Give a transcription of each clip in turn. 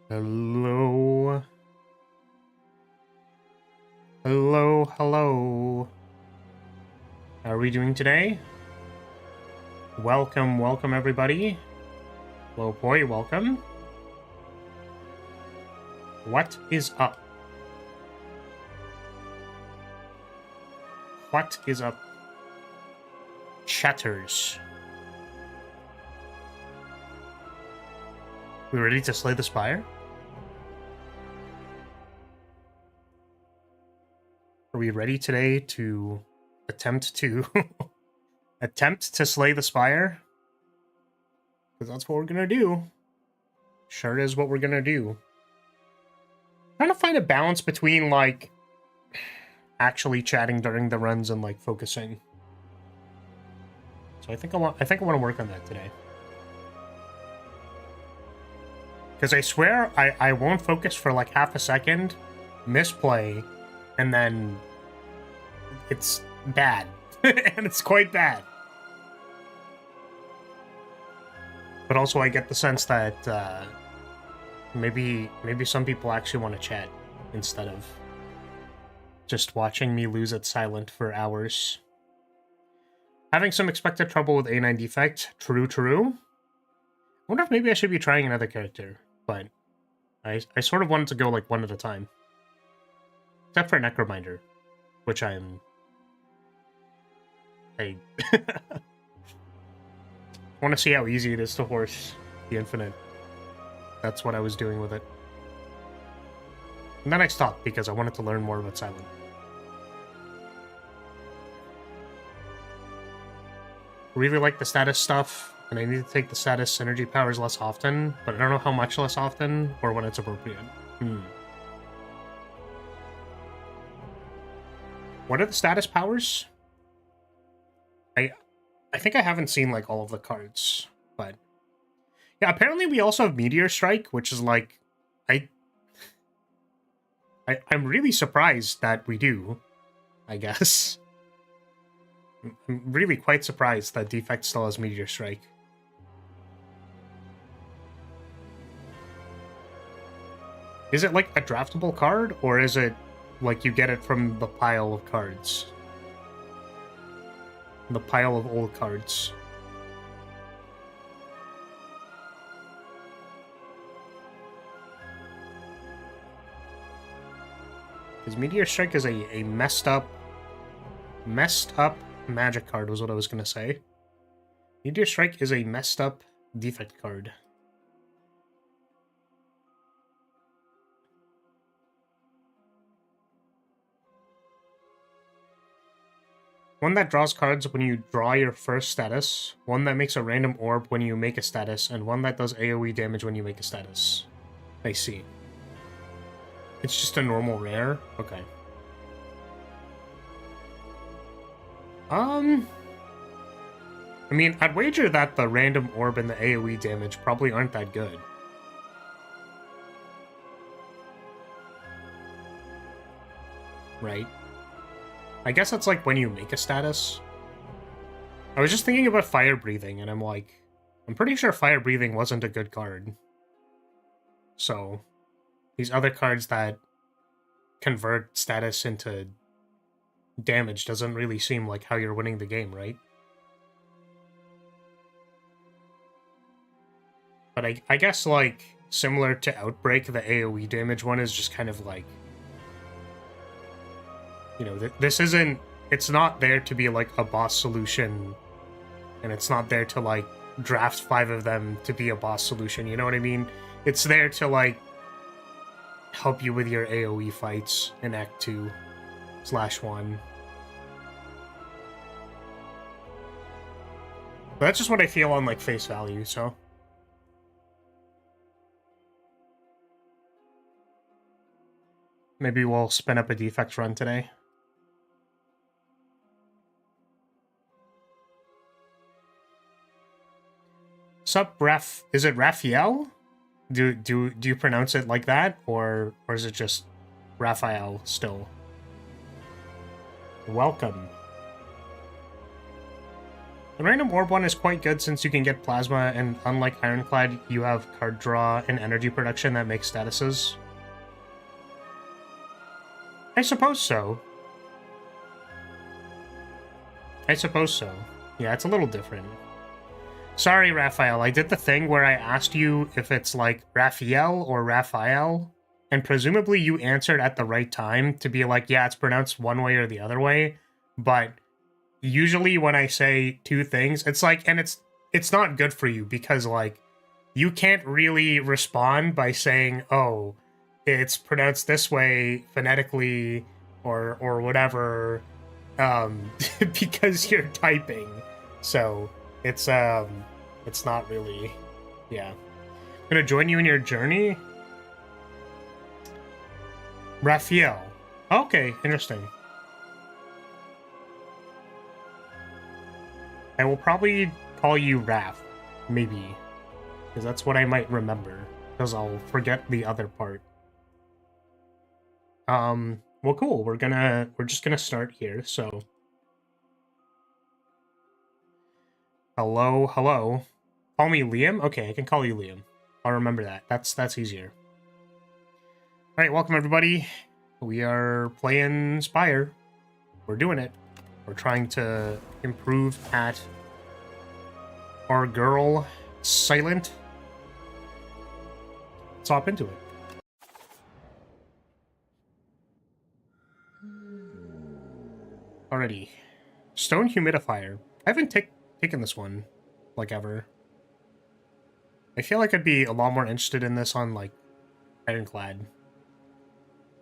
Hello. Hello, hello. How are we doing today? Welcome everybody. Hello boy, welcome. What is up? What is up? Chatters. We ready to slay the Spire? Are we ready today to attempt to slay the Spire? Because that's what we're gonna do. Sure is what we're gonna do. Trying to find a balance between like actually chatting during the runs and like focusing. So I think I want to work on that today. Because I swear I won't focus for like half a second, misplay, and then it's bad. And it's quite bad. But also I get the sense that maybe some people actually want to chat instead of just watching me lose at silent for hours. Having some expected trouble with A9 defect. True. I wonder if maybe I should be trying another character. But I sort of wanted to go like one at a time. Except for Necrominder, which I want to see how easy it is to horse the Infinite. That's what I was doing with it. And then I stopped because I wanted to learn more about Silent. Really like the status stuff, and I need to take the status synergy powers less often, but I don't know how much less often or when it's appropriate. What are the status powers? I think I haven't seen like all of the cards, but yeah, apparently we also have Meteor Strike, which is like I'm really surprised that we do, I guess. I'm really quite surprised that Defect still has Meteor Strike. Is it like a draftable card, or is it like you get it from the pile of cards? The pile of old cards. Because Meteor Strike is a messed up magic card was what I was going to say. Meteor Strike is a messed up defect card. One that draws cards when you draw your first status, one that makes a random orb when you make a status, and one that does AoE damage when you make a status. I see. It's just a normal rare? Okay. I mean, I'd wager that the random orb and the AoE damage probably aren't that good. Right? I guess that's like when you make a status. I was just thinking about Fire Breathing, and I'm like, I'm pretty sure Fire Breathing wasn't a good card. So, these other cards that convert status into damage doesn't really seem like how you're winning the game, right? But I guess, like, similar to Outbreak, the AoE damage one is just kind of like, you know, this isn't, it's not there to be, like, a boss solution, and it's not there to, like, draft 5 of them to be a boss solution, you know what I mean? It's there to, like, help you with your AoE fights in Act 2/1. But that's just what I feel on, like, face value, so. Maybe we'll spin up a defect run today. Sup, Raf? Is it Raphael? Do you pronounce it like that, or is it just Raphael still? Welcome. The random orb one is quite good since you can get plasma, and unlike Ironclad, you have card draw and energy production that makes statuses. I suppose so. I suppose so. Yeah, it's a little different. Sorry, Raphael, I did the thing where I asked you if it's like Raphael or Raphael, and presumably you answered at the right time to be like, yeah, it's pronounced one way or the other way, but usually when I say two things, it's like, and it's not good for you because like you can't really respond by saying, oh, it's pronounced this way phonetically or whatever, because you're typing. So it's not really, yeah. I'm gonna join you in your journey. Raphael. Okay, interesting. I will probably call you Raph, maybe, because that's what I might remember, because I'll forget the other part. Well, cool. We're just gonna start here. So, hello. Call me Liam. Okay, I can call you Liam. I'll remember that. That's easier. All right, welcome everybody. We are playing Spire. We're doing it. We're trying to improve at our girl, Silent. Let's hop into it. Alrighty. Stone Humidifier. I haven't taken this one, like, ever. I feel like I'd be a lot more interested in this on, like, Ironclad.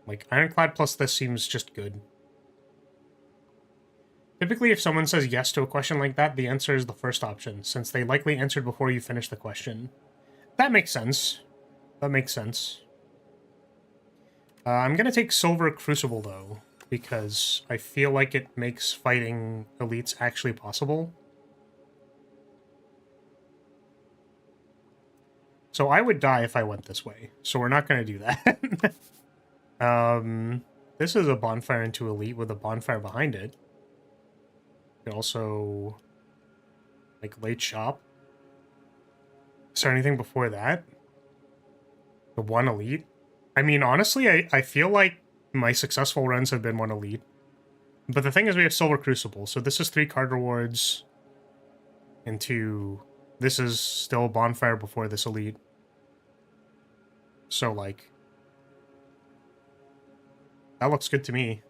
Like, Ironclad plus this seems just good. Typically, if someone says yes to a question like that, the answer is the first option, since they likely answered before you finish the question. That makes sense. That makes sense. I'm gonna take Silver Crucible, though, because I feel like it makes fighting elites actually possible. So I would die if I went this way, so we're not gonna do that. This is a bonfire into elite with a bonfire behind it. Also, like, late shop. Is there anything before that? The one elite? I mean, honestly, I feel like my successful runs have been one elite. But the thing is, we have Silver Crucible, so this is 3 card rewards into... This is still bonfire before this elite. So, like... That looks good to me.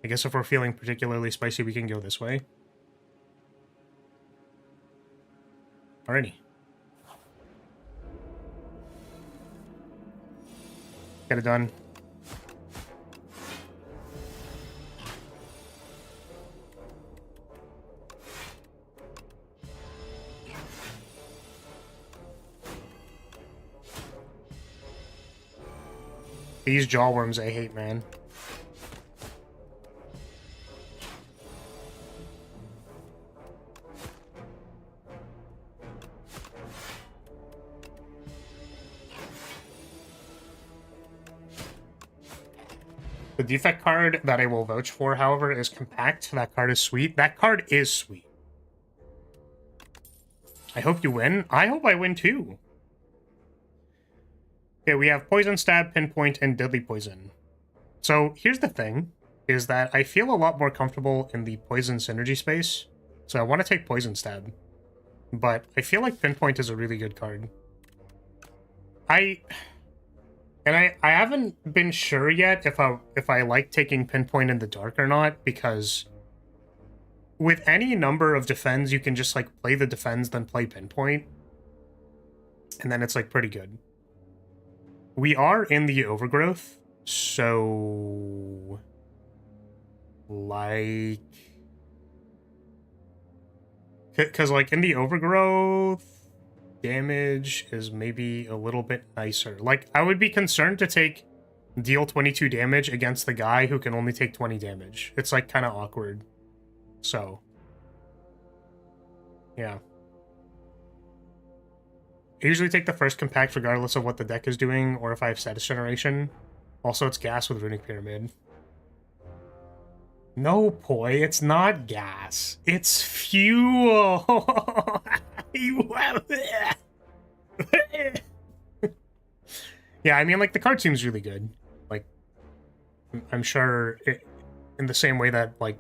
I guess if we're feeling particularly spicy, we can go this way. Alrighty. Get it done. These jawworms I hate, man. The defect card that I will vouch for, however, is Compact. That card is sweet. That card is sweet. I hope you win. I hope I win too. Okay, we have Poison Stab, Pinpoint, and Deadly Poison. So here's the thing, is that I feel a lot more comfortable in the Poison Synergy space. So I want to take Poison Stab. But I feel like Pinpoint is a really good card. I haven't been sure yet if I like taking Pinpoint in the dark or not, because with any number of defends, you can just, like, play the defends, then play Pinpoint. And then it's, like, pretty good. We are in the Overgrowth, so... Like... Because, like, in the Overgrowth, damage is maybe a little bit nicer. Like, I would be concerned to deal 22 damage against the guy who can only take 20 damage. It's, like, kind of awkward. So... Yeah. I usually take the first Compact regardless of what the deck is doing, or if I have status generation. Also, it's gas with Runic Pyramid. No, Poi, it's not gas. It's fuel. Yeah, I mean, like, the card seems really good. Like, I'm sure in the same way that, like,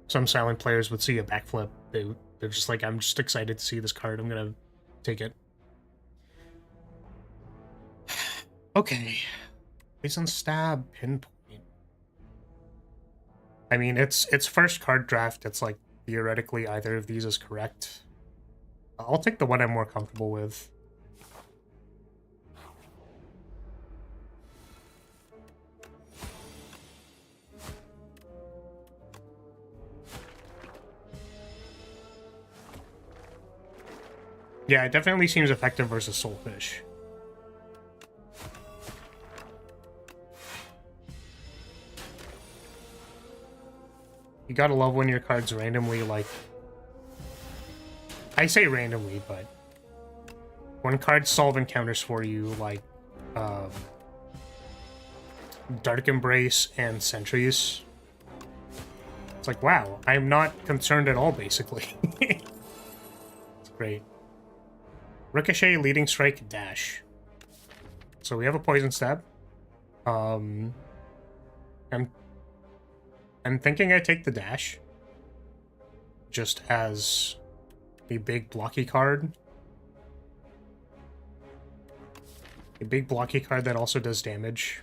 some silent players would see a backflip, they're just like, I'm just excited to see this card. I'm gonna take it. Okay. Poison Stab, Pinpoint. I mean, it's first card draft. It's like, theoretically, either of these is correct. I'll take the one I'm more comfortable with. Yeah, it definitely seems effective versus Soulfish. You gotta love when your cards randomly, like... I say randomly, but... when cards solve encounters for you, like... Dark Embrace and Sentries. It's like, wow, I'm not concerned at all, basically. It's great. Ricochet, Leading Strike, Dash. So we have a Poison Stab. I'm thinking I take the Dash. Just as a big blocky card. A big blocky card that also does damage.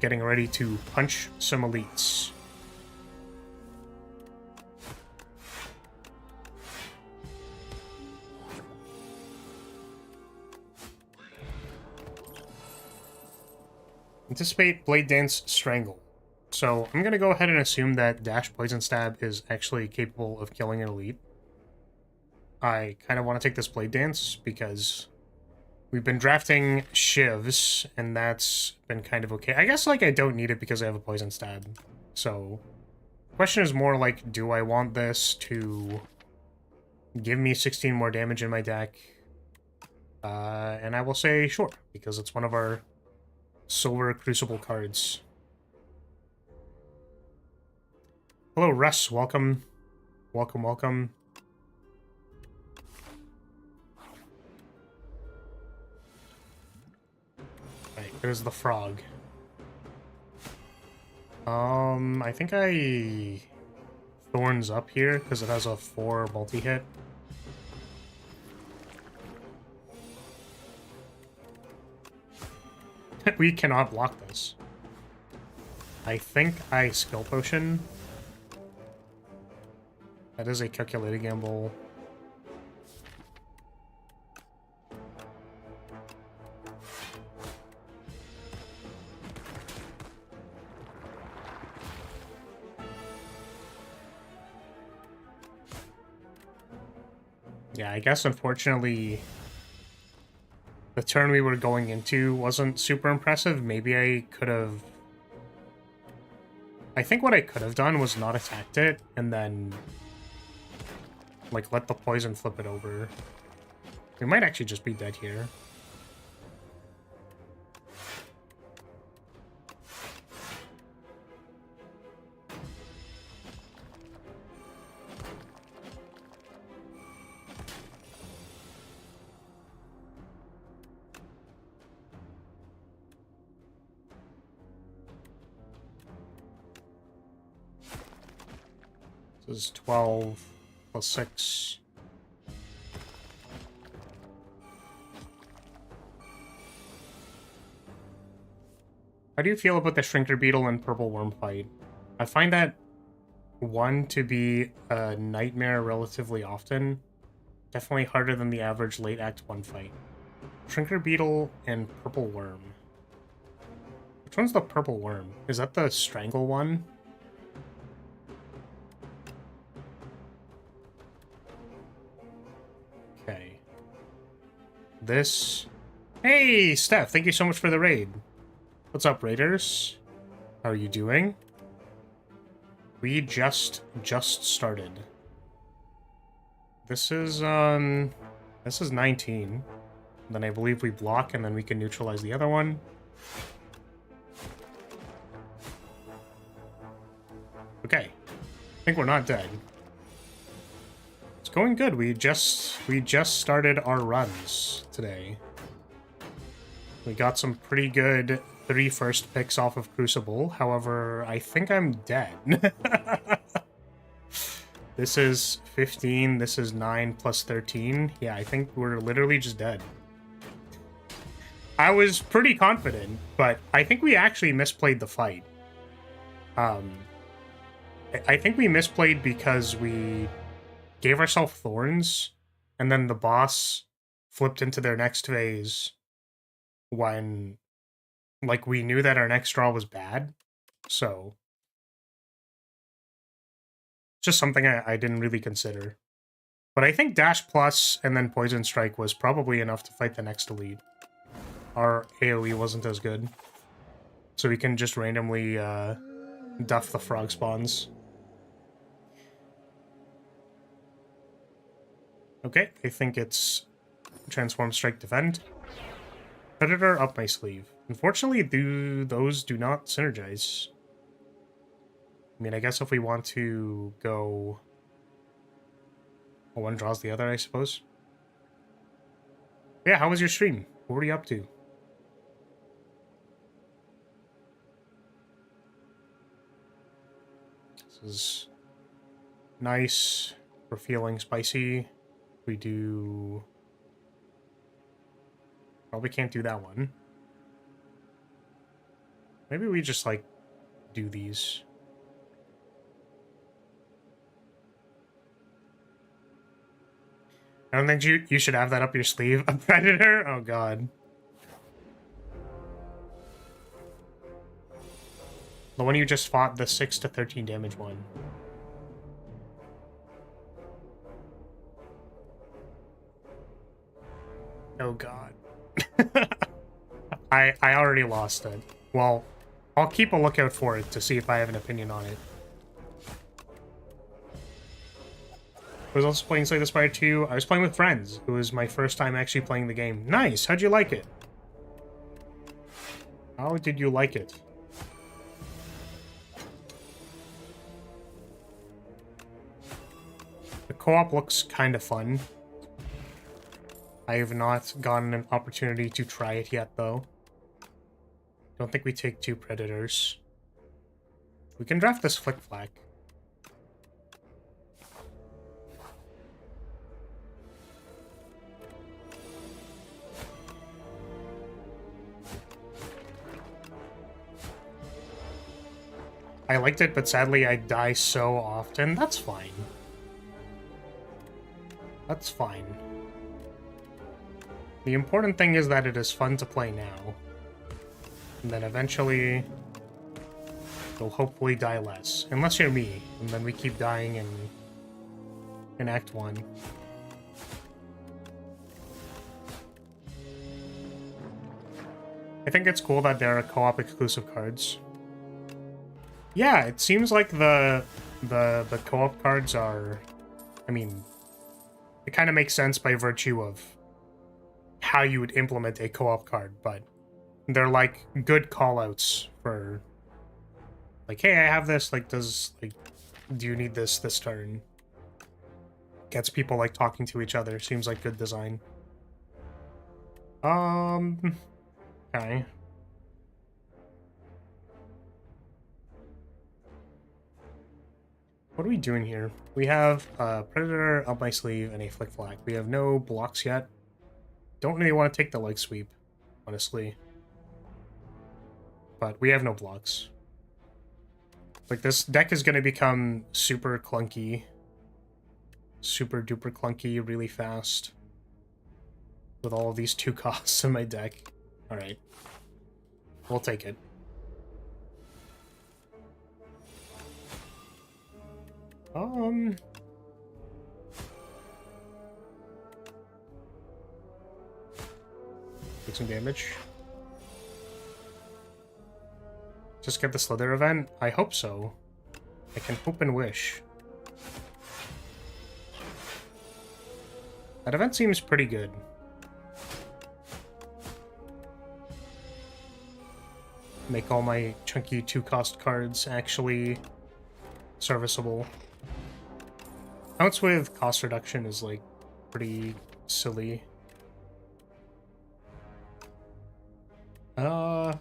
Getting ready to punch some elites. Anticipate, Blade Dance, Strangle. So I'm going to go ahead and assume that Dash Poison Stab is actually capable of killing an elite. I kind of want to take this Blade Dance because we've been drafting Shivs, and that's been kind of okay. I guess, like, I don't need it because I have a Poison Stab. So, the question is more like, do I want this to give me 16 more damage in my deck? And I will say sure, because it's one of our Silver Crucible cards. Hello, Russ. Welcome. Welcome, welcome. Right, there's the frog. I think I Thorns up here because it has a 4 multi-hit. We cannot block this. I think I Skill Potion. That is a calculated gamble. Yeah, I guess unfortunately the turn we were going into wasn't super impressive. Maybe I could have... I think what I could have done was not attacked it, and then, like, let the poison flip it over. We might actually just be dead here. This is 12 plus 6. How do you feel about the Shrinker Beetle and Purple Worm fight? I find that one to be a nightmare relatively often. Definitely harder than the average late Act 1 fight. Shrinker Beetle and Purple Worm. Which one's the Purple Worm? Is that the Strangle one? Okay. This... Hey, Steph, thank you so much for the raid. What's up, Raiders? How are you doing? We just started. This is 19. Then I believe we block, and then we can neutralize the other one. Okay. I think we're not dead. It's going good. We just started our runs today. We got some pretty good 3 first picks off of Crucible. However, I think I'm dead. This is 15. This is 9 plus 13. Yeah, I think we're literally just dead. I was pretty confident, but I think we actually misplayed the fight. I think we misplayed because we gave ourselves thorns, and then the boss flipped into their next phase when, like, we knew that our next draw was bad. So, just something I didn't really consider. But I think Dash Plus and then Poison Strike was probably enough to fight the next elite. Our AoE wasn't as good. So we can just randomly duff the frog spawns. Okay, I think it's Transform, Strike, Defend. Predator up my sleeve. Unfortunately, those do not synergize. I mean, I guess if we want to go... Well, one draws the other, I suppose. Yeah, how was your stream? What were you up to? This is nice. We're feeling spicy. We do... Probably can't do that one. Maybe we just, like, do these. I don't think you should have that up your sleeve. A Predator? Oh, God. The one you just fought, the 6 to 13 damage one. Oh, God. I already lost it. Well, I'll keep a lookout for it to see if I have an opinion on it. I was also playing Slay the Spire 2. I was playing with friends. It was my first time actually playing the game. Nice! How'd you like it? How did you like it? The co-op looks kind of fun. I have not gotten an opportunity to try it yet, though. Don't think we take 2 Predators. We can draft this Flick Flack. I liked it, but sadly I die so often. That's fine. That's fine. The important thing is that it is fun to play now. And then eventually, you'll hopefully die less. Unless you're me, and then we keep dying in Act 1. I think it's cool that there are co-op exclusive cards. Yeah, it seems like the co-op cards are... I mean, it kind of makes sense by virtue of how you would implement a co-op card, but they're like good call-outs for like, hey, I have this, like, do you need this turn? Gets people like talking to each other. Seems like good design. Okay. What are we doing here? We have a Predator up my sleeve and a Flick Flack. We have no blocks yet. Don't really want to take the leg sweep, honestly. But we have no blocks. Like, this deck is going to become super clunky. Super duper clunky really fast. With all of these 2 costs in my deck. Alright. We'll take it. Take some damage. Just get the Slither event? I hope so. I can hope and wish. That event seems pretty good. Make all my chunky 2-cost cards actually serviceable. Counts with cost reduction is, like, pretty silly. Let's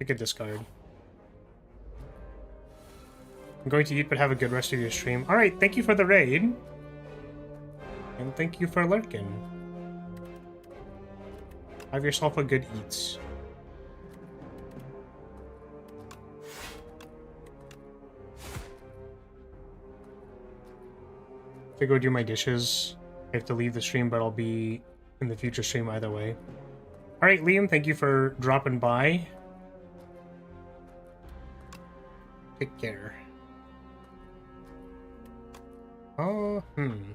take a discard. I'm going to eat, but have a good rest of your stream. Alright, thank you for the raid. And thank you for lurking. Have yourself a good eats. To go do my dishes. I have to leave the stream, but I'll be in the future stream either way. Alright, Liam, thank you for dropping by. Take care. Oh, And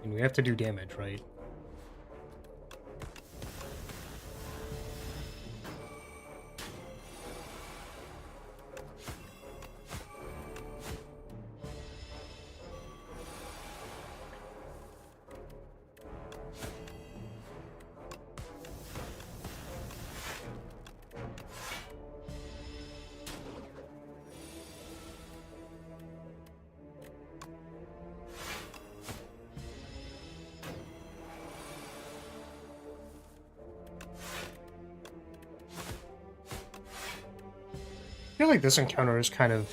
we have to do damage, right? I feel like this encounter is kind of...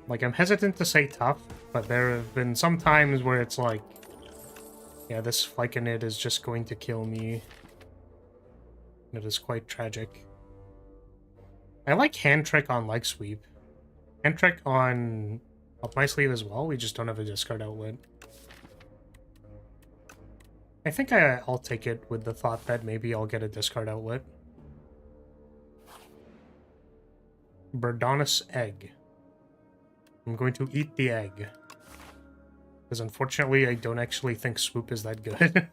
Like, I'm hesitant to say tough, but there have been some times where it's like... Yeah, this Flycanid is just going to kill me. It is quite tragic. I like Hand Trick on Leg Sweep. Hand Trick on Up My Sleeve as well, we just don't have a discard outlet. I think I'll take it with the thought that maybe I'll get a discard outlet. Birdonus Egg. I'm going to eat the egg. Because unfortunately, I don't actually think Swoop is that good.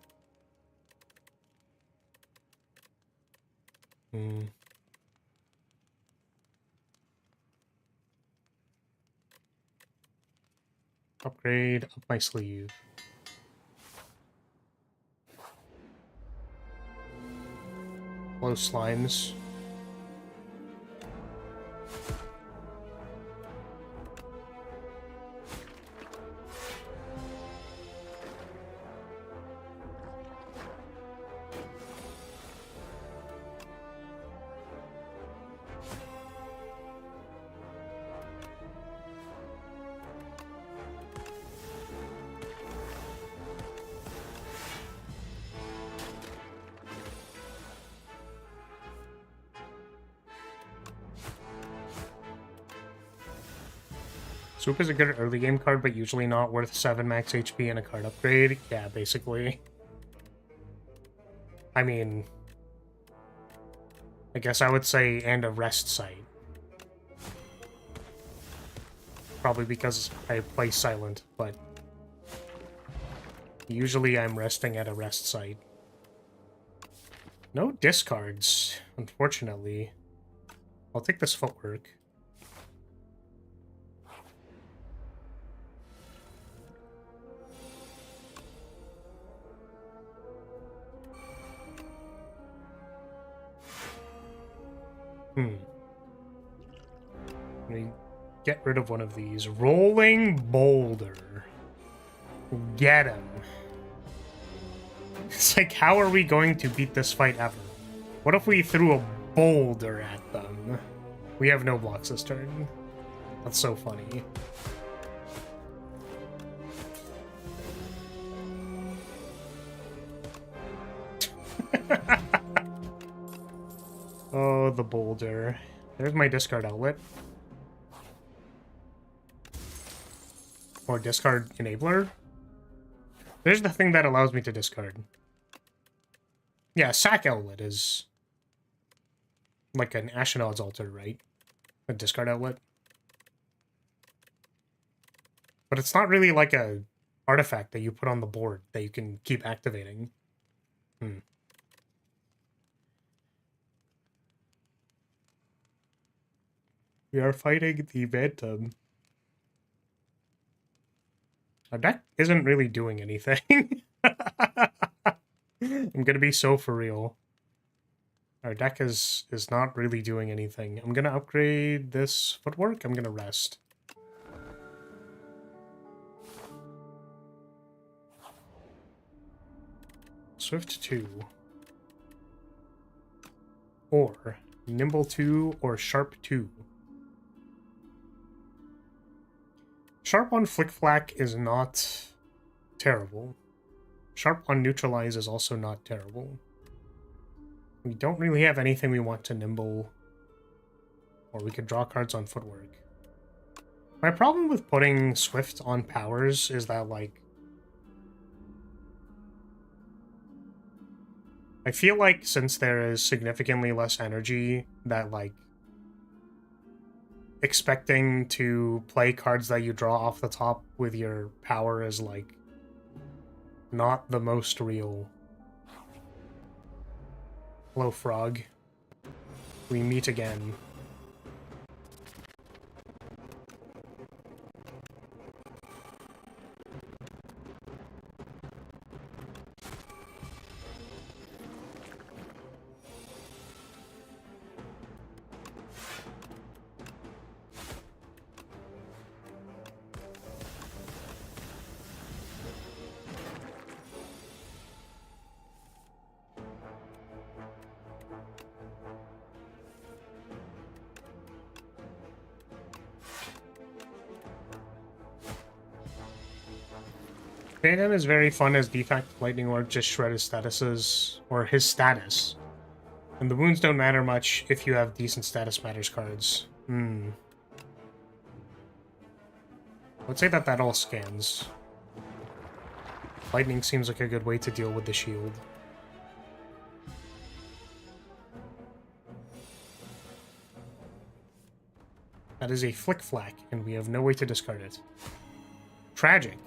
Upgrade Up My Sleeve. Hello, slimes. Swoop is a good early game card, but usually not worth 7 max HP and a card upgrade. Yeah, basically. I mean... I guess I would say, and a rest site. Probably because I play silent, but... Usually I'm resting at a rest site. No discards, unfortunately. I'll take this footwork. Let me get rid of one of these. Rolling Boulder. Get him. It's like, how are we going to beat this fight ever? What if we threw a boulder at them? We have no blocks this turn. That's so funny. Oh, the boulder. There's my discard outlet. Or discard enabler. There's the thing that allows me to discard. Yeah, sack outlet is like an Ashnod's altar, right? A discard outlet. But it's not really like a artifact that you put on the board that you can keep activating. We are fighting the Phantom. Our deck isn't really doing anything. I'm gonna be so for real. Our deck is not really doing anything. I'm gonna upgrade this footwork. I'm gonna rest. Swift 2. Or Nimble 2 or Sharp 2. Sharp on Flick Flack is not terrible. Sharp on Neutralize is also not terrible. We don't really have anything we want to Nimble. Or we could draw cards on Footwork. My problem with putting Swift on powers is that, like, I feel like since there is significantly less energy, that, like, expecting to play cards that you draw off the top with your power is, like, not the most real. Hello, Frog. We meet again. A10 is very fun as defect lightning orb, just shred his statuses, or his status. And the wounds don't matter much if you have decent status matters cards. Let's say that all scans. Lightning seems like a good way to deal with the shield. That is a Flick Flack, and we have no way to discard it. Tragic.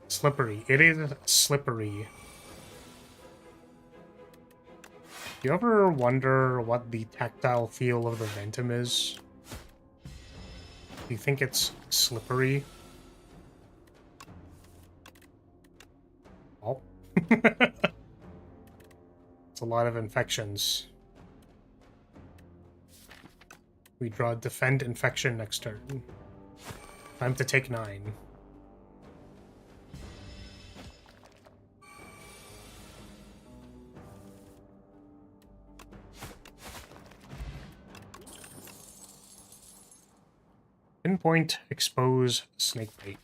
Slippery. It is slippery. Do you ever wonder what the tactile feel of the Ventum is? Do you think it's slippery? Oh. It's a lot of infections. We draw Defend Infection next turn. Time to take 9. Pinpoint, Expose, Snakebite.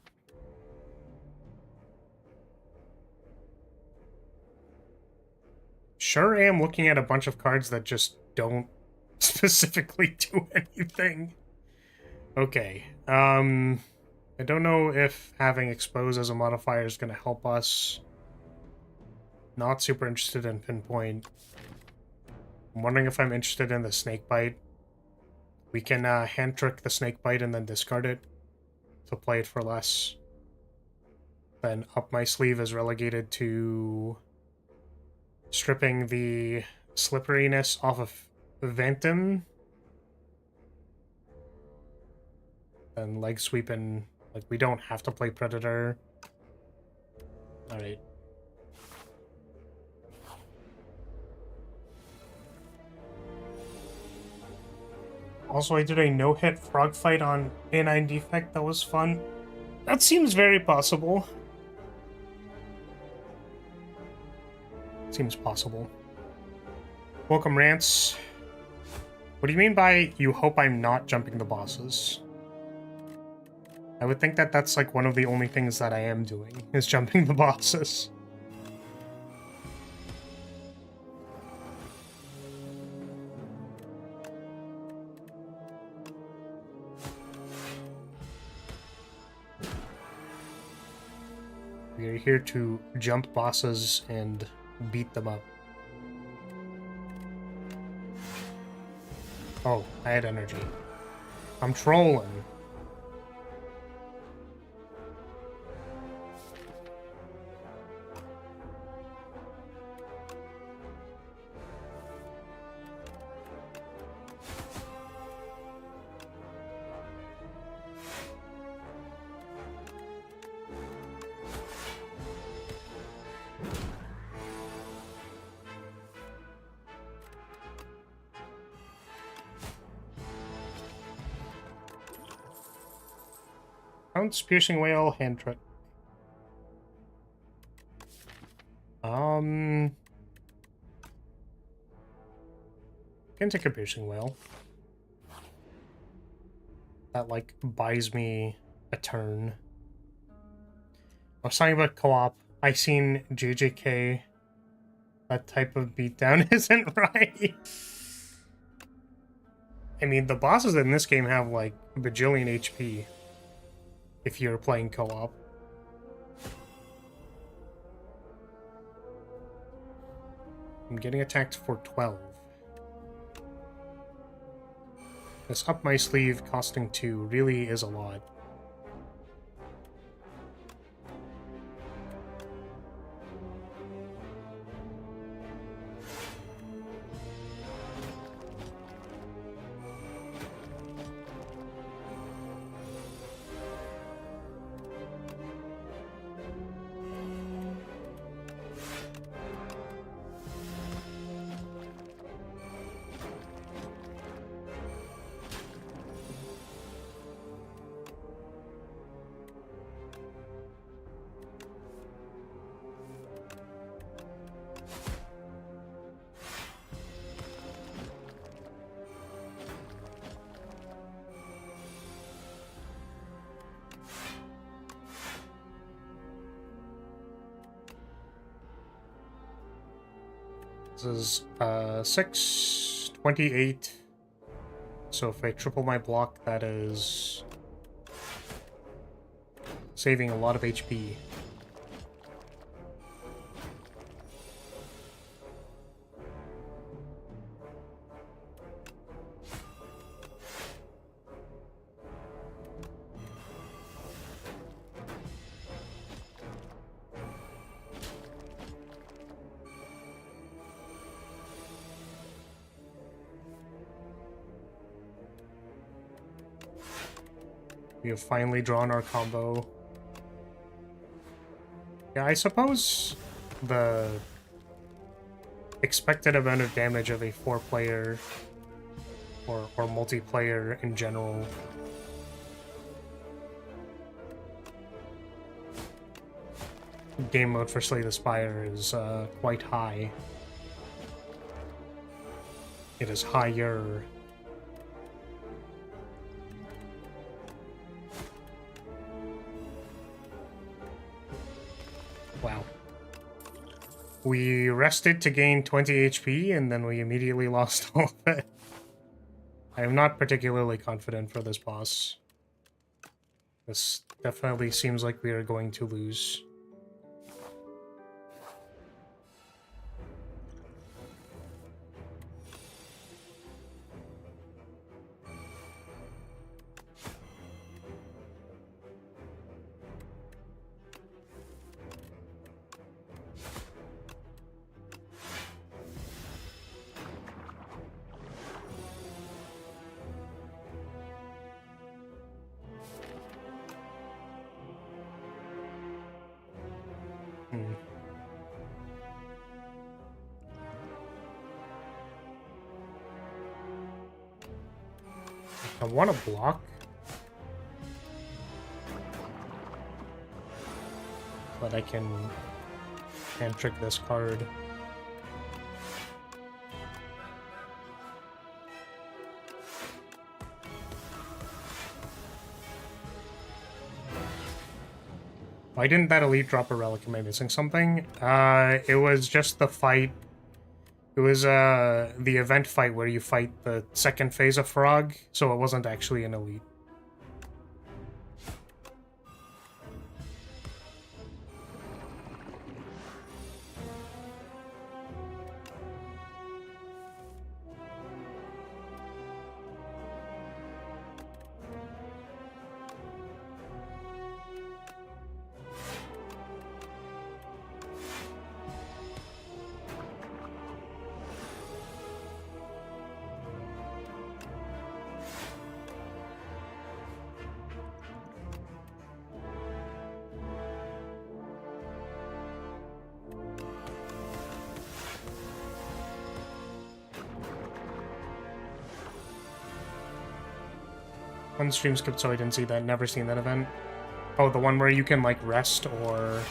Sure am looking at a bunch of cards that just don't specifically do anything. Okay. I don't know if having Expose as a modifier is going to help us. Not super interested in Pinpoint. I'm wondering if I'm interested in the Snakebite. We can hand trick the Snakebite and then discard it to play it for less. Then Up My Sleeve is relegated to stripping the slipperiness off of Ventum. And leg sweeping, like, we don't have to play Predator. Alright. Also, I did a no-hit frog fight on A9 Defect. That was fun. That seems very possible. Seems possible. Welcome, Rants. What do you mean by you hope I'm not jumping the bosses? I would think that that's like one of the only things that I am doing, is jumping the bosses. We are here to jump bosses and beat them up. Oh, I had energy. I'm trolling. Pounce, piercing whale, hand trick. Can take a piercing whale. That, like, buys me a turn. I was talking about co-op. I seen JJK. That type of beatdown isn't right. I mean, the bosses in this game have, like, a bajillion HP. If you're playing co-op. I'm getting attacked for 12. This up my sleeve costing 2 really is a lot. This is 6, 28. So if I triple my block, that is saving a lot of HP. We have finally drawn our combo. Yeah, I suppose the expected amount of damage of a 4-player or multiplayer in general game mode for Slay the Spire is quite high. It is higher. Wow. We rested to gain 20 HP, and then we immediately lost all of it. I am not particularly confident for this boss. This definitely seems like we are going to lose. I want to block, but I can hand trick this card. Why didn't that elite drop a relic? Am I missing something? It was just the fight. It was the event fight where you fight the second phase of Frog, so it wasn't actually an elite. One stream skipped, so I didn't see that. Never seen that event. Oh, the one where you can, like, rest or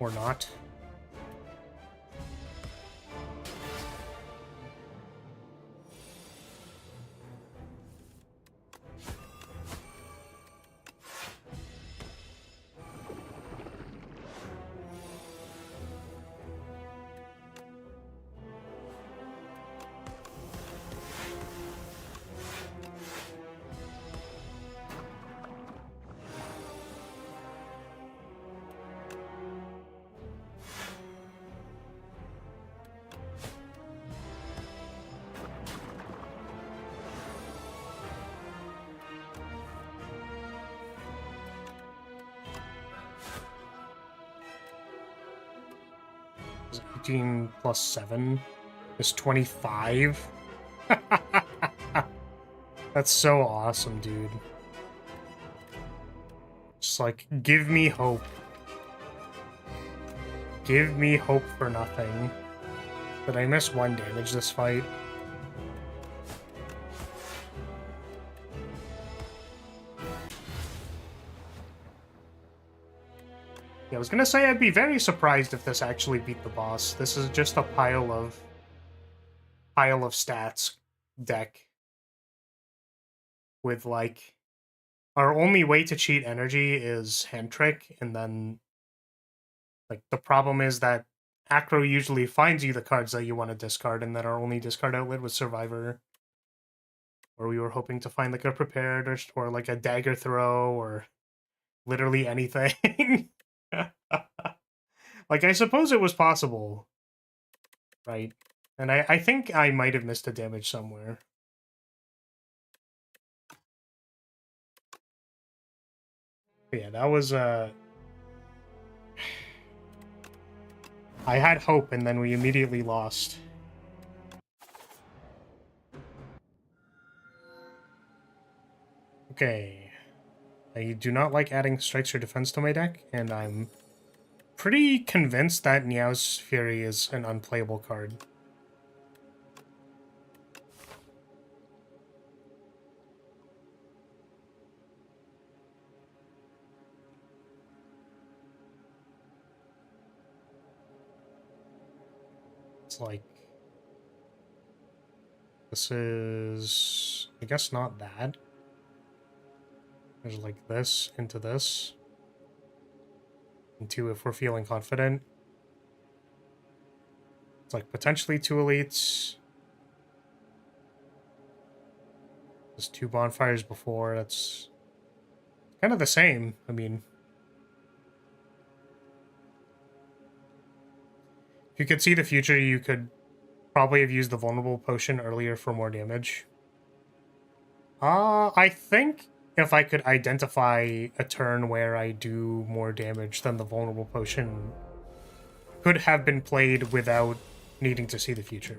not? Is it 18 plus 7 is 25? That's so awesome, dude. Just like, give me hope. Give me hope for nothing. Did I miss 1 damage this fight? Yeah, I was gonna say I'd be very surprised if this actually beat the boss. This is just a pile of stats deck with, like, our only way to cheat energy is hand trick, and then, like, the problem is that Acro usually finds you the cards that you want to discard, and then our only discard outlet was Survivor. Or we were hoping to find, like, a prepared or like a dagger throw or literally anything. Like, I suppose it was possible, right? And I think I might have missed a damage somewhere. But yeah, that was I had hope, and then we immediately lost. Okay. I do not like adding strikes or defense to my deck, and I'm pretty convinced that Niao's Fury is an unplayable card. It's like... This is... I guess not that. There's like this into this. Into if we're feeling confident. It's like potentially 2 elites. There's 2 bonfires before. That's kind of the same. I mean, if you could see the future, you could probably have used the vulnerable potion earlier for more damage. I think if I could identify a turn where I do more damage, then the vulnerable potion could have been played without needing to see the future.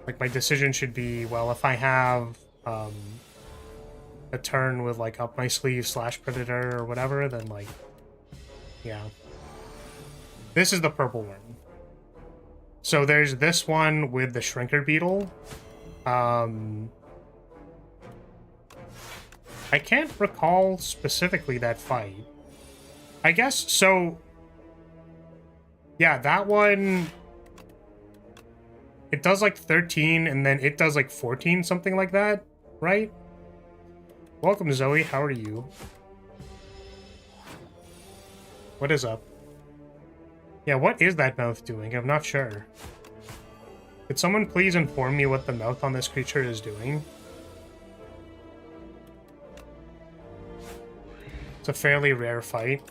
Like, my decision should be, well, if I have a turn with, like, up my sleeve / predator or whatever, then, like, yeah. This is the purple one. So there's this one with the Shrinker Beetle. I can't recall specifically that fight. I guess, so... Yeah, that one... It does, like, 13, and then it does, like, 14, something like that, right? Welcome, Zoe. How are you? What is up? Yeah, what is that mouth doing? I'm not sure. Could someone please inform me what the mouth on this creature is doing? It's a fairly rare fight.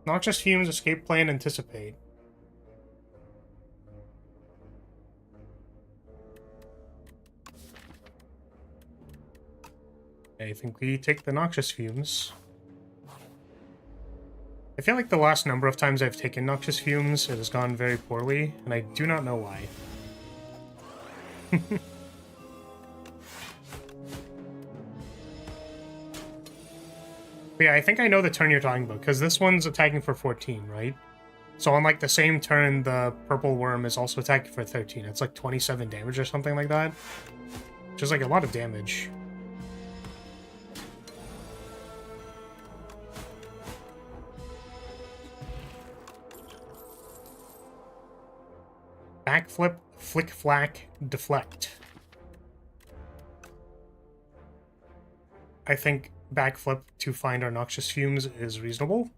Noxious fumes, escape plan, anticipate. I think we take the noxious fumes. I feel like the last number of times I've taken noxious fumes, it has gone very poorly, and I do not know why. But yeah, I think I know the turn you're talking about, because this one's attacking for 14, right? So on, like, the same turn, the purple worm is also attacking for 13. It's like 27 damage or something like that. which is like a lot of damage. Backflip, flick flack, deflect. I think backflip to find our noxious fumes is reasonable.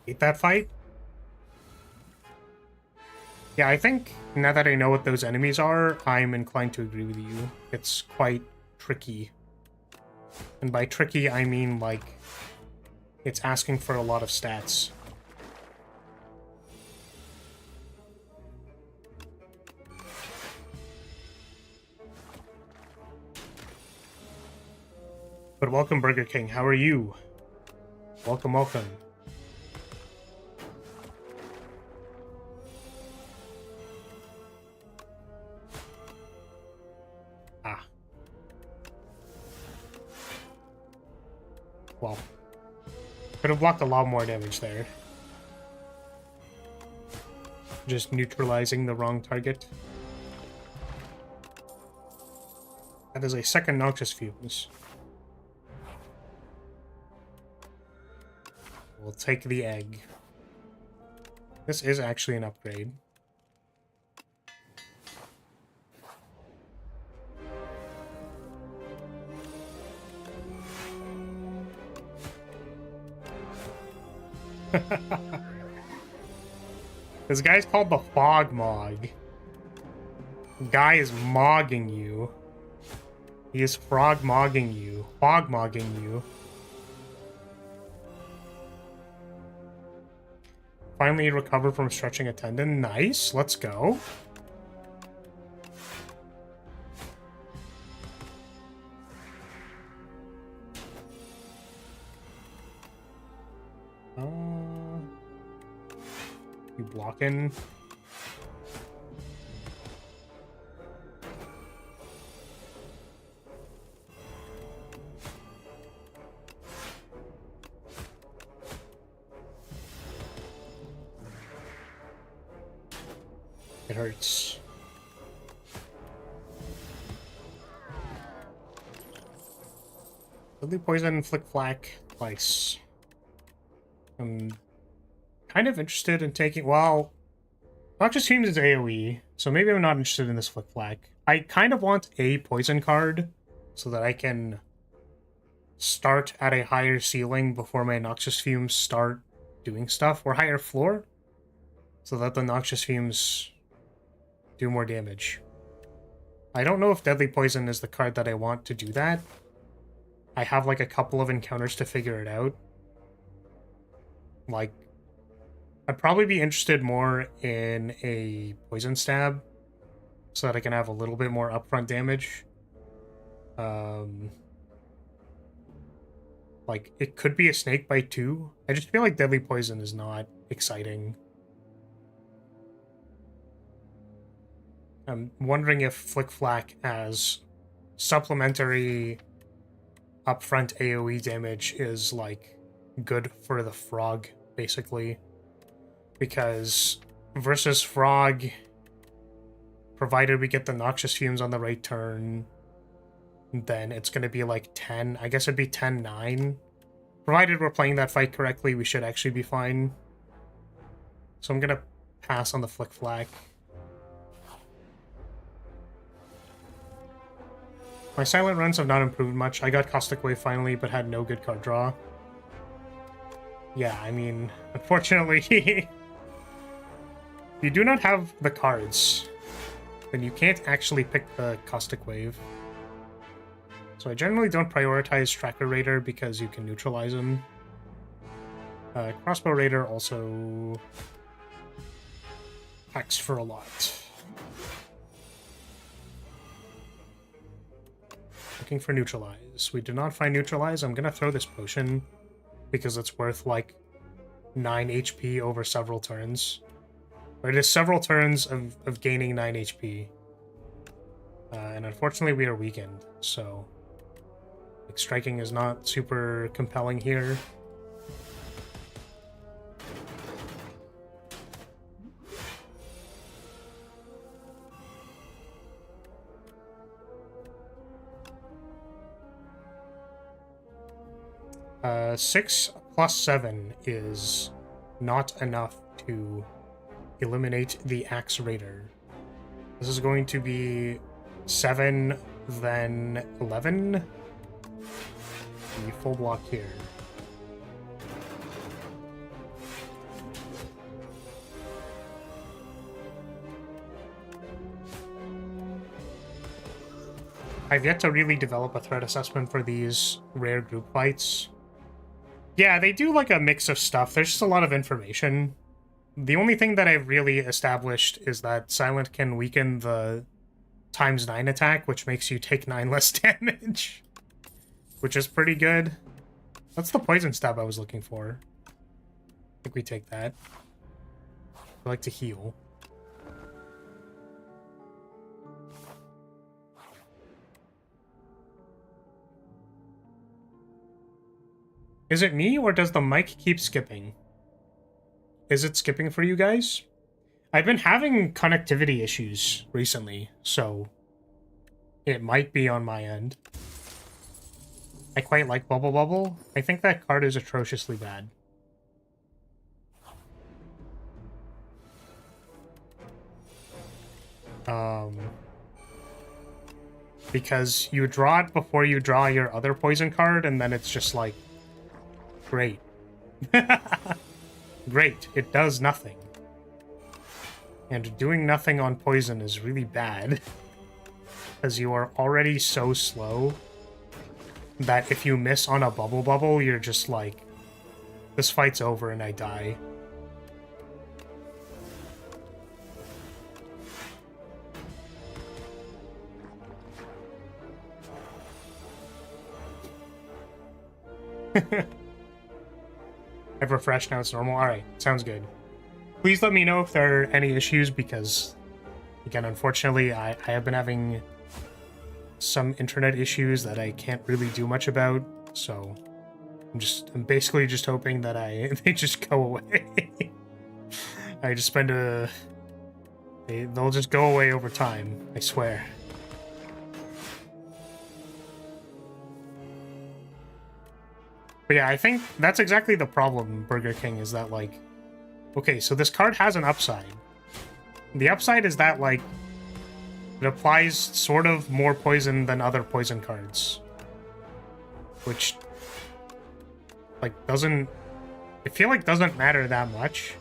Hate that fight. Yeah, I think now that I know what those enemies are, I'm inclined to agree with you. It's quite tricky. And by tricky, I mean, like, it's asking for a lot of stats. But welcome, Burger King. How are you? Welcome, welcome. Well, could have blocked a lot more damage there. Just neutralizing the wrong target. That is a second Noxious Fumes. We'll take the egg. This is actually an upgrade. This guy's called the Fog Mog. Guy is mogging you. He is frog mogging you. Fog mogging you. Finally recover from stretching a tendon. Nice. Let's go. You blocking? It hurts. Deadly Poison, Flick Flack, twice. I'm kind of interested in taking... Well, Noxious Fumes is AoE, so maybe I'm not interested in this Flick Flack. I kind of want a poison card so that I can start at a higher ceiling before my Noxious Fumes start doing stuff, or higher floor, so that the Noxious Fumes do more damage. I don't know if Deadly Poison is the card that I want to do that. I have like a couple of encounters to figure it out. Like, I'd probably be interested more in a Poison Stab so that I can have a little bit more upfront damage. Like, it could be a Snake Bite too. I just feel like Deadly Poison is not exciting. I'm wondering if Flick Flack as supplementary upfront AoE damage is, like, good for the frog, basically. Because versus frog, provided we get the Noxious Fumes on the right turn, then it's going to be like 10. I guess it'd be 10-9. Provided we're playing that fight correctly, we should actually be fine. So I'm going to pass on the Flick Flack. My silent runs have not improved much. I got Caustic Wave finally, but had no good card draw. Yeah, I mean, unfortunately, if you do not have the cards, then you can't actually pick the Caustic Wave. So I generally don't prioritize Tracker Raider because you can neutralize him. Crossbow Raider also hacks for a lot. Looking for Neutralize. We did not find Neutralize. I'm gonna throw this potion because it's worth like 9 HP over several turns. Or it is several turns of gaining 9 HP. And unfortunately we are weakened, so like, striking is not super compelling here. 6 plus 7 is not enough to eliminate the Axe Raider. This is going to be 7, then 11. The full block here. I've yet to really develop a threat assessment for these rare group fights. Yeah, they do like a mix of stuff. There's just a lot of information. The only thing that I've really established is that Silent can weaken the ×9 attack, which makes you take 9 less damage. Which is pretty good. That's the poison stab I was looking for. I think we take that. I like to heal. Is it me, or does the mic keep skipping? Is it skipping for you guys? I've been having connectivity issues recently, so it might be on my end. I quite like Bubble Bubble. I think that card is atrociously bad. Because you draw it before you draw your other poison card, and then it's just like, great. Great, it does nothing. And doing nothing on poison is really bad. Because you are already so slow that if you miss on a Bubble Bubble, you're just like, this fight's over and I die. I've refreshed, now it's normal. Alright, sounds good. Please let me know if there are any issues, because, again, unfortunately, I have been having some internet issues that I can't really do much about, so I'm basically just hoping that they just go away. I just spend they'll just go away over time, I swear. But yeah, I think that's exactly the problem, Burger King, is that, like, okay, so this card has an upside. The upside is that, like, it applies sort of more poison than other poison cards. Which, like, I feel like doesn't matter that much.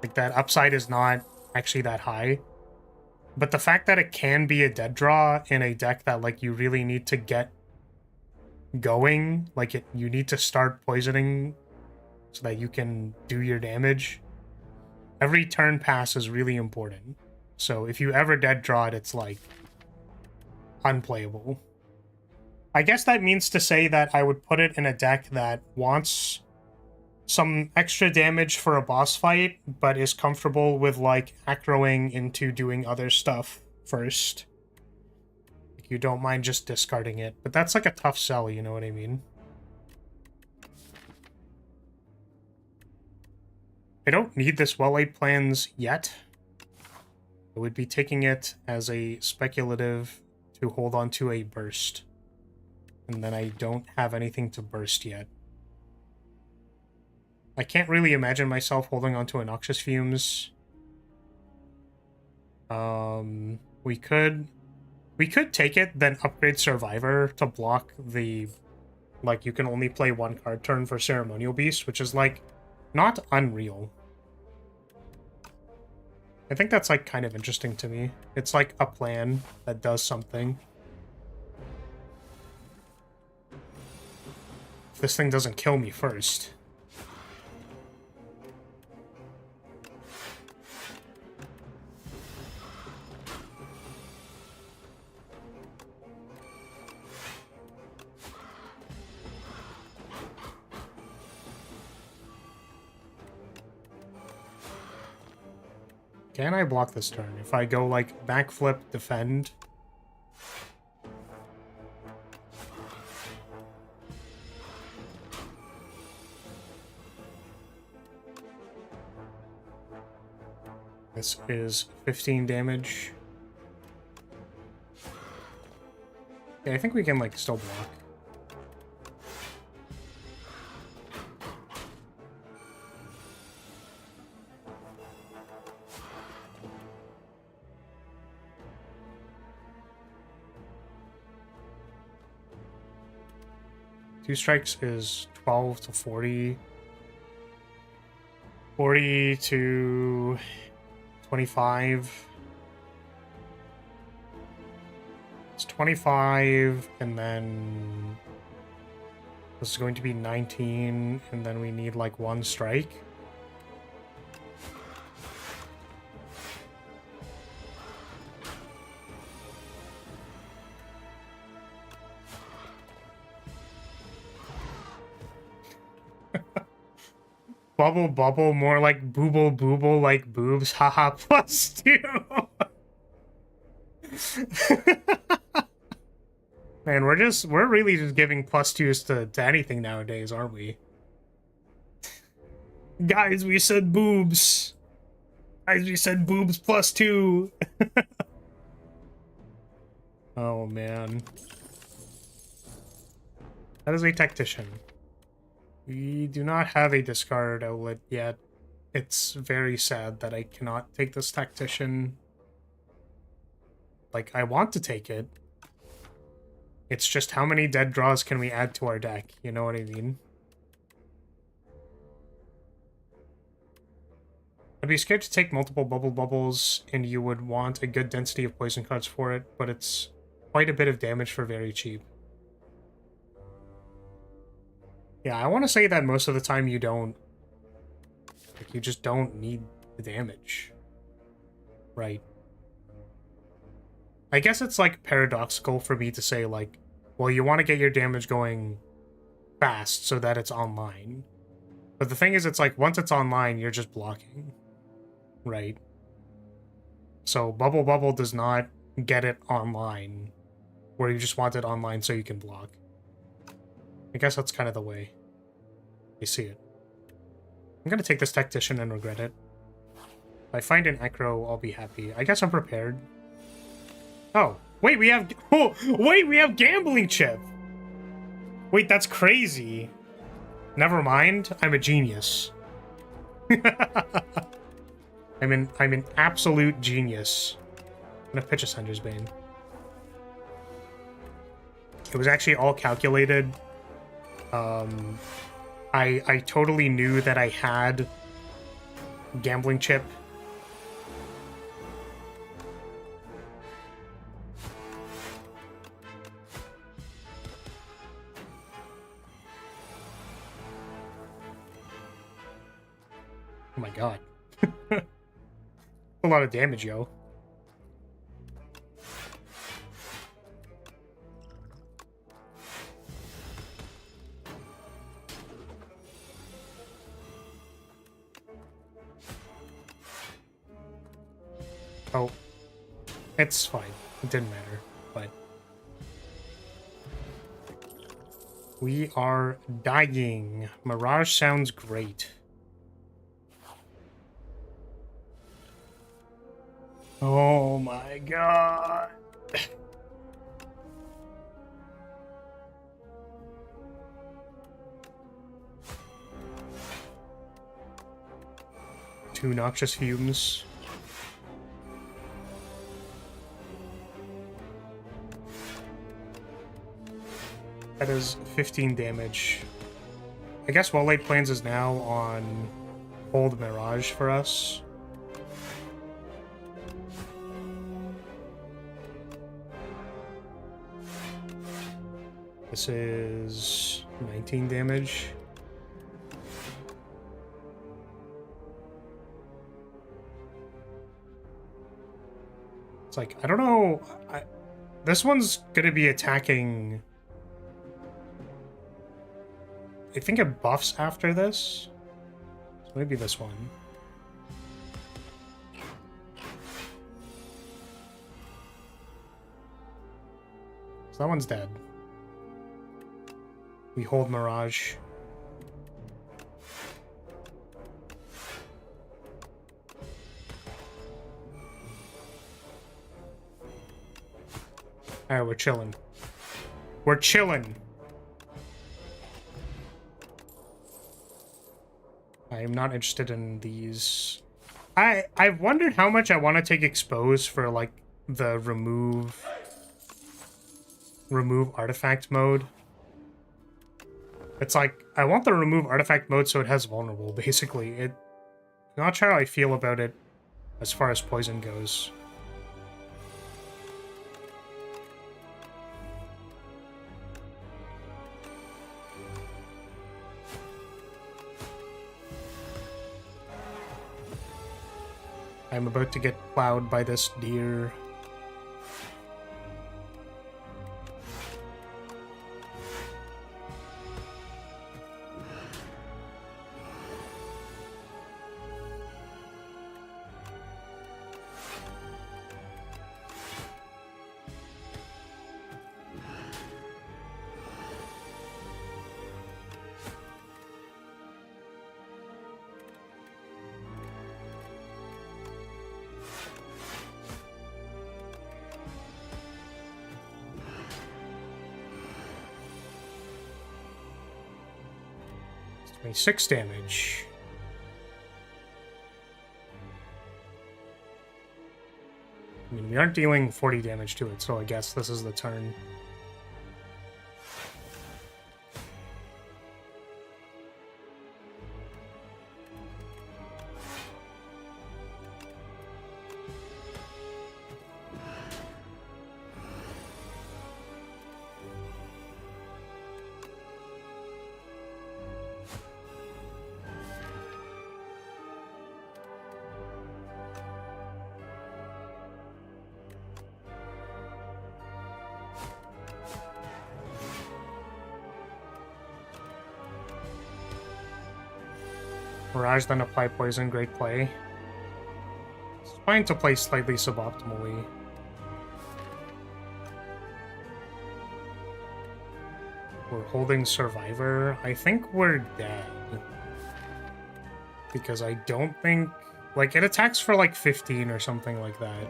Like, that upside is not actually that high. But the fact that it can be a dead draw in a deck that, like, you really need to get going, like, you need to start poisoning so that you can do your damage. Every turn pass is really important. So if you ever dead draw it, it's like unplayable. I guess that means to say that I would put it in a deck that wants some extra damage for a boss fight, but is comfortable with, like, acroing into doing other stuff first. You don't mind just discarding it, but that's like a tough sell, you know what I mean? I don't need this well-laid plans yet. I would be taking it as a speculative to hold on to a burst. And then I don't have anything to burst yet. I can't really imagine myself holding on to a Noxious Fumes. We could take it, then upgrade Survivor to block the, like, you can only play one card turn for Ceremonial Beast, which is, like, not unreal. I think that's, like, kind of interesting to me. It's, like, a plan that does something. If this thing doesn't kill me first. Can I block this turn? If I go, like, backflip, defend... This is 15 damage. Yeah, I think we can, like, still block. 2 strikes is 12 to 40. 40 to 25. It's 25, and then this is going to be 19, and then we need like 1 strike. Bubble bubble, more like booble booble, like boobs, haha, +2. Man, we're really just giving +2s to anything nowadays, aren't we? Guys, we said boobs. Guys, we said boobs +2. Oh man. That is a tactician. We do not have a discard outlet yet. It's very sad that I cannot take this tactician. Like, I want to take it. It's just how many dead draws can we add to our deck? You know what I mean? I'd be scared to take multiple bubbles, and you would want a good density of poison cards for it, but it's quite a bit of damage for very cheap. Yeah, I want to say that most of the time you don't... Like, you just don't need the damage. Right. I guess it's, like, paradoxical for me to say, like, well, you want to get your damage going fast so that it's online. But the thing is, it's like, once it's online, you're just blocking. Right? So, Bubble does not get it online, where you just want it online so you can block. I guess that's kind of the way I see it. I'm gonna take this tactician and regret it. If I find an acro, I'll be happy. I guess I'm prepared. Oh, wait, we have... Oh, wait, we have gambling chip! Wait, that's crazy. Never mind, I'm a genius. I'm an absolute genius. I'm gonna pitch a Sender's Bane. It was actually all calculated. I totally knew that I had gambling chip. Oh my god. A lot of damage, yo. Oh, it's fine. It didn't matter, but we are dying. Mirage sounds great. Oh my god. Two noxious fumes. That is 15 damage. I guess Lyrilyte Plans is now on Hold Mirage for us. This is 19 damage. It's like, I don't know. This one's gonna be attacking... I think it buffs after this. So maybe this one. So that one's dead. We hold Mirage. Alright, we're chilling. We're chilling. I am not interested in these. I've wondered how much I want to take expose for like the remove artifact mode. It's like, I want to remove artifact mode so it has vulnerable, basically. I'm not sure how I feel about it as far as poison goes. I'm about to get plowed by this deer. It's 26 damage. I mean, we aren't dealing 40 damage to it, so I guess this is the turn. Mirage, then apply poison, great play. It's fine to play slightly suboptimally. We're holding Survivor. I think we're dead. Because I don't think... Like, it attacks for like 15 or something like that.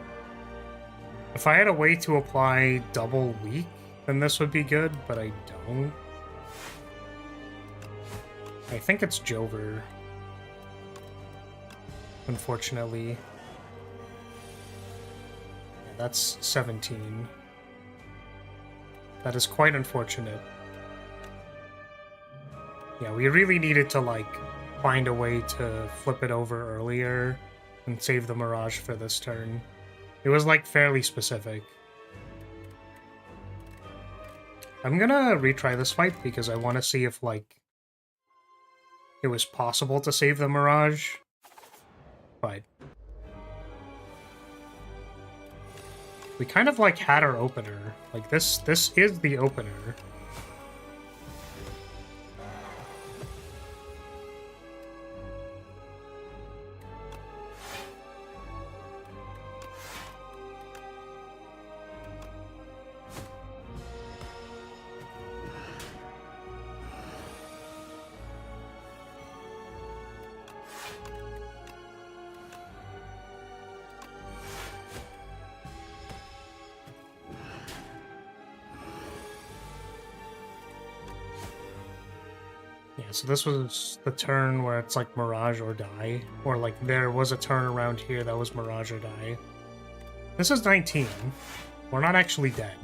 If I had a way to apply double weak, then this would be good, but I don't. I think it's Jover. Unfortunately. Yeah, that's 17. That is quite unfortunate. Yeah, we really needed to, like, find a way to flip it over earlier and save the Mirage for this turn. It was, like, fairly specific. I'm gonna retry this fight because I want to see if, like, it was possible to save the Mirage. But we kind of, like, had our opener. Like, this is the opener. So this was the turn where it's like Mirage or die. Or like there was a turn around here that was Mirage or die. This is 19. We're not actually dead.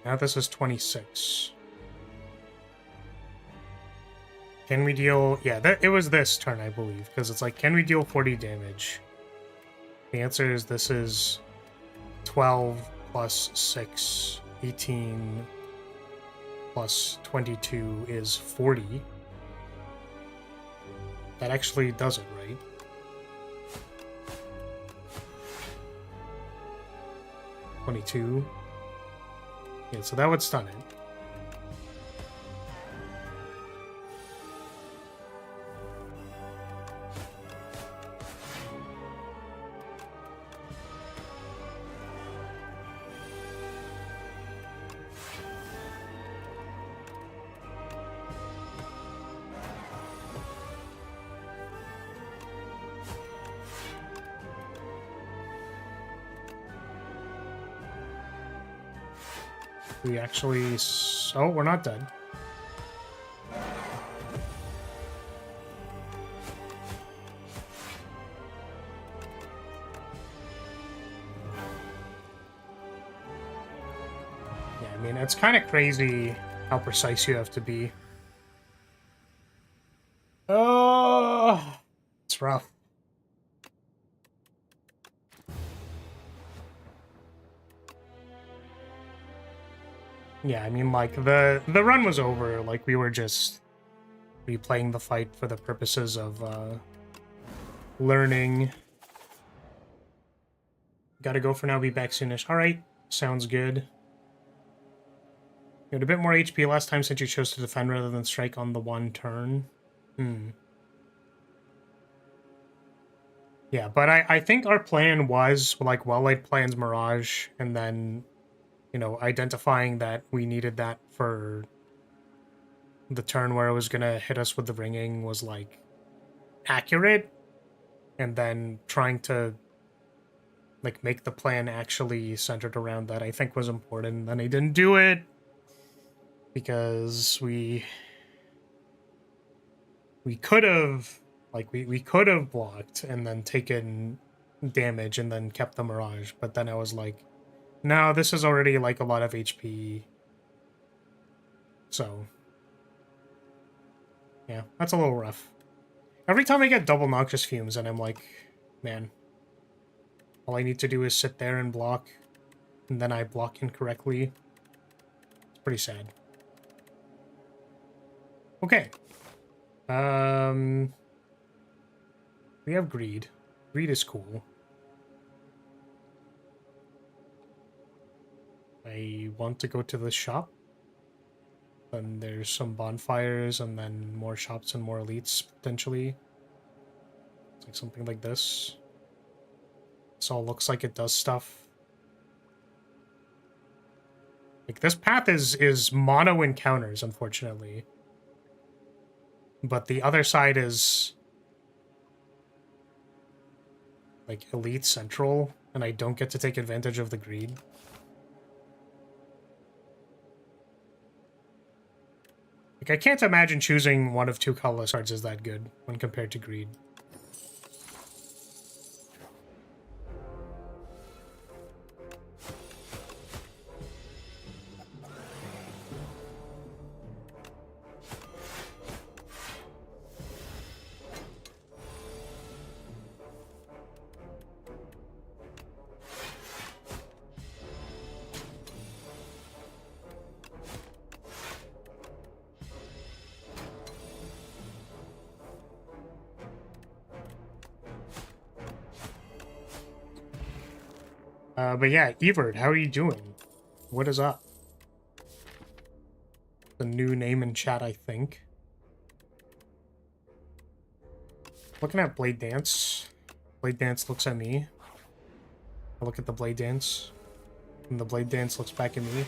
Now this is 26. Can we deal... Yeah, it was this turn, I believe. Because it's like, can we deal 40 damage? The answer is this is 12 plus 6, 18 plus 22 is 40. That actually does it, right? $22. Yeah, so that would stun it. We actually... Oh, we're not dead. I mean, it's kind of crazy how precise you have to be. Oh, it's rough. Yeah, I mean, like, the run was over. Like, we were just replaying the fight for the purposes of, learning. Gotta go for now, be back soonish. Alright, sounds good. You had a bit more HP last time since you chose to defend rather than strike on the one turn. Yeah, but I think our plan was, like, well-laid plans Mirage, and then, you know, identifying that we needed that for the turn where it was gonna hit us with the ringing was, like, accurate, and then trying to, like, make the plan actually centered around that I think was important. Then I didn't do it because we could have, like, we could have blocked and then taken damage and then kept the Mirage, but then I was like, no, this is already, like, a lot of HP. So, yeah, that's a little rough. Every time I get double Noxious Fumes, and I'm like, man, all I need to do is sit there and block, and then I block incorrectly. It's pretty sad. Okay. We have Greed. Greed is cool. I want to go to the shop. Then there's some bonfires, and then more shops and more elites, potentially. It's like something like this. This all looks like it does stuff. Like, this path is mono encounters, unfortunately. But the other side is, like, elite central, and I don't get to take advantage of the greed. Like, I can't imagine choosing one of two colorless cards is that good when compared to greed. But yeah, Evert, how are you doing? What is up? The new name in chat, I think. Looking at Blade Dance. Blade Dance looks at me. I look at the Blade Dance. And the Blade Dance looks back at me.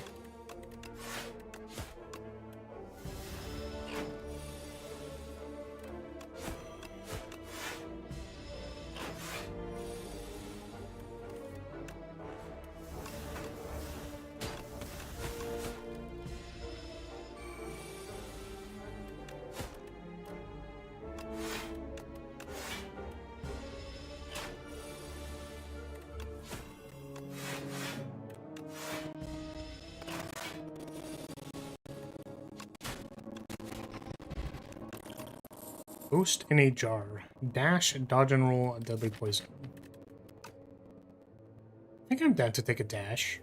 Ghost in a jar. Dash, dodge and roll, deadly poison. I think I'm down to take a dash.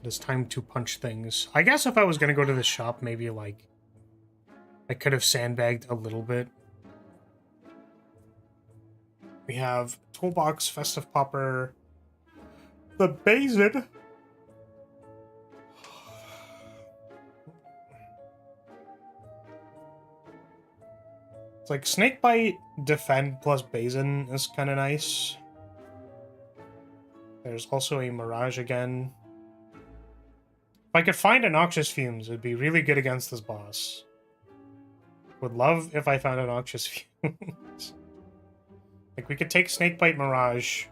It is time to punch things. I guess if I was going to go to the shop, maybe, like, I could have sandbagged a little bit. We have Toolbox, Festive Popper, the Basin. It's like Snakebite, Defend plus Basin is kind of nice. There's also a Mirage again. If I could find a Noxious Fumes, it would be really good against this boss. Would love if I found a Noxious Fumes. Like, we could take Snakebite Mirage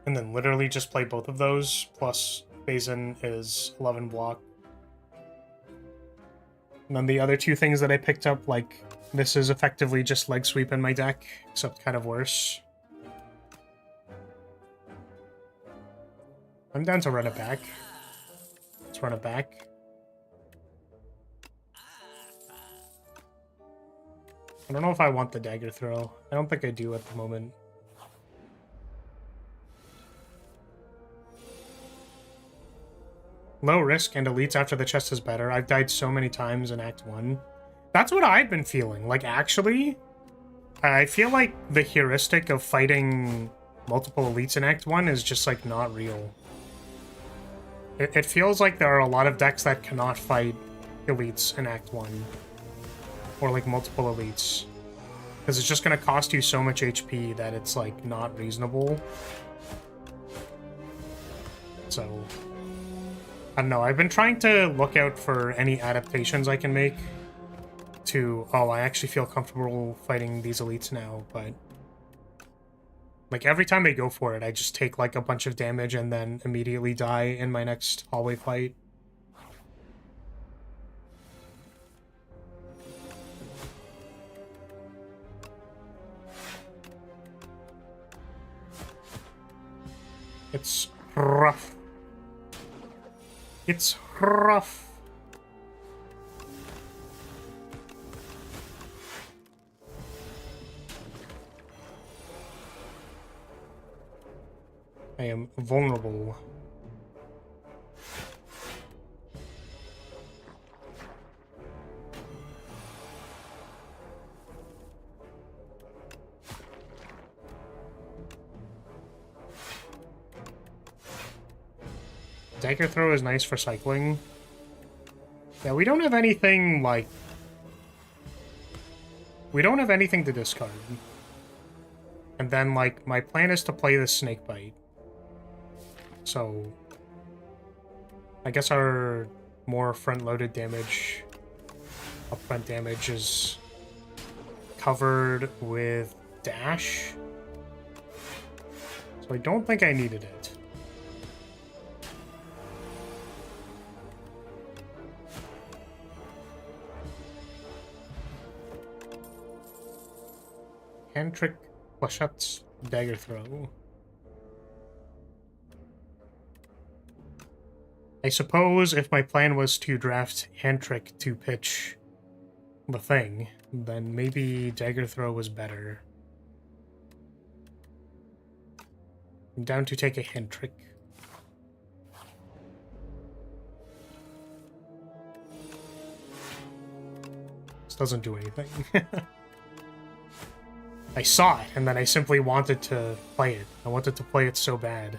and then literally just play both of those, plus Basin is 11 block. And then the other two things that I picked up, like, this is effectively just Leg Sweep in my deck, except kind of worse. I'm down to run it back. Let's run it back. I don't know if I want the dagger throw. I don't think I do at the moment. Low risk and elites after the chest is better. I've died so many times in Act 1. That's what I've been feeling. Like, actually, I feel like the heuristic of fighting multiple elites in Act 1 is just, like, not real. It feels like there are a lot of decks that cannot fight elites in Act 1. Or, like, multiple elites. Because it's just going to cost you so much HP that it's, like, not reasonable. So, I don't know. I've been trying to look out for any adaptations I can make to, oh, I actually feel comfortable fighting these elites now, but like every time I go for it, I just take like a bunch of damage and then immediately die in my next hallway fight. It's rough. It's rough. I am vulnerable. Dagger throw is nice for cycling. Yeah, we don't have anything, like... We don't have anything to discard. And then, like, my plan is to play the snake bite. So... I guess our more front-loaded damage, upfront damage, is covered with dash. So I don't think I needed it. Hand trick, flush ups, dagger throw. I suppose if my plan was to draft hand trick to pitch the thing, then maybe dagger throw was better. I'm down to take a hand trick. This doesn't do anything. I saw it, and then I simply wanted to play it. I wanted to play it so bad.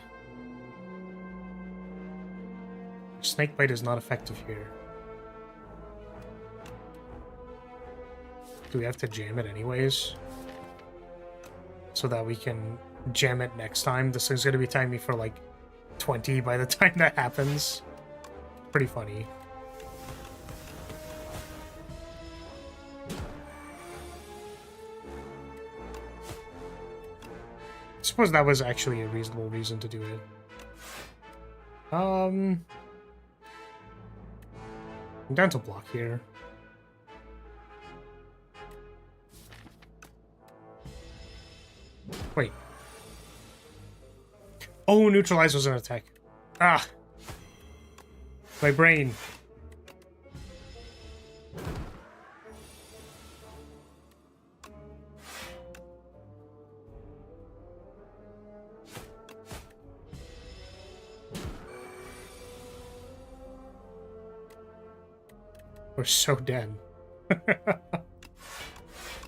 Snakebite is not effective here. Do we have to jam it anyways? So that we can jam it next time? This thing's gonna be timing me for like 20 by the time that happens. Pretty funny. I suppose that was actually a reasonable reason to do it. I'm down to block here. Wait. Oh, neutralize was an attack. Ah! My brain. We're so dead.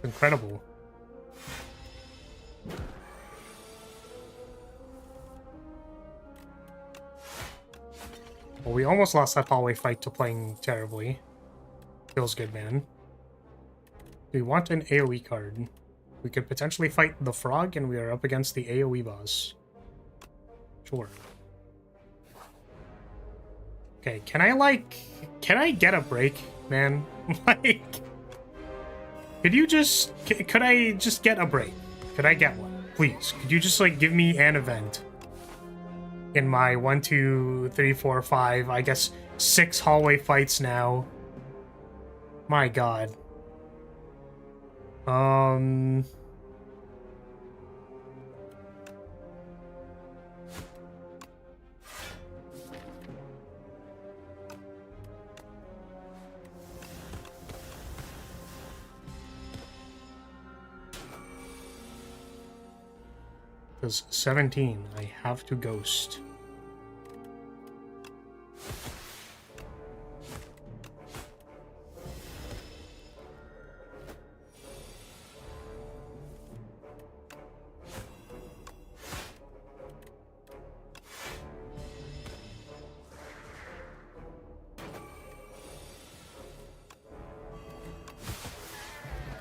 Incredible. Well, we almost lost that hallway fight to playing terribly. Feels good, man. We want an AoE card. We could potentially fight the frog, and we are up against the AoE boss. Sure. Okay, can I get a break, man? Like, could I just get a break? Could I get one? Please, could you just, like, give me an event? In my 1, 2, 3, 4, 5, I guess 6 hallway fights now. My god. Because 17, I have to ghost.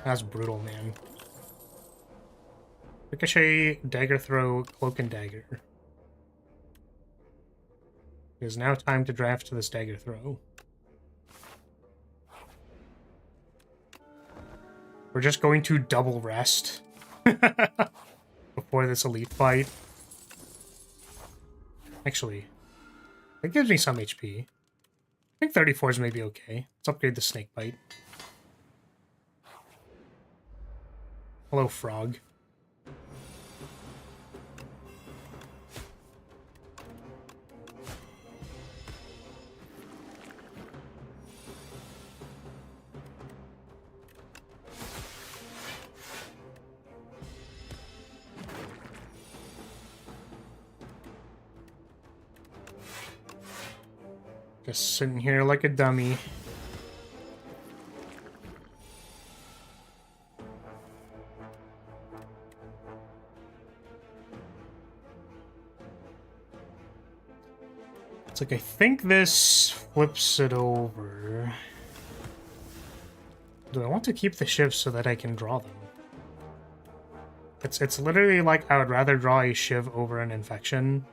That's brutal, man. Ricochet, dagger throw, cloak and dagger. It is now time to draft this dagger throw. We're just going to double rest before this elite fight. Actually, that gives me some HP. I think 34 is maybe okay. Let's upgrade the snake bite. Hello, frog. Just sitting here like a dummy. It's like, I think this flips it over. Do I want to keep the shivs so that I can draw them? It's literally like I would rather draw a shiv over an infection.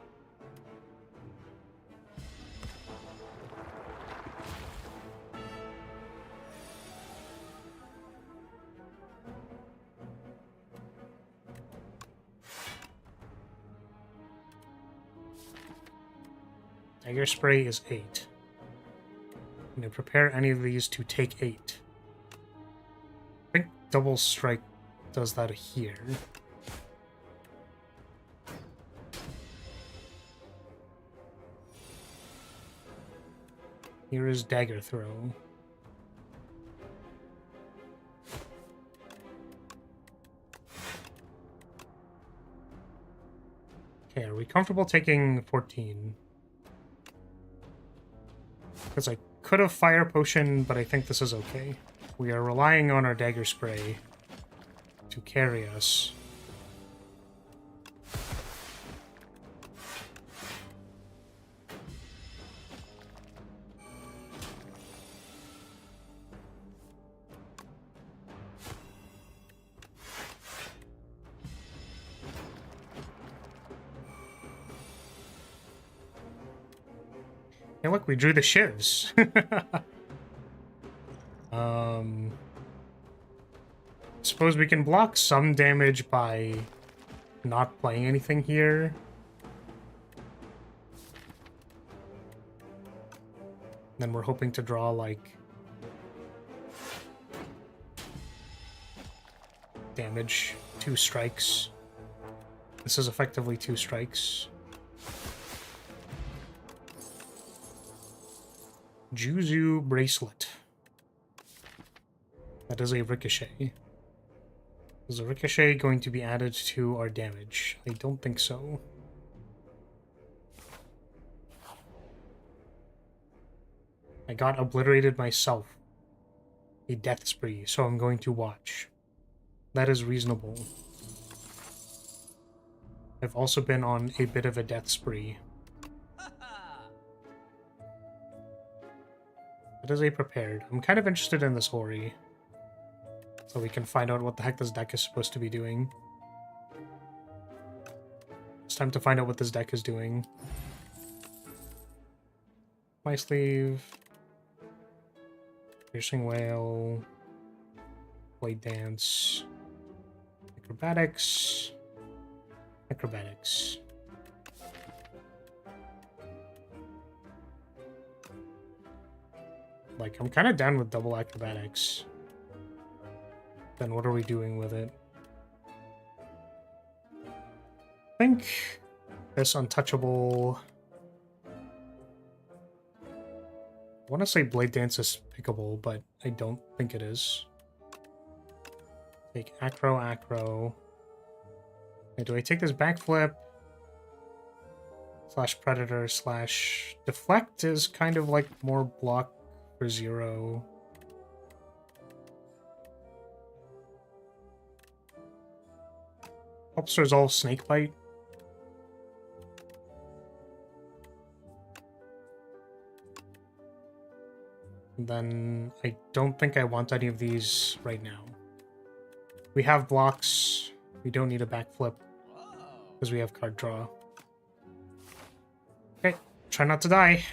Dagger spray is 8. I'm going to prepare any of these to take 8. I think double strike does that here. Here is dagger throw. Okay, are we comfortable taking 14? Because I could have fire potion, but I think this is okay. We are relying on our dagger spray to carry us. Hey, look, we drew the shivs. Suppose we can block some damage by not playing anything here. Then we're hoping to draw, like, damage. 2 strikes. This is effectively 2 strikes. Juzu bracelet. That is a ricochet. Is a ricochet going to be added to our damage? I don't think so. I got obliterated myself. A death spree, so I'm going to watch. That is reasonable. I've also been on a bit of a death spree. It is a prepared. I'm kind of interested in this Ori. So we can find out what the heck this deck is supposed to be doing. It's time to find out what this deck is doing. My sleeve. Piercing Whale. Blade Dance. Acrobatics. Acrobatics. Like, I'm kind of down with double acrobatics. Then what are we doing with it? I think this untouchable... I want to say Blade Dance is pickable, but I don't think it is. Take acro, acro. Okay, do I take this backflip? Slash predator slash deflect is kind of like more block for 0. Helps resolve snakebite. And then I don't think I want any of these right now. We have blocks. We don't need a backflip because we have card draw. Okay, try not to die.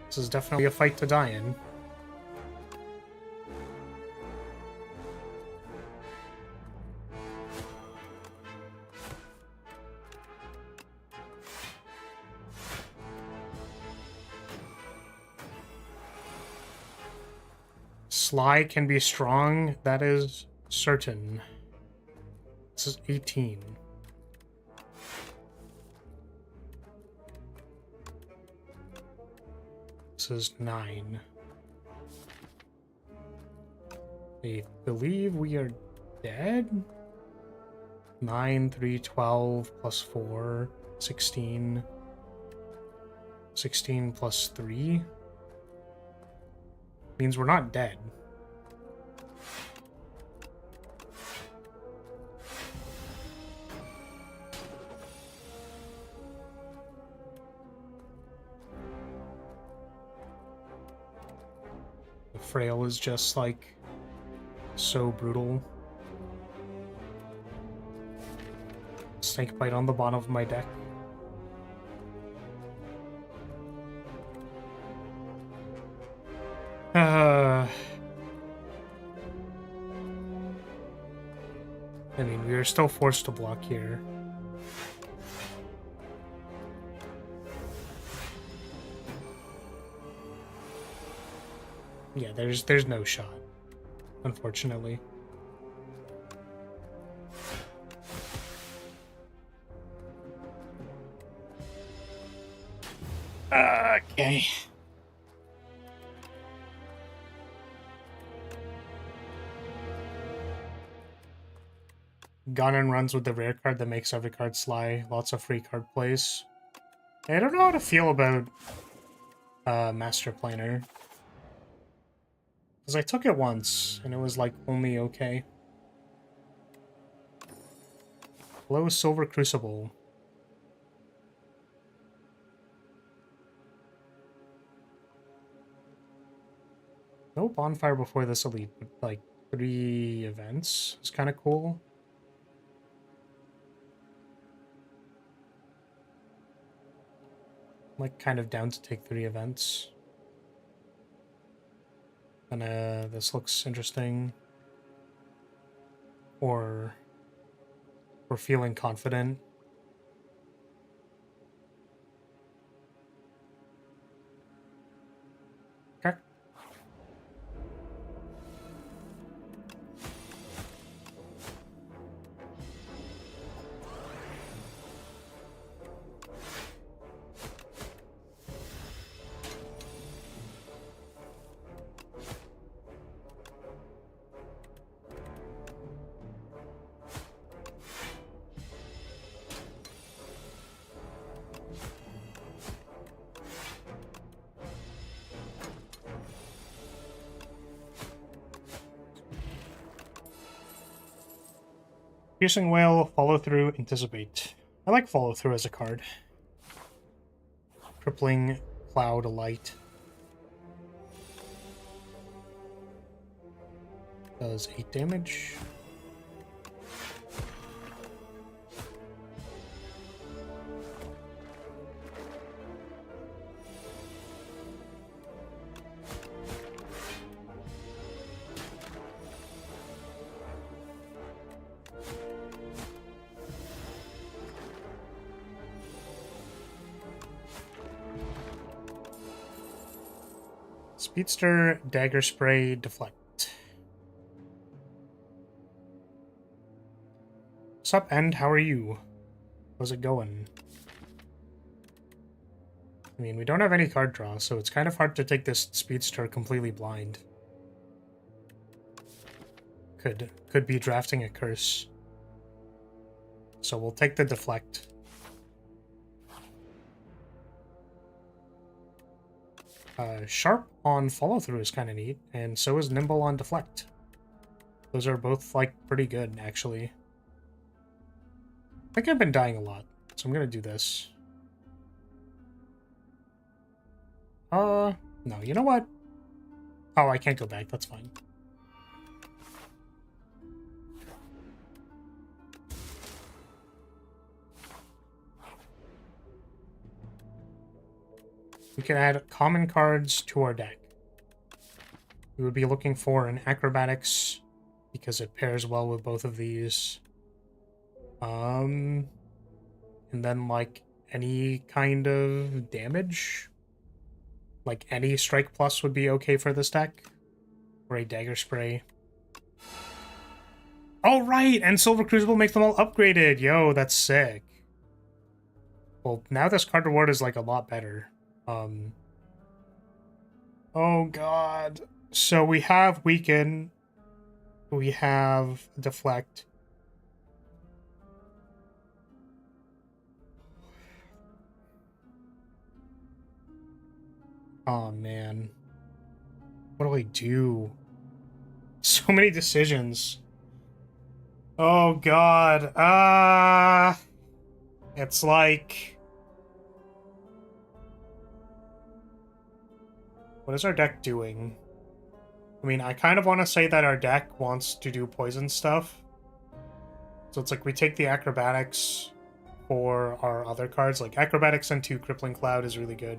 This is definitely a fight to die in. Sly can be strong, that is certain. This is 18. This is 9. I believe we are dead? 9, 3, 12, plus 4, 16. 16 plus 3. Means we're not dead. The frail is just like so brutal. Snakebite on the bottom of my deck. I mean, we are still forced to block here. Yeah, there's no shot, unfortunately. Okay. Gun and runs with the rare card that makes every card Sly. Lots of free card plays. I don't know how to feel about Master Planer. Because I took it once, and it was like only okay. Low Silver Crucible. No bonfire before this elite, but like 3 events. It's kind of cool. I'm like kind of down to take 3 events. And this looks interesting. Or we're feeling confident. Okay. Piercing Whale, Follow Through, Anticipate. I like Follow Through as a card. Crippling Cloud Light. Does 8 damage. Speedster, Dagger Spray, Deflect. Sup, End? How are you? How's it going? I mean, we don't have any card draw, so it's kind of hard to take this Speedster completely blind. Could be drafting a curse. so we'll take the deflect. Sharp on follow-through is kind of neat, and so is nimble on deflect. Those are both, like, pretty good, actually. I think I've been dying a lot, so I'm gonna do this. No, you know what? Oh, I can't go back, that's fine. We can add common cards to our deck. We would be looking for an acrobatics because it pairs well with both of these. And then like any kind of damage. Like any strike plus would be okay for this deck. Or a dagger spray. Oh right, and Silver Crucible makes them all upgraded. Yo, that's sick. Well, now this card reward is like a lot better. Oh god. So we have weaken. We have deflect. Oh man. What do I do? So many decisions. Oh god. It's like, what is our deck doing? I mean, I kind of want to say that our deck wants to do poison stuff. So it's like we take the acrobatics for our other cards. Like acrobatics into Crippling Cloud is really good.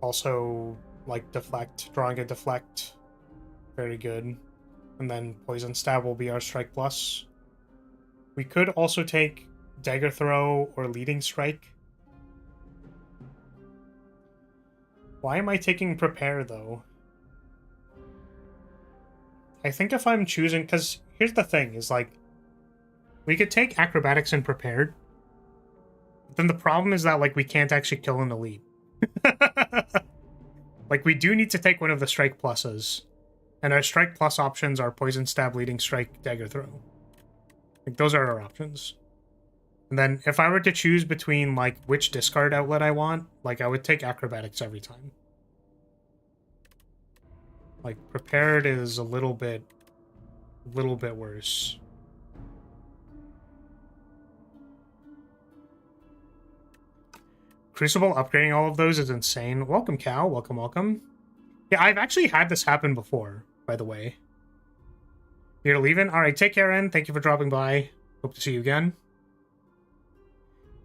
Also, like deflect, drawing a deflect, very good. And then poison stab will be our strike plus. We could also take dagger throw or leading strike. Why am I taking prepare though? I think if I'm choosing, because here's the thing, is like, we could take acrobatics and prepared. But then the problem is that like we can't actually kill an elite. Like we do need to take one of the strike pluses. And our strike plus options are poison stab, leading strike, dagger throw. Like those are our options. And then if I were to choose between like which discard outlet I want, like I would take acrobatics every time. Like prepared is a little bit worse. Crucible upgrading all of those is insane. Welcome, Cal. Welcome, welcome. Yeah, I've actually had this happen before, by the way. You're leaving? Alright, take care, En. Thank you for dropping by. Hope to see you again.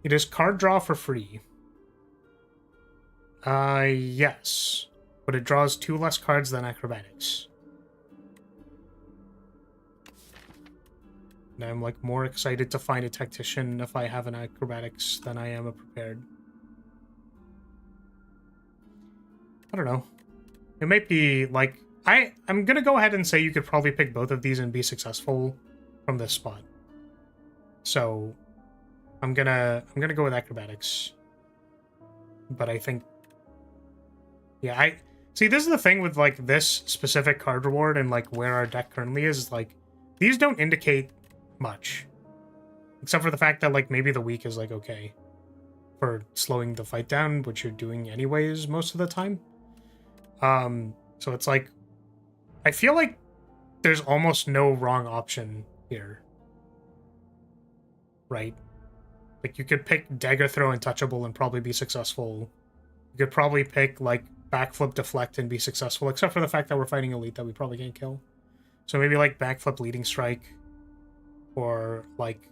It is card draw for free. Yes. But it draws 2 less cards than acrobatics. And I'm, like, more excited to find a tactician if I have an acrobatics than I am a prepared. I don't know. It might be, like... I'm gonna go ahead and say you could probably pick both of these and be successful from this spot. So... I'm gonna go with acrobatics. But I think... Yeah, See, this is the thing with, like, this specific card reward and, like, where our deck currently is, like, these don't indicate much. Except for the fact that, like, maybe the weak is, like, okay for slowing the fight down, which you're doing anyways most of the time. So it's like, I feel like there's almost no wrong option here. Right? Like, you could pick dagger throw untouchable and probably be successful. You could probably pick, like, backflip deflect and be successful, except for the fact that we're fighting elite that we probably can't kill. So maybe, like, backflip leading strike, or, like,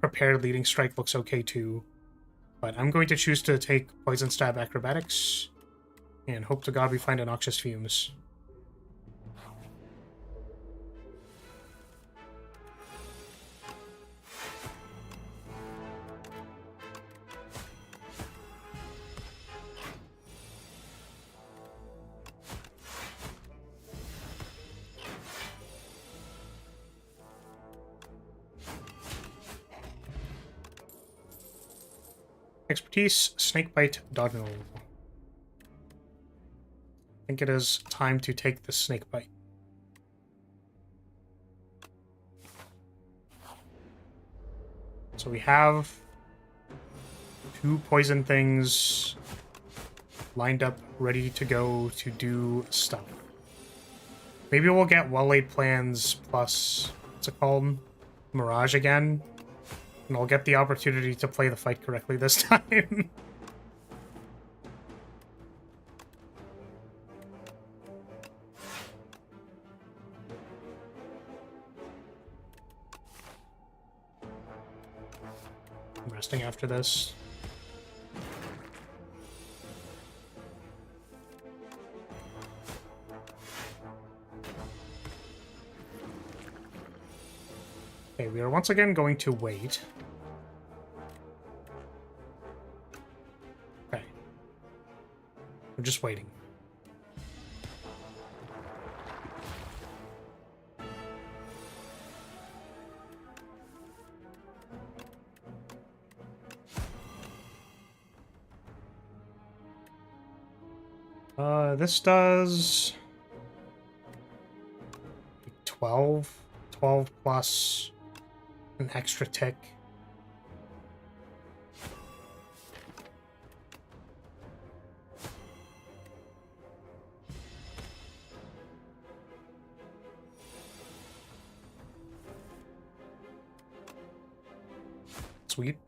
prepared leading strike looks okay too. But I'm going to choose to take poison stab acrobatics, and hope to god we find a noxious fumes. Expertise, snakebite, doggo. I think it is time to take the snakebite. So we have 2 poison things lined up, ready to go to do stuff. Maybe we'll get well-laid plans plus, what's it called? Mirage again. And I'll get the opportunity to play the fight correctly this time. I'm resting after this. Okay, we are once again going to wait. Okay. We're just waiting. This does 12 plus an extra tick. Sweet.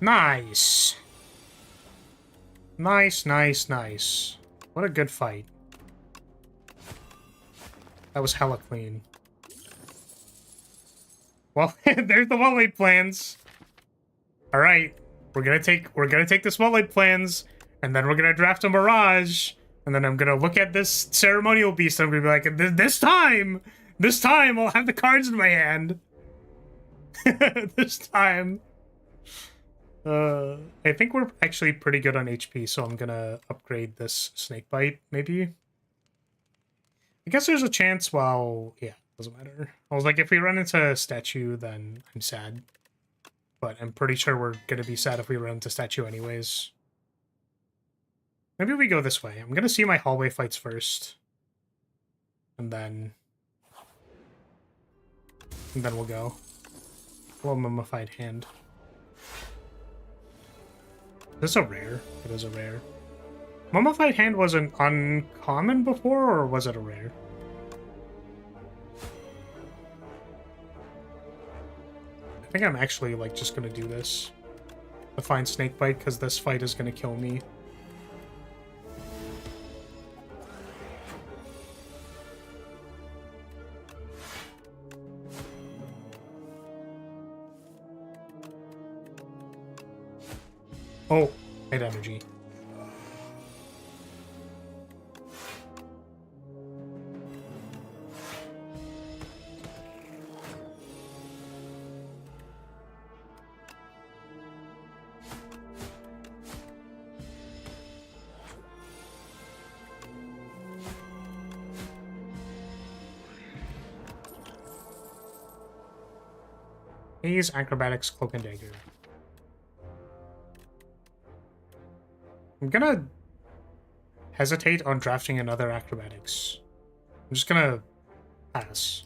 Nice. Nice, nice, nice. What a good fight. That was hella clean. Well, there's the well-laid plans. All right, we're gonna take this well-laid plans, and then we're gonna draft a Mirage, and then I'm gonna look at this ceremonial beast, and I'm gonna be like, this time I'll have the cards in my hand. This time. I think we're actually pretty good on HP, so I'm gonna upgrade this Snakebite, maybe. I guess there's a chance, well, yeah, doesn't matter. I was like, if we run into a statue, then I'm sad. But I'm pretty sure we're gonna be sad if we run into statue anyways. Maybe we go this way. I'm gonna see my hallway fights first. And then we'll go. Well, mummified hand. Is this a rare? It is a rare. Mummified hand was an uncommon before, or was it a rare? I think I'm actually, like, just gonna do this. To find Snakebite, because this fight is gonna kill me. Oh, hate energy. He's acrobatics, cloak and dagger. I'm gonna hesitate on drafting another acrobatics. I'm just gonna pass.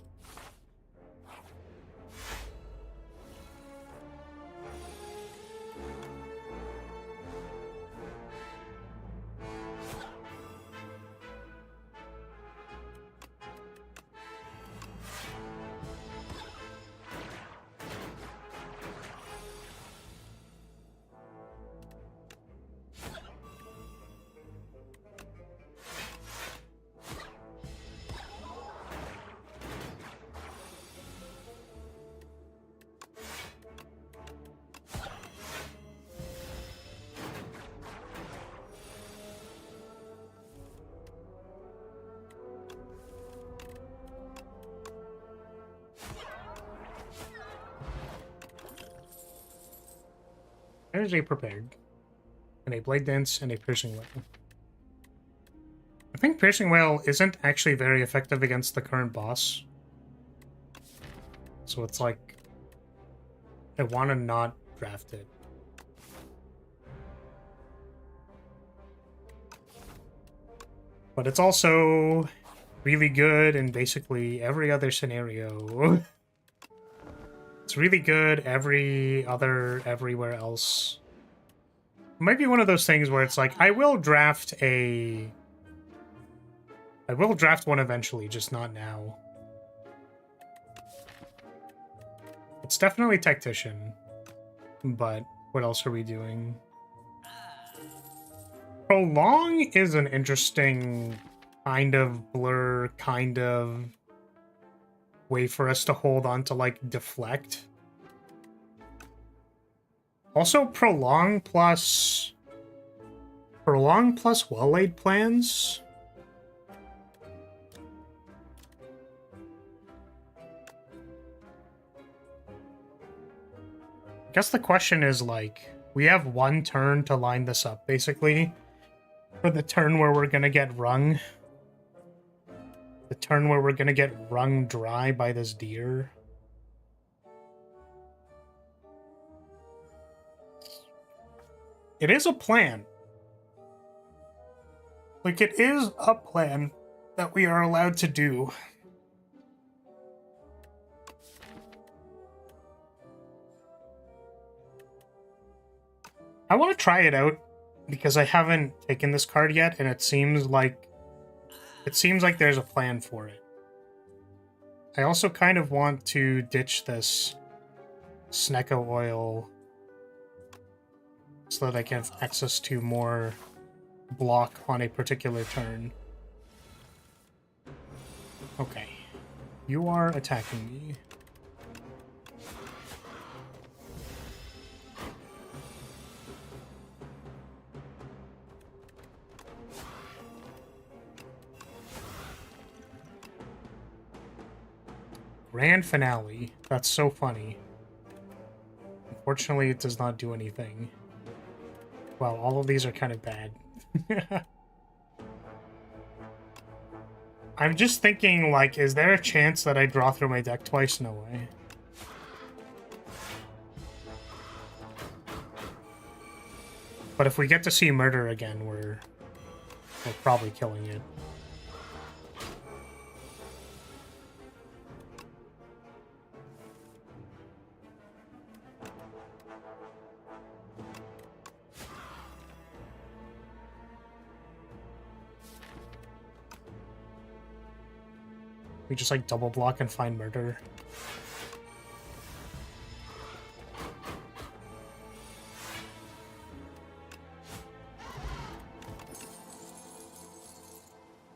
Energy prepared. And a blade dance and a piercing wail. I think piercing wail isn't actually very effective against the current boss. So it's like, I want to not draft it. But it's also really good in basically every other scenario. It's really good everywhere else. It might be one of those things where it's like, I will draft one eventually, just not now. It's definitely Tactician, but what else are we doing? Prolong is an interesting kind of blur, kind of way for us to hold on to, like, deflect. Also, Prolong plus well-laid plans. I guess the question is, like, we have one turn to line this up, basically, for the turn where we're gonna get rung. The turn where we're gonna get wrung dry by this deer. It is a plan. Like, it is a plan that we are allowed to do. I want to try it out because I haven't taken this card yet, and it seems like there's a plan for it. I also kind of want to ditch this Snecko oil so that I can have access to more block on a particular turn. Okay. You are attacking me. Grand finale. That's so funny. Unfortunately, it does not do anything. Well, all of these are kind of bad. I'm just thinking, like, is there a chance that I draw through my deck twice? No way. But if we get to see murder again, we're probably killing it. We just, like, double block and find murder.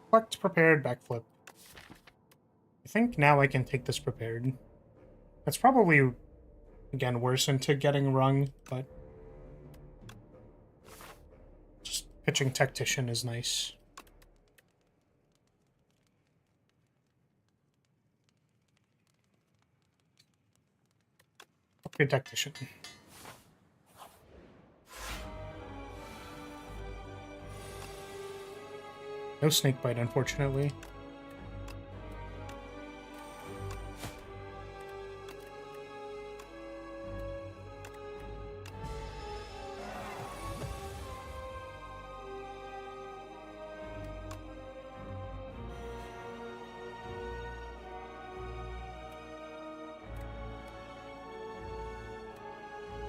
Collect, prepared, backflip. I think now I can take this prepared. That's probably, again, worse into getting rung, but just pitching Tactician is nice. Good Tactician. No Snakebite, unfortunately.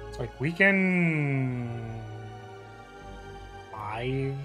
It's like, we can... 5...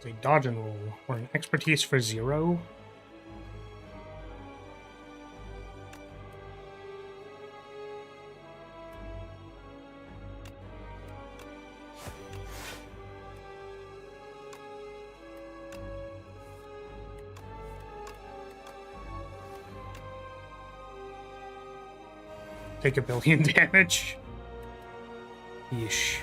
a dodge and roll, or an expertise for 0. Take 1 billion damage. Yeesh.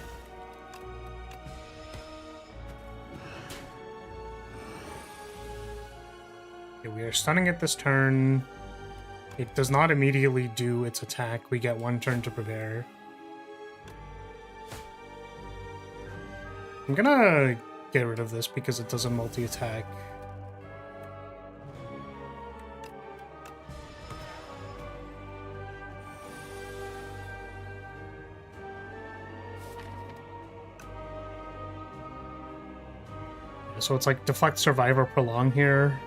we are stunning it this turn. It does not immediately do its attack. We get 1 turn to prepare. I'm gonna get rid of this because it doesn't multi-attack. So it's like deflect, survivor, prolong here.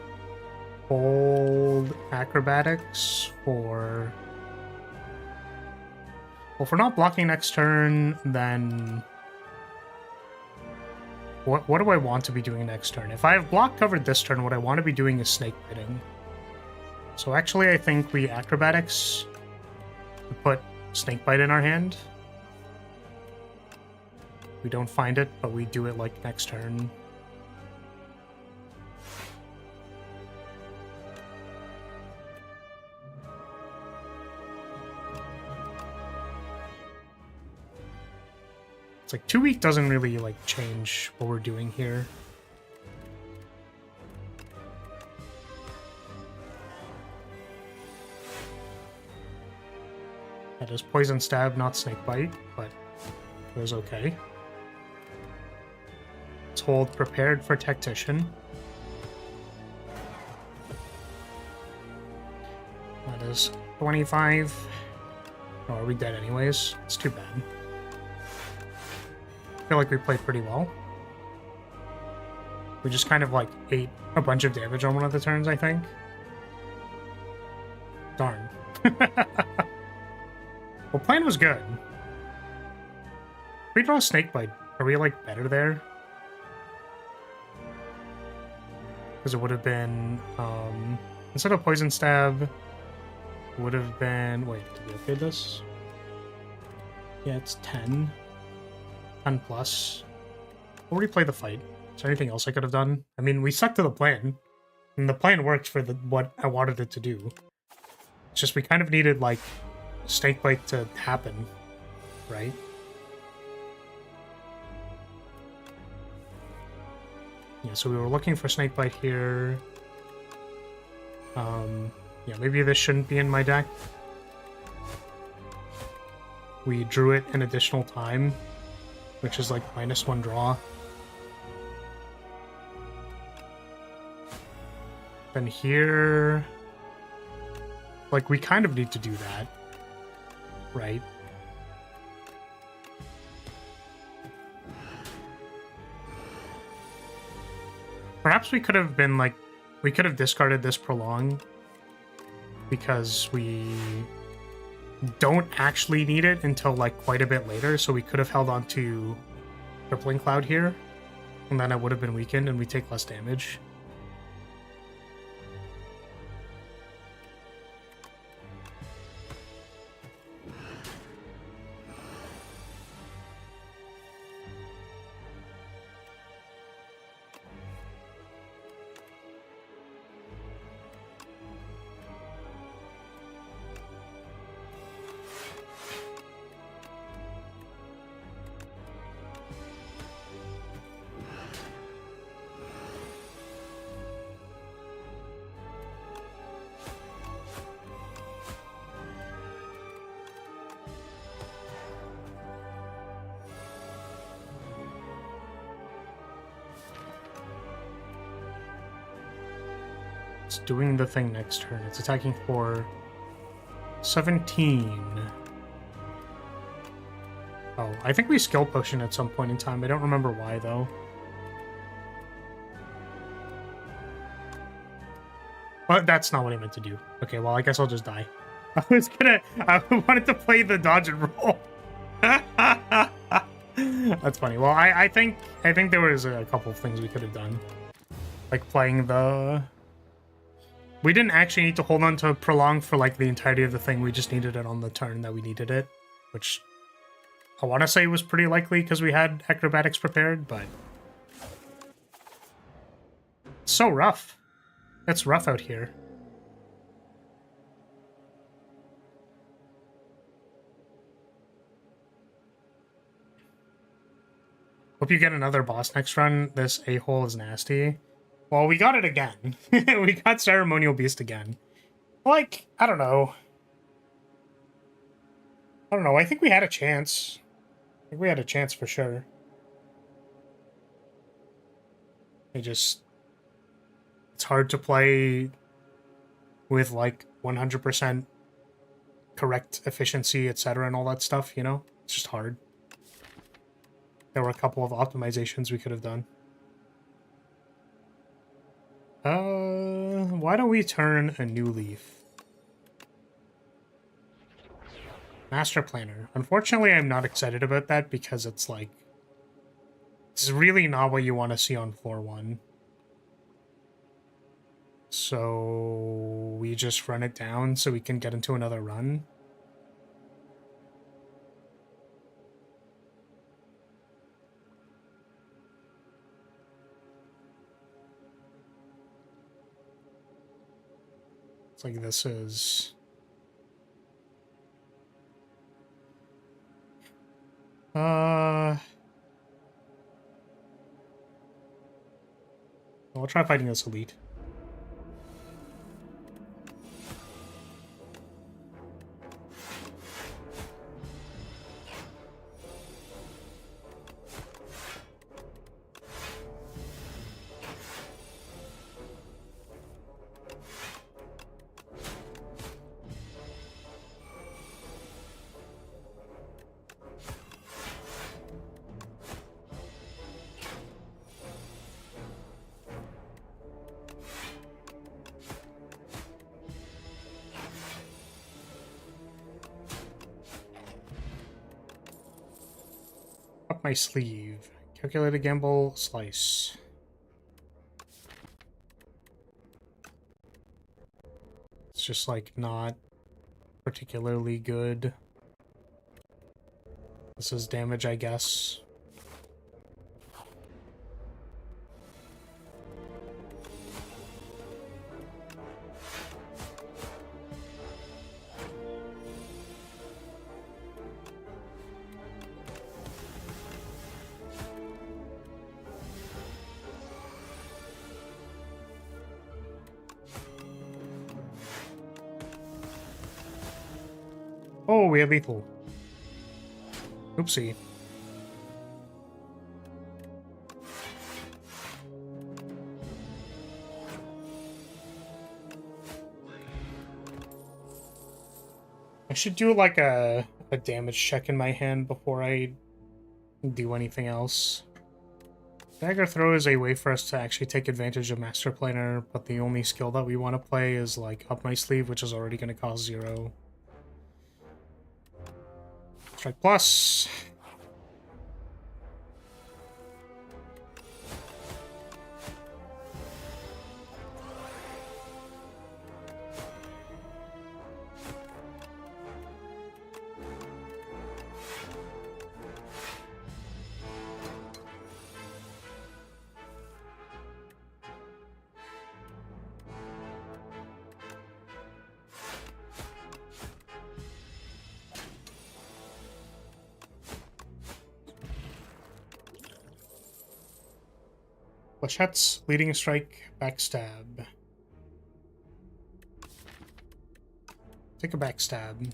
Hold acrobatics for... Well, if we're not blocking next turn, then... What do I want to be doing next turn? If I have block covered this turn, what I want to be doing is snake biting. So actually, I think we acrobatics to put snake bite in our hand. We don't find it, but we do it like next turn. It's like 2 week doesn't really like change what we're doing here. That is poison stab, not snake bite, but it was okay. Let's hold prepared for tactician. That is 25. Oh, are we dead anyways? It's too bad. I feel like we played pretty well. We just kind of like ate a bunch of damage on one of the turns, I think. Darn. Well, plan was good. If we draw snake bite, are we like better there? Because it would have been instead of poison stab, it would have been, wait, did we upgrade this? Yeah, it's 10. 10 plus. We'll replay the fight. Is there anything else I could have done? I mean, we stuck to the plan. And the plan worked for what I wanted it to do. It's just we kind of needed, like, snake bite to happen, right? Yeah, so we were looking for snake bite here. Yeah, maybe this shouldn't be in my deck. We drew it an additional time, which is like -1 draw. Then here, like, we kind of need to do that, right? Perhaps we could have been like, we could have discarded this prolong because we don't actually need it until like quite a bit later, so we could have held on to Crippling Cloud here, and then it would have been weakened and we take less damage. It's doing the thing next turn. It's attacking for 17. Oh, I think we skill potion at some point in time. I don't remember why, though. Well, that's not what I meant to do. Okay, well, I guess I'll just die. I wanted to play the dodge and roll. That's funny. Well, I think there was a couple of things we could have done. Like playing the... We didn't actually need to hold on to prolong for like the entirety of the thing. We just needed it on the turn that we needed it, which I want to say was pretty likely because we had acrobatics prepared, but it's so rough. It's rough out here. Hope you get another boss next run. This a-hole is nasty. Well, we got it again. We got Ceremonial Beast again. Like, I don't know. I think we had a chance. I think we had a chance for sure. It's hard to play with like 100% correct efficiency, etc., and all that stuff, you know? It's just hard. There were a couple of optimizations we could have done. Why don't we turn a new leaf? Master Planner. Unfortunately, I'm not excited about that because it's like... It's really not what you want to see on floor 1. So we just run it down so we can get into another run. It's like this is... I'll try fighting this elite. Up my sleeve. Calculated gamble, slice. It's just like not particularly good. This is damage, I guess. Oh, we have lethal. Oopsie. I should do like a damage check in my hand before I do anything else. Dagger Throw is a way for us to actually take advantage of Master Planner, but the only skill that we want to play is like Up My Sleeve, which is already going to cost 0. Strike plus. Flechettes, Leading Strike, Backstab. Take a Backstab.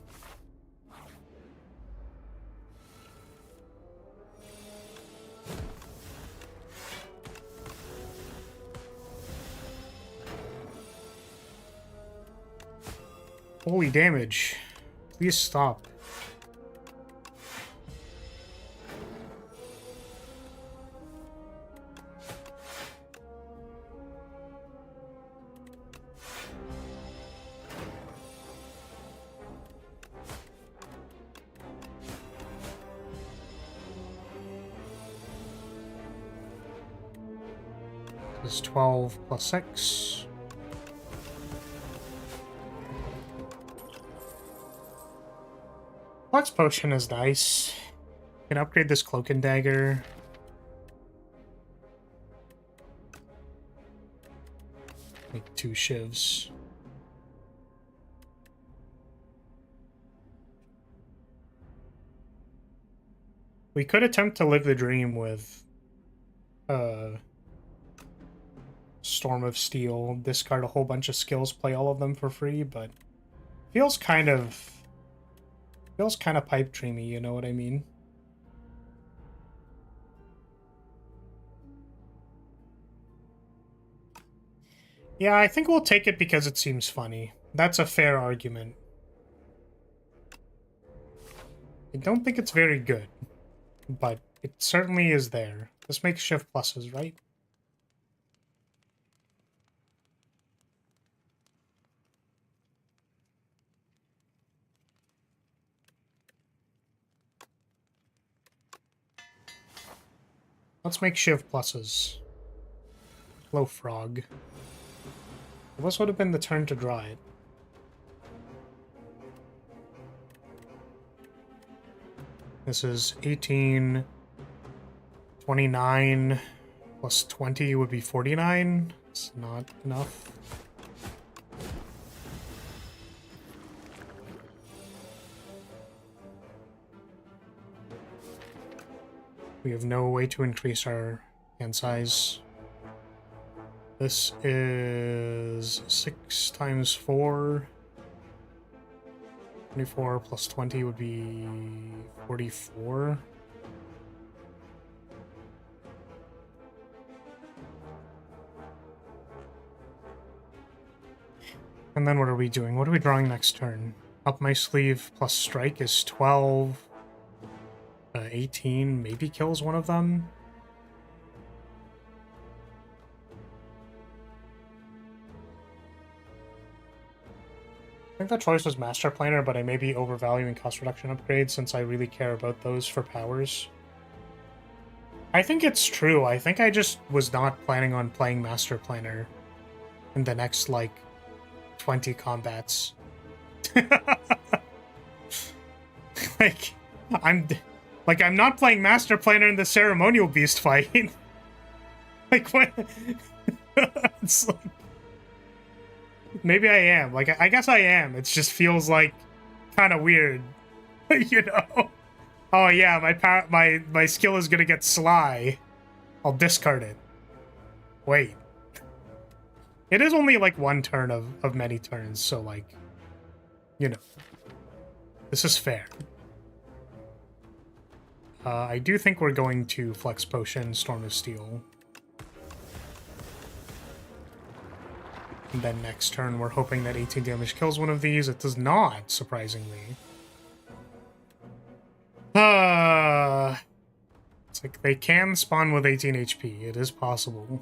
Holy damage. Please stop. This is 12 plus 6. Flex Potion is nice. Can upgrade this Cloak and Dagger. Make 2 shivs. We could attempt to live the dream with Storm of Steel, discard a whole bunch of skills, play all of them for free, but feels kind of pipe dreamy, you know what I mean? Yeah, I think we'll take it because it seems funny. That's a fair argument. I don't think it's very good, but it certainly is there. This makes shift pluses, right? Let's make shiv pluses. Hello, frog. This would have been the turn to draw it. This is 18, 29, plus 20 would be 49. It's not enough. We have no way to increase our hand size. This is 6 times 4. 24 plus 20 would be 44. And then what are we doing? What are we drawing next turn? Up my sleeve plus strike is 12. 18 maybe kills one of them. I think the choice was Master Planner, but I may be overvaluing cost reduction upgrades since I really care about those for powers. I think it's true. I think I just was not planning on playing Master Planner in the next, like, 20 combats. I'm not playing Master Planner in the Ceremonial Beast fight. Like, what? It's like... Maybe I am. Like, I guess I am. It just feels, like, kind of weird. You know? Oh, yeah, my skill is gonna get Sly. I'll discard it. Wait. It is only, like, one turn of many turns, so, like, you know. This is fair. I do think we're going to Flex Potion, Storm of Steel. And then next turn, we're hoping that 18 damage kills one of these. It does not, surprisingly. It's like they can spawn with 18 HP. It is possible.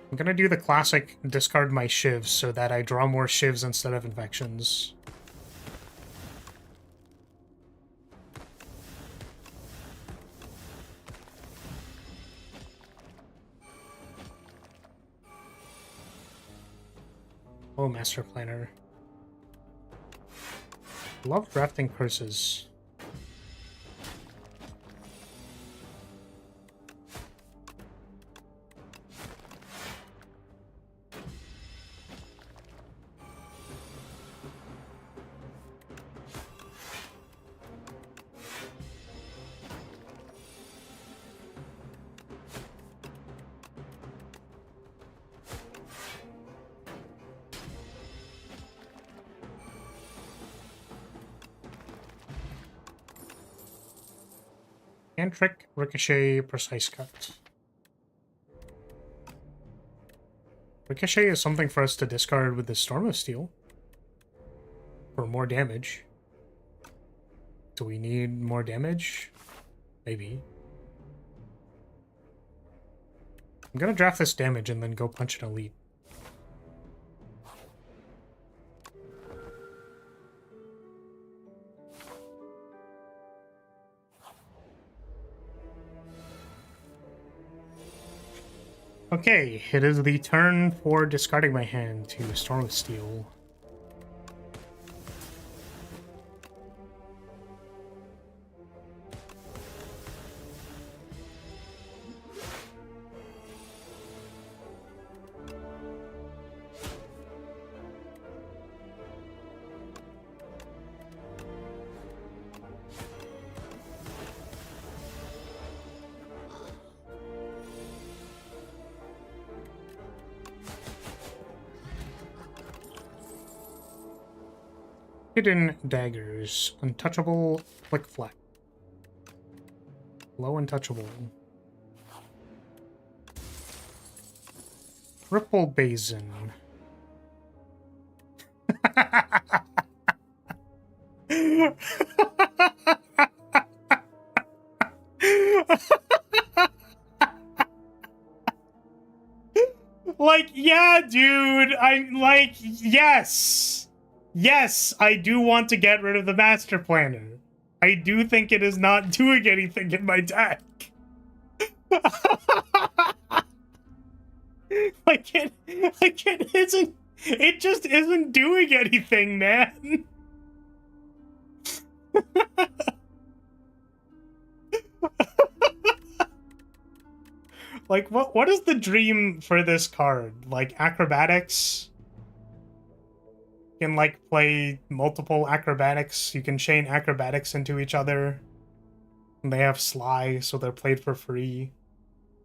I'm gonna do the classic discard my shivs so that I draw more shivs instead of infections. Oh, Master Planner. Love drafting curses. Trick, Ricochet, Precise Cut. Ricochet is something for us to discard with the Storm of Steel. For more damage. Do we need more damage? Maybe. I'm gonna draft this damage and then go punch an elite. Okay, it is the turn for discarding my hand to Storm of Steel. Hidden daggers. Untouchable. Flick flack. Low untouchable. Ripple basin. Like, yeah, dude. I'm like, yes. Yes, I do want to get rid of the master planner. I do think it is not doing anything in my deck. like it isn't. It just isn't doing anything, man. Like, what is the dream for this card? Like, acrobatics? You can, like, play multiple acrobatics. You can chain acrobatics into each other. And they have Sly, so they're played for free.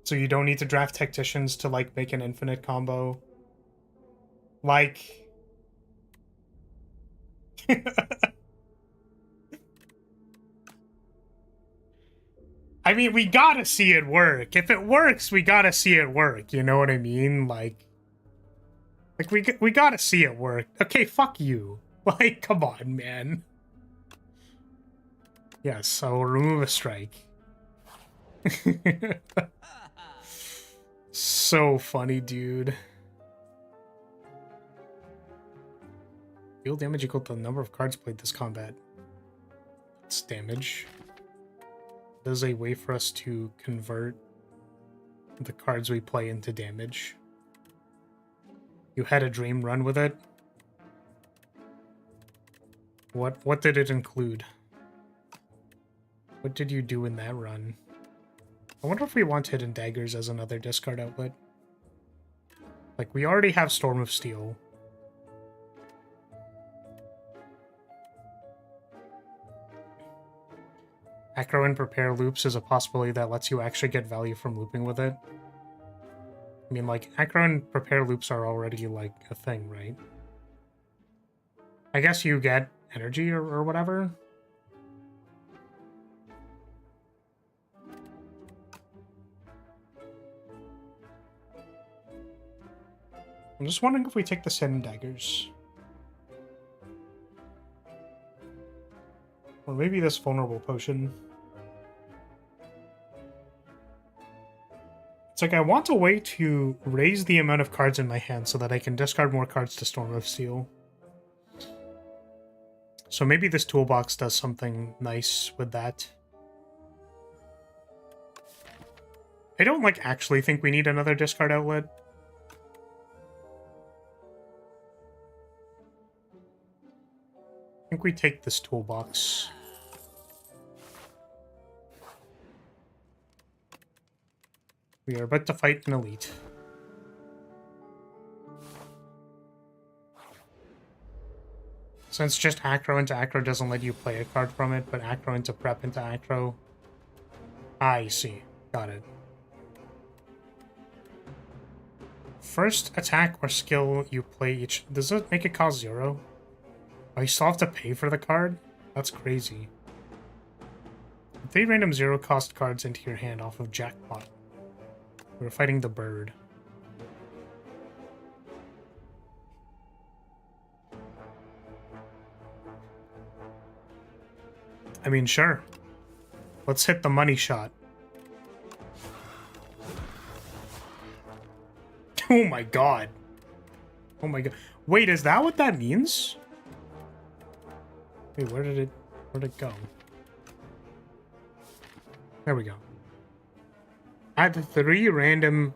So you don't need to draft Tacticians to, like, make an infinite combo. Like... I mean, we gotta see it work. If it works, we gotta see it work. You know what I mean? Like we gotta see it work. Okay, fuck you. Like, come on, man. Yes, so remove a strike. So funny, dude. Deal damage equal to the number of cards played this combat. That's damage. There's a way for us to convert the cards we play into damage. You had a dream run with it? What did it include? What did you do in that run? I wonder if we want Hidden Daggers as another discard outlet. Like, we already have Storm of Steel. Acro and Prepare loops is a possibility that lets you actually get value from looping with it. I mean, like, Acro and Prepare loops are already, like, a thing, right? I guess you get energy or whatever. I'm just wondering if we take the Hidden Daggers. Or maybe this Vulnerable Potion. It's like I want a way to raise the amount of cards in my hand so that I can discard more cards to Storm of Steel. So maybe this toolbox does something nice with that. I don't, like, actually think we need another discard outlet. I think we take this toolbox. We are about to fight an elite. Since just Acro into Acro doesn't let you play a card from it, but Acro into Prep into Acro. I see. Got it. First attack or skill you play each... Does it make it cost 0? Oh, you still have to pay for the card? That's crazy. 3 random 0 cost cards into your hand off of Jackpot. We're fighting the bird. I mean, sure. Let's hit the money shot. Oh my god. Oh my god. Wait, is that what that means? Wait, where'd it go? There we go. Add 3 random...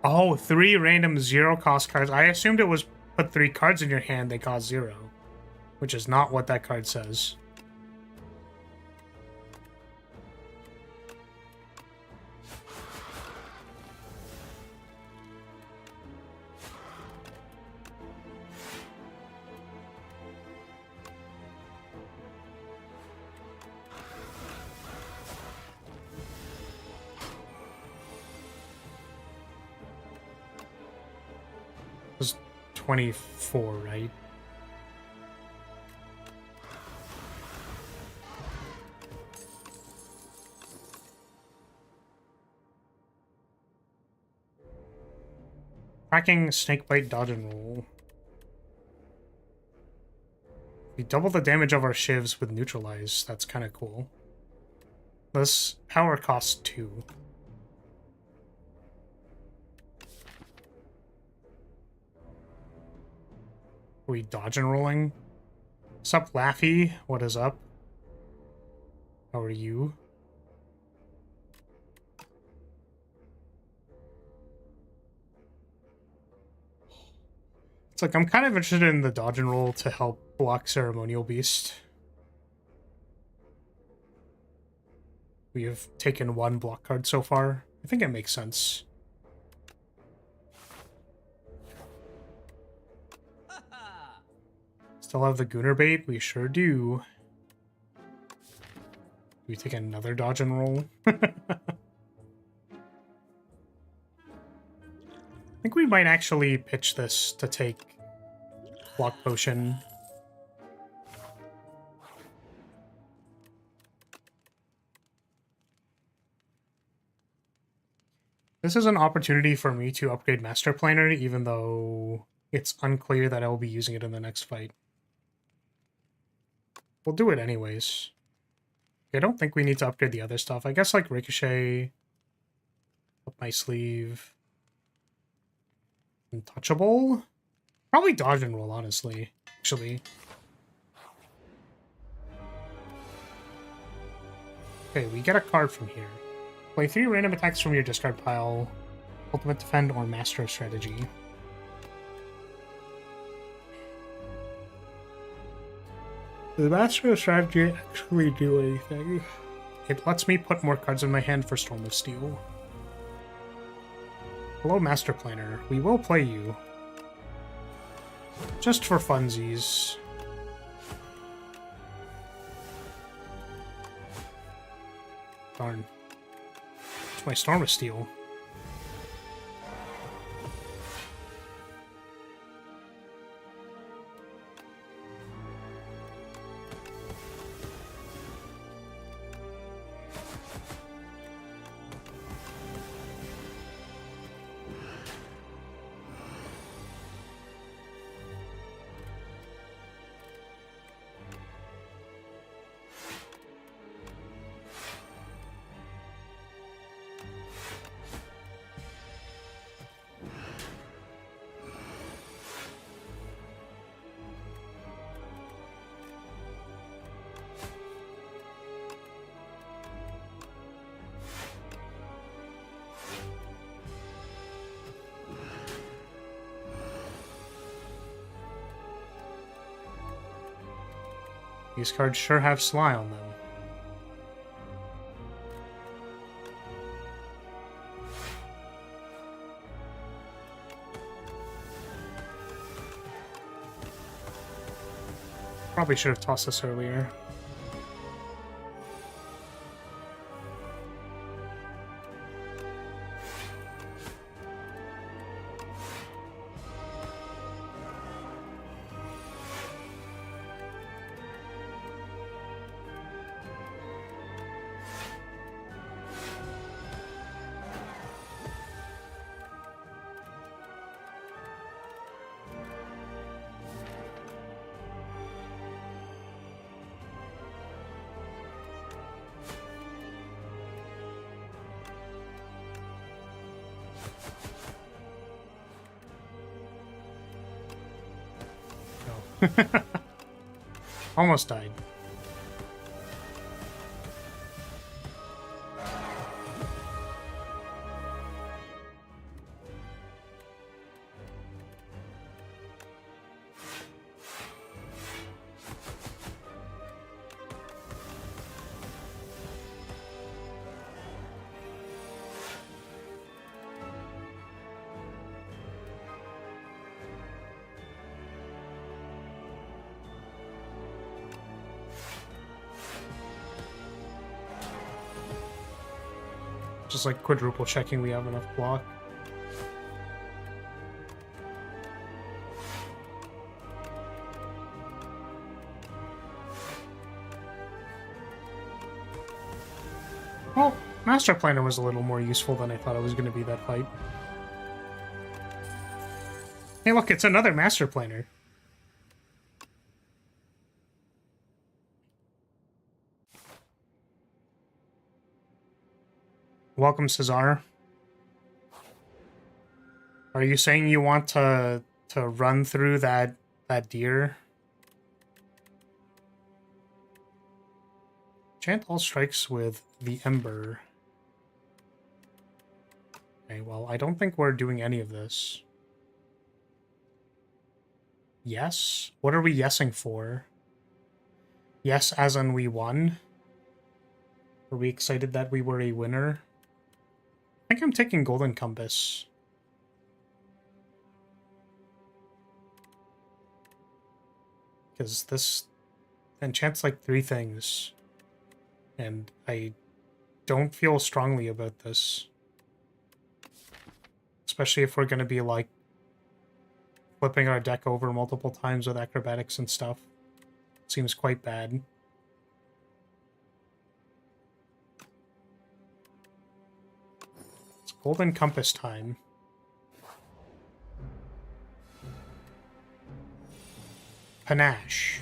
Oh, 3 random 0 cost cards. I assumed it was put 3 cards in your hand, they cost 0. Which is not what that card says. Was 24, right? Cracking, snakebite, dodge, and roll. We double the damage of our shivs with neutralize. That's kind of cool. This power costs 2. Are we dodge and rolling? What's up, Laffy? What is up? How are you? It's like I'm kind of interested in the dodge and roll to help block Ceremonial Beast. We have taken 1 block card so far. I think it makes sense. Still have the Gunner bait? We sure do. Do we take another dodge and roll? I think we might actually pitch this to take block potion. This is an opportunity for me to upgrade Master Planner, even though it's unclear that I'll be using it in the next fight. We'll do it anyways. I don't think we need to upgrade the other stuff. I guess like Ricochet, up my sleeve, Untouchable. Probably dodge and roll, honestly. Actually. Okay, we get a card from here. Play 3 random attacks from your discard pile. Ultimate Defend or Master of Strategy. Does Master of Strategy actually do anything? It lets me put more cards in my hand for Storm of Steel. Hello, Master Planner. We will play you. Just for funsies. Darn. It's my Storm of Steel. These cards sure have Sly on them. Probably should have tossed this earlier. Almost died. Just like quadruple checking we have enough block. Well, Master Planner was a little more useful than I thought it was going to be that fight. Hey, look, it's another master planner. Welcome, Cesar. Are you saying you want to run through that deer? Chant all strikes with the Ember. Okay, well, I don't think we're doing any of this. Yes? What are we yesing for? Yes, as in we won? Were we excited that we were a winner? I think I'm taking Golden Compass. Because this enchants like 3 things. And I don't feel strongly about this. Especially if we're going to be like flipping our deck over multiple times with acrobatics and stuff. Seems quite bad. It's Golden Compass time. Panache.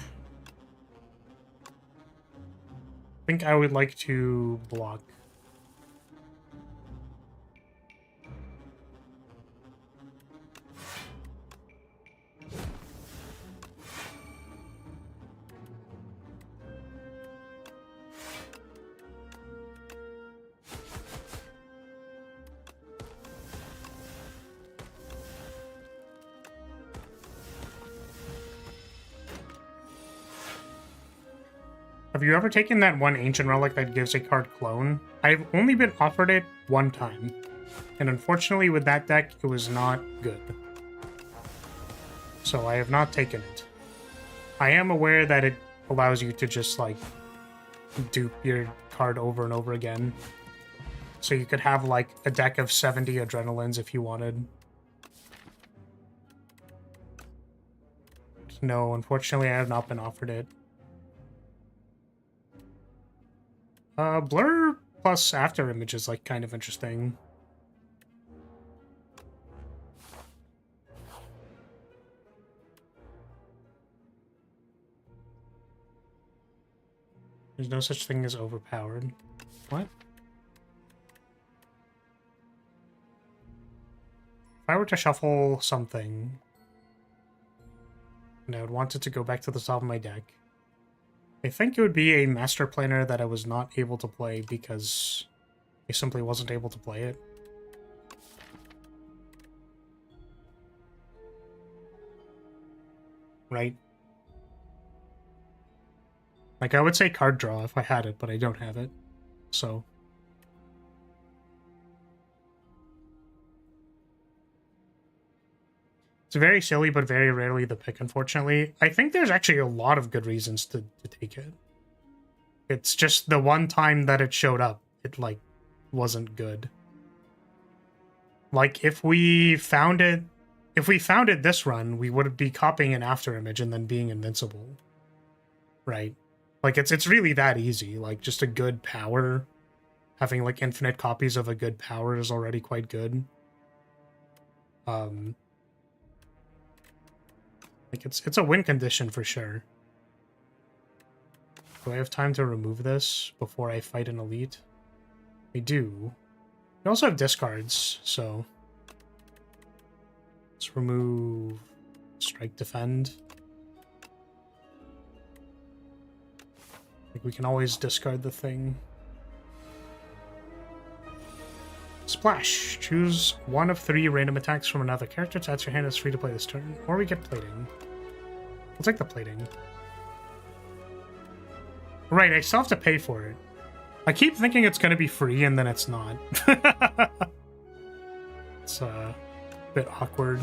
I think I would like to block. Have you ever taken that one ancient relic that gives a card clone? I've only been offered it one time. And unfortunately with that deck, it was not good. So I have not taken it. I am aware that it allows you to just, like, dupe your card over and over again. So you could have, like, a deck of 70 Adrenalines if you wanted. No, unfortunately I have not been offered it. Blur plus after image is, like, kind of interesting. There's no such thing as overpowered. What? If I were to shuffle something, and I would want it to go back to the top of my deck, I think it would be a master planner that I was not able to play because I simply wasn't able to play it. Right? Like, I would say card draw if I had it, but I don't have it. So. It's very silly, but very rarely the pick, unfortunately. I think there's actually a lot of good reasons to take it. It's just the one time that it showed up, it, like, wasn't good. Like, if we found it this run, we would be copying an after image and then being invincible. Right? Like, it's really that easy. Like, just a good power. Having, like, infinite copies of a good power is already quite good. Like, it's a win condition for sure. Do I have time to remove this before I fight an elite? I do. We also have discards, so... Let's remove... Strike Defend. Like, we can always discard the thing. Splash. Choose one of 3 random attacks from another character. To add to your hand, it's free to play this turn. Or we get plating. We'll take the plating. Right, I still have to pay for it. I keep thinking it's going to be free, and then it's not. It's a bit awkward.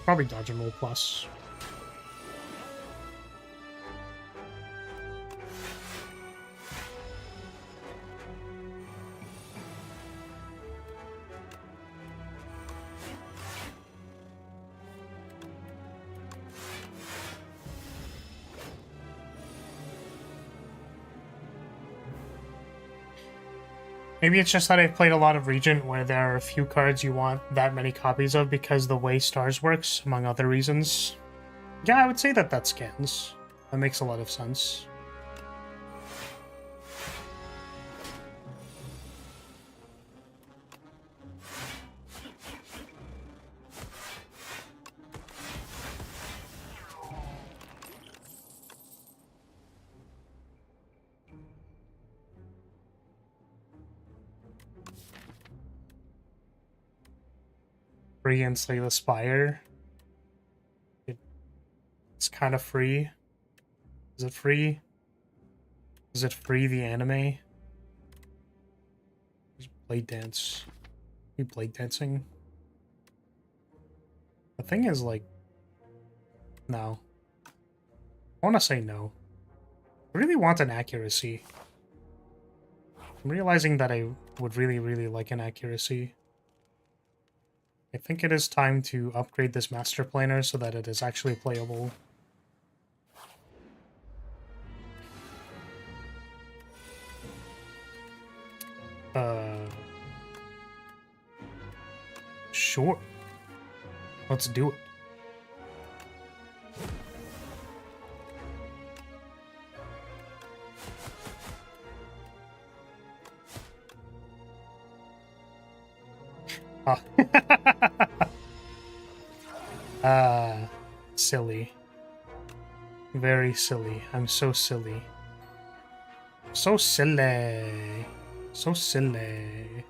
Probably dodge and roll plus. Maybe it's just that I've played a lot of Regent where there are a few cards you want that many copies of because the way Stars works, among other reasons. Yeah, I would say that scans. That makes a lot of sense. Free and Slay the Spire. It's kind of free. Is it free? Is it free the anime? Blade dance. You blade dancing? The thing is, like, no. I want to say no. I really want an accuracy. I'm realizing that I would really, really like an accuracy. I think it is time to upgrade this master planer so that it is actually playable. Sure. Let's do it. Silly. Very silly. I'm so silly. So silly. So silly.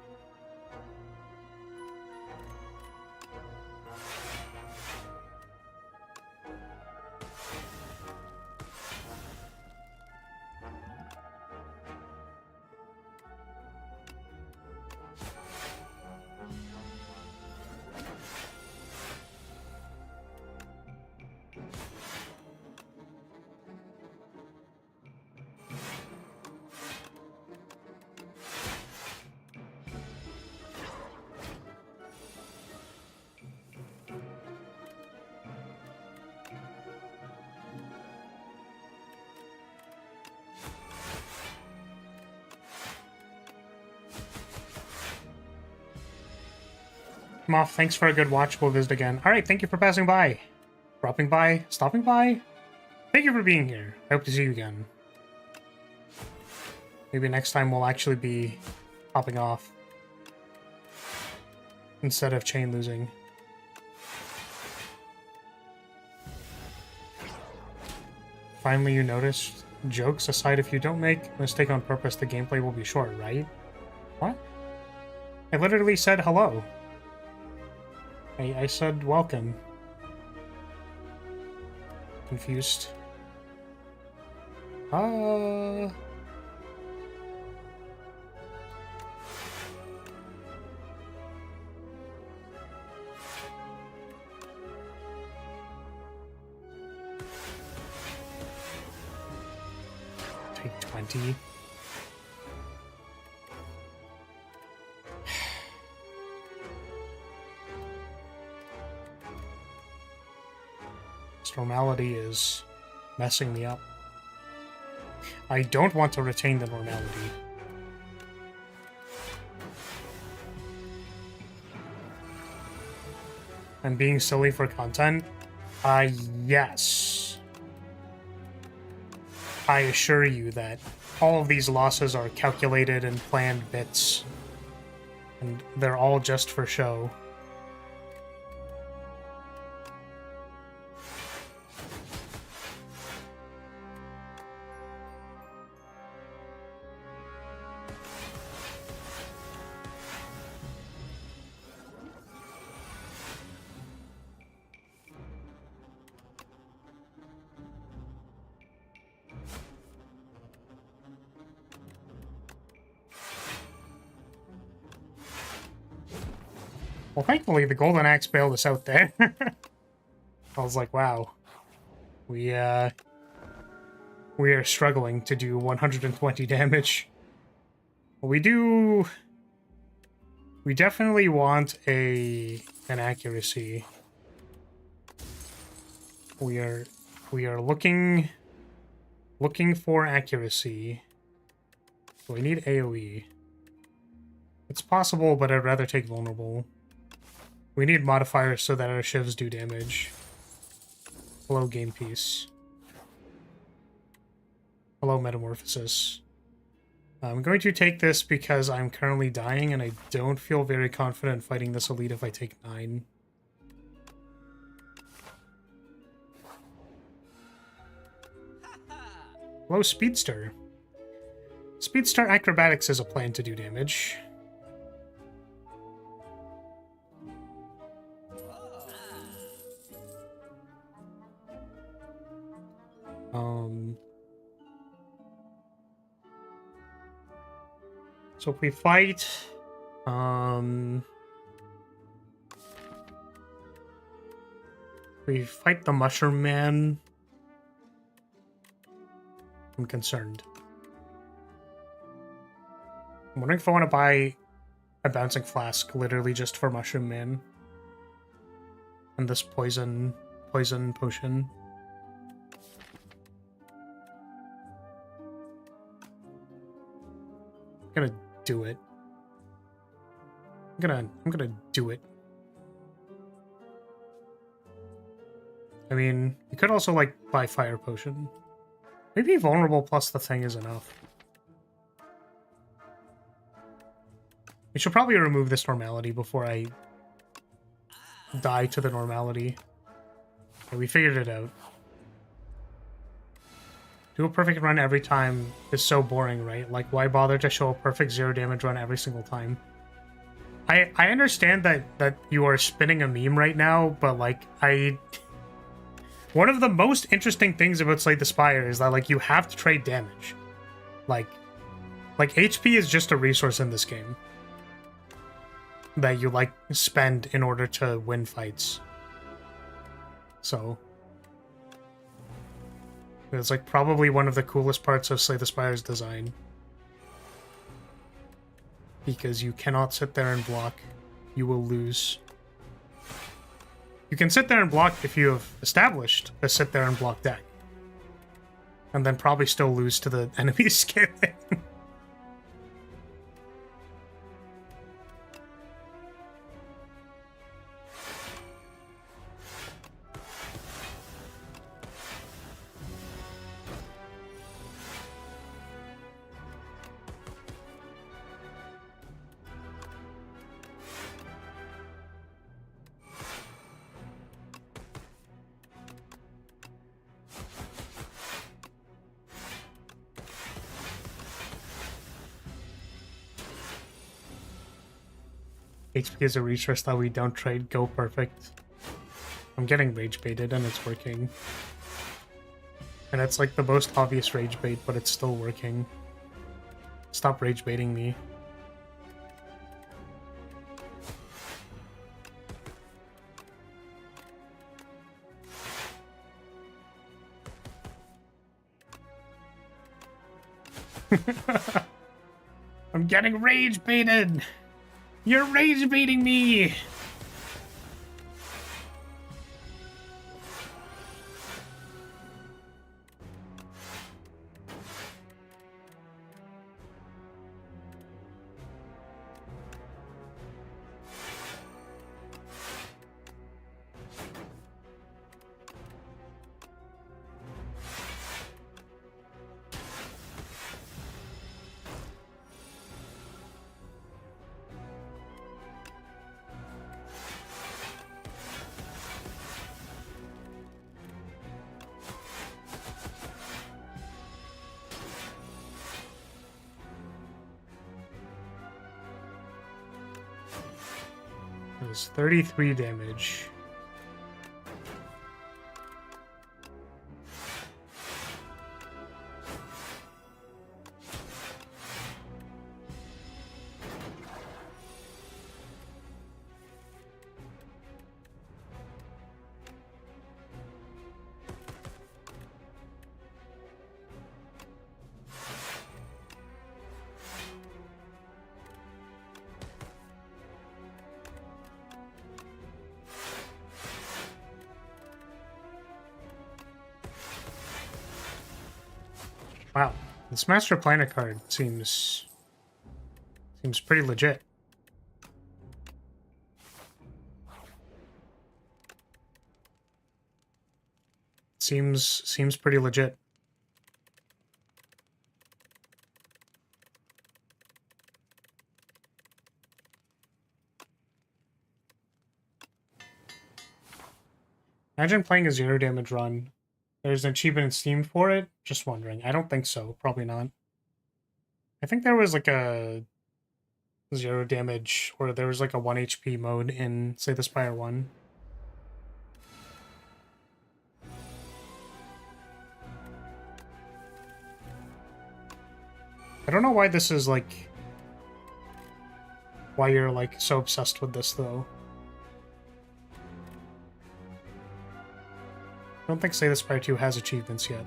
Moth, thanks for a good watch. We'll visit again. Alright, thank you for passing by. Dropping by, stopping by. Thank you for being here. I hope to see you again. Maybe next time we'll actually be popping off instead of chain losing. Finally, you noticed. Jokes aside, if you don't make a mistake on purpose, the gameplay will be short, right? What? I literally said hello. I said welcome. Confused. Take 20. Normality is messing me up. I don't want to retain the normality. I'm being silly for content? Yes. I assure you that all of these losses are calculated and planned bits. And they're all just for show. Well, thankfully, the Golden Axe bailed us out there. I was like, wow. We are struggling to do 120 damage. We definitely want an accuracy. We are looking for accuracy. So we need AoE. It's possible, but I'd rather take vulnerable. We need modifiers so that our shivs do damage. Hello, game piece. Hello, metamorphosis. I'm going to take this because I'm currently dying and I don't feel very confident fighting this elite if I take 9. Hello, Speedster. Speedster Acrobatics is a plan to do damage. So if we fight, the Mushroom Man, I'm concerned. I'm wondering if I want to buy a Bouncing Flask literally just for Mushroom Man. And this poison potion. I'm gonna do it. I'm gonna do it. I mean, you could also, like, buy Fire Potion. Maybe Vulnerable plus the thing is enough. We should probably remove this normality before I die to the normality. Okay, we figured it out. Do a perfect run every time is so boring, right? Like, why bother to show a perfect 0 damage run every single time? I understand that you are spinning a meme right now, but, like, one of the most interesting things about Slay the Spire is that, like, you have to trade damage. Like HP is just a resource in this game that you, like, spend in order to win fights. So it's, like, probably one of the coolest parts of Slay the Spire's design. Because you cannot sit there and block. You will lose. You can sit there and block if you have established a sit there and block deck. And then probably still lose to the enemy scaling. HP is a resource that we don't trade. Go perfect. I'm getting rage baited and it's working. And it's like the most obvious rage bait, but it's still working. Stop rage baiting me. I'm getting rage baited! You're rage baiting me! It's 33 damage. Wow, this Master Planner card seems pretty legit. Seems pretty legit. Imagine playing a 0 damage run. There's an achievement in Steam for it? Just wondering. I don't think so. Probably not. I think there was like a 0 damage, or there was like a 1 HP mode in, say, the Spire 1. I don't know why this is like... why you're like so obsessed with this, though. I don't think Say the Spire 2 has achievements yet.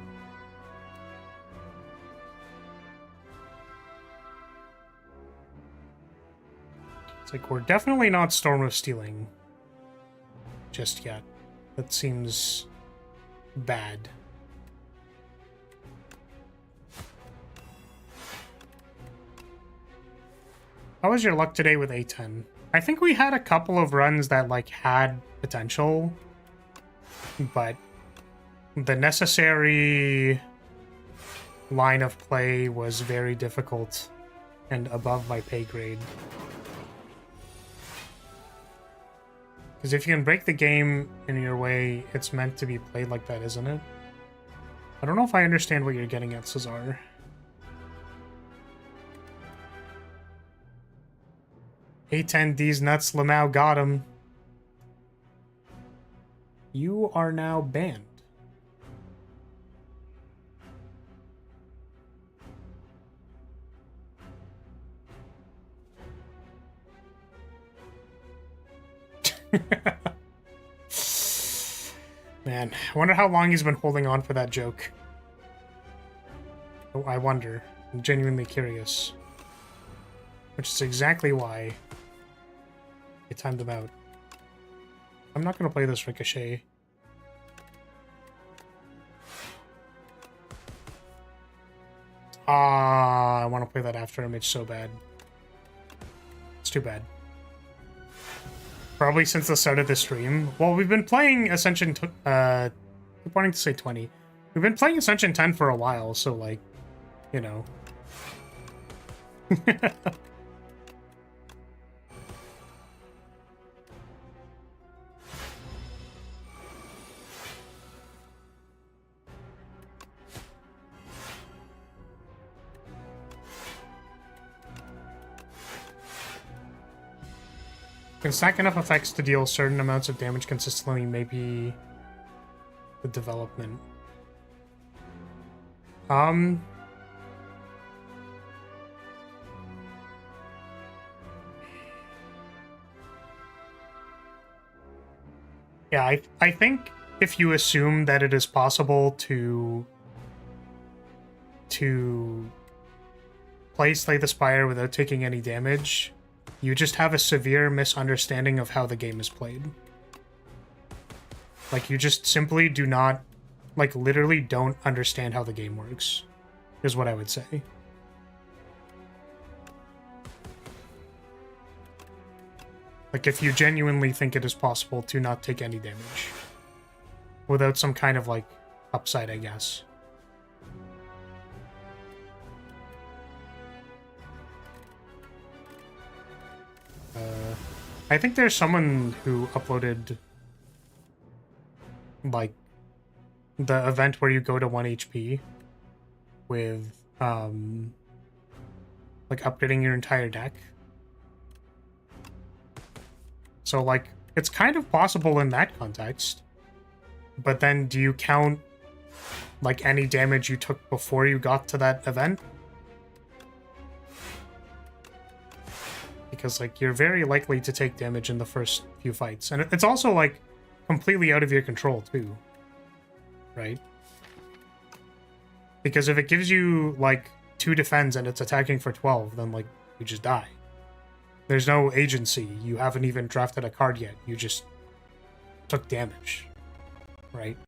It's like, we're definitely not Storm of Stealing just yet. That seems bad. How was your luck today with A10? I think we had a couple of runs that like had potential, but the necessary line of play was very difficult and above my pay grade. Because if you can break the game in your way, it's meant to be played like that, isn't it? I don't know if I understand what you're getting at, Cesar. A10D's nuts, Lamau got him. You are now banned. Man, I wonder how long he's been holding on for that joke. Oh, I wonder. I'm genuinely curious. Which is exactly why I timed him out. I'm not going to play this Ricochet. I want to play that after image so bad. It's too bad. Probably since the start of the stream. Well, we've been playing Ascension... I'm wanting to say 20. We've been playing Ascension 10 for a while, so, like, you know. Can stack enough effects to deal certain amounts of damage consistently, maybe the development. Yeah, I think if you assume that it is possible to play Slay the Spire without taking any damage, you just have a severe misunderstanding of how the game is played. Like, you just simply do not, like, literally don't understand how the game works, is what I would say. Like, if you genuinely think it is possible to not take any damage without some kind of, like, upside, I guess. I think there's someone who uploaded, like, the event where you go to 1 HP with, like, upgrading your entire deck. So, like, it's kind of possible in that context. But then do you count, like, any damage you took before you got to that event? Because, like, you're very likely to take damage in the first few fights. And it's also, like, completely out of your control, too. Right? Because if it gives you, like, 2 defense and it's attacking for 12, then, like, you just die. There's no agency. You haven't even drafted a card yet. You just took damage. Right?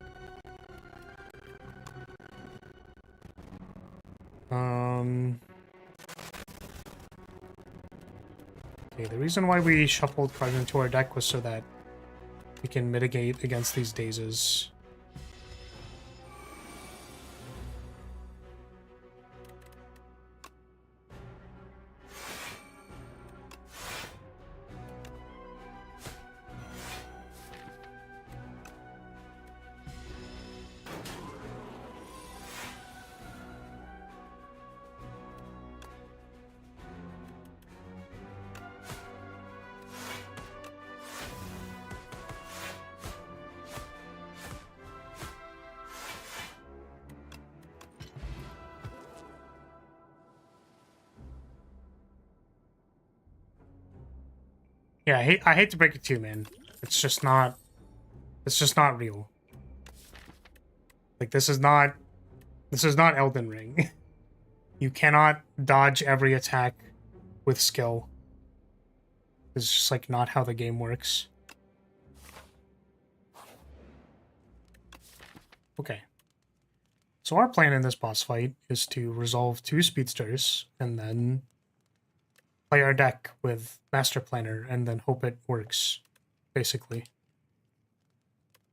Okay, the reason why we shuffled cards into our deck was so that we can mitigate against these dazes. Yeah, I hate to break it to you, man. It's just not real. Like, this is not Elden Ring. You cannot dodge every attack with skill. It's just, like, not how the game works. Okay. So our plan in this boss fight is to resolve 2 speedsters, and then play our deck with Master Planner, and then hope it works, basically.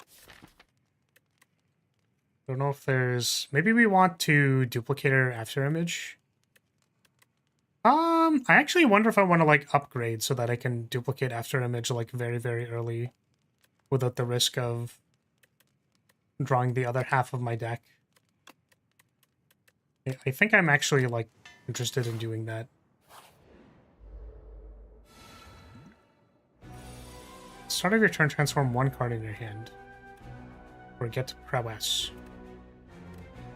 I don't know if there's... Maybe we want to duplicate our after image. I actually wonder if I want to, like, upgrade so that I can duplicate after image, like, very, very early without the risk of drawing the other half of my deck. I think I'm actually, like, interested in doing that. Start of your turn, transform 1 card in your hand. Or get prowess.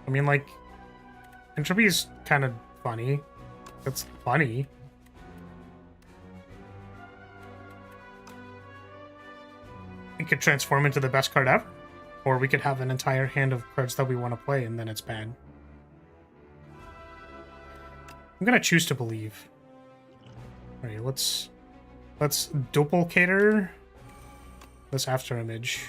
I mean, like, entropy is kind of funny. It's funny. It could transform into the best card ever. Or we could have an entire hand of cards that we want to play, and then it's bad. I'm gonna choose to believe. Alright, let's duplicator this after image.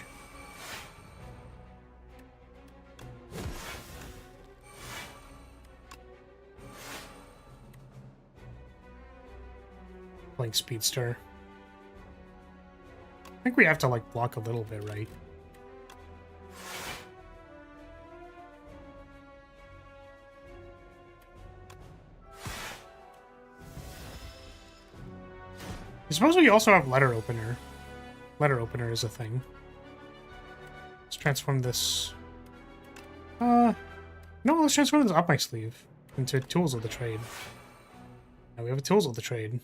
Playing Speedster. I think we have to, like, block a little bit, right? I suppose we also have letter opener. Letter opener is a thing. Let's transform this. No, let's transform this up my sleeve into tools of the trade. Now we have a tools of the trade.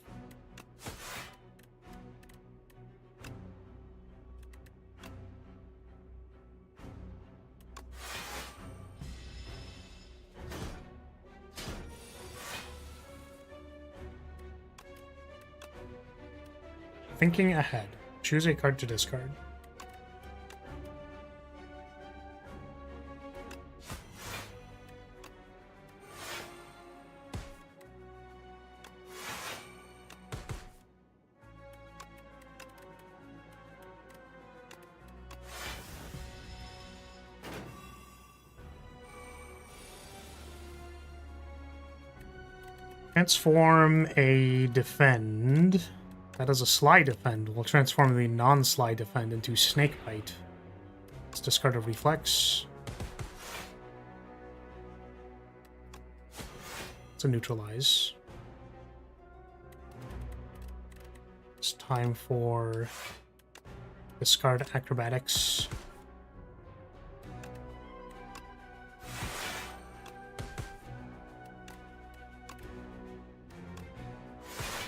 Thinking ahead. Choose a card to discard. Transform a defend. That is a Sly Defend. We'll transform the non-Sly Defend into Snake Bite. Let's discard a Reflex. It's a Neutralize. It's time for discard Acrobatics.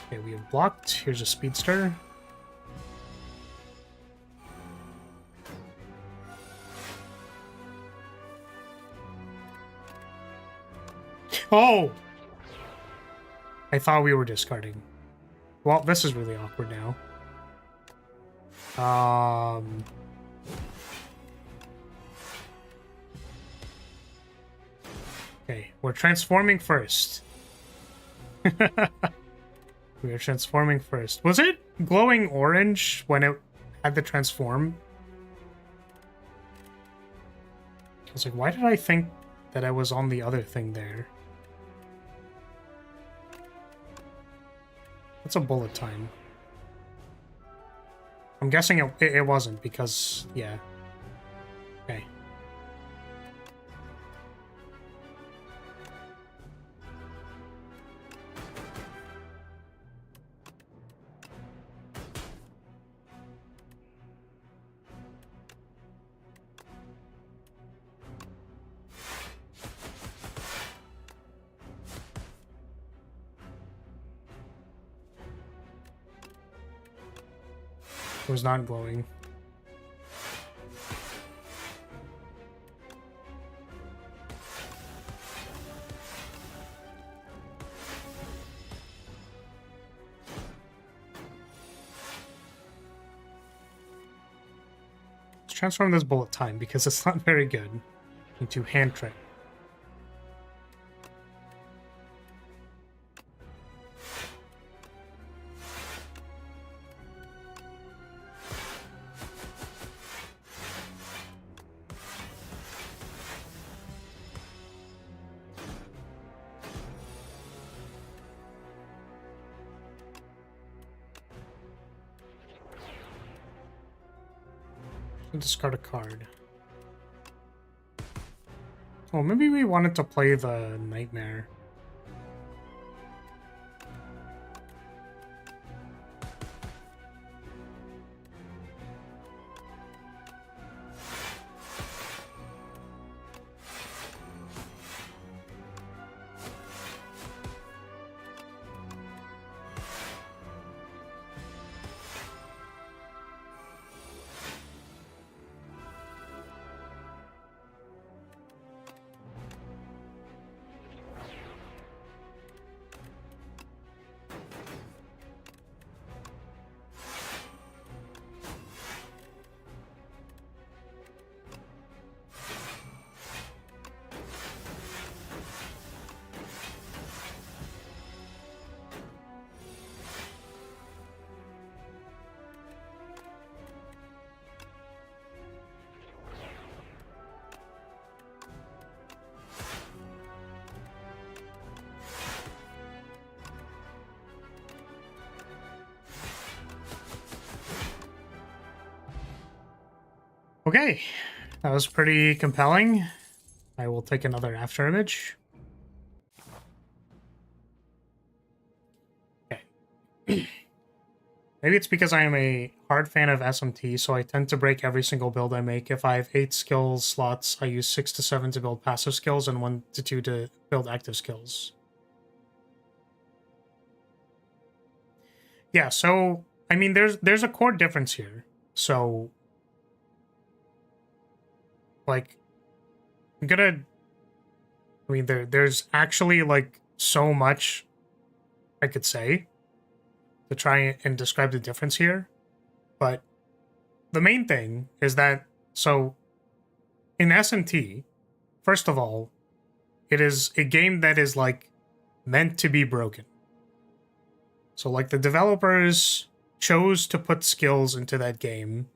Okay, we have blocked. Here's a Speedster. Oh! I thought we were discarding. Well, this is really awkward now. Okay, we're transforming first. We are transforming first. Was it glowing orange when it had the transform? I was like, why did I think that I was on the other thing there? What's a bullet time? I'm guessing it wasn't because, yeah. Okay. It was not glowing. transform this bullet time because it's not very good into hand trick. Discard a card. Oh, maybe we wanted to play the Nightmare. Okay, that was pretty compelling. I will take another after image. Okay. Maybe it's because I am a hard fan of SMT, so I tend to break every single build I make. If I have 8 skills slots, I use 6 to 7 to build passive skills and 1 to 2 to build active skills. Yeah, so, I mean, there's a core difference here. So, like, I'm gonna... I mean, there's actually, like, so much I could say to try and describe the difference here. But the main thing is that, so, in SMT, first of all, it is a game that is, like, meant to be broken. So, like, the developers chose to put skills into that game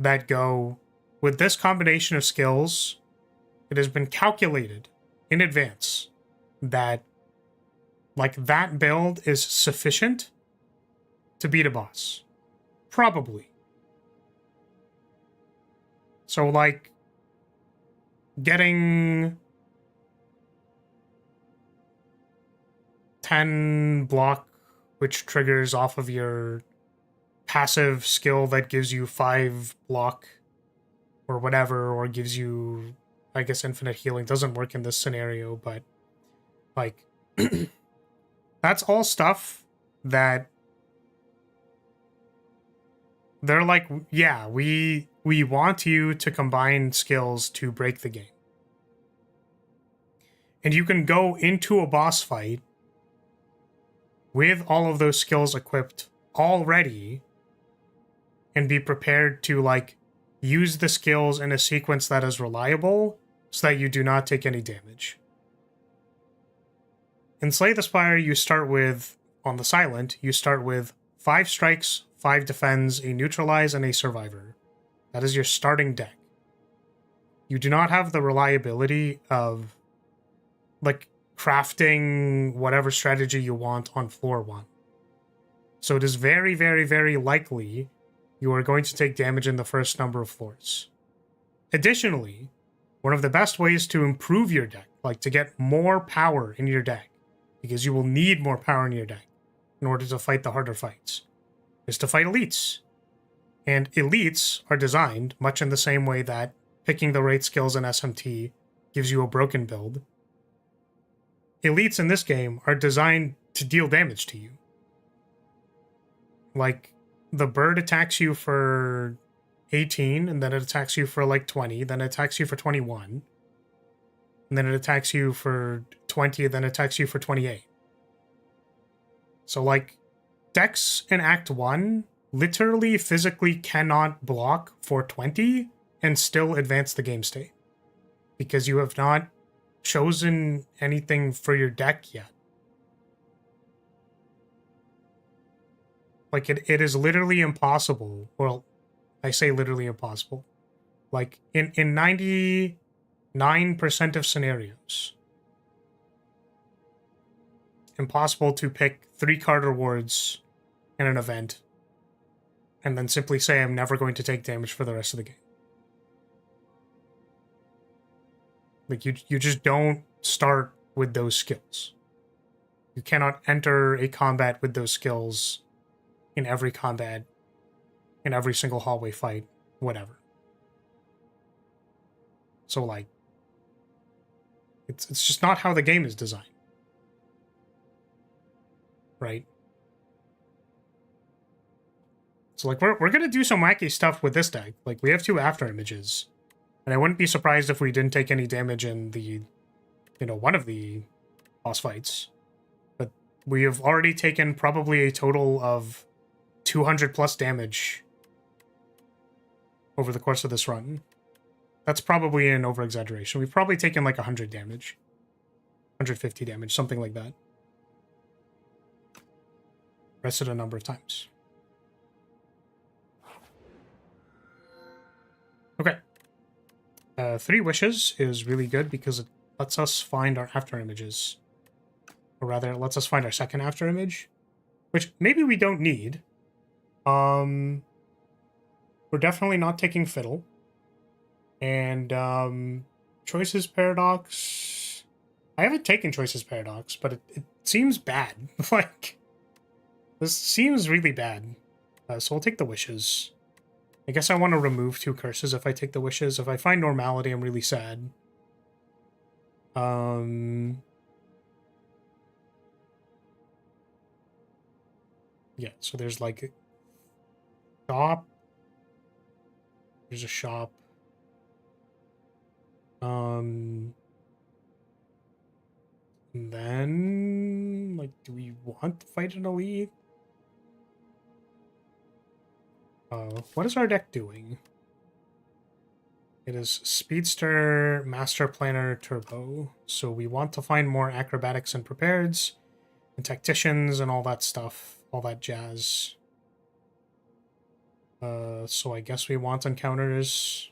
that go, with this combination of skills, it has been calculated in advance that, like, that build is sufficient to beat a boss. Probably. So, like, getting 10 block, which triggers off of your passive skill that gives you 5 block or whatever, or gives you, I guess, infinite healing. Doesn't work in this scenario, but, like, that's all stuff that they're like, yeah, we want you to combine skills to break the game. And you can go into a boss fight with all of those skills equipped already and be prepared to, like, use the skills in a sequence that is reliable so that you do not take any damage. In Slay the Spire, you start with, on the Silent, you start with 5 strikes, 5 defends, a neutralize, and a survivor. That is your starting deck. You do not have the reliability of, like, crafting whatever strategy you want on floor 1. So it is very, very, very likely you are going to take damage in the first number of floors. Additionally, one of the best ways to improve your deck, like to get more power in your deck, because you will need more power in your deck in order to fight the harder fights, is to fight elites. And elites are designed much in the same way that picking the right skills in SMT gives you a broken build. Elites in this game are designed to deal damage to you. Like, the bird attacks you for 18, and then it attacks you for, like, 20, then it attacks you for 21, and then it attacks you for 20, and then it attacks you for 28. So, like, decks in Act 1 literally physically cannot block for 20 and still advance the game state. Because you have not chosen anything for your deck yet. Like, it is literally impossible. Well, I say literally impossible. Like, in 99% of scenarios, impossible to pick 3-card rewards in an event and then simply say I'm never going to take damage for the rest of the game. Like, you just don't start with those skills. You cannot enter a combat with those skills in every combat, in every single hallway fight, whatever. So, like, it's just not how the game is designed. Right? So, like, we're gonna do some wacky stuff with this deck. Like, we have 2 after images. And I wouldn't be surprised if we didn't take any damage in the, one of the boss fights. But we have already taken probably a total of 200 plus damage over the course of this run. That's probably an over-exaggeration. We've probably taken like 100 damage. 150 damage, something like that. Rested a number of times. Okay. 3 wishes is really good because it lets us find our after images. Or rather, it lets us find our second after image. Which maybe we don't need. We're definitely not taking Fiddle. And Choices Paradox. I haven't taken Choices Paradox, but it seems bad. Like, this seems really bad. So we'll take the wishes. I guess I want to remove 2 curses if I take the wishes. If I find normality, I'm really sad. Yeah, so there's like a shop. There's a shop. And then, like, do we want to fight an elite? What is our deck doing? It is Speedster, Master Planner, Turbo. So we want to find more acrobatics and prepareds, and tacticians and all that stuff, all that jazz. So I guess we want encounters.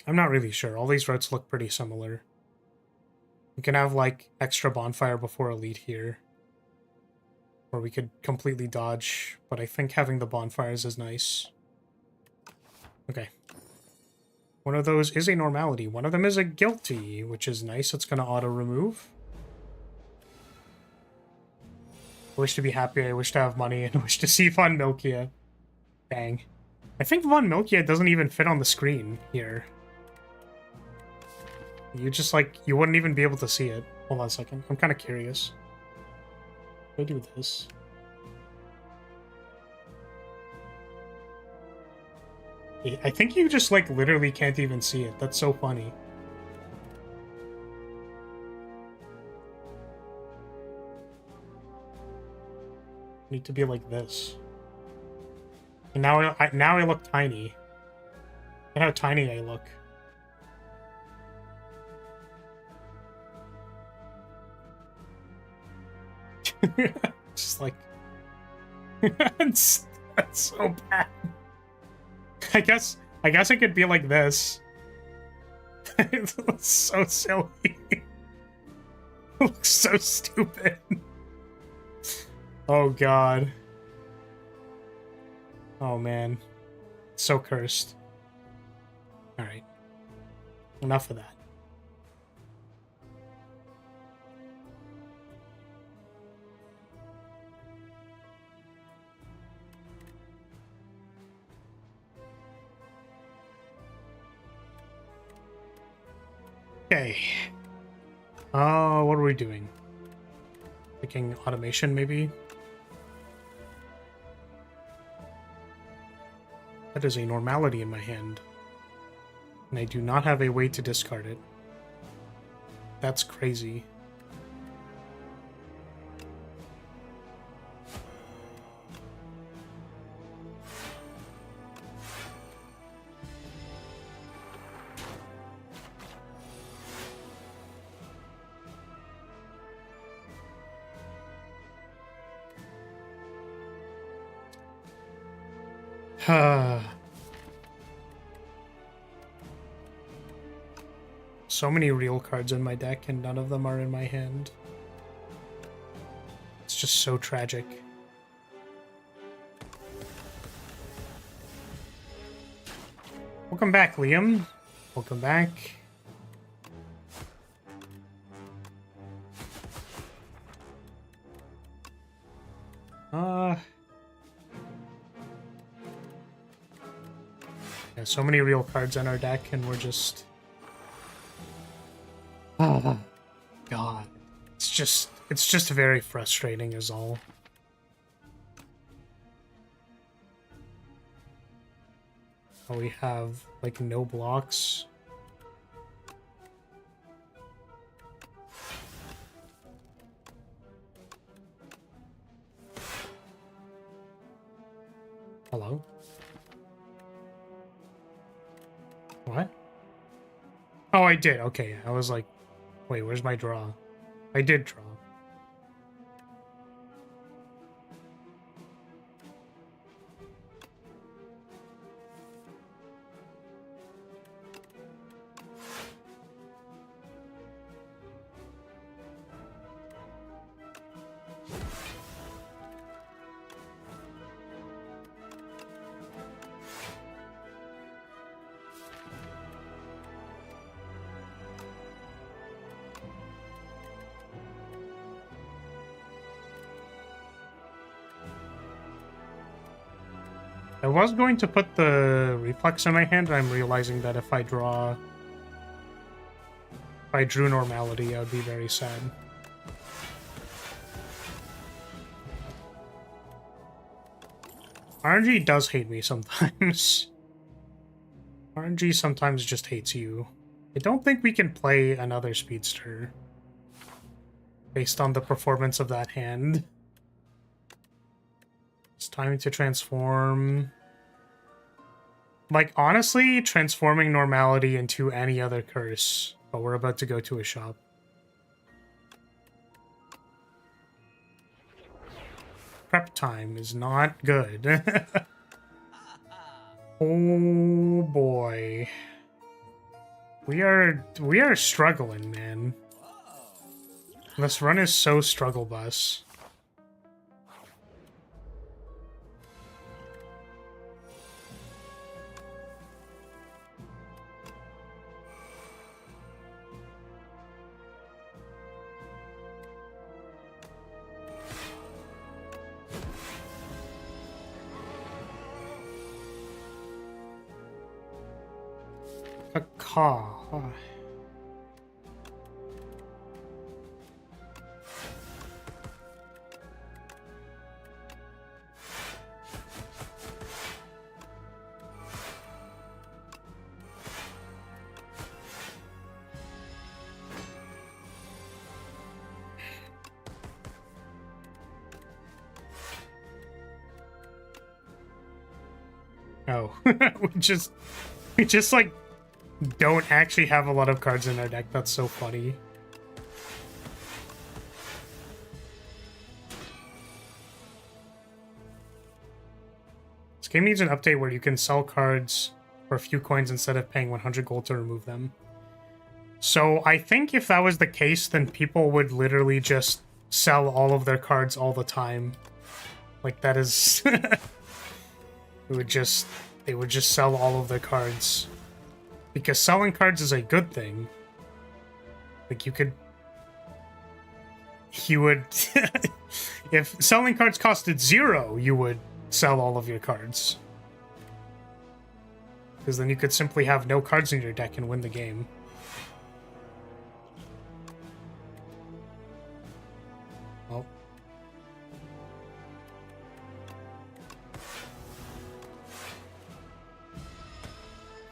I'm not really sure. All these routes look pretty similar. We can have, like, extra bonfire before elite here. Or we could completely dodge, but I think having the bonfires is nice. Okay. One of those is a normality. One of them is a guilty, which is nice. It's going to auto-remove. I wish to be happy, I wish to have money, and I wish to see Von Milkia. Dang. I think Von Milkia doesn't even fit on the screen here. You just, like, you wouldn't even be able to see it. Hold on a second. I'm kind of curious. I do this. I think you just, like, literally can't even see it. That's so funny. Need to be like this. And now I look tiny. Look at how tiny I look. Just like that's so bad. I guess it could be like this. It looks so silly. It looks so stupid. Oh god. Oh man. So cursed. Alright. Enough of that. Okay. What are we doing? Picking automation, maybe? That is a normality in my hand. And I do not have a way to discard it. That's crazy. So many real cards in my deck, and none of them are in my hand. It's just so tragic. Welcome back, Liam. Welcome back. Yeah, so many real cards in our deck, and we're just... Oh, God. It's just very frustrating is all. We have, like, no blocks. Hello? What? Oh, I did. Okay, I was like, wait, where's my draw? I did draw. I was going to put the reflex in my hand, and I'm realizing that if I drew normality, I would be very sad. RNG does hate me sometimes. RNG sometimes just hates you. I don't think we can play another speedster based on the performance of that hand. It's time to transform. Like, honestly, transforming normality into any other curse. But we're about to go to a shop. Prep time is not good. Oh boy. We are struggling, man. This run is so struggle bus. A car. Oh, we just like don't actually have a lot of cards in our deck. That's so funny. This game needs an update where you can sell cards for a few coins instead of paying 100 gold to remove them. So I think if that was the case, then people would literally just sell all of their cards all the time. Like, that is... they would just sell all of their cards. Because selling cards is a good thing. Like, you would... if selling cards costed 0, you would sell all of your cards. Because then you could simply have no cards in your deck and win the game. Well.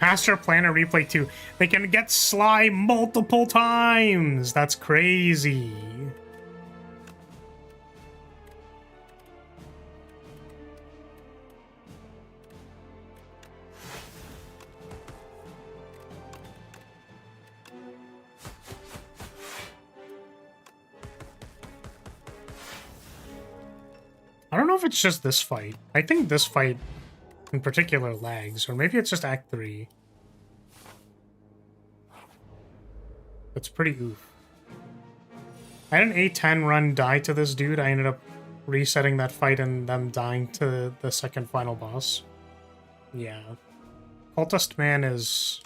Master Planner Replay 2. They can get Sly multiple times! That's crazy. I don't know if it's just this fight. I think this fight In particular, lags. Or maybe it's just Act 3. That's pretty oof. I had an A10 run die to this dude. I ended up resetting that fight and them dying to the second final boss. Yeah. Cultist Man is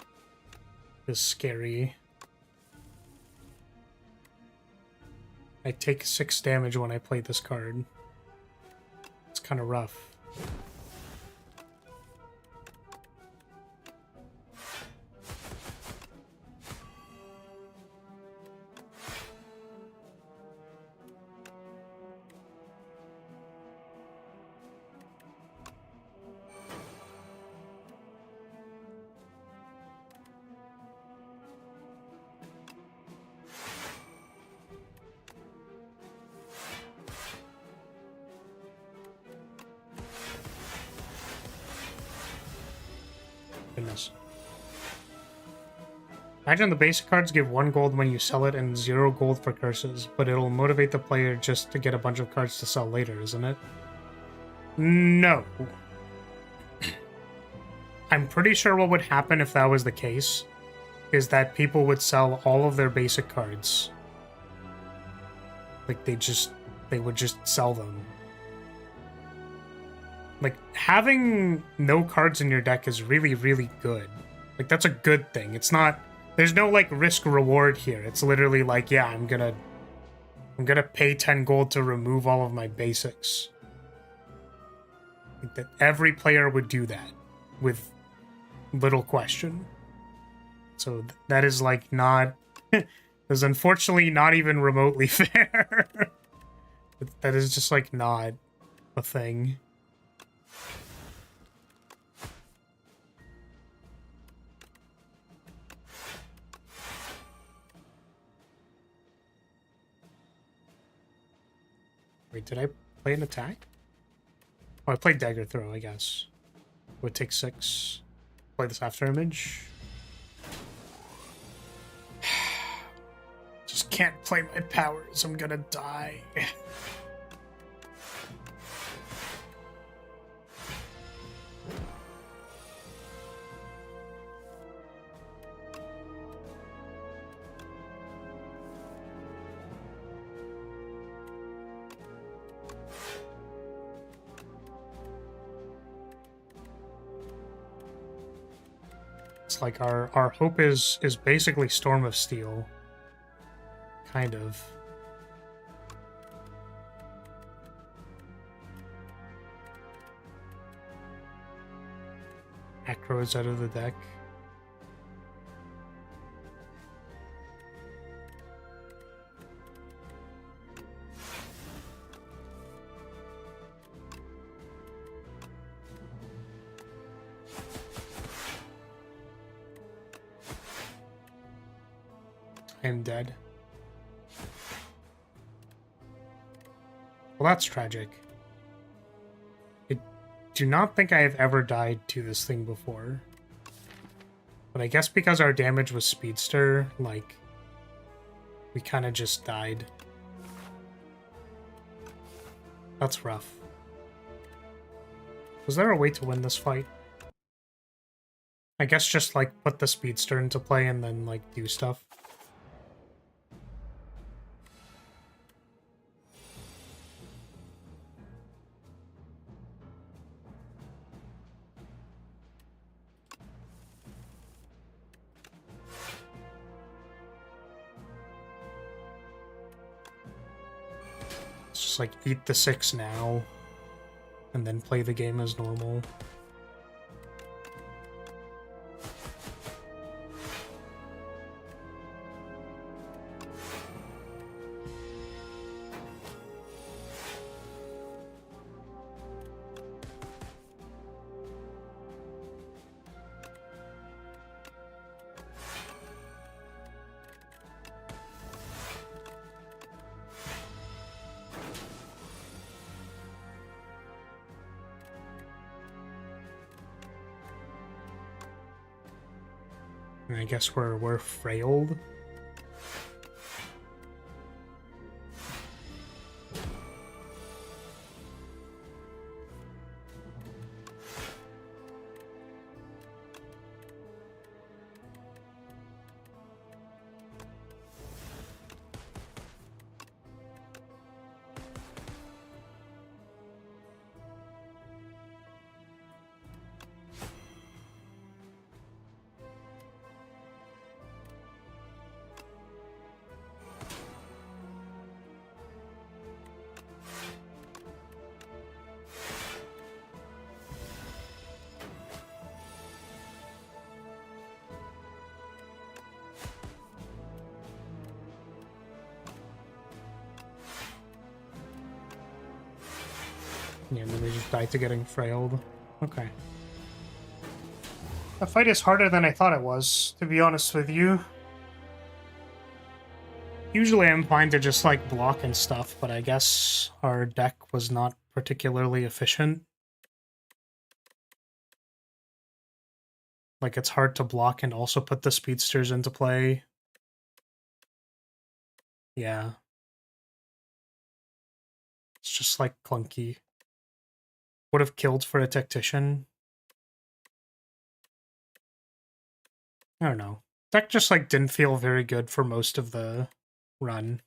scary. I take 6 damage when I play this card. It's kind of rough. Goodness. Imagine the basic cards give 1 gold when you sell it and 0 gold for curses, but it'll motivate the player just to get a bunch of cards to sell later, isn't it? No. I'm pretty sure what would happen if that was the case is that people would sell all of their basic cards. Like, they would just sell them. Like, having no cards in your deck is really, really good. Like, that's a good thing. It's not... There's no, like, risk-reward here. It's literally like, yeah, I'm gonna pay 10 gold to remove all of my basics. Like, that every player would do that with little question. So that is, like, not... is unfortunately not even remotely fair. That is just, like, not a thing. Wait, did I play an attack? Oh, I played Dagger Throw, I guess. Would take 6. Play this after image. Just can't play my powers. I'm gonna die. It's like our hope is basically Storm of Steel. Kind of. Acro is out of the deck. I am dead. Well, that's tragic. I do not think I have ever died to this thing before. But I guess because our damage was Speedster, like, we kind of just died. That's rough. Was there a way to win this fight? I guess just, like, put the Speedster into play and then, like, do stuff. Just like eat the 6 now and then play the game as normal. And I guess we're frailed. Yeah, and then they just die to getting frailed. Okay. The fight is harder than I thought it was, to be honest with you. Usually I'm fine to just, like, block and stuff, but I guess our deck was not particularly efficient. Like, it's hard to block and also put the speedsters into play. Yeah. It's just, like, clunky. Would have killed for a tactician. I don't know. Deck just, like, didn't feel very good for most of the run.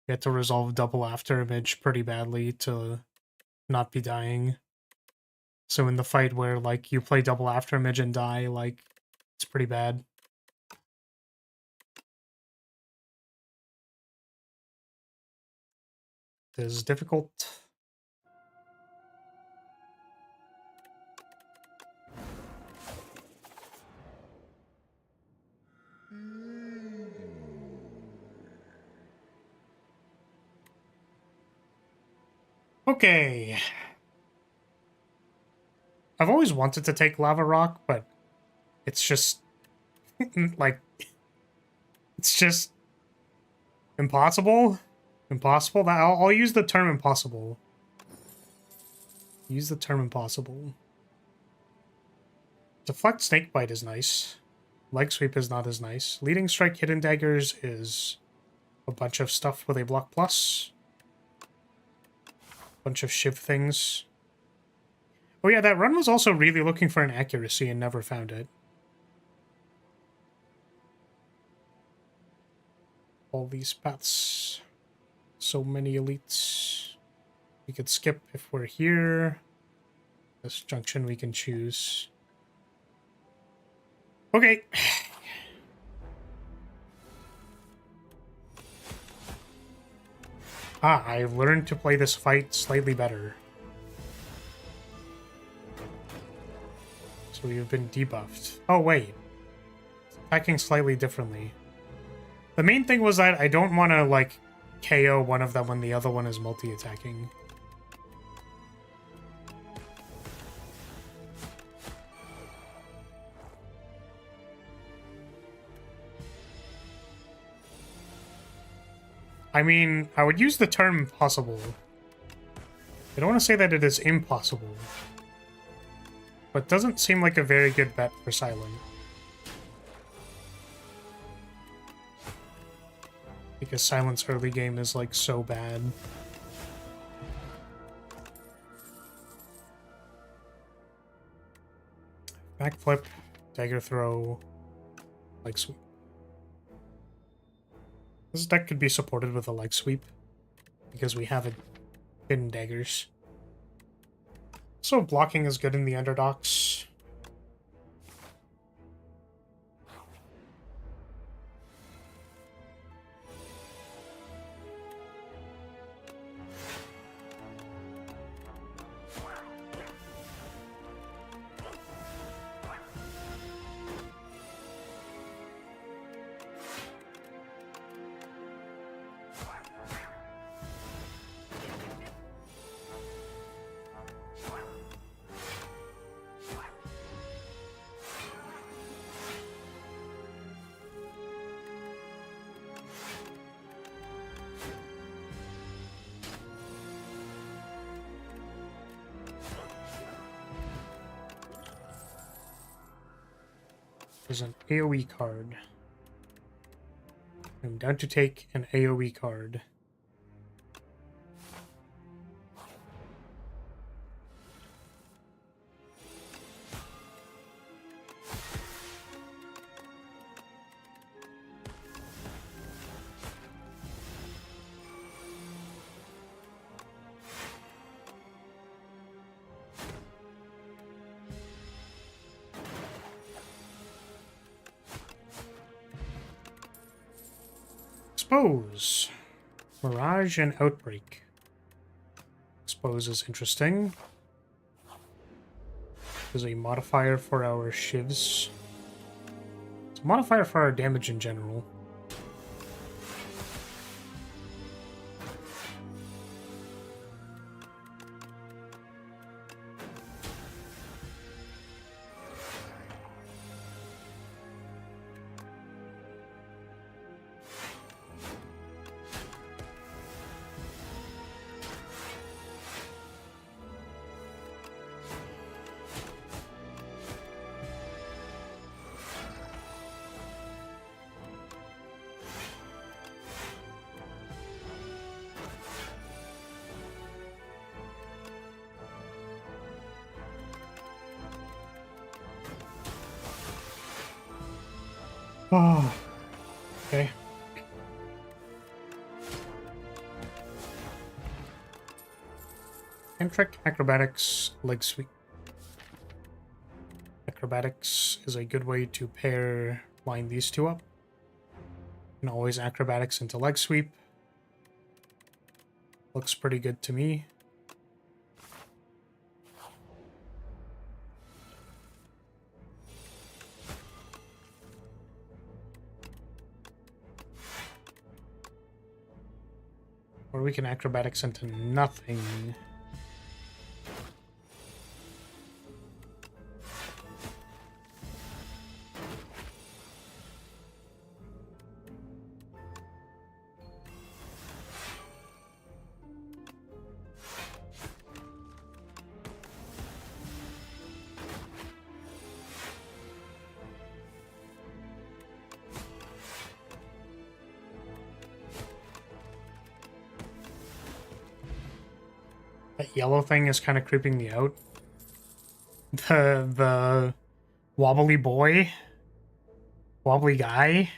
You had to resolve double after image pretty badly to not be dying. So in the fight where, like, you play double after image and die, like, it's pretty bad. It is difficult. Okay. I've always wanted to take Lava Rock, but it's just, like, it's just impossible. Impossible? I'll use the term impossible. Use the term impossible. Deflect Snakebite is nice. Leg Sweep is not as nice. Leading Strike Hidden Daggers is a bunch of stuff with a block plus. Bunch of shiv things. Oh yeah, that run was also really looking for an accuracy and never found it. All these paths. So many elites. We could skip if we're here. This junction we can choose. Okay. Ah, I learned to play this fight slightly better. So we've been debuffed. Oh, wait. Attacking slightly differently. The main thing was that I don't want to, like, KO one of them when the other one is multi-attacking. I mean, I would use the term impossible. I don't want to say that it is impossible. But it doesn't seem like a very good bet for Silent. Because Silent's early game is, like, so bad. Backflip, dagger throw, leg sweep. This deck could be supported with a leg sweep, because we have hidden daggers. So blocking is good in the underdogs. There's an AoE card. I'm down to take an AoE card. Expose. Mirage and Outbreak. Expose is interesting. There's a modifier for our shivs. It's a modifier for our damage in general. Oh, okay. Trick, acrobatics, leg sweep. Acrobatics is a good way to line these two up. And always acrobatics into leg sweep. Looks pretty good to me. Or we can acrobatics into nothing. That yellow thing is kind of creeping me out. The wobbly boy, wobbly guy.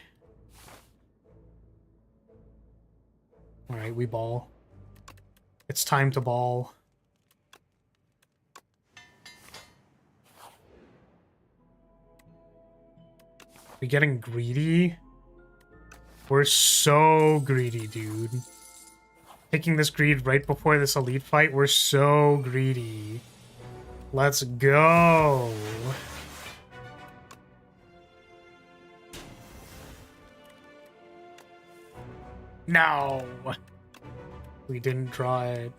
All right, we ball. It's time to ball. We getting greedy? We're so greedy, dude. Taking this greed right before this elite fight, we're so greedy. Let's go. No. We didn't draw it.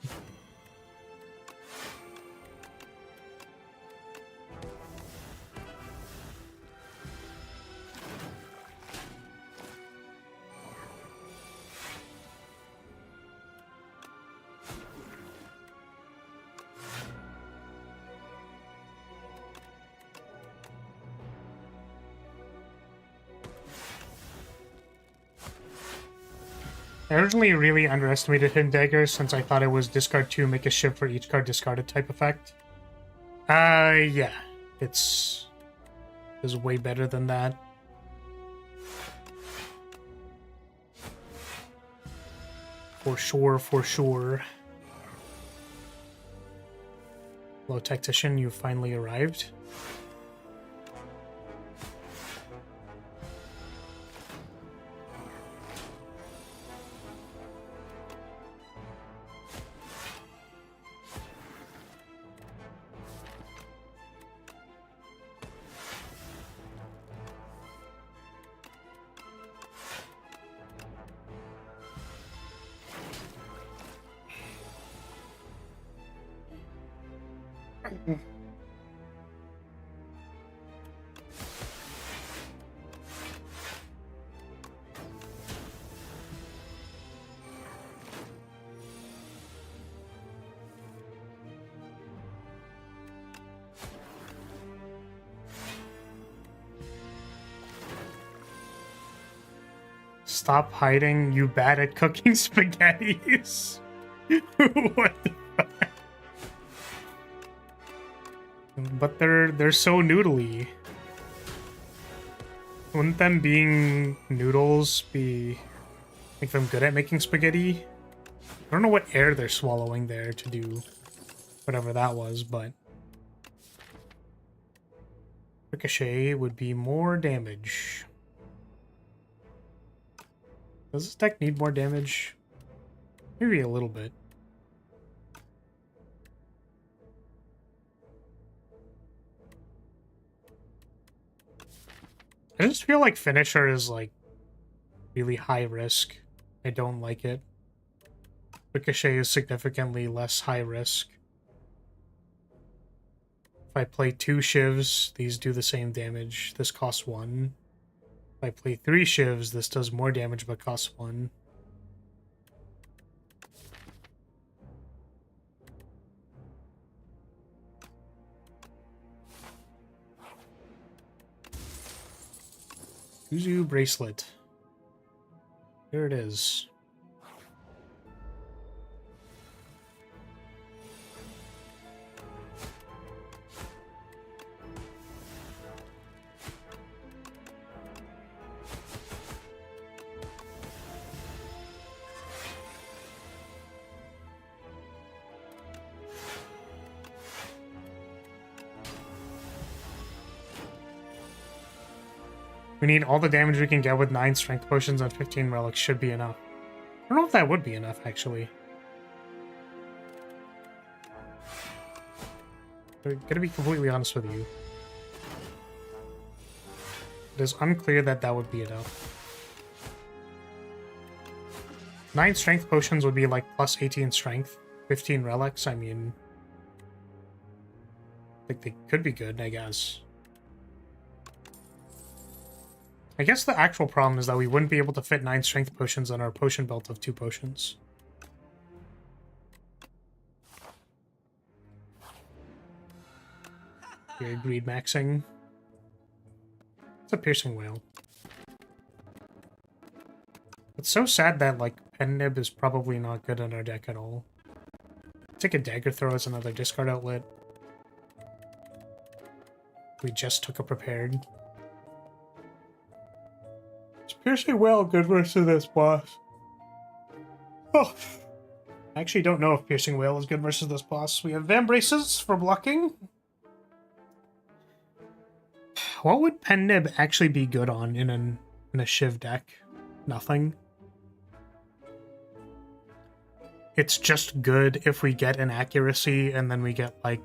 I originally really underestimated Hidden Dagger since I thought it was discard 2, make a shift for each card discarded type effect. Yeah. It's way better than that. For sure, for sure. Hello, Tactician, you finally arrived. Stop hiding, you bad at cooking spaghettis. What the fuck? But they're so noodly. Wouldn't them being noodles make them good at making spaghetti? I don't know what air they're swallowing there to do whatever that was, but Ricochet would be more damage. Does this deck need more damage? Maybe a little bit. I just feel like Finisher is, like, really high risk. I don't like it. Ricochet is significantly less high risk. If I play 2 Shivs, these do the same damage. This costs 1. If I play 3 Shivs, this does more damage but costs 1. Uzu Bracelet. Here it is. We need all the damage we can get with 9 strength potions and 15 relics should be enough. I don't know if that would be enough, actually. I'm gonna be completely honest with you. It is unclear that that would be enough. 9 strength potions would be like plus 18 strength, 15 relics. I mean, like they could be good, I guess. I guess the actual problem is that we wouldn't be able to fit 9 strength potions on our potion belt of 2 potions. Very greed maxing. It's a piercing whale. It's so sad that, like, Pen Nib is probably not good in our deck at all. Take a dagger throw as another discard outlet. We just took a prepared. Is piercing whale good versus this boss? Oh, I actually don't know if piercing whale is good versus this boss. We have Van Braces for blocking. What would Pen Nib actually be good on in a Shiv deck? Nothing. It's just good if we get an accuracy and then we get, like,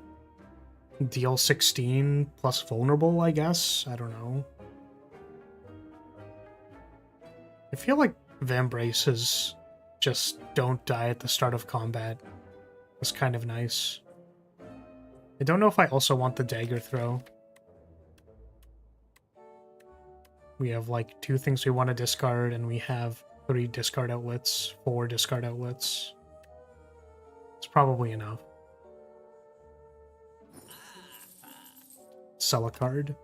deal 16 plus vulnerable, I guess? I don't know. I feel like Vambraces just don't die at the start of combat. It's kind of nice. I don't know if I also want the dagger throw. We have, like, 2 things we want to discard, and we have 3 discard outlets, 4 discard outlets. It's probably enough. Sell a card.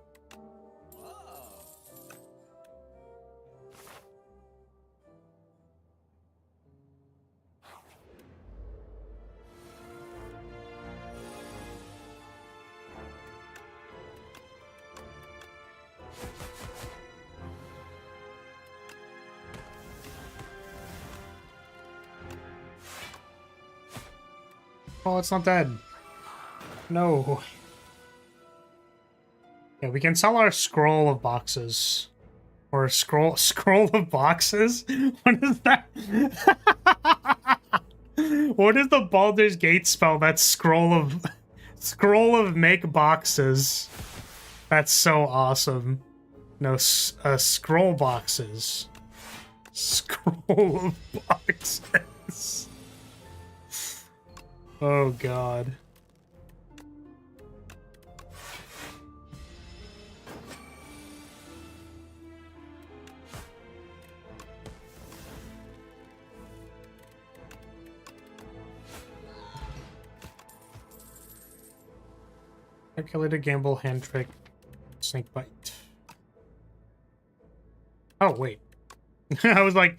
Oh, it's not dead. No. Yeah, we can sell our scroll of boxes. Or a scroll of boxes? What is that? What is the Baldur's Gate spell? That's scroll of make boxes. That's so awesome. No, scroll boxes. Scroll of boxes. Oh god. Calculated gamble, hand trick, snake bite. Oh, wait. I was like,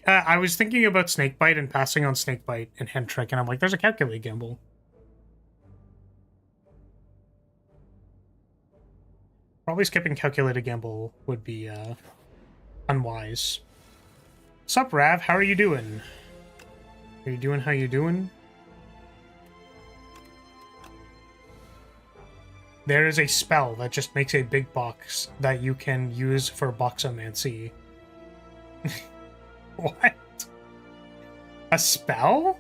I was thinking about snakebite and passing on snakebite and hand trick, and I'm like, there's a calculated gamble. Probably skipping calculated gamble would be unwise. Sup, Rav? How are you doing? Are you doing how you doing? There is a spell that just makes a big box that you can use for boxomancy. What? A spell?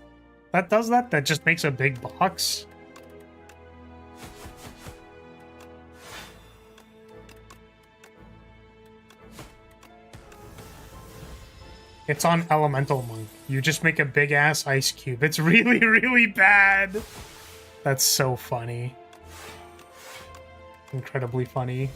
That does that? That just makes a big box? It's on Elemental Monk. You just make a big-ass ice cube. It's really, really bad. That's so funny. Incredibly funny.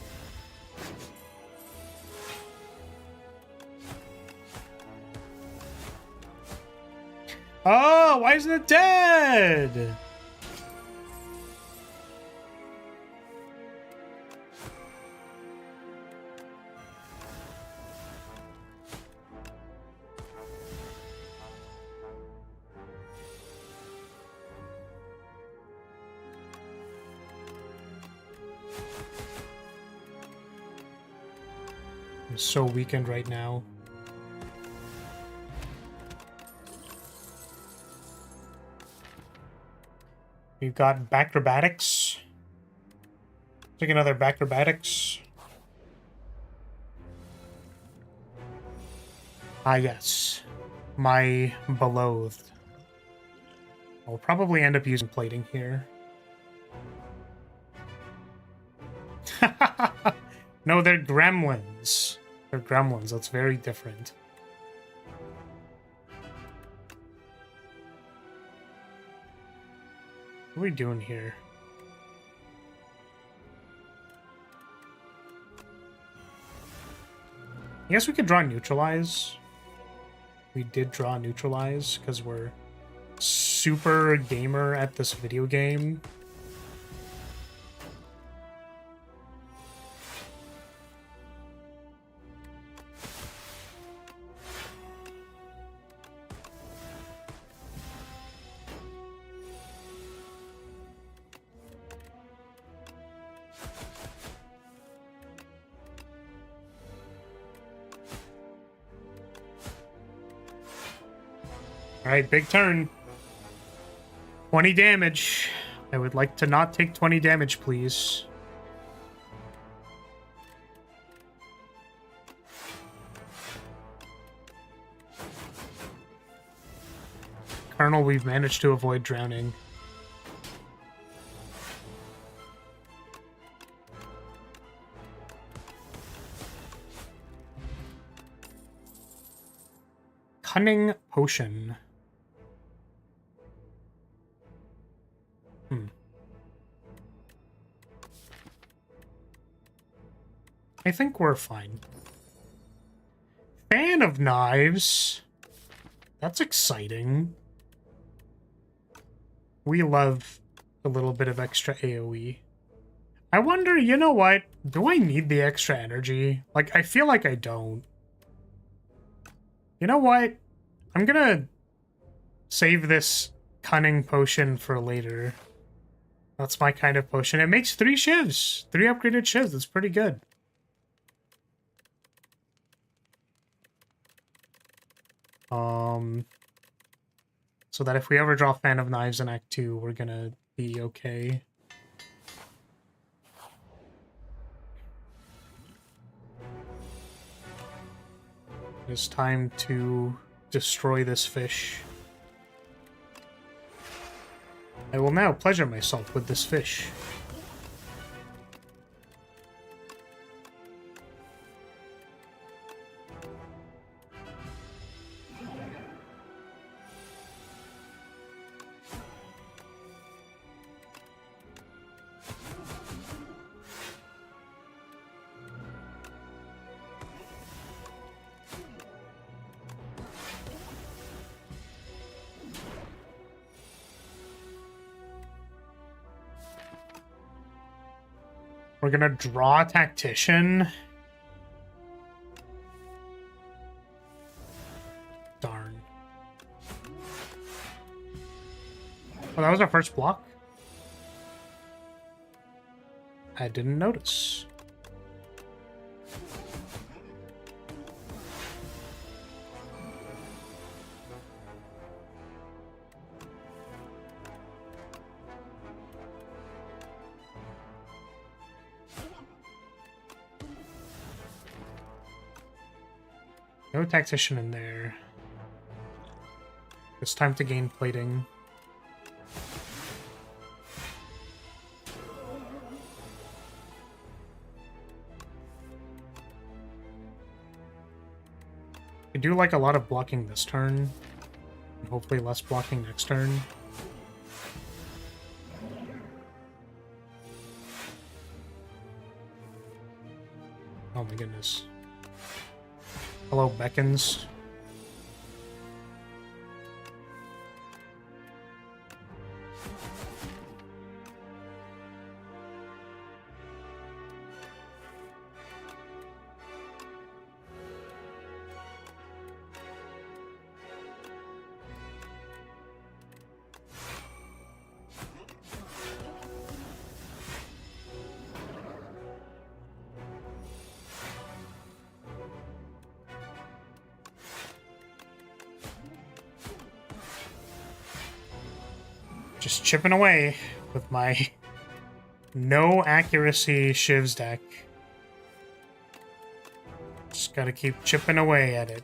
Oh, why isn't it dead? I'm so weakened right now. We've got Backrobatics. Take another Backrobatics. Ah, yes. My beloved. I'll probably end up using plating here. No, they're gremlins. They're gremlins. That's very different. What are we doing here? I guess we could draw neutralize. We did draw neutralize because we're super gamer at this video game. Alright, big turn. 20 damage. I would like to not take 20 damage, please. Colonel, we've managed to avoid drowning. Cunning potion. I think we're fine. Fan of knives. That's exciting. We love a little bit of extra AoE. I wonder, you know what? Do I need the extra energy? Like, I feel like I don't. You know what? I'm gonna save this cunning potion for later. That's my kind of potion. It makes 3 shivs. 3 upgraded shivs. That's pretty good. So that if we ever draw Fan of Knives in Act 2, we're gonna be okay. It's time to destroy this fish. I will now pleasure myself with this fish. We're gonna draw a Tactician. Darn. Oh, that was our first block? I didn't notice. No Tactician in there. It's time to gain plating. I do like a lot of blocking this turn, and hopefully less blocking next turn. Oh my goodness. Hello, Beckons. Just chipping away with my no accuracy Shivs deck. Just gotta keep chipping away at it.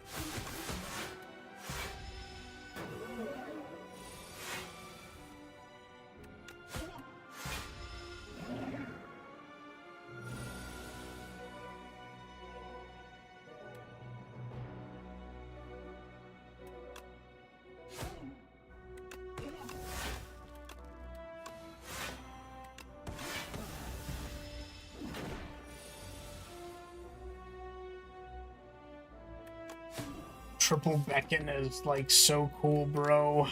Triple Beacon is like so cool, bro.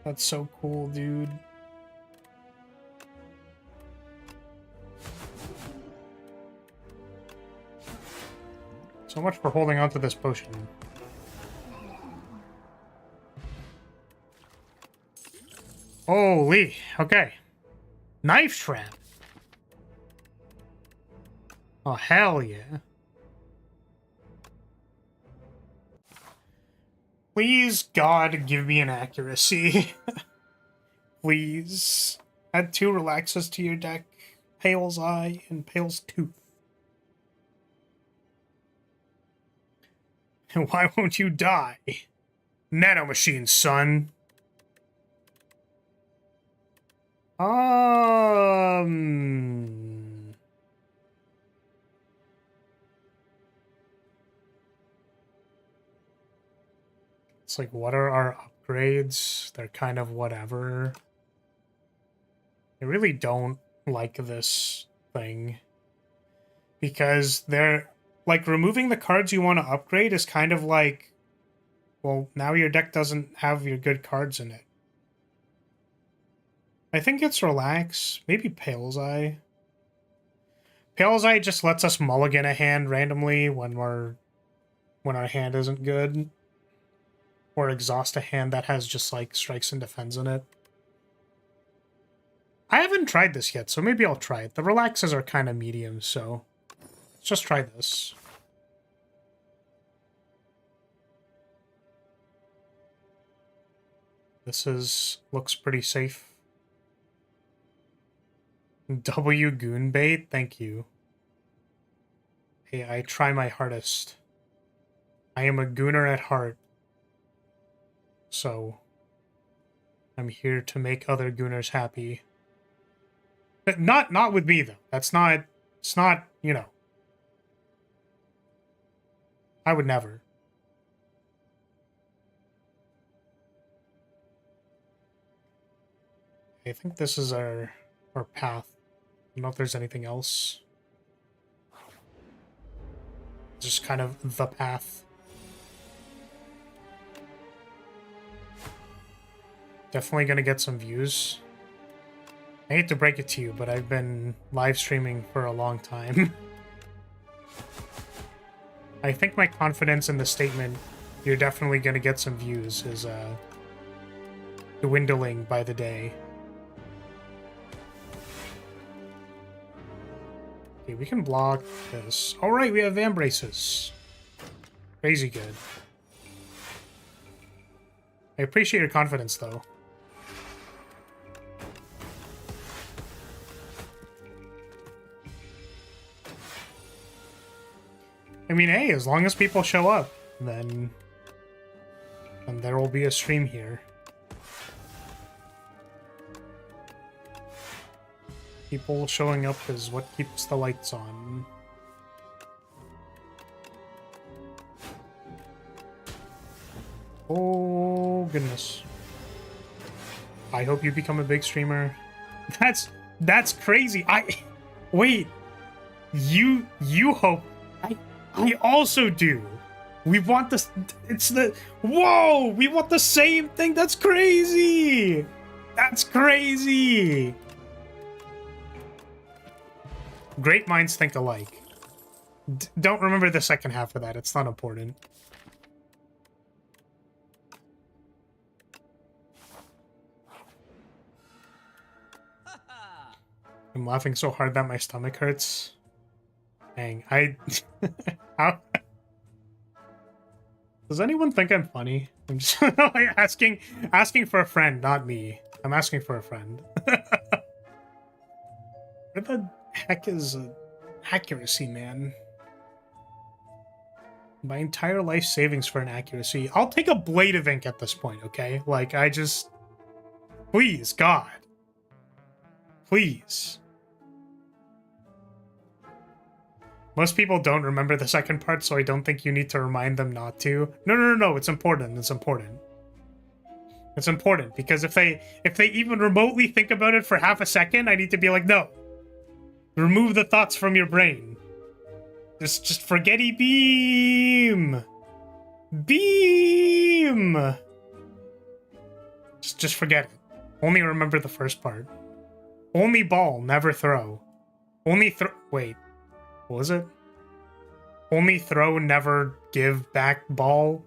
That's so cool, dude. So much for holding on to this potion. Holy, okay. Knife trap. Oh, hell yeah. Please, God, give me an accuracy. Please. Add 2 relaxes to your deck. Pale's Eye and Pale's Tooth. Why won't you die? Nano machine, son. It's like, what are our upgrades? They're kind of whatever. I really don't like this thing. Because they're, like, removing the cards you want to upgrade is kind of like, well, now your deck doesn't have your good cards in it. I think it's Relax. Maybe Pale's Eye. Pale's Eye just lets us mulligan a hand randomly when our hand isn't good. Or exhaust a hand that has just, like, strikes and defends in it. I haven't tried this yet, so maybe I'll try it. The Relaxes are kind of medium, so let's just try this. Looks pretty safe. W Goon Bait, thank you. Hey, I try my hardest. I am a gooner at heart. So, I'm here to make other gooners happy. But not with me, though. It's not, you know. I would never. I think this is our path. I don't know if there's anything else. Just kind of the path. Definitely gonna get some views. I hate to break it to you, but I've been live streaming for a long time. I think my confidence in the statement, you're definitely gonna get some views, is dwindling by the day. Okay, we can block this. Alright, we have Vambraces. Crazy good. I appreciate your confidence, though. I mean, hey, as long as people show up, then there will be a stream here. People showing up is what keeps the lights on. Oh, goodness. I hope you become a big streamer. That's crazy. Wait. You hope. I also do. We want this. Whoa! We want the same thing. That's crazy. That's crazy. Great minds think alike. Don't remember the second half of that. It's not important. I'm laughing so hard that my stomach hurts. Dang, How? Does anyone think I'm funny? I'm just asking for a friend, not me. I'm asking for a friend. Where the heck is accuracy, man? My entire life savings for an accuracy. I'll take a blade of ink at this point, okay? Like, please, God. Please. Most people don't remember the second part, so I don't think you need to remind them not to. No, it's important. It's important. It's important, because if they even remotely think about it for half a second, I need to be like, no. Remove the thoughts from your brain. Just forgetty beam. Beam! Just forget it. Only remember the first part. Only ball, never throw. Only throw... Wait. What was it? Only throw, never give back ball.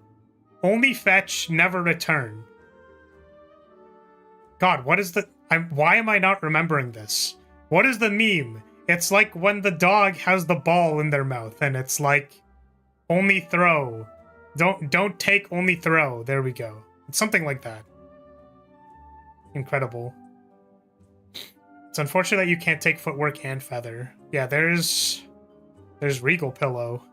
Only fetch, never return. God, what is the... why am I not remembering this? What is the meme? It's like when the dog has the ball in their mouth, and it's like... Only throw. Don't take, only throw. There we go. It's something like that. Incredible. It's unfortunate that you can't take footwork and feather. Yeah, there's Regal Pillow.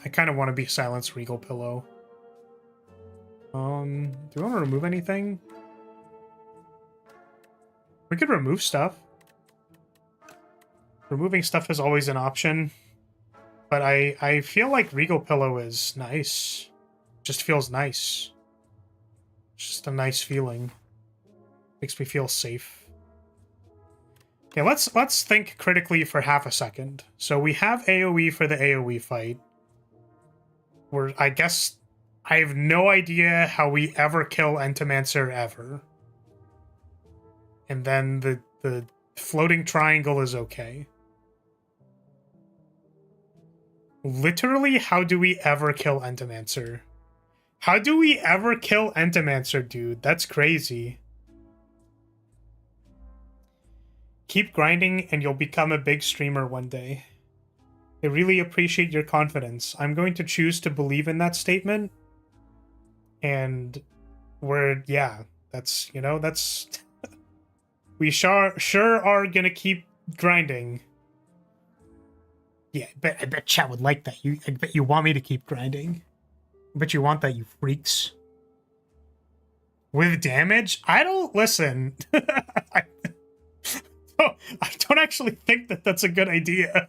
I kind of want to be Silence Regal Pillow. Do you want to remove anything? We could remove stuff. Removing stuff is always an option. But I feel like Regal Pillow is nice. Just feels nice. Just a nice feeling. Makes me feel safe. Yeah, let's think critically for half a second. So we have AoE for the AoE fight. I guess I have no idea how we ever kill Entomancer ever. And then the floating triangle is okay. Literally, how do we ever kill Entomancer? How do we ever kill Entomancer, dude? That's crazy. Keep grinding and you'll become a big streamer one day. I really appreciate your confidence. I'm going to choose to believe in that statement. And yeah, that's, you know, that's... we sure are gonna keep grinding. Yeah, I bet chat would like that. I bet you want me to keep grinding. I bet you want that, you freaks. With damage? I don't... Listen. I don't actually think that that's a good idea.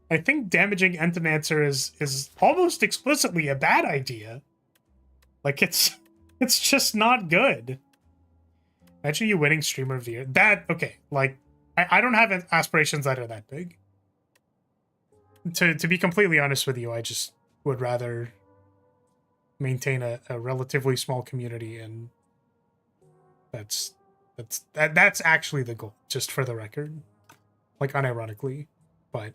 I think damaging Entomancer is almost explicitly a bad idea. Like, it's just not good. Imagine you winning Streamer of the Year. Okay, like, I don't have aspirations that are that big. To be completely honest with you, I just would rather maintain a relatively small community, and that's actually the goal, just for the record. Like, unironically. But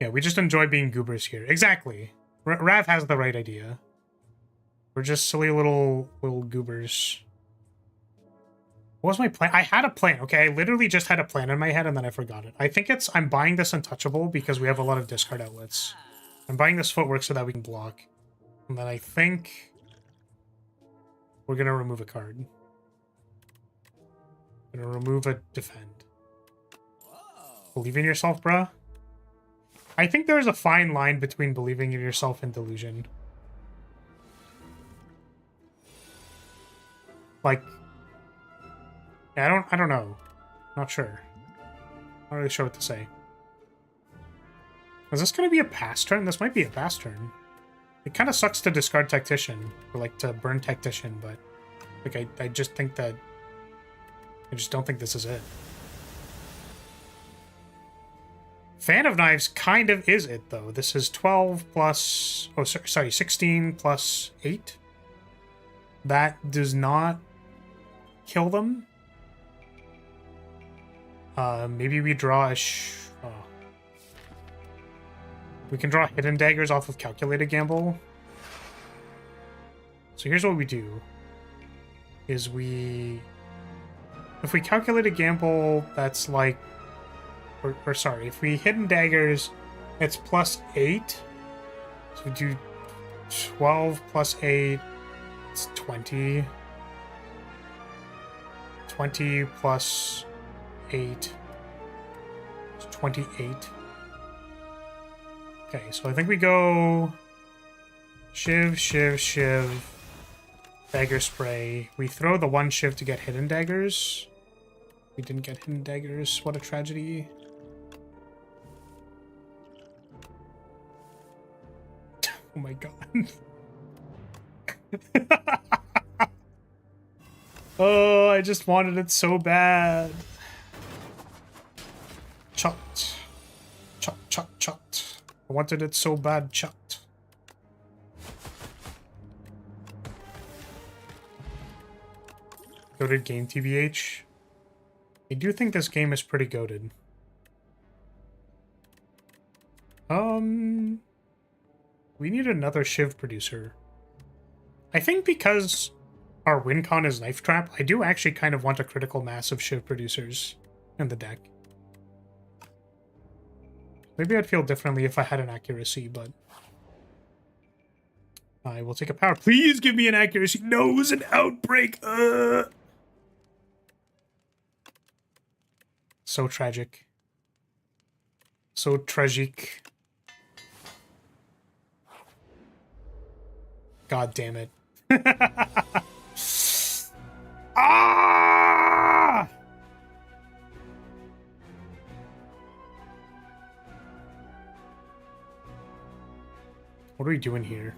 yeah, we just enjoy being goobers here. Exactly. Rav has the right idea. We're just silly little goobers. What was my plan? I had a plan, okay? I literally just had a plan in my head and then I forgot it. I think I'm buying this Untouchable because we have a lot of discard outlets. I'm buying this Footwork so that we can block. And then I think we're gonna remove a card. Gonna remove a Defend. Believe in yourself, bruh. I think there's a fine line between believing in yourself and delusion. Like, yeah, I don't know. Not sure. Not really sure what to say. Is this gonna be a pass turn? This might be a pass turn. It kind of sucks to discard Tactician, or like to burn Tactician, but like I just think that I just don't think this is it. Fan of Knives kind of is it, though. This is 12 plus... Oh, sorry, 16 plus 8. That does not kill them. Maybe we draw a... Oh. We can draw Hidden Daggers off of Calculated Gamble. So here's what we do. Is if we Calculated Gamble, that's like... Or sorry, if we Hidden Daggers, it's plus 8. So we do 12 plus 8, it's 20. 20 plus 8, it's 28. Okay, so I think we go Shiv, Shiv, Shiv, Dagger Spray. We throw the one Shiv to get Hidden Daggers. We didn't get Hidden Daggers. What a tragedy. Oh my god. Oh, I just wanted it so bad. Chut. Chut, chut, chut. I wanted it so bad, chut. Goated game, TBH. I do think this game is pretty goated. We need another Shiv producer. I think because our win con is Knife Trap, I do actually kind of want a critical mass of Shiv producers in the deck. Maybe I'd feel differently if I had an accuracy, but I will take a power. Please give me an accuracy. No, it was an outbreak. So tragic. So tragic. God damn it. Ah! What are we doing here?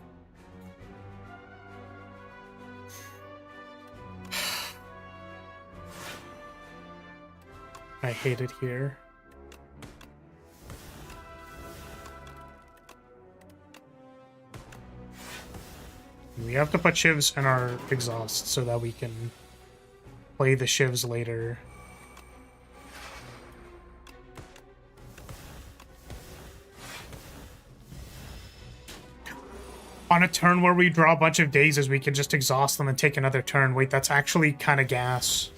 I hate it here. We have to put shivs in our exhaust so that we can play the shivs later. On a turn where we draw a bunch of dazes, we can just exhaust them and take another turn. Wait, that's actually kind of gas.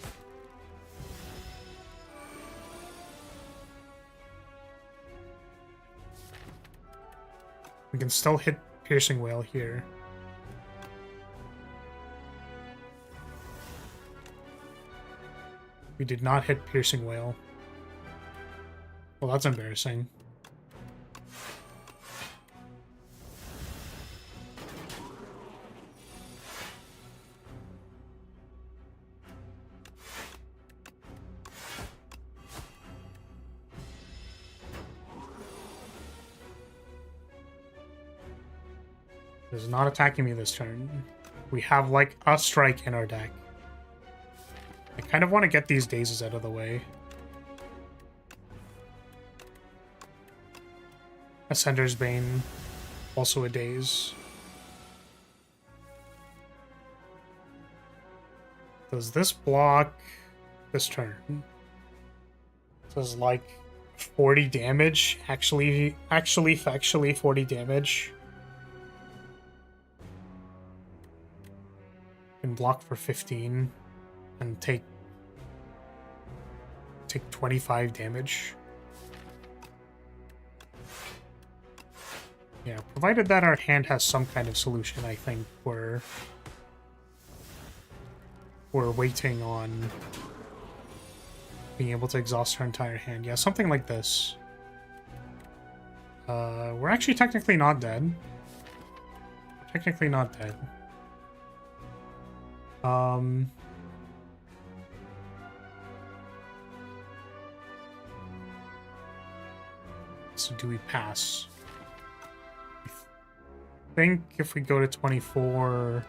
We can still hit Piercing Wail here. We did not hit Piercing Wail. Well, that's embarrassing. It is not attacking me this turn. We have, like, a strike in our deck. I kind of want to get these dazes out of the way. Ascender's Bane, also a daze. Does this block this turn? Does, like, 40 damage? Actually, factually 40 damage. Can block for 15 and take 25 damage. Yeah, provided that our hand has some kind of solution, I think we're waiting on being able to exhaust our entire hand. Yeah, something like this. We're actually technically not dead. Technically not dead. So do we pass? I think if we go to 24...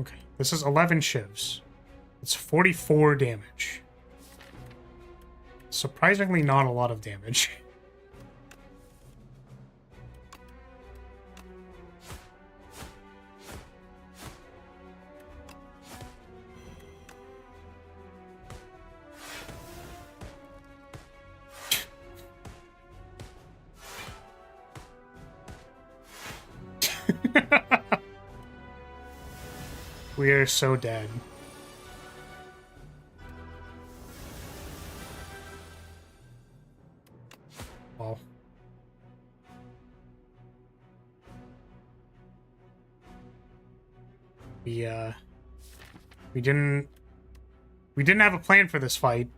Okay, this is 11 shivs. It's 44 damage. Surprisingly not a lot of damage. We are so dead. Well. We didn't have a plan for this fight.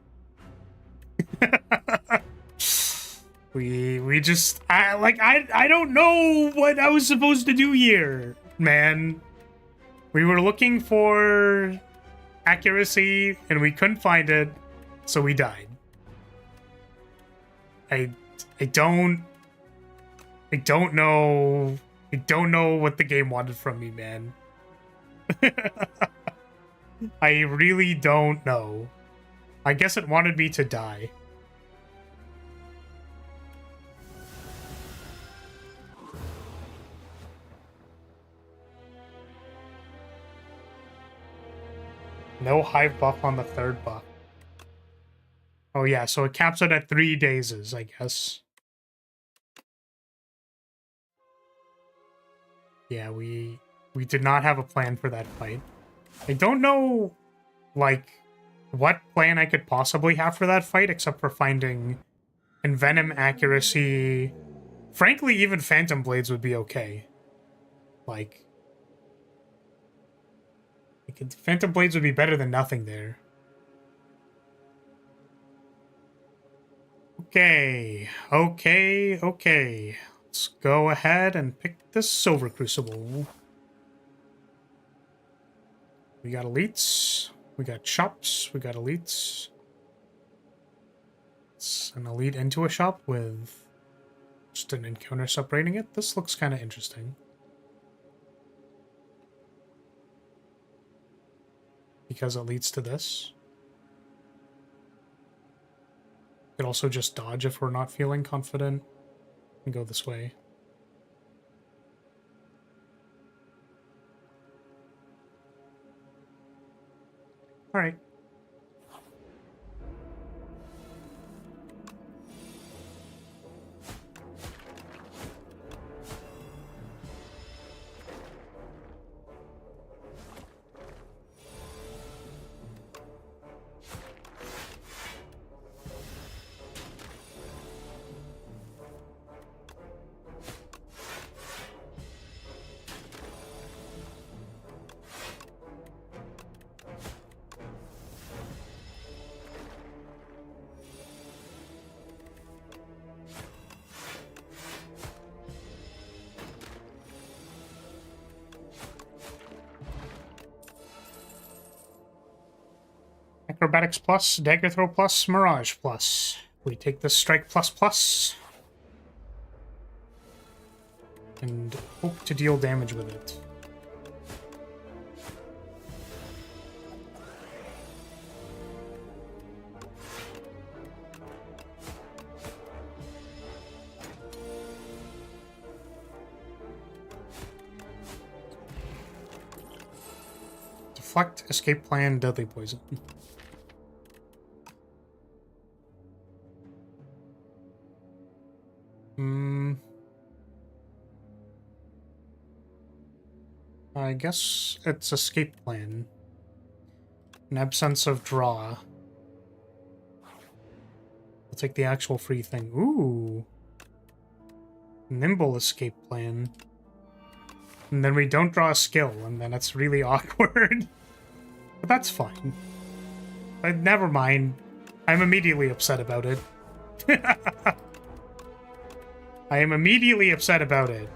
we just I don't know what I was supposed to do here, man. We were looking for accuracy and we couldn't find it, so we died. I don't know what the game wanted from me, man. I really don't know. I guess it wanted me to die. No hive buff on the third buff. Oh yeah, so it caps it at 3 dazes, I guess. Yeah, we did not have a plan for that fight. I don't know, like, what plan I could possibly have for that fight, except for finding Envenom accuracy. Frankly, even Phantom Blades would be okay. Like Phantom Blades would be better than nothing there. Okay. Let's go ahead and pick the Silver Crucible. We got elites. We got shops. We got elites. It's an elite into a shop with just an encounter separating it. This looks kind of interesting. Because it leads to this. Could also just dodge if we're not feeling confident and go this way. All right. Acrobatics plus, Dagger Throw plus, Mirage plus. We take the Strike plus plus. And hope to deal damage with it. Deflect, Escape Plan, Deadly Poison. I guess it's Escape Plan. An absence of draw. I'll take the actual free thing. Ooh. Nimble Escape Plan. And then we don't draw a skill, and then it's really awkward. But that's fine. But never mind. I'm immediately upset about it. I am immediately upset about it.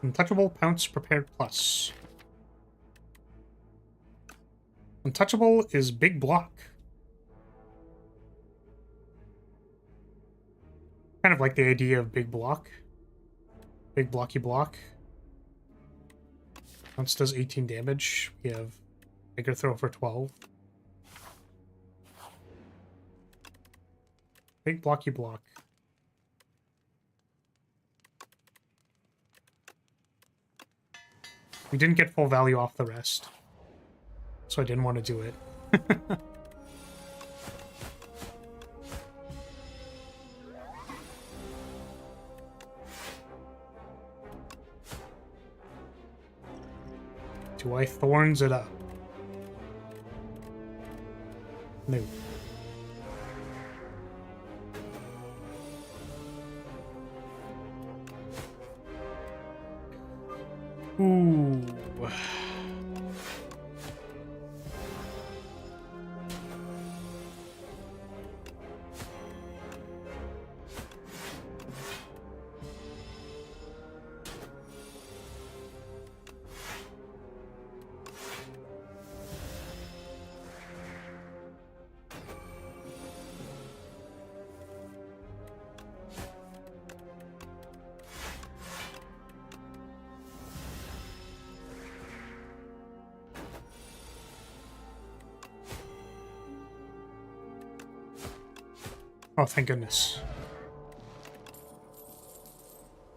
Untouchable, Pounce, Prepared Plus. Untouchable is Big Block. Kind of like the idea of Big Block. Big Blocky Block. Pounce does 18 damage. We have Dagger Throw for 12. Big Blocky Block. We didn't get full value off the rest, so I didn't want to do it. Do I Thorns it up? No. Ooh. Oh, thank goodness.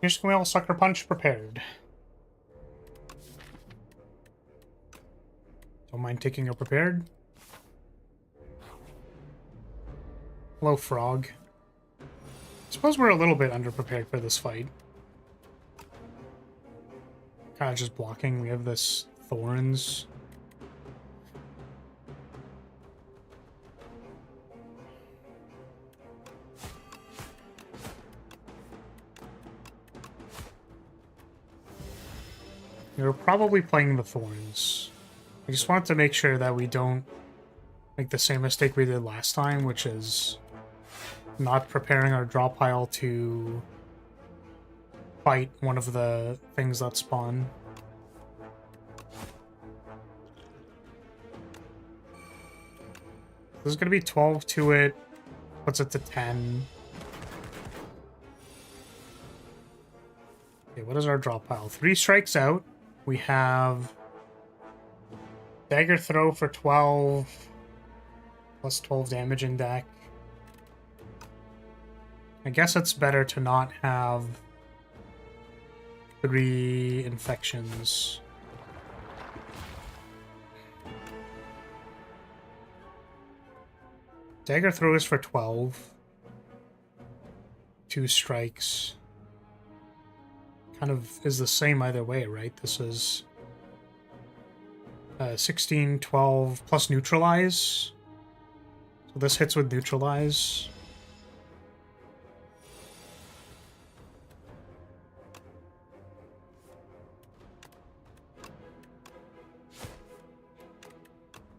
Here's Camille Sucker Punch prepared. Don't mind taking a prepared. Hello, Frog. I suppose we're a little bit underprepared for this fight. Kind of just blocking. We have this Thorns. We're probably playing the Thorns. I just wanted to make sure that we don't make the same mistake we did last time, which is not preparing our draw pile to fight one of the things that spawn. There's going to be 12 to it, puts it to 10. Okay, what is our draw pile? 3 strikes out. We have Dagger Throw for 12, plus 12 damage in deck. I guess it's better to not have 3 infections. Dagger Throw is for 12. 2 strikes. Kind of is the same either way, right? This is 16, 12, plus Neutralize. So this hits with Neutralize.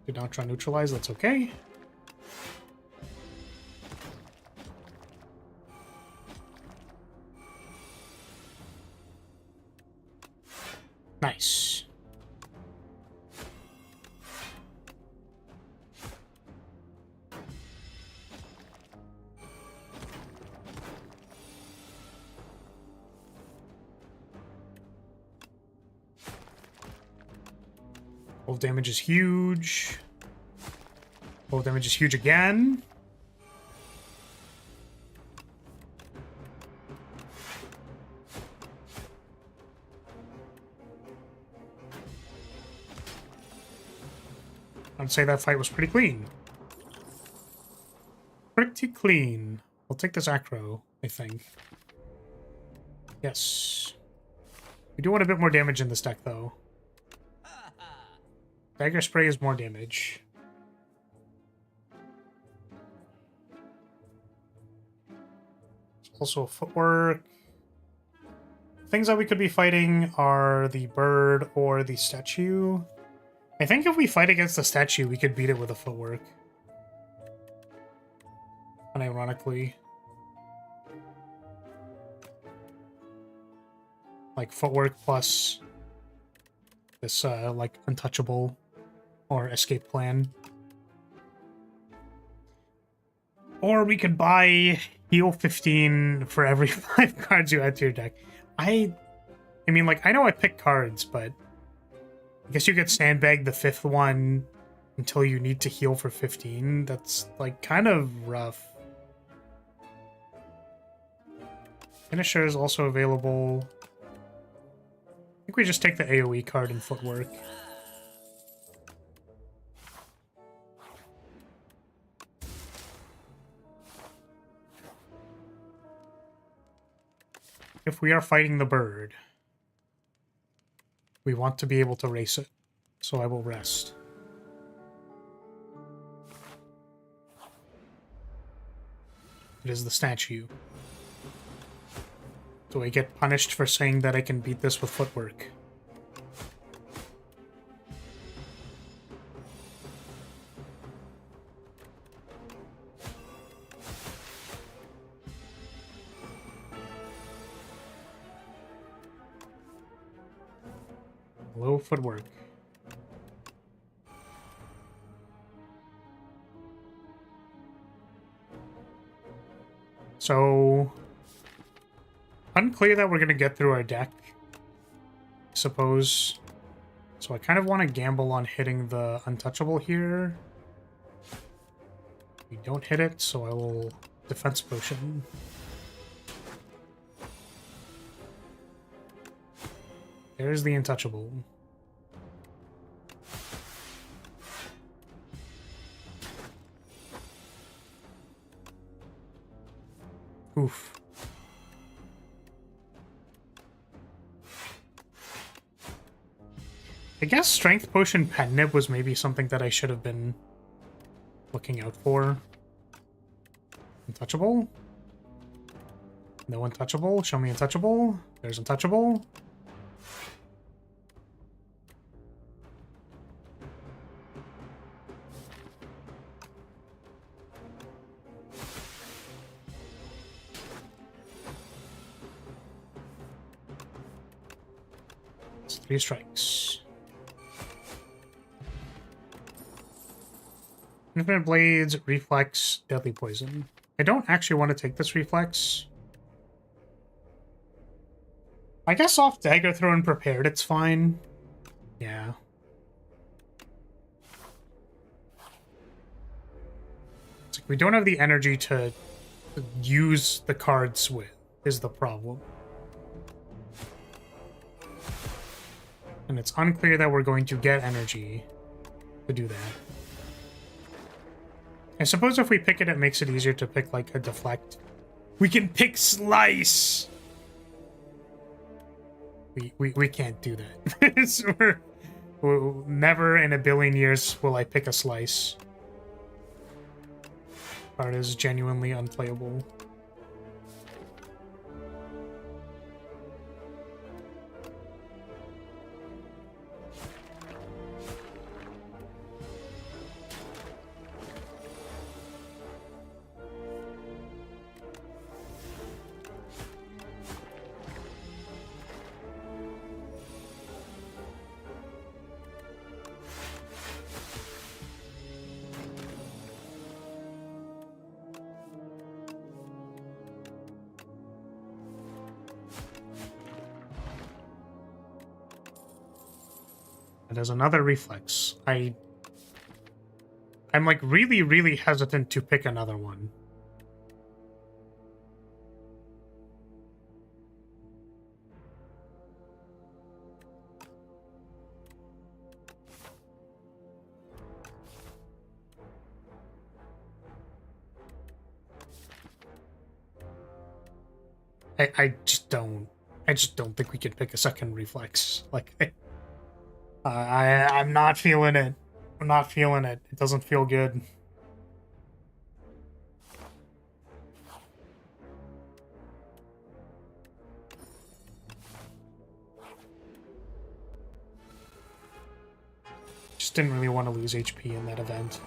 Did not try Neutralize, that's okay. Nice. Full damage is huge. Full damage is huge again. I'd say that fight was pretty clean. Pretty clean. We'll take this acro, I think. Yes. We do want a bit more damage in this deck, though. Dagger Spray is more damage. There's also footwork. Things that we could be fighting are the bird or the statue. I think if we fight against the statue, we could beat it with a footwork. Unironically. Like, footwork plus this, like, untouchable or escape plan. Or we could buy heal 15 for every 5 cards you add to your deck. I mean, like, I know I pick cards, but I guess you could sandbag the 5th one until you need to heal for 15. That's, like, kind of rough. Finisher is also available. I think we just take the AoE card and footwork. If we are fighting the bird, we want to be able to race it, so I will rest. It is the statue. Do I get punished for saying that I can beat this with footwork? Low footwork. So, unclear that we're going to get through our deck, I suppose. So I kind of want to gamble on hitting the untouchable here. We don't hit it, so I will defense potion. There's the untouchable. Oof. I guess Strength Potion Pen Nib was maybe something that I should have been looking out for. Untouchable? No untouchable? Show me untouchable. There's untouchable. It's 3 strikes. Infinite Blades, Reflex, Deadly Poison. I don't actually want to take this Reflex. I guess off Dagger Throw and Prepared, it's fine. Yeah. It's like we don't have the energy to use the cards with, is the problem. And it's unclear that we're going to get energy to do that. I suppose if we pick it, it makes it easier to pick, like, a deflect. We can pick Slice! We can't do that. So we're never in a billion years will I pick a Slice. Card is genuinely unplayable. There's another reflex. I'm like really hesitant to pick another one. I just don't think we could pick a second reflex. Like I'm not feeling it. I'm not feeling it. It doesn't feel good. Just didn't really want to lose HP in that event.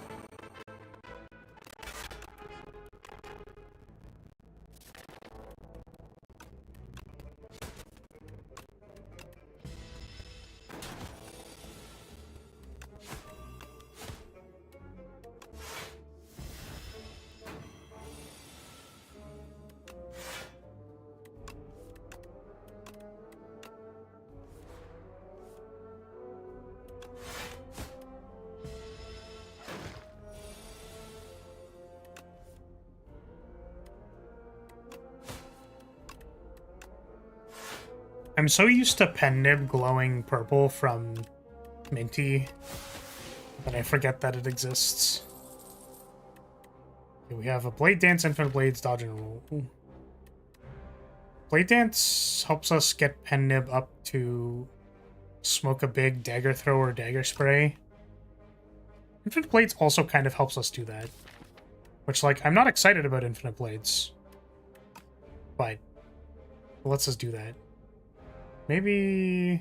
I'm so used to Pen Nib glowing purple from Minty that I forget that it exists. Okay, we have a Blade Dance, Infinite Blades, Dodge and Roll. Ooh. Blade Dance helps us get Pen Nib up to smoke a big Dagger Throw or Dagger Spray. Infinite Blades also kind of helps us do that. Which, like, I'm not excited about Infinite Blades. But lets us do that. Maybe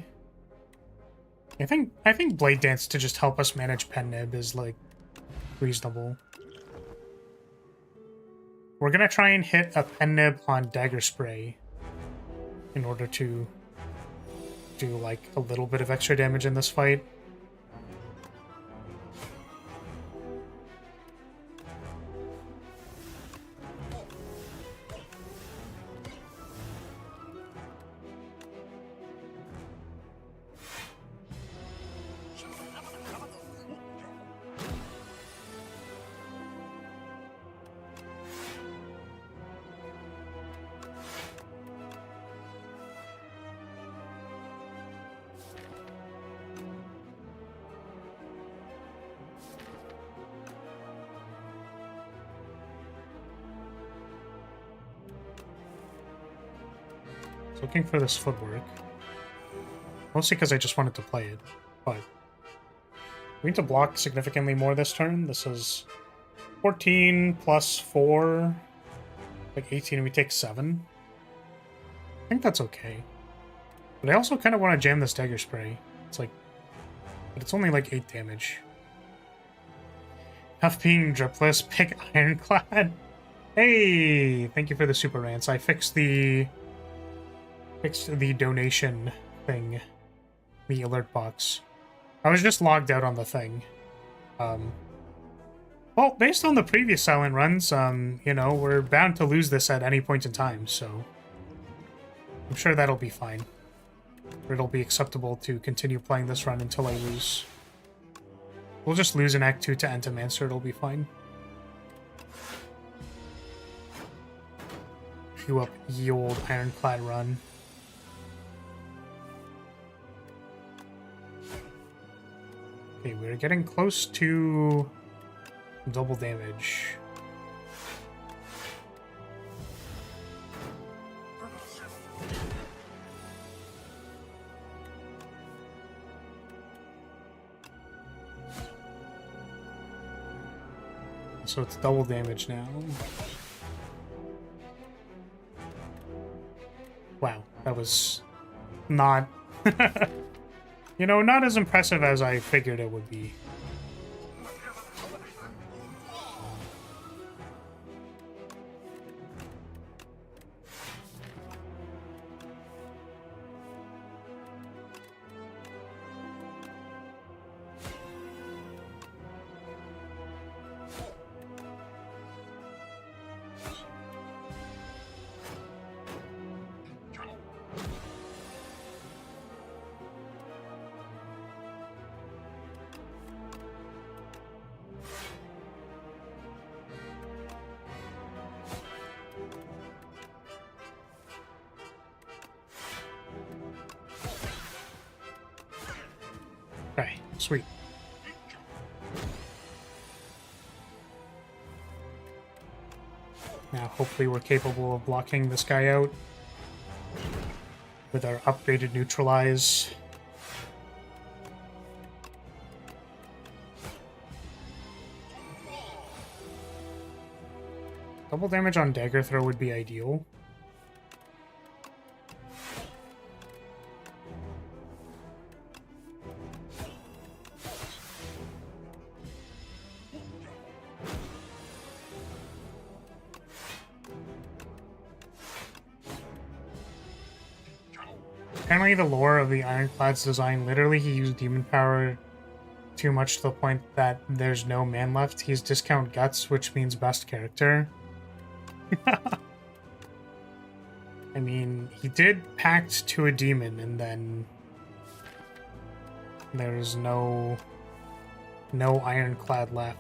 I think Blade Dance to just help us manage Pen Nib is like reasonable. We're gonna try and hit a Pen Nib on Dagger Spray in order to do like a little bit of extra damage in this fight. Looking for this footwork. Mostly because I just wanted to play it, but we need to block significantly more this turn. This is 14 plus 4, like 18, we take 7. I think that's okay. But I also kind of want to jam this dagger spray. It's like, but it's only like 8 damage. Tough being dripless, pick Ironclad. Hey, thank you for the super rants. I fixed the donation thing, the alert box. I was just logged out on the thing. Well, based on the previous silent runs, you know, we're bound to lose this at any point in time, so I'm sure that'll be fine. Or it'll be acceptable to continue playing this run until I lose. We'll just lose in Act 2 to Antimancer, it'll be fine. Queue up ye old Ironclad run. Okay, we're getting close to double damage. So it's double damage now. Wow, that was not... you know, not as impressive as I figured it would be. Okay, sweet. Now, hopefully we're capable of blocking this guy out with our upgraded neutralize. Double damage on dagger throw would be ideal. Apparently the lore of the Ironclad's design, literally he used demon power too much to the point that there's no man left. He's discount guts, which means best character. I mean, he did pact to a demon, and then there's no Ironclad left.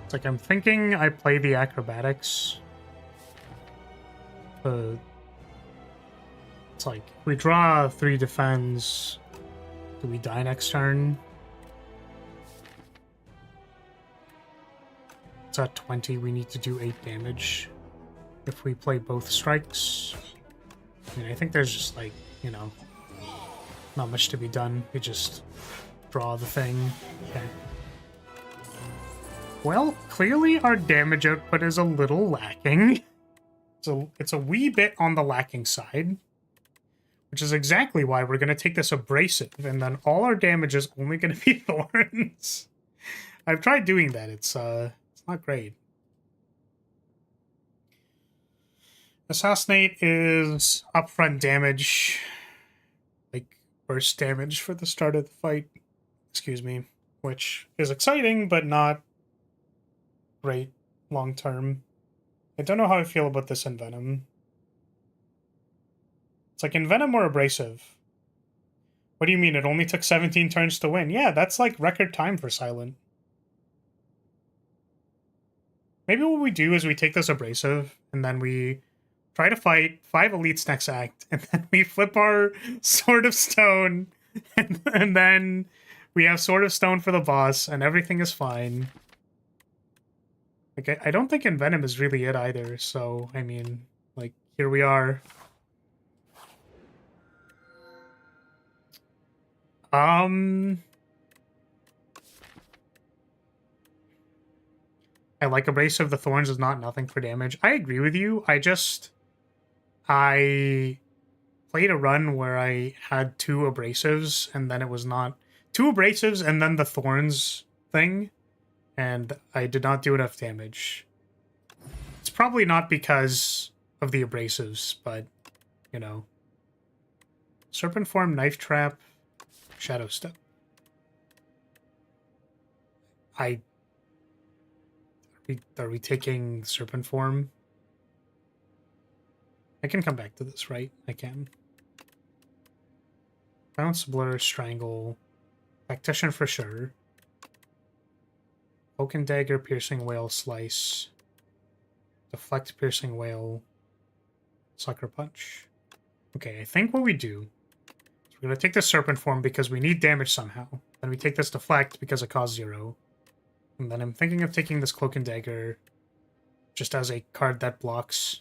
It's like I'm thinking I play the acrobatics. It's like we draw 3 defense. Do we die next turn? It's at 20. We need to do 8 damage if we play both strikes. I mean, I think there's just, like, you know, not much to be done. We just draw the thing. Okay. Well, clearly our damage output is a little lacking. So it's a wee bit on the lacking side, which is exactly why we're going to take this abrasive, and then all our damage is only going to be thorns. I've tried doing that. It's not great. Assassinate is upfront damage, like burst damage for the start of the fight. Excuse me, which is exciting, but not great long term. I don't know how I feel about this in Venom. It's like in Venom or Abrasive. What do you mean? It only took 17 turns to win? Yeah, that's like record time for Silent. Maybe what we do is we take this Abrasive, and then we try to fight 5 elites next act, and then we flip our Sword of Stone, and then we have Sword of Stone for the boss, and everything is fine. Like, I don't think Envenom is really it either, so, I mean, like, here we are. I like Abrasive. The Thorns is not nothing for damage. I agree with you. I played a run where I had 2 Abrasives, and then it was not... 2 Abrasives, and then the Thorns thing, and I did not do enough damage. It's probably not because of the Abrasives, but, you know. Serpent Form, Knife Trap, Shadow Step. Are we taking Serpent Form? I can come back to this, right? I can. Bounce, Blur, Strangle, Tactician for sure. Poke and Dagger, Piercing Whale, Slice. Deflect, Piercing Whale, Sucker Punch. Okay, I think what we do is we're going to take the Serpent Form because we need damage somehow. Then we take this Deflect because it costs 0. And then I'm thinking of taking this Cloak and Dagger just as a card that blocks.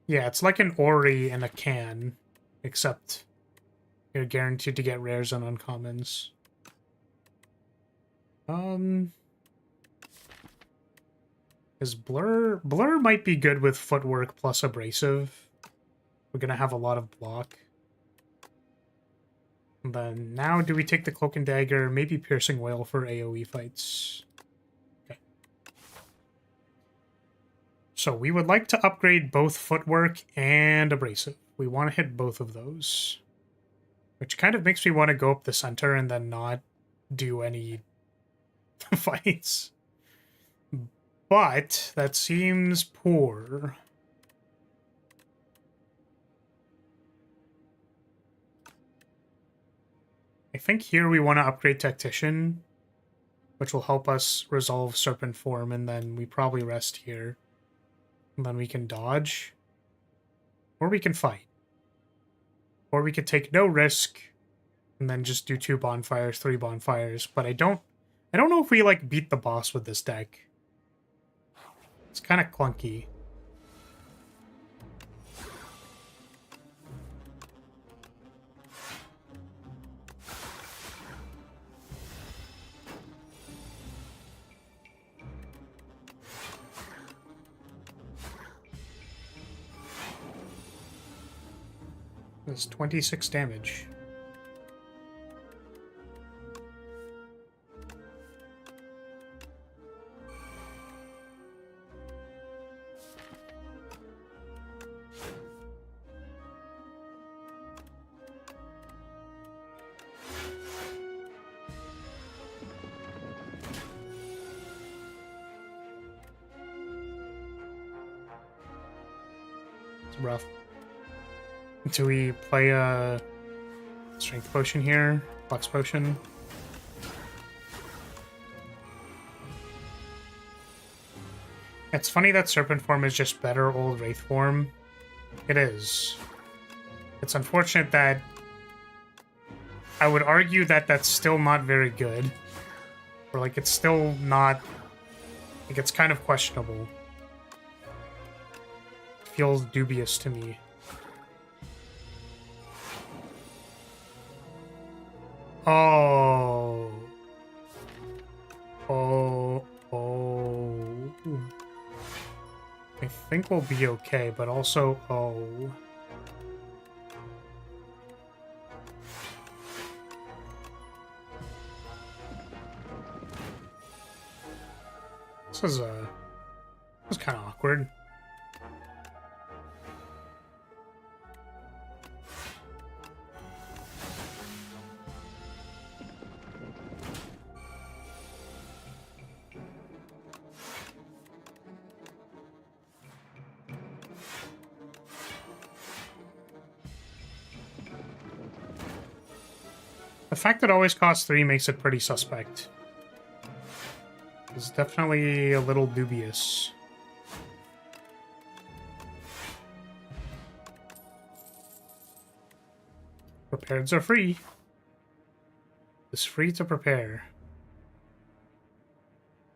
Yeah, it's like an Ori in a can, except you're guaranteed to get rares and uncommons. Is Blur might be good with Footwork plus Abrasive. We're gonna have a lot of block. And then now do we take the Cloak and Dagger, maybe Piercing Whale for AoE fights? Okay. So we would like to upgrade both Footwork and Abrasive. We want to hit both of those. Which kind of makes me want to go up the center and then not do any fights. But that seems poor. I think here we want to upgrade Tactician, which will help us resolve Serpent Form, and then we probably rest here. And then we can dodge. Or we can fight. Or we could take no risk, and then just do 2 bonfires, 3 bonfires. But I don't know if we, like, beat the boss with this deck. It's kind of clunky. That's 26 damage. It's rough. Do we play a Strength Potion here? Flux Potion? It's funny that Serpent Form is just better old Wraith Form. It is. It's unfortunate that... I would argue that that's still not very good. Or like it's still not, like it's kind of questionable. It feels dubious to me. Oh. Oh. I think we'll be okay, but also, oh. This is kind of awkward. The fact that it always costs 3 makes it pretty suspect. It's definitely a little dubious. Prepareds are free. It's free to prepare.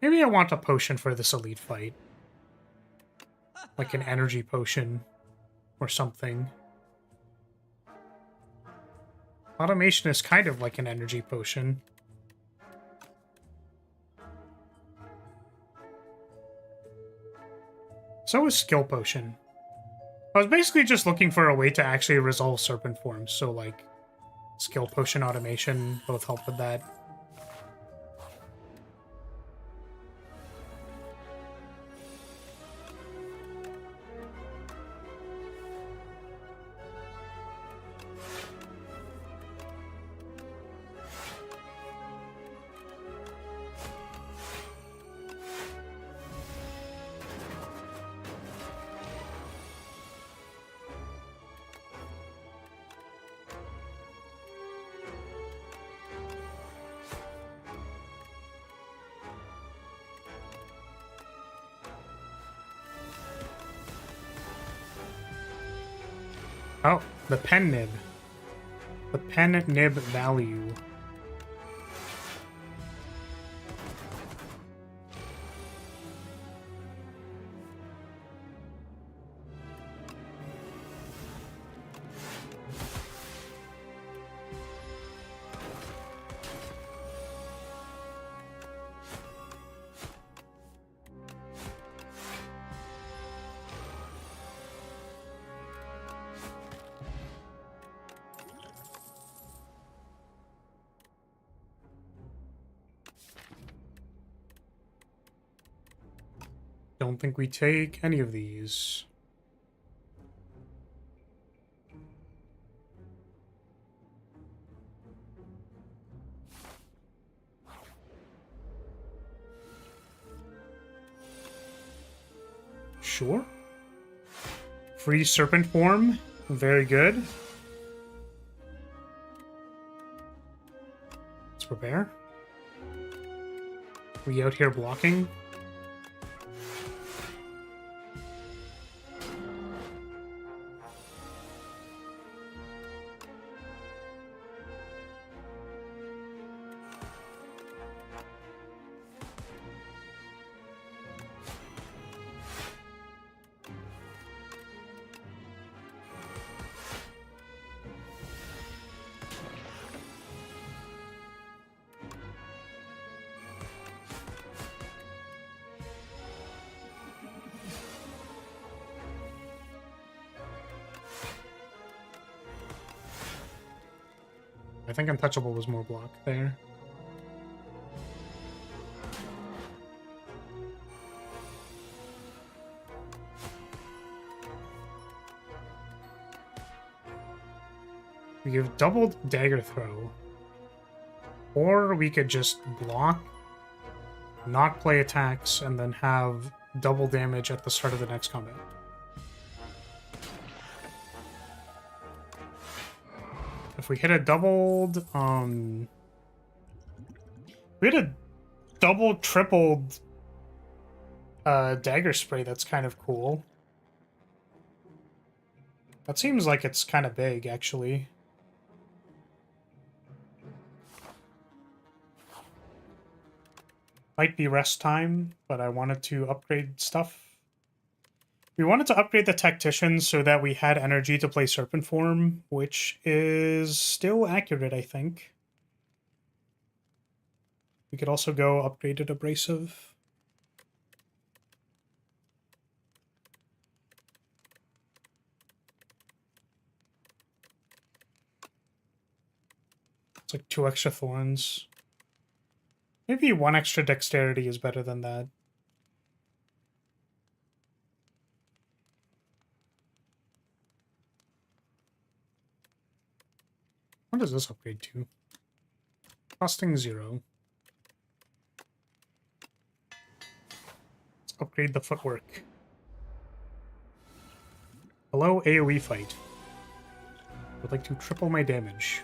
Maybe I want a potion for this elite fight. Like an energy potion or something. Automation is kind of like an energy potion. So is skill potion. I was basically just looking for a way to actually resolve serpent forms, so like skill potion automation both help with that. Oh, the pen nib. The pen nib value. Don't think we take any of these. Sure. Free serpent form. Very good. Let's prepare. We out here blocking. I think Untouchable was more block there. We have doubled Dagger Throw. Or we could just block, not play attacks, and then have double damage at the start of the next combat. If we hit a doubled, we hit a double, tripled dagger spray, that's kind of cool. That seems like it's kind of big, actually. Might be rest time, but I wanted to upgrade stuff. We wanted to upgrade the Tactician so that we had energy to play Serpent Form, which is still accurate, I think. We could also go upgraded Abrasive. It's like 2 extra Thorns. Maybe 1 extra Dexterity is better than that. What does this upgrade to? Costing 0. Let's upgrade the footwork. Hello, AoE fight. Would like to triple my damage.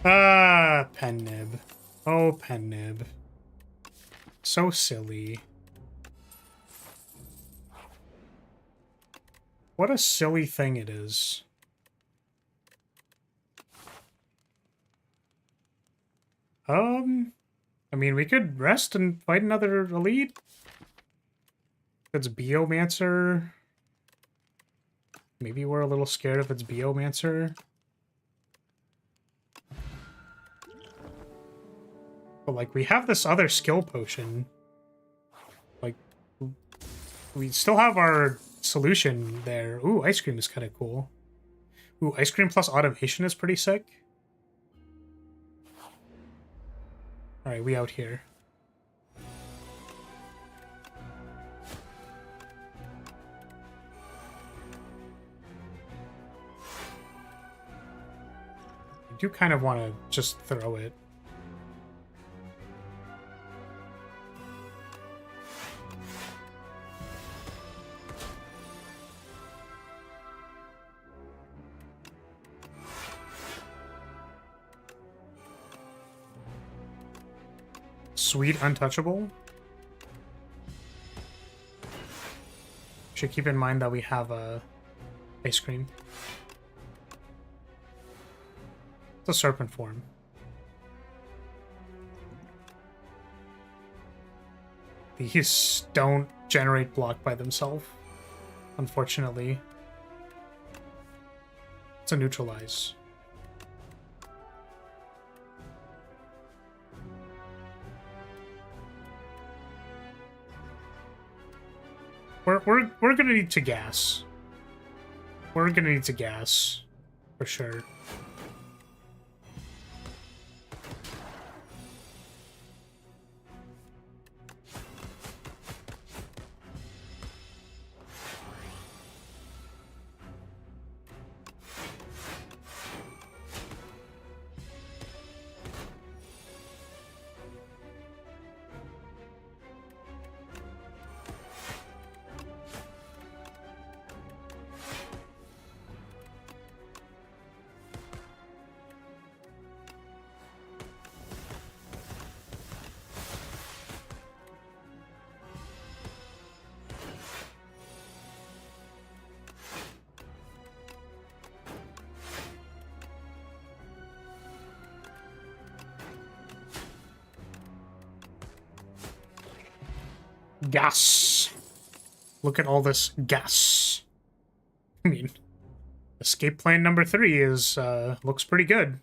Ah, pen nib. Oh, pen nib. So silly. What a silly thing it is. I mean, we could rest and fight another elite. It's Biomancer. Maybe we're a little scared if it's Biomancer. But, like, we have this other skill potion. Like, we still have our solution there. Ooh, ice cream is kind of cool. Ooh, ice cream plus automation is pretty sick. Alright, we out here. I do kind of want to just throw it. Sweet untouchable. Should keep in mind that we have ice cream. It's a serpent form. These don't generate block by themselves, unfortunately. It's a neutralize. We're gonna need to gas. We're gonna need to gas, for sure. Gas. Look at all this gas. I mean, escape plan number 3 is looks pretty good.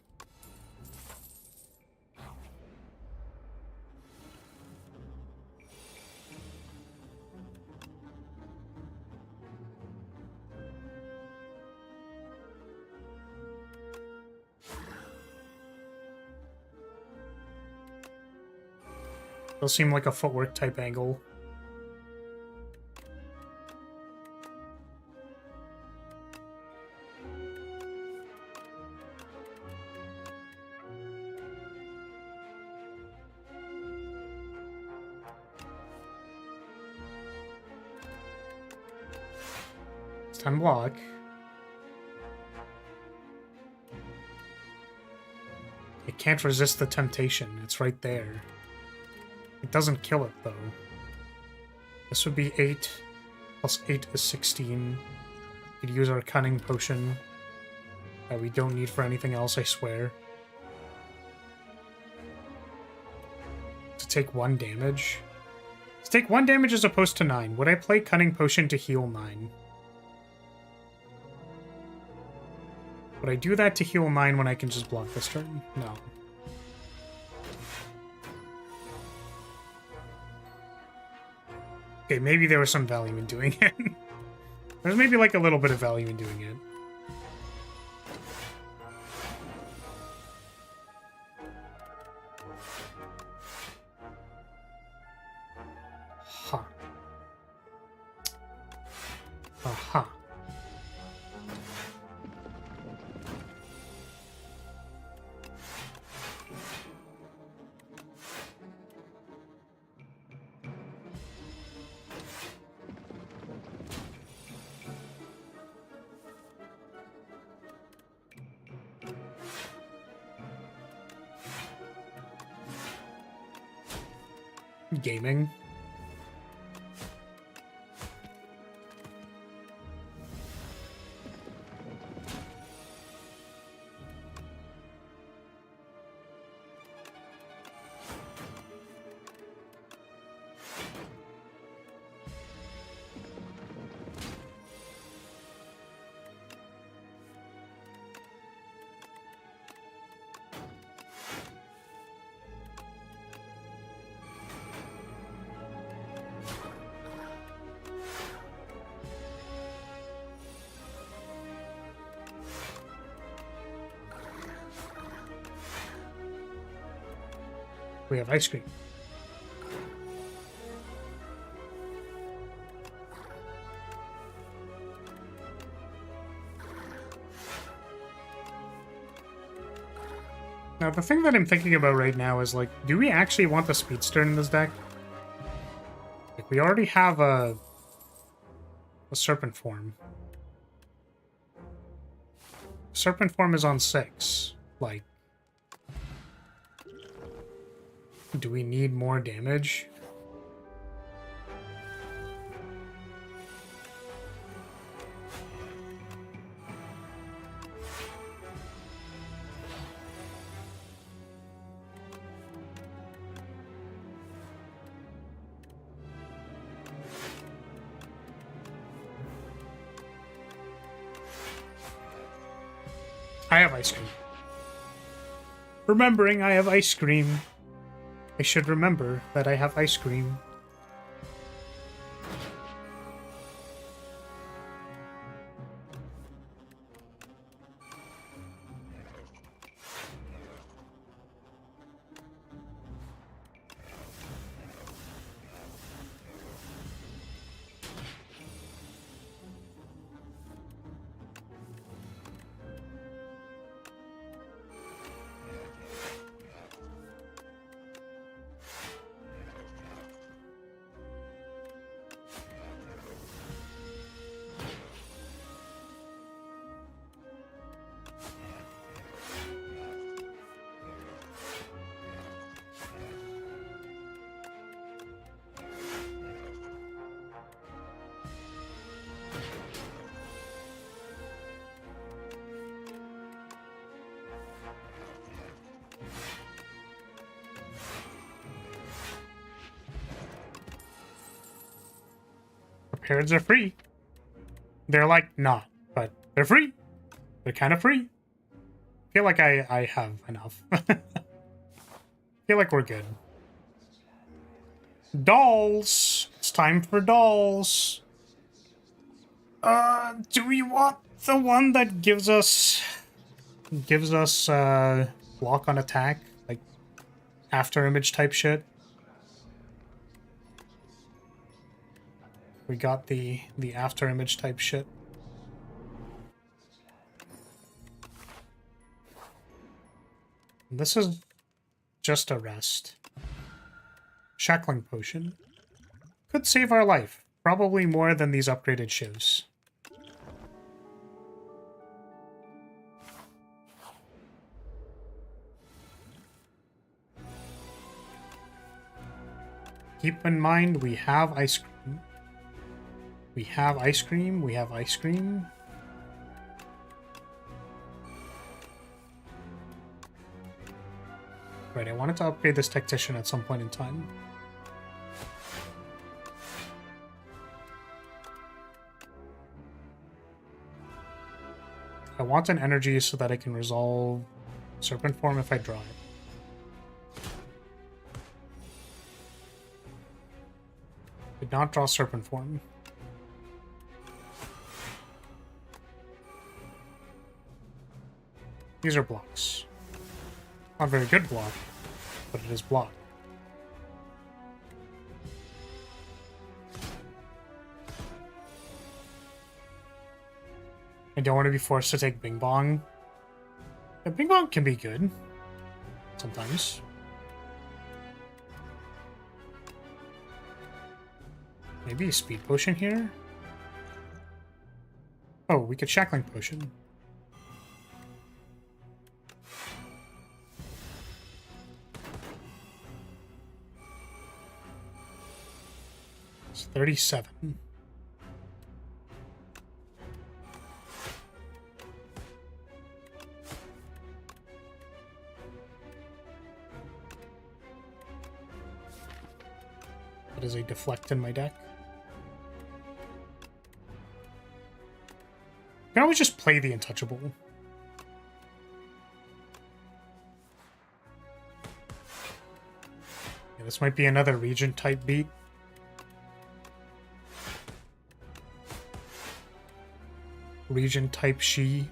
Does seem like a footwork type angle. It's 10 block. It can't resist the temptation. It's right there. It doesn't kill it, though. This would be 8. Plus 8 is 16. We could use our Cunning Potion. that we don't need for anything else, I swear. To take 1 damage. To take 1 damage as opposed to 9. Would I play Cunning Potion to heal 9? Would I do that to heal 9 when I can just block this turn? No. Okay, maybe there was some value in doing it. There's maybe like a little bit of value in doing it. Huh. Aha. Gaming. We have ice cream. Now, the thing that I'm thinking about right now is, like, do we actually want the Speedster in this deck? Like, we already have a Serpent Form. Serpent Form is on 6. Like, do we need more damage? I have ice cream. Remembering I have ice cream. I should remember that I have ice cream. Repairs are free. They're like not, but they're free. They're kind of free. I feel like I have enough. I feel like we're good. Dolls. It's time for dolls. Do we want the one that gives us block on attack, like after image type shit? We got the after image type shit. This is just a rest. Shackling potion. Could save our life. Probably more than these upgraded shivs. Keep in mind we have ice cream. We have ice cream. We have ice cream. Right, I wanted to upgrade this Tactician at some point in time. I want an energy so that I can resolve Serpent Form if I draw it. Did not draw Serpent Form. These are blocks. Not very good block, but it is block. I don't want to be forced to take Bing Bong. Yeah, Bing Bong can be good. Sometimes. Maybe a Speed Potion here? Oh, we could Shackling Potion. It's 37. That is a deflect in my deck. I can always just play the Untouchable. Yeah, this might be another Regent type beat. Regent type She.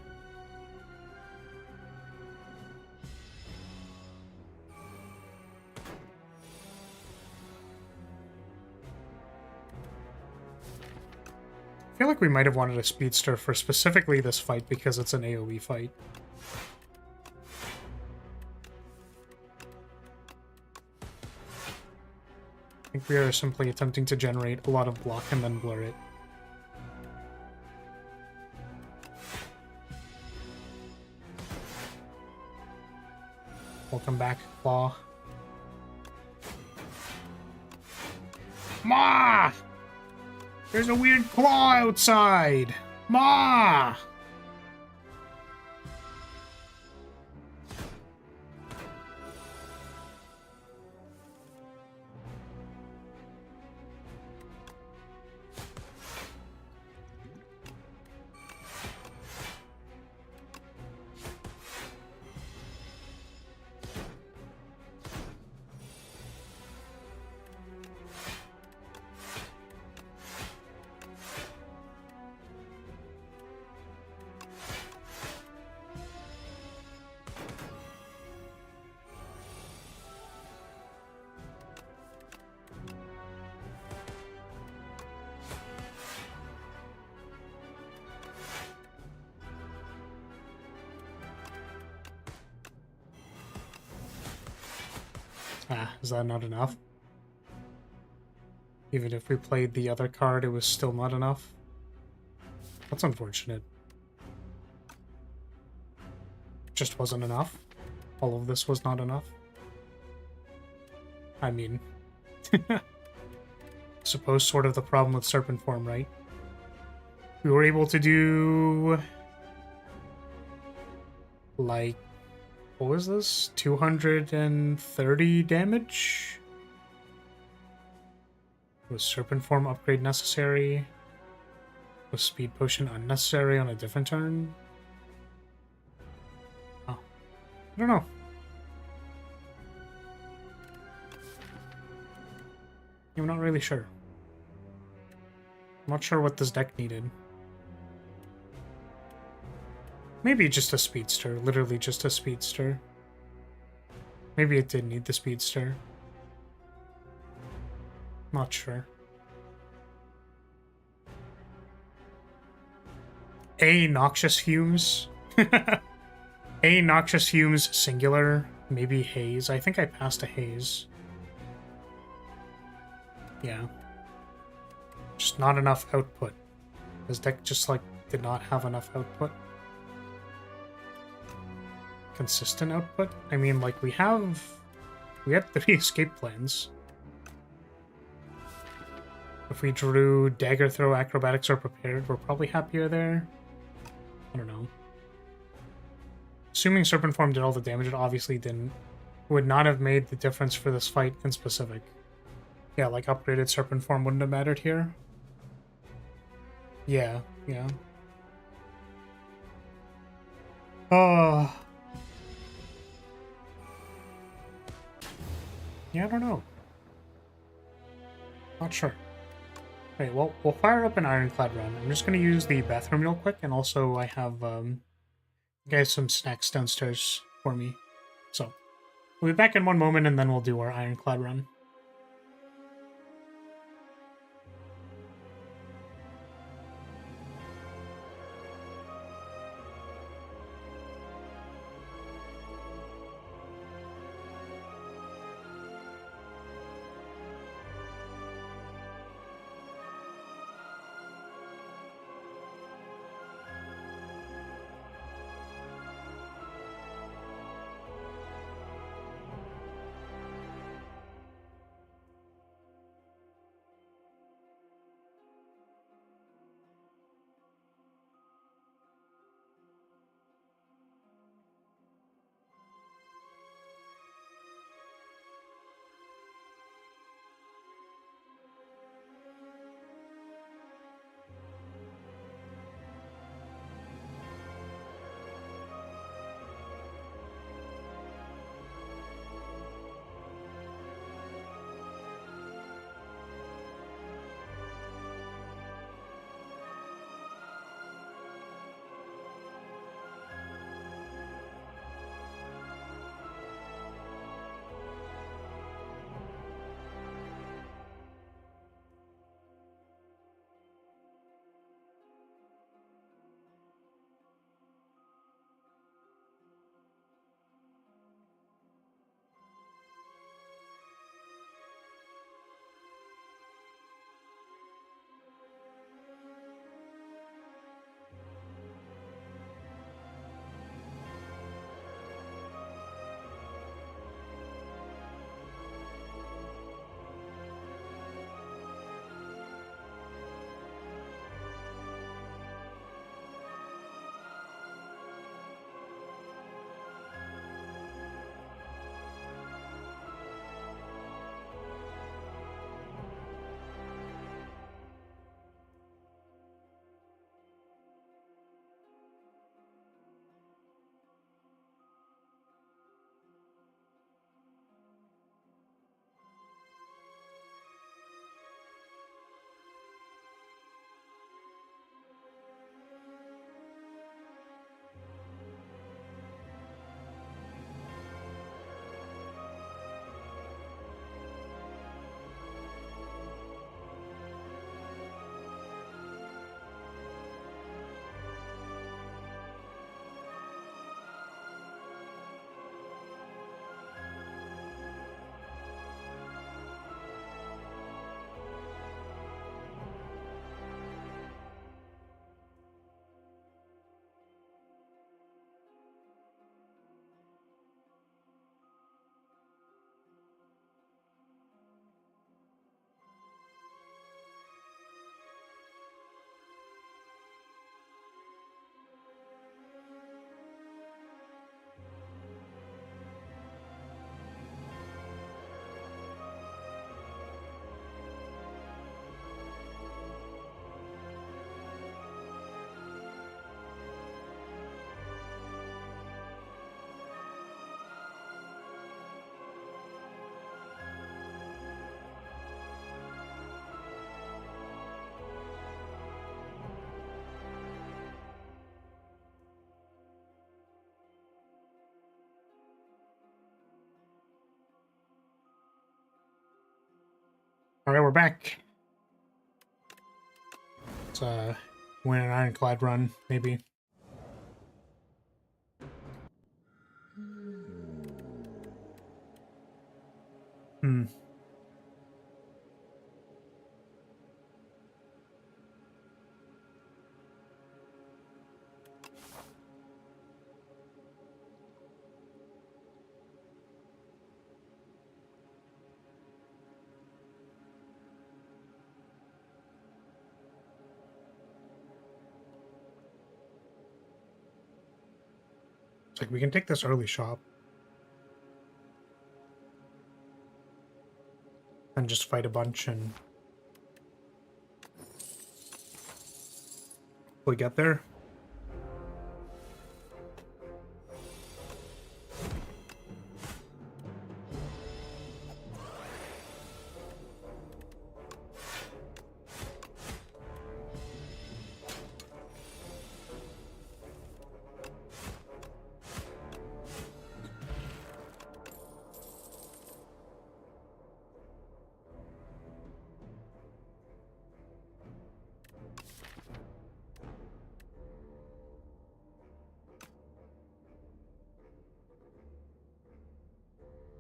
I feel like we might have wanted a Speedster for specifically this fight because it's an AoE fight. I think we are simply attempting to generate a lot of block and then blur it. Welcome back, Claw. Ma! There's a weird claw outside! Ma! Ah, is that not enough? Even if we played the other card, it was still not enough. That's unfortunate. Just wasn't enough. All of this was not enough. I mean... suppose sort of the problem with Serpent Form, right? We were able to do... like... what was this? 230 damage? Was Serpent Form upgrade necessary? Was Speed Potion unnecessary on a different turn? Oh. I don't know. I'm not really sure. I'm not sure what this deck needed. Maybe just a Speedster. Literally just a Speedster. Maybe it did need the Speedster. Not sure. A Noxious Fumes. A Noxious Fumes singular. Maybe Haze. I think I passed a Haze. Yeah. Just not enough output. This deck just, like, did not have enough output. Consistent output? I mean, like, we had 3 escape plans. If we drew Dagger Throw, Acrobatics, or Prepared, we're probably happier there. I don't know. Assuming Serpent Form did all the damage, it obviously didn't. would not have made the difference for this fight in specific. Yeah, like upgraded Serpent form wouldn't have mattered here. Yeah, yeah. Oh. Yeah, I don't know. Not sure. Okay, well, we'll fire up an Ironclad run. I'm just going to use the bathroom real quick, and also I have guys some snacks downstairs for me. So, we'll be back in one moment, and then we'll do our Ironclad run. All right, we're back. Let's win an Ironclad run, maybe. Hmm. It's like we can take this early shop. and just fight a bunch and hopefully get there.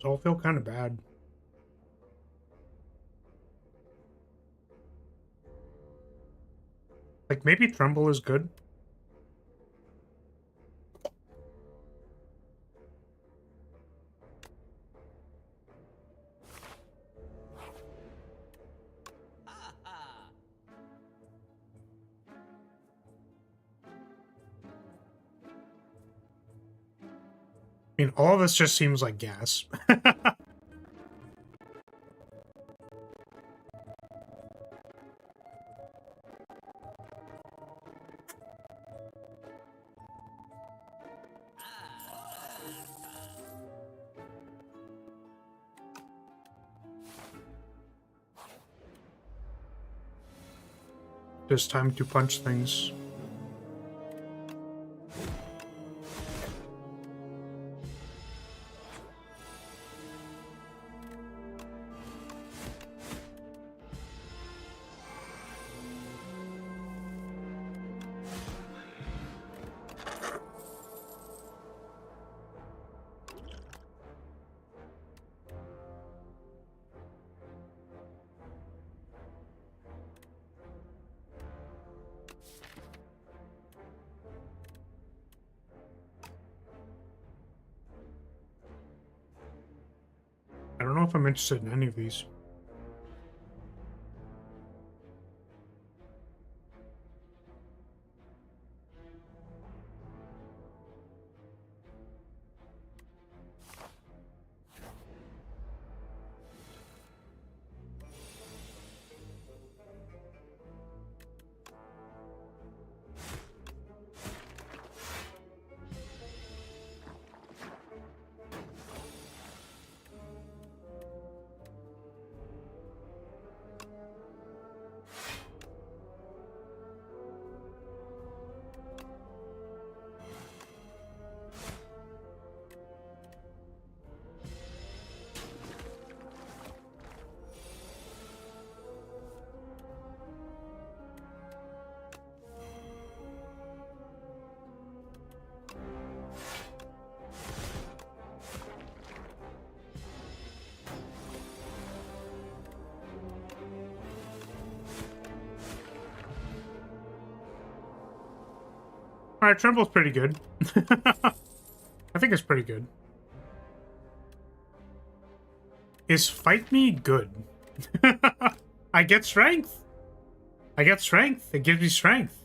So I feel kind of bad. Like, maybe Tremble is good. I mean, all of this just seems like gas. Just time to punch things. I don't know if I'm interested in any of these. Alright, Tremble's pretty good. I think it's pretty good. Is Fight Me good? I get strength. I get strength. It gives me strength.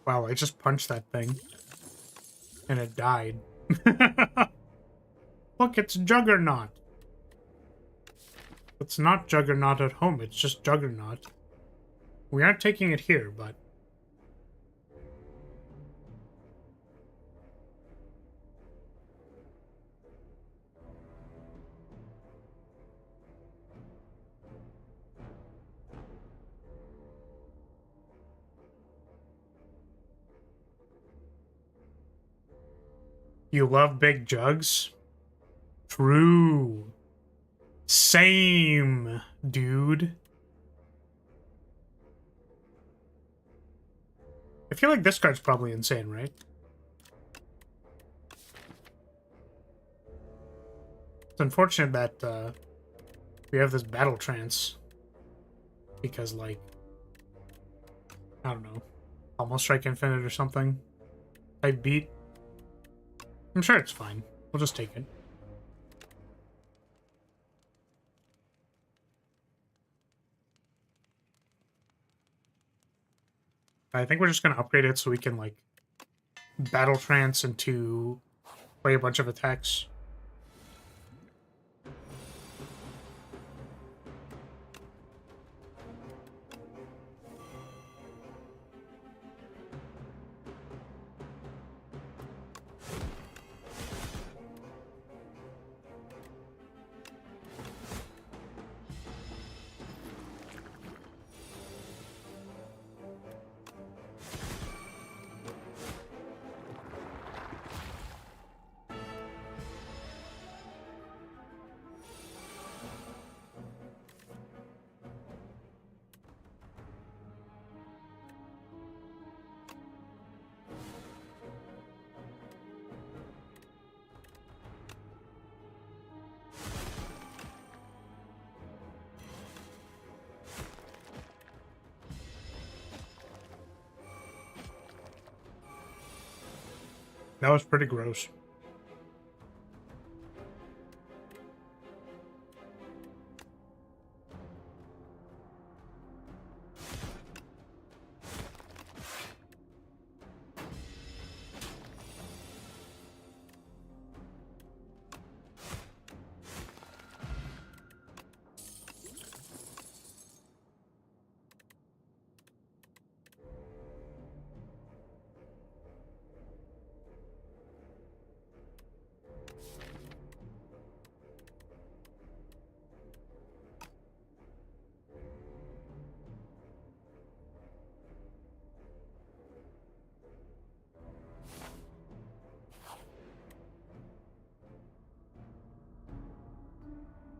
Wow, I just punched that thing. And it died. Look, it's Juggernaut. It's not Juggernaut at home, it's just Juggernaut. We aren't taking it here, but... You love big jugs? True. Same, dude. I feel like this card's probably insane, right? It's unfortunate that we have this battle trance. Because, like, I don't know, almost strike infinite or something. I beat. I'm sure it's fine. We'll just take it. I think we're just gonna upgrade it so we can, like, battle trance into play a bunch of attacks. That was pretty gross.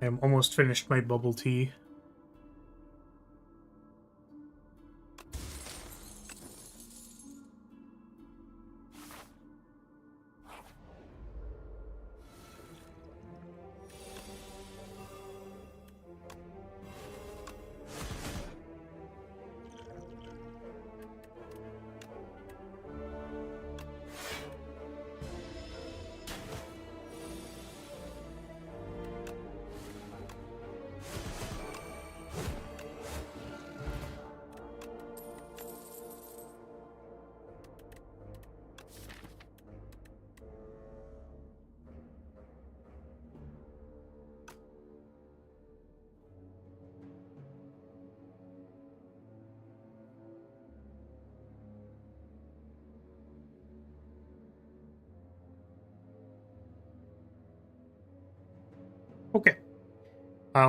I'm almost finished my bubble tea. Okay.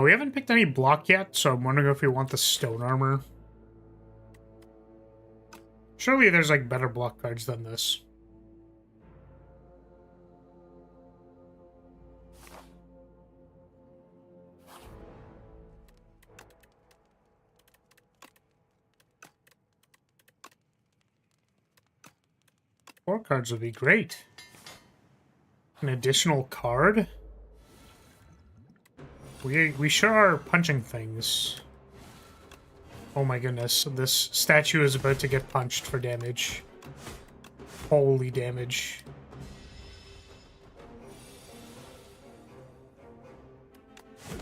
We haven't picked any block yet, so I'm wondering if we want the stone armor. Surely there's, like, better block cards than this. Four cards would be great. An additional card? We sure are punching things. Oh my goodness, this statue is about to get punched for damage. Holy damage.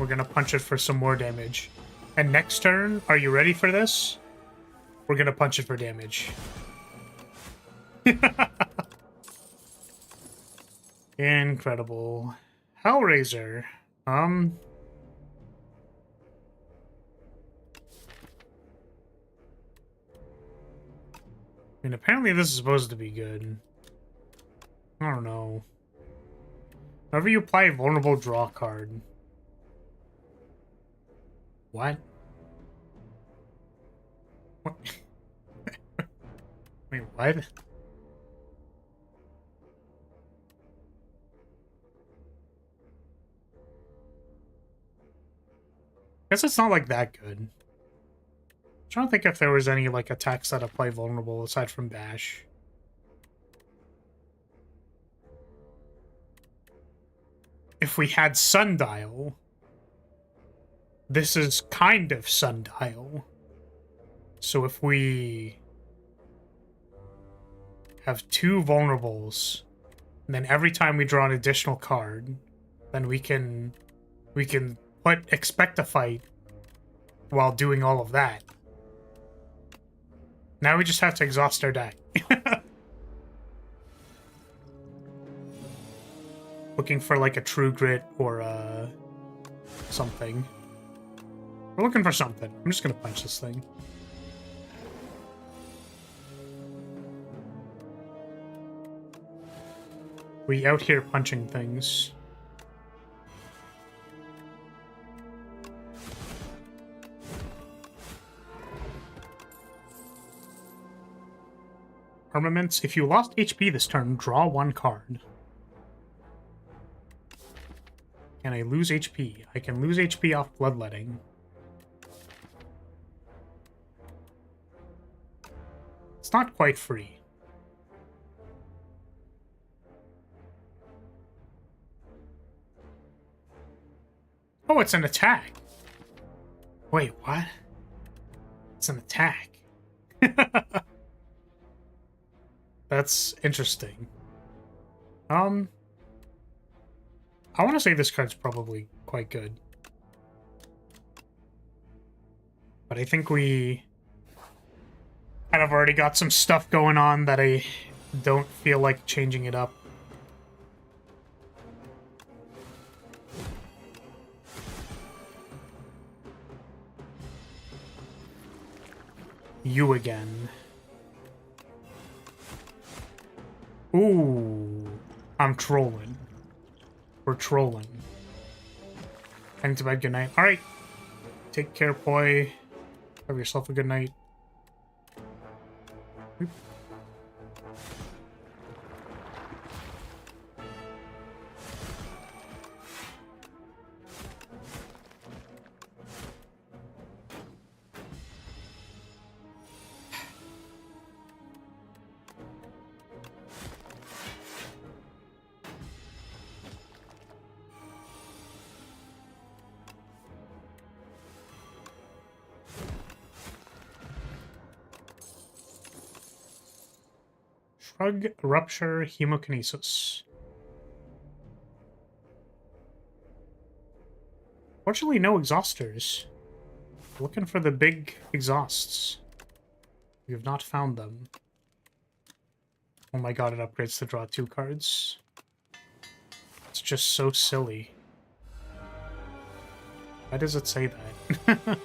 We're gonna punch it for some more damage. And next turn, are you ready for this? We're gonna punch it for damage. Incredible. Hellraiser. I mean, apparently this is supposed to be good. I don't know. Whenever you apply a vulnerable, draw card. What? What? Wait, what? Guess it's not like that good. I'm trying to think if there was any like attacks that apply vulnerable aside from bash. If we had Sundial, this is kind of Sundial. So if we have 2 vulnerables, and then every time we draw an additional card, then we can put Expect a Fight while doing all of that. Now we just have to exhaust our deck. Looking for like a True Grit or something. We're looking for something. I'm just gonna punch this thing. We out here punching things. Armaments. If you lost HP this turn, draw 1 card. Can I lose HP? I can lose HP off Bloodletting. It's not quite free. Oh, it's an attack. Wait, what? It's an attack. That's interesting. I want to say this card's probably quite good. But I think we kind of already got some stuff going on that I don't feel like changing it up. You again. Ooh, I'm trolling. We're trolling. Heading to bed, good night. Alright. Take care, boy. Have yourself a good night. Oop. Shrug, Rupture, Hemokinesis. Fortunately, no exhausters. Looking for the big exhausts. We have not found them. Oh my god, it upgrades to draw 2 cards. It's just so silly. Why does it say that?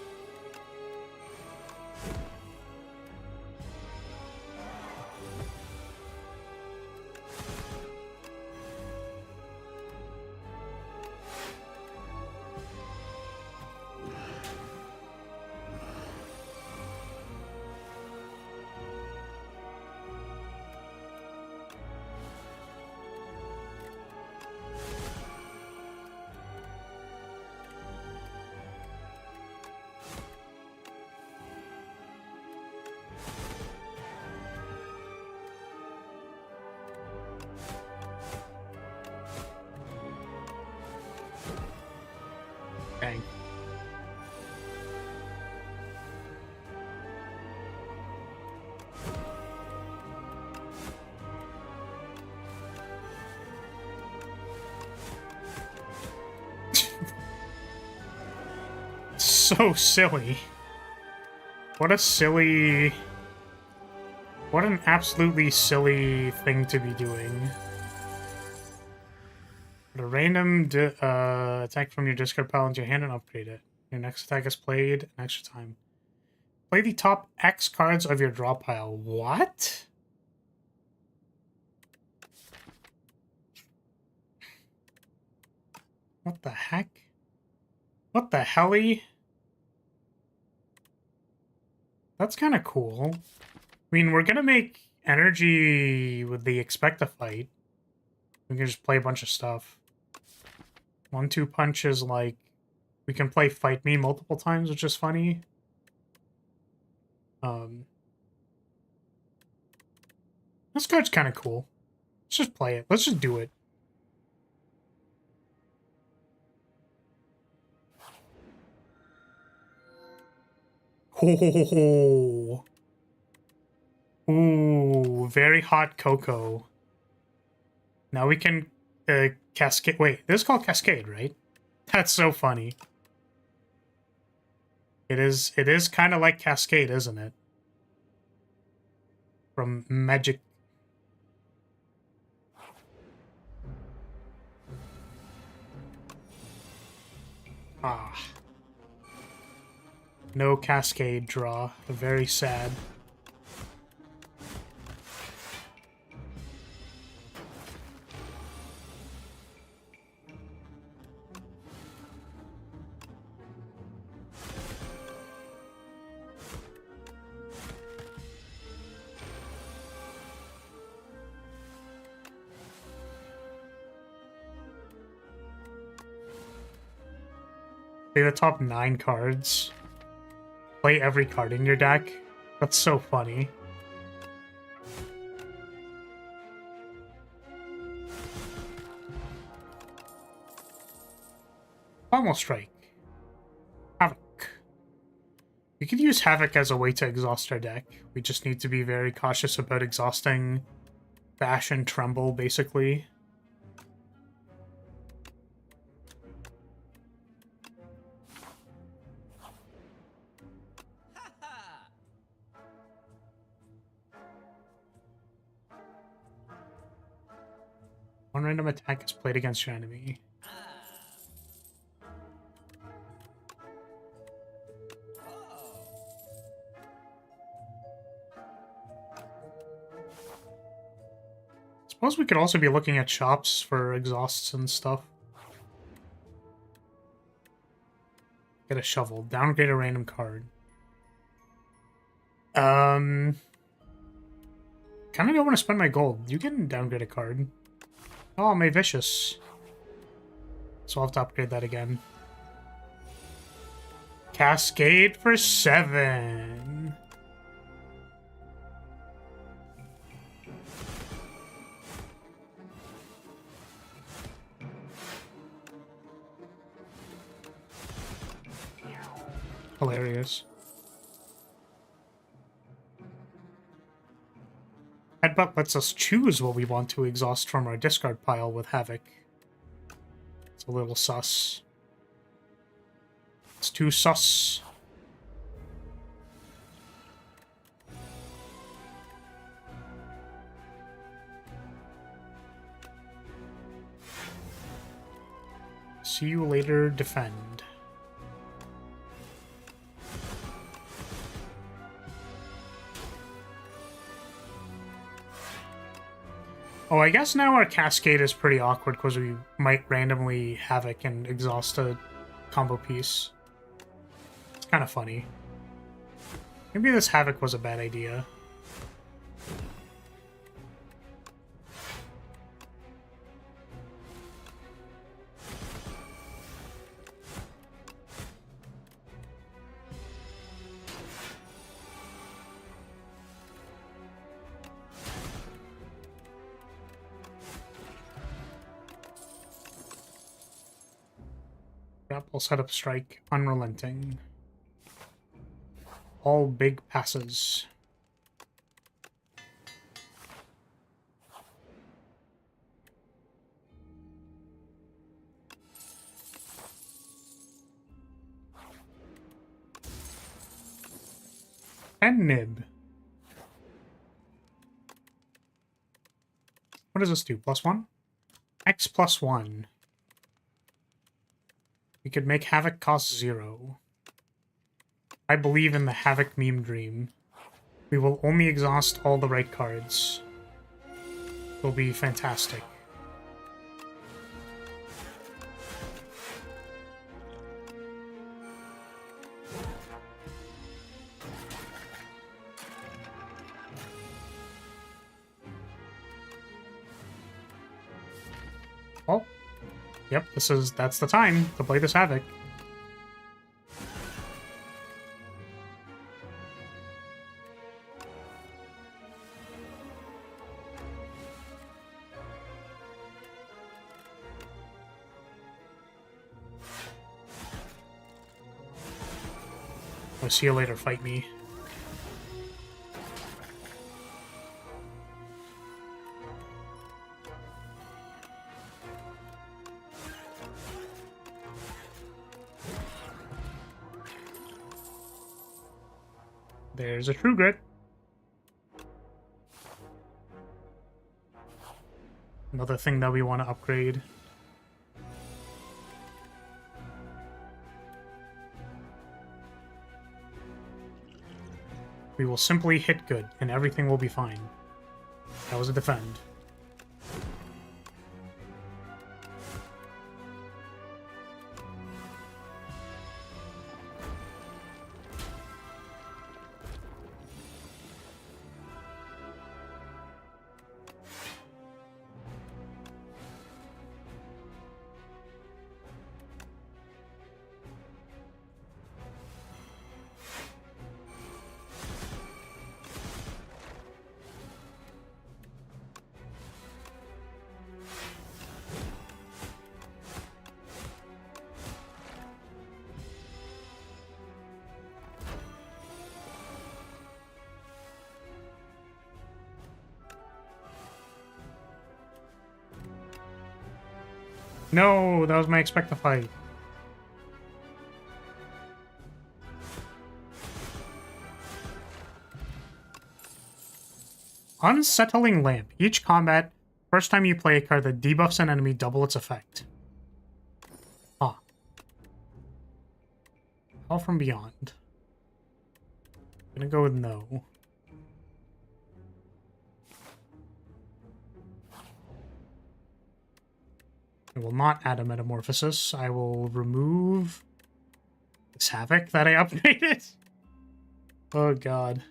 Dang. So silly. What a silly... What an absolutely silly thing to be doing. Put a random attack from your discard pile into your hand and upgrade it. Your next attack is played an extra time. Play the top X cards of your draw pile. What? What the heck? What the helly? That's kind of cool. I mean, we're gonna make energy with the Expect a Fight. We can just play a bunch of stuff. 1-2 punch is like We can play Fight Me multiple times, which is funny. This card's kind of cool. Let's just play it. Let's just do it. Oh, ooh, very hot cocoa. Now we can cascade. Wait, this is called Cascade, right? That's so funny. It is kind of like Cascade, isn't it? From Magic. Ah. No Cascade draw. Very sad. Play the top 9 cards. Play every card in your deck. That's so funny. Almost Strike. Havoc. We could use Havoc as a way to exhaust our deck. We just need to be very cautious about exhausting Bash and Tremble, basically. One random attack is played against your enemy. Suppose we could also be looking at shops for exhausts and stuff. Get a shovel. Downgrade a random card. Kind of don't want to spend my gold. You can downgrade a card. Oh, my Vicious. So I'll have to upgrade that again. Cascade for 7. Hilarious. Headbutt lets us choose what we want to exhaust from our discard pile with Havoc. It's a little sus. It's too sus. See you later, defend. Oh, I guess now our Cascade is pretty awkward because we might randomly Havoc and exhaust a combo piece. It's kind of funny. Maybe this Havoc was a bad idea. We'll set up Strike, Unrelenting. All big passes. And Nib. What does this do? +1? X +1. We could make Havoc cost 0. I believe in the Havoc meme dream. We will only exhaust all the right cards. It'll be fantastic. Oh. Yep, that's the time to play this Havoc. Oh, see you later, fight me. There's a True Grit. Another thing that we want to upgrade. We will simply hit good, and everything will be fine. That was a defend. No, that was my Expectify. Unsettling Lamp. Each combat, first time you play a card that debuffs an enemy, double its effect. Ah. Call from Beyond. Gonna go with no. I will not add a Metamorphosis. I will remove this Havoc that I upgraded. Oh god.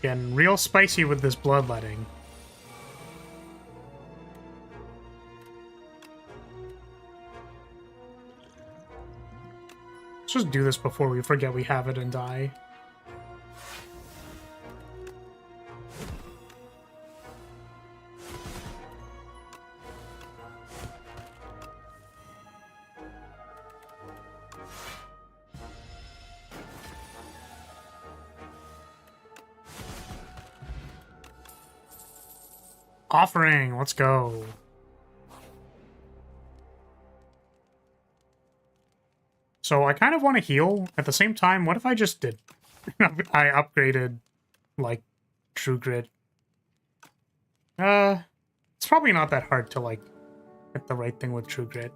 Getting real spicy with this bloodletting. Let's just do this before we forget we have it and die. Offering, let's go. So I kind of want to heal. At the same time, what if I just did? I upgraded, like, True Grit. It's probably not that hard to, like, get the right thing with True Grit.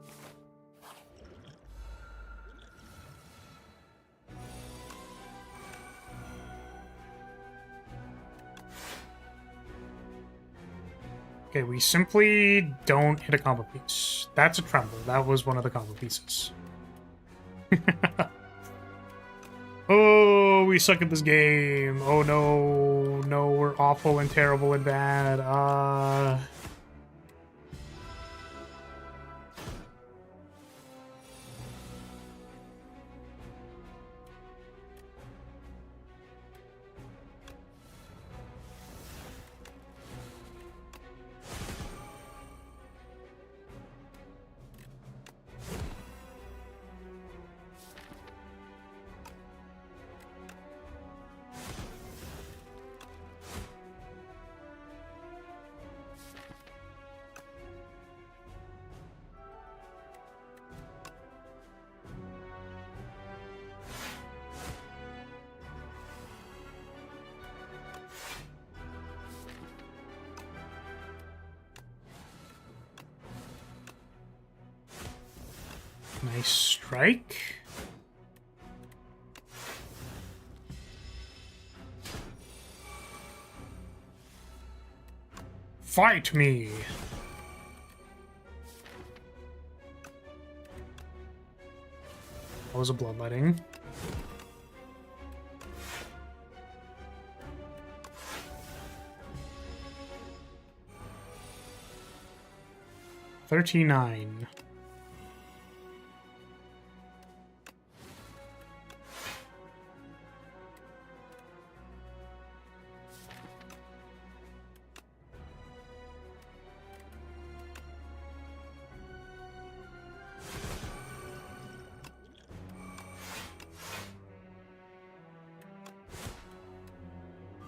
Okay, we simply don't hit a combo piece. That's a tremble. That was one of the combo pieces. Oh, we suck at this game. Oh no. No, we're awful and terrible and bad. Nice strike. Fight me! That was a bloodletting. $39.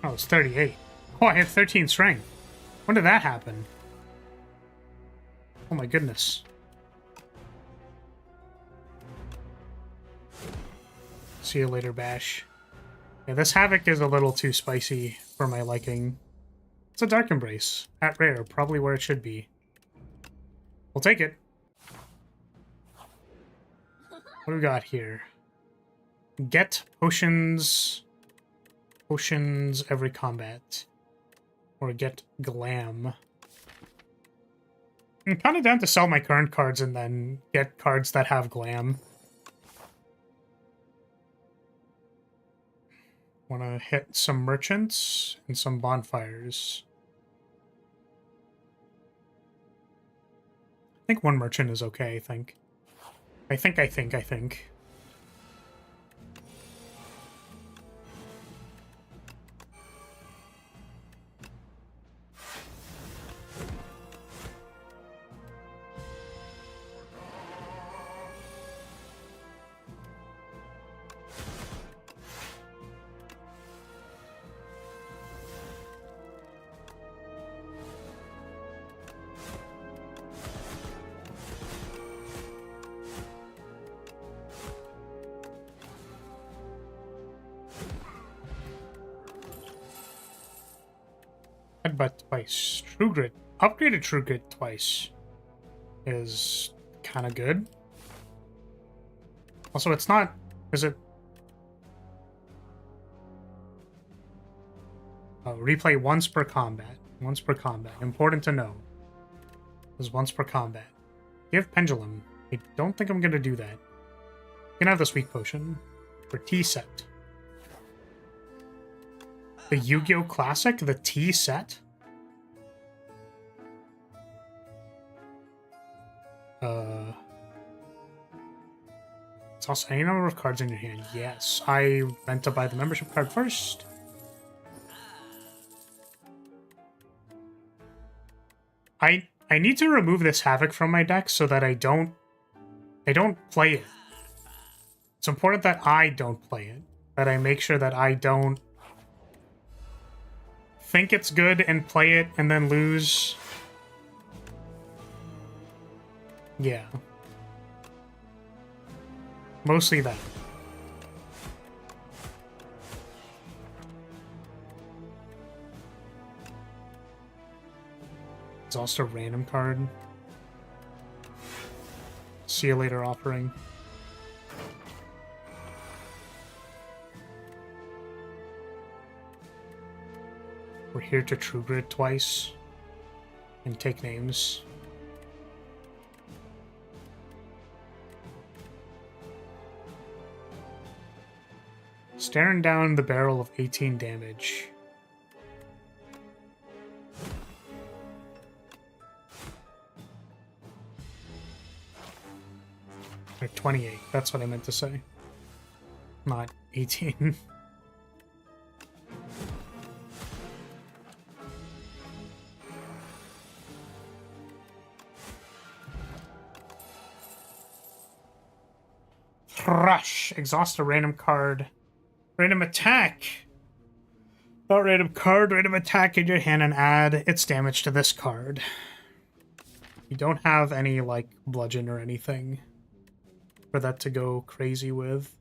Oh, it's 38. Oh, I have 13 strength. When did that happen? Oh my goodness. See you later, Bash. Yeah, this Havoc is a little too spicy for my liking. It's a Dark Embrace. At rare, probably where it should be. We'll take it. What do we got here? Get potions... Potions every combat. Or get glam. I'm kind of down to sell my current cards and then get cards that have glam. Want to hit some merchants and some bonfires. I think one merchant is okay, I think. I think. Headbutt twice. True Grit. Upgraded True Grit twice is kind of good. Also, it's not... Is it... Oh, replay once per combat. Once per combat. Important to know. Is once per combat. Give Pendulum. I don't think I'm going to do that. You can have this weak potion. For T set. The Yu-Gi-Oh! Classic? The T set? It's also any number of cards in your hand. Yes. I meant to buy the membership card first. I need to remove this Havoc from my deck so that I don't play it. It's important that I don't play it. That I make sure that I don't think it's good and play it and then lose. Yeah. Mostly that. It's also a random card. See you later, offering. We're here to True Grit twice and take names. Staring down the barrel of 18 damage. Or 28, that's what I meant to say. Not 18. Rush. Exhaust a random card. Random attack. Not random card, random attack in your hand and add its damage to this card. You don't have any, like, bludgeon or anything for that to go crazy with.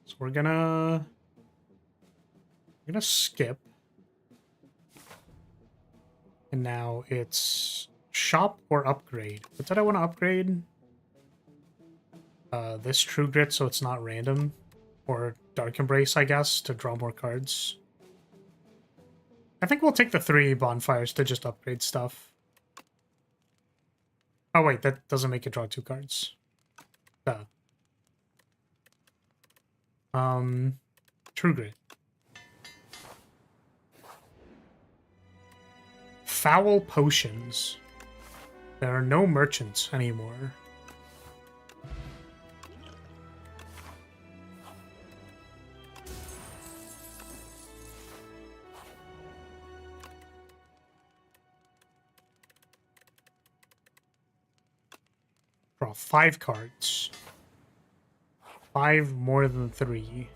So we're gonna skip. And now it's shop or upgrade. What did I want to upgrade? This True Grit so it's not random. Or Dark Embrace, I guess, to draw more cards. I think we'll take the 3 bonfires to just upgrade stuff. Oh wait, that doesn't make it draw 2 cards. Duh. True Grit. Foul Potions. There are no merchants anymore. Draw 5 cards. 5 more than 3.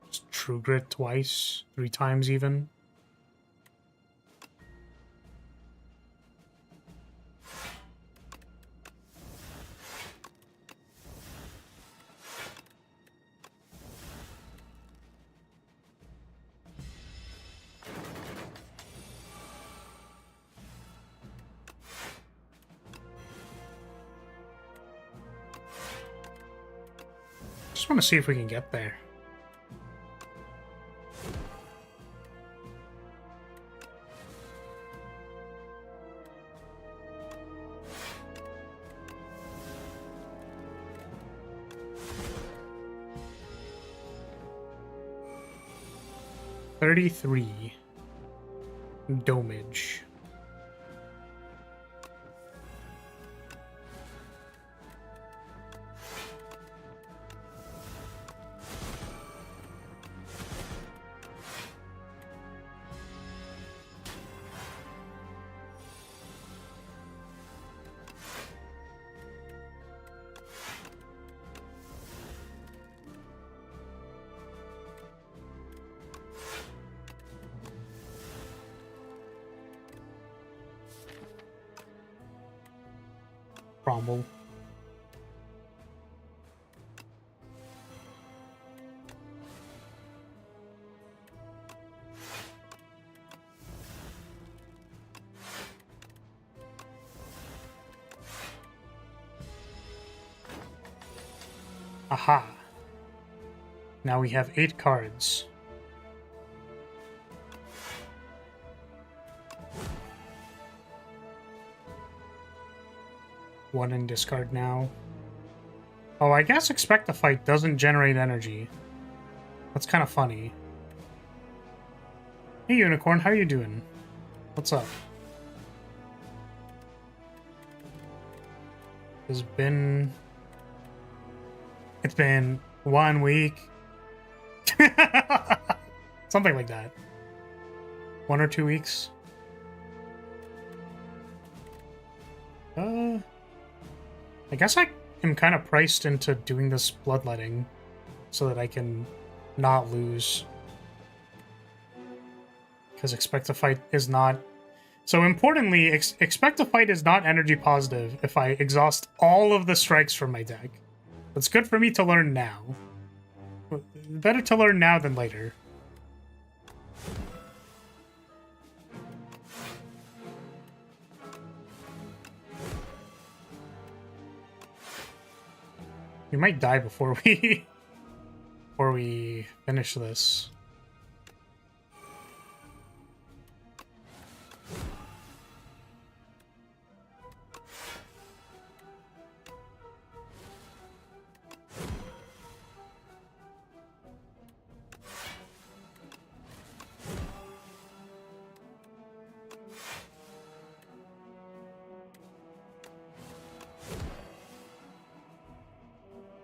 Just True Grit twice, 3 times even. Just want to see if we can get there. $33 damage. Cromwell. Aha. Now we have 8 cards. One in discard now. Oh, I guess Expect a Fight doesn't generate energy. That's kind of funny. Hey, Unicorn, how you doing? What's up? It's been 1 week. Something like that. 1 or 2 weeks. I guess I am kind of priced into doing this bloodletting so that I can not lose. Because Expect a Fight is not... So importantly, Expect a Fight is not energy positive if I exhaust all of the strikes from my deck. That's good for me to learn now. Better to learn now than later. We might die before we finish this.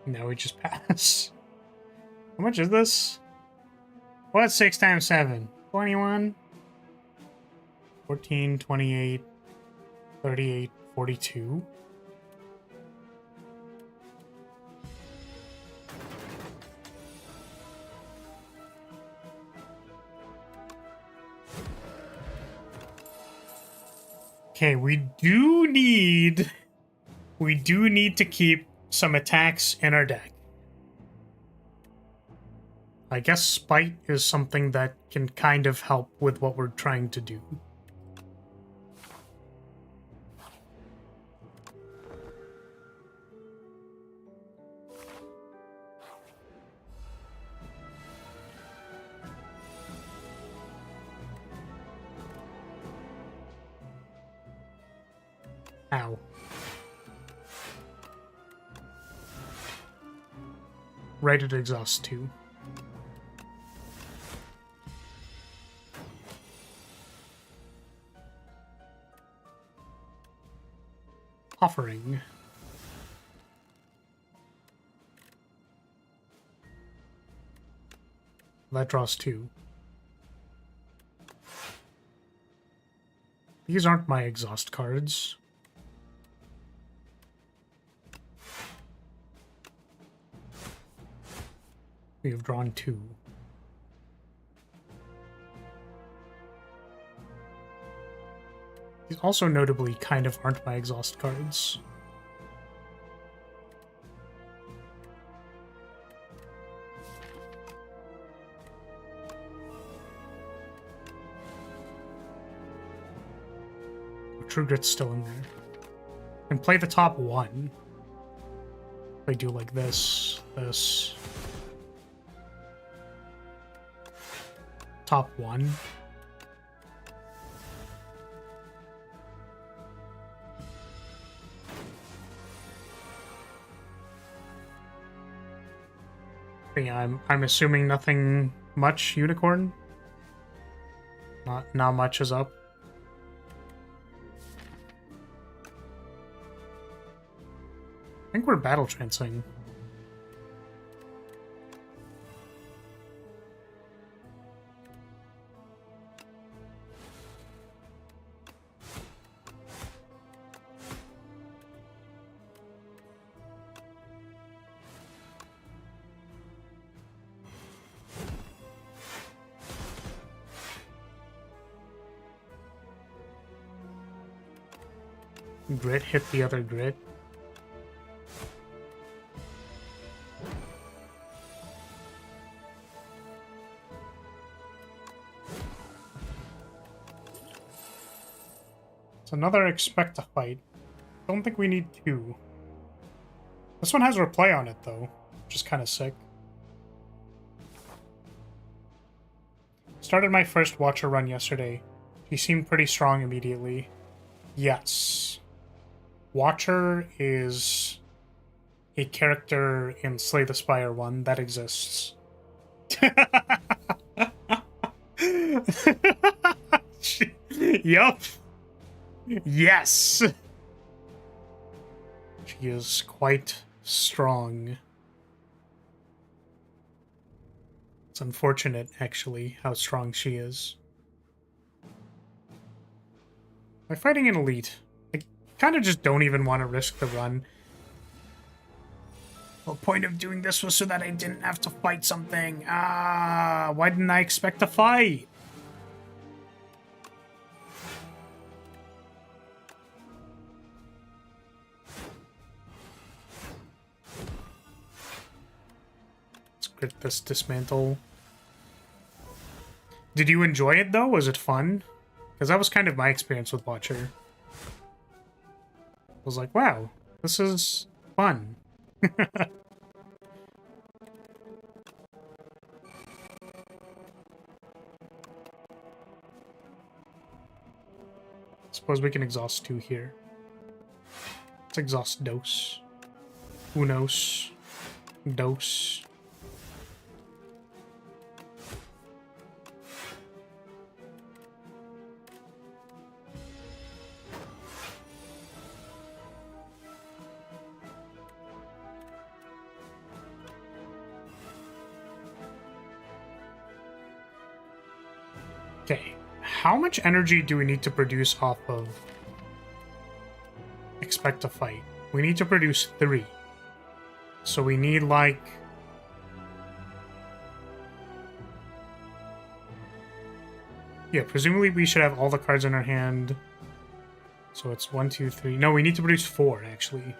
Now we just pass. How much is this? What's 6 times 7? 21? 14, 28, 38, 42? Okay, we do need to keep some attacks in our deck. I guess spite is something that can kind of help with what we're trying to do. Ow. Right at exhaust 2. Offering. That draws 2. These aren't my exhaust cards. We have drawn 2. These also notably kind of aren't my exhaust cards. True Grit's still in there. And play the top 1. I do like this, this. Top 1. Yeah, I'm assuming nothing much unicorn. Not much is up. I think we're battle trancing. Grit hit the other grit. It's another expect a fight. Don't think we need 2. This one has replay on it though, which is kind of sick. Started my first Watcher run yesterday. She seemed pretty strong immediately. Yes. Watcher is a character in Slay the Spire 1 that exists. Yup. Yes. She is quite strong. It's unfortunate, actually, how strong she is. By fighting an elite, I kind of just don't even want to risk the run. The point of doing this was so that I didn't have to fight something. Why didn't I expect to fight? Let's crit this dismantle. Did you enjoy it though? Was it fun? Because that was kind of my experience with Watcher. I was like, wow, this is fun. Suppose we can exhaust 2 here. Let's exhaust Dose. Unos. Dose. Okay, how much energy do we need to produce off of expect a fight? We need to produce 3. So we need like... yeah, presumably we should have all the cards in our hand. So it's 1, 2, 3. No, we need to produce 4, actually.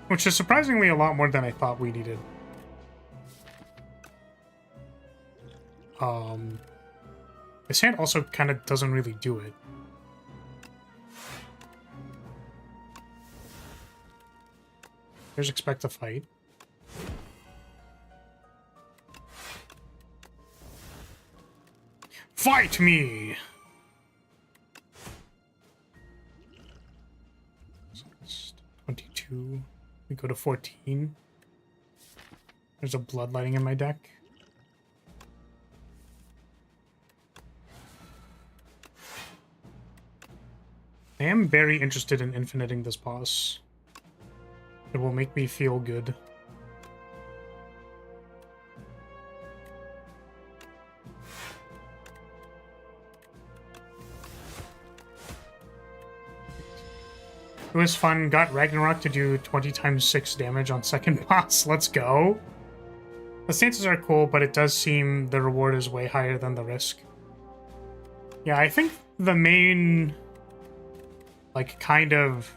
Which is surprisingly a lot more than I thought we needed. His hand also kind of doesn't really do it. Here's expect a fight. Fight me! So it's 22. We go to 14. There's a bloodlighting in my deck. I am very interested in infiniting this boss. It will make me feel good. It was fun. Got Ragnarok to do 20 times 6 damage on second boss. Let's go. The stances are cool, but it does seem the reward is way higher than the risk. Yeah, I think the main, like, kind of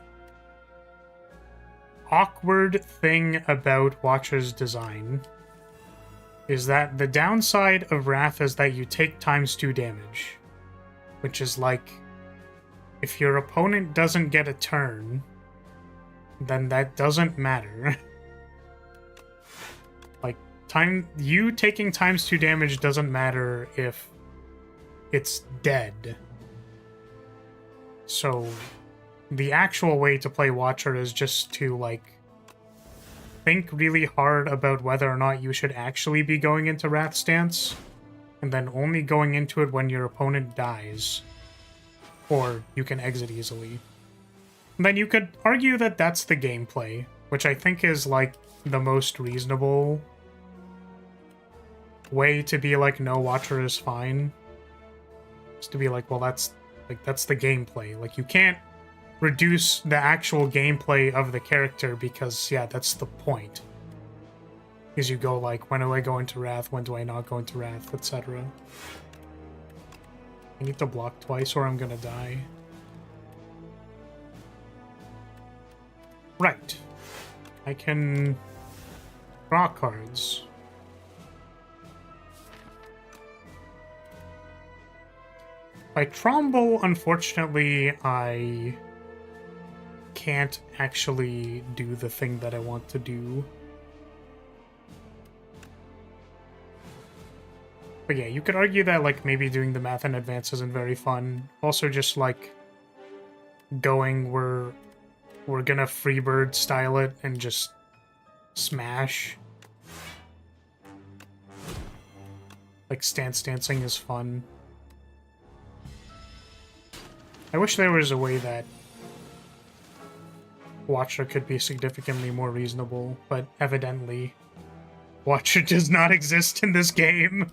awkward thing about Watcher's design is that the downside of Wrath is that you take ×2 damage, which is like, if your opponent doesn't get a turn, then that doesn't matter. Like, you taking ×2 damage doesn't matter if it's dead. So the actual way to play Watcher is just to, like, think really hard about whether or not you should actually be going into Wrath stance, and then only going into it when your opponent dies, or you can exit easily. And then you could argue that that's the gameplay, which I think is, like, the most reasonable way to be like, no, Watcher is fine. Just to be like, well, that's the gameplay. Like, you can't reduce the actual gameplay of the character because, yeah, that's the point. Because you go like, when do I go into Wrath, when do I not go into Wrath, etc. I need to block twice or I'm gonna die. Right. I can draw cards. By Tromble, unfortunately, I can't actually do the thing that I want to do. But yeah, you could argue that, like, maybe doing the math in advance isn't very fun. Also, just, like, going where we're gonna Freebird style it and just smash. Like, stance dancing is fun. I wish there was a way that Watcher could be significantly more reasonable, but evidently Watcher does not exist in this game.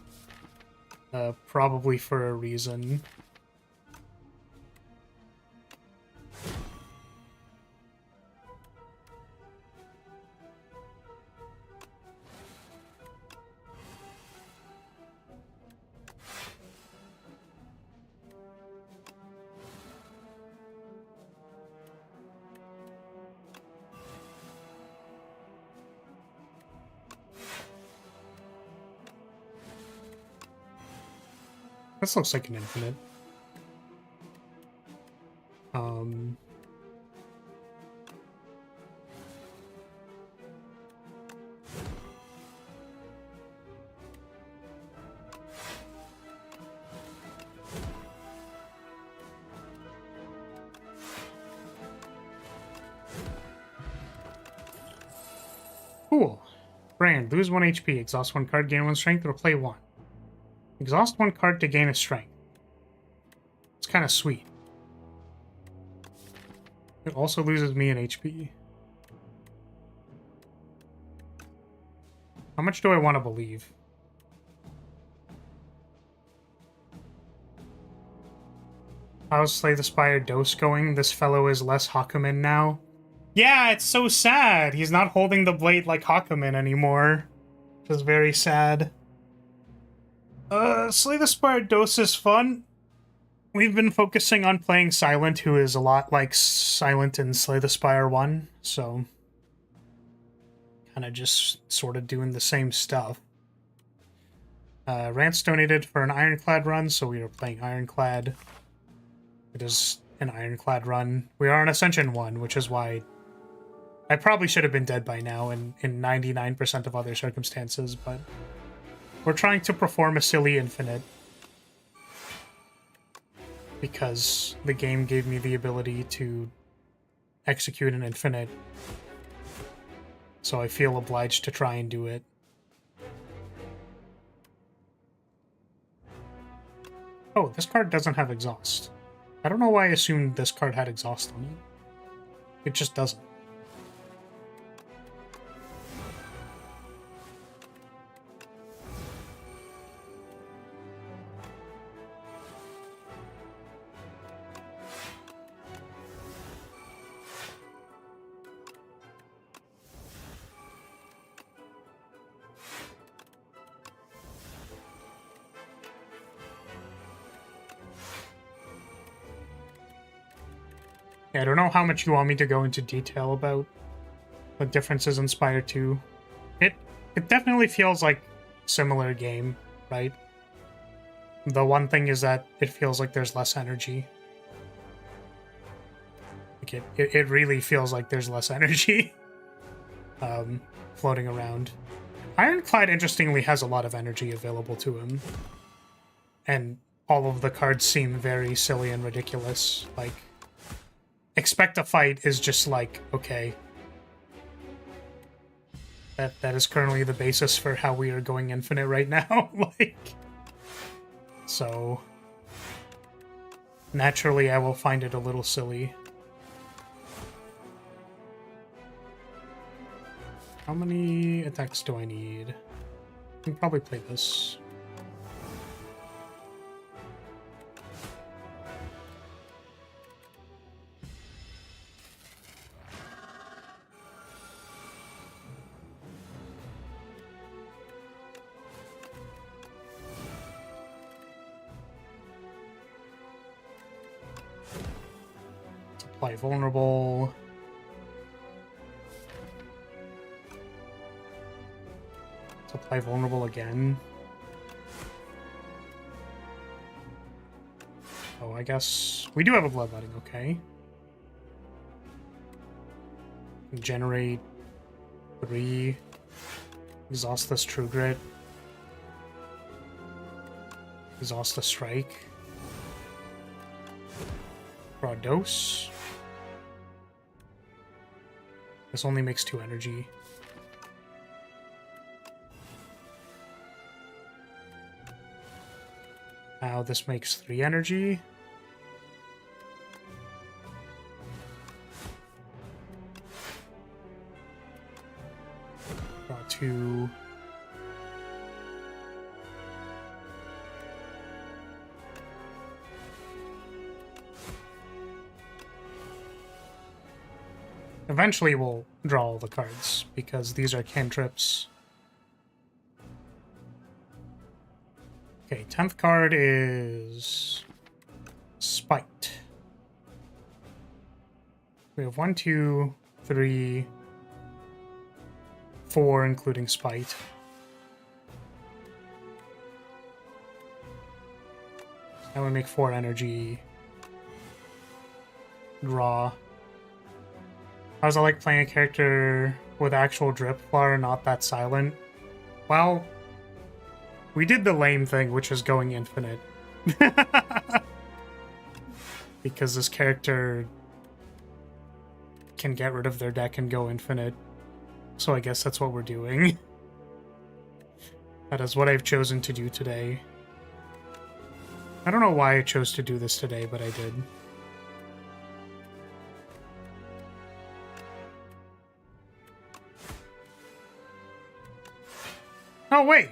Probably for a reason. This looks like an infinite. Cool. Brand, lose 1 HP, exhaust 1 card, gain 1 strength, or play 1. Exhaust 1 card to gain a strength. It's kind of sweet. It also loses me an HP. How much do I want to believe? How's Slay the Spire dose going? This fellow is less Hakumen now. Yeah, it's so sad. He's not holding the blade like Hakumen anymore. Which is very sad. Slay the Spire dose is fun. We've been focusing on playing Silent, who is a lot like Silent in Slay the Spire 1, so kind of just sort of doing the same stuff. Rance donated for an Ironclad run, so we are playing Ironclad. It is an Ironclad run. We are on Ascension 1, which is why I probably should have been dead by now in 99% of other circumstances, but we're trying to perform a silly infinite because the game gave me the ability to execute an infinite, so I feel obliged to try and do it. Oh, this card doesn't have exhaust. I don't know why I assumed this card had exhaust on it. It just doesn't. I don't know how much you want me to go into detail about the differences in Spire 2. It definitely feels like similar game, right? The one thing is that it feels like there's less energy. Like it really feels like there's less energy floating around. Ironclad, interestingly, has a lot of energy available to him. And all of the cards seem very silly and ridiculous. Like, Expect a Fight is just like, okay. That is currently the basis for how we are going infinite right now. Like, so naturally I will find it a little silly. How many attacks do I need? I can probably play this. Apply vulnerable. Apply vulnerable again. Oh, I guess we do have a bloodletting, okay. Generate 3. Exhaust this True Grit. Exhaust the Strike. Draw a dose. This only makes 2 energy. Now this makes 3 energy. Draw 2. Eventually we'll draw all the cards, because these are cantrips. Okay, 10th card is Spite. We have 1, 2, 3, 4, including Spite. Now we make 4 energy. Draw. How's it like playing a character with actual drip flower, not that silent? Well, we did the lame thing, which is going infinite. Because this character can get rid of their deck and go infinite. So I guess that's what we're doing. That is what I've chosen to do today. I don't know why I chose to do this today, but I did. Oh, wait.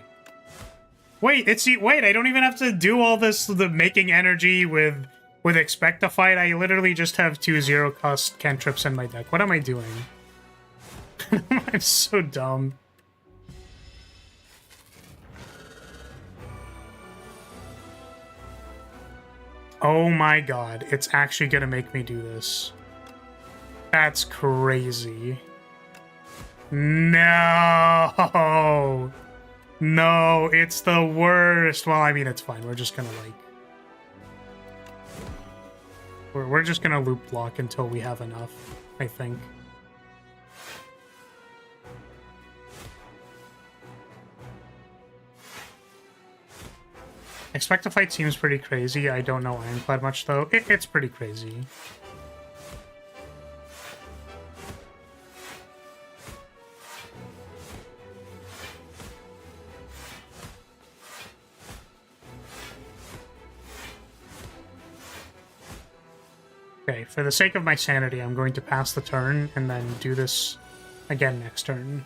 Wait, wait, I don't even have to do all this, the making energy with Expect a Fight. I literally just have 2 0-cost cantrips in my deck. What am I doing? I'm so dumb. Oh my god, it's actually gonna make me do this. That's crazy. No! No, it's the worst. Well, I mean, it's fine. We're just gonna, like... We're just gonna loop block until we have enough, I think. Expect to Fight seems pretty crazy. I don't know Ironclad much, though. It's pretty crazy. Okay, for the sake of my sanity, I'm going to pass the turn and then do this again next turn.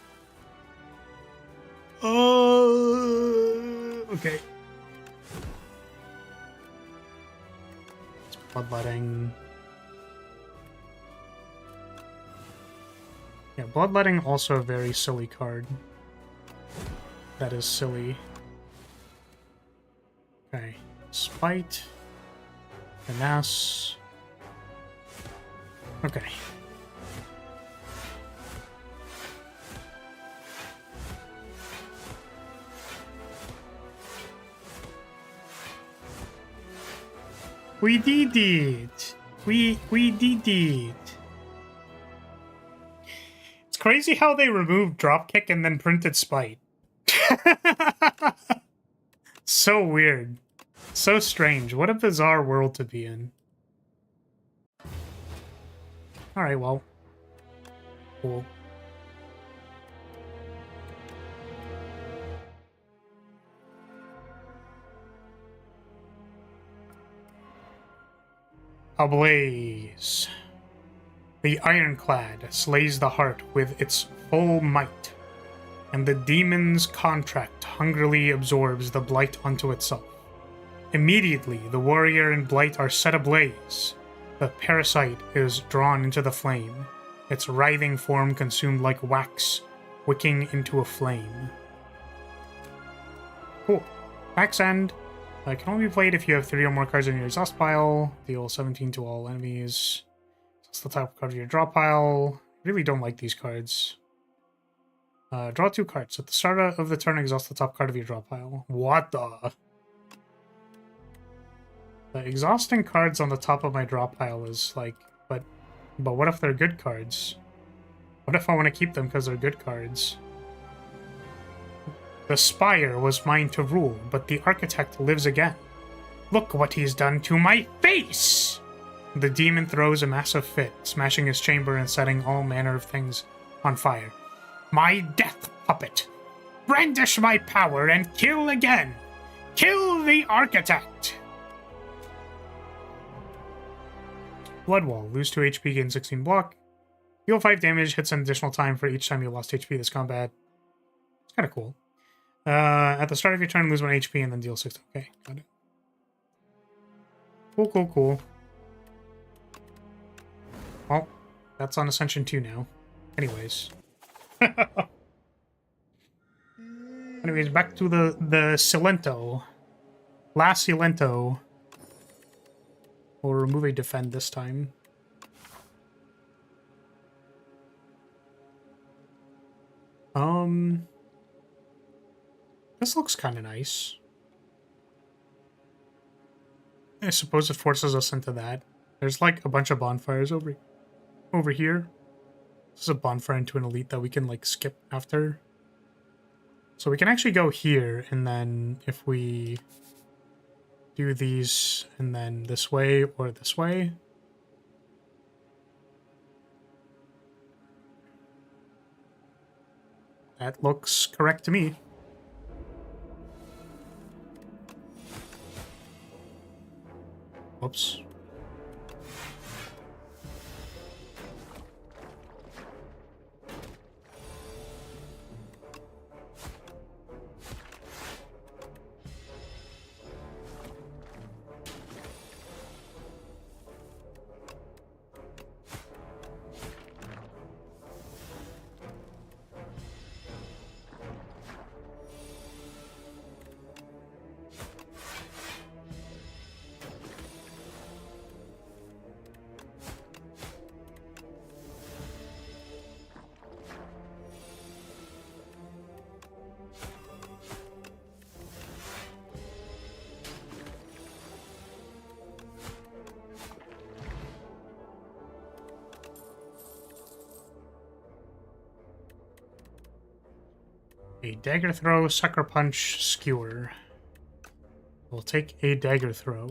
Okay. It's Bloodletting. Yeah, Bloodletting also a very silly card. That is silly. Okay. Spite. Finesse. Okay. We did it! We did it! It's crazy how they removed Dropkick and then printed Spite. So weird. So strange. What a bizarre world to be in. Alright, well. Cool. Ablaze. The Ironclad slays the heart with its full might, and the demon's contract hungrily absorbs the blight onto itself. Immediately, the warrior and blight are set ablaze. The parasite is drawn into the flame, its writhing form consumed like wax, wicking into a flame. Cool. Axe End. Can only be played if you have 3 or more cards in your exhaust pile. Deal 17 to all enemies. That's the top card of your draw pile. Really don't like these cards. Draw 2 cards. At the start of the turn, exhaust the top card of your draw pile. What the... The exhausting cards on the top of my draw pile is like, but what if they're good cards? What if I want to keep them because they're good cards? The Spire was mine to rule, but the Architect lives again. Look what he's done to my face! The demon throws a massive fit, smashing his chamber and setting all manner of things on fire. My death puppet! Brandish my power and kill again! Kill the Architect! Blood Wall. Lose 2 HP, gain 16 block. Deal 5 damage, hits an additional time for each time you lost HP this combat. It's kind of cool. At the start of your turn, lose 1 HP and then deal 6. Okay, got it. Cool, cool, cool. Well, that's on Ascension 2 now. Anyways. Anyways, back to the Silento. Last Silento. We'll remove a defend this time. This looks kind of nice. I suppose it forces us into that. There's like a bunch of bonfires over here. This is a bonfire into an elite that we can like skip after. So we can actually go here, and then if we do these and then this way or this way. That looks correct to me. Whoops. A dagger throw, sucker punch, skewer. We'll take a dagger throw.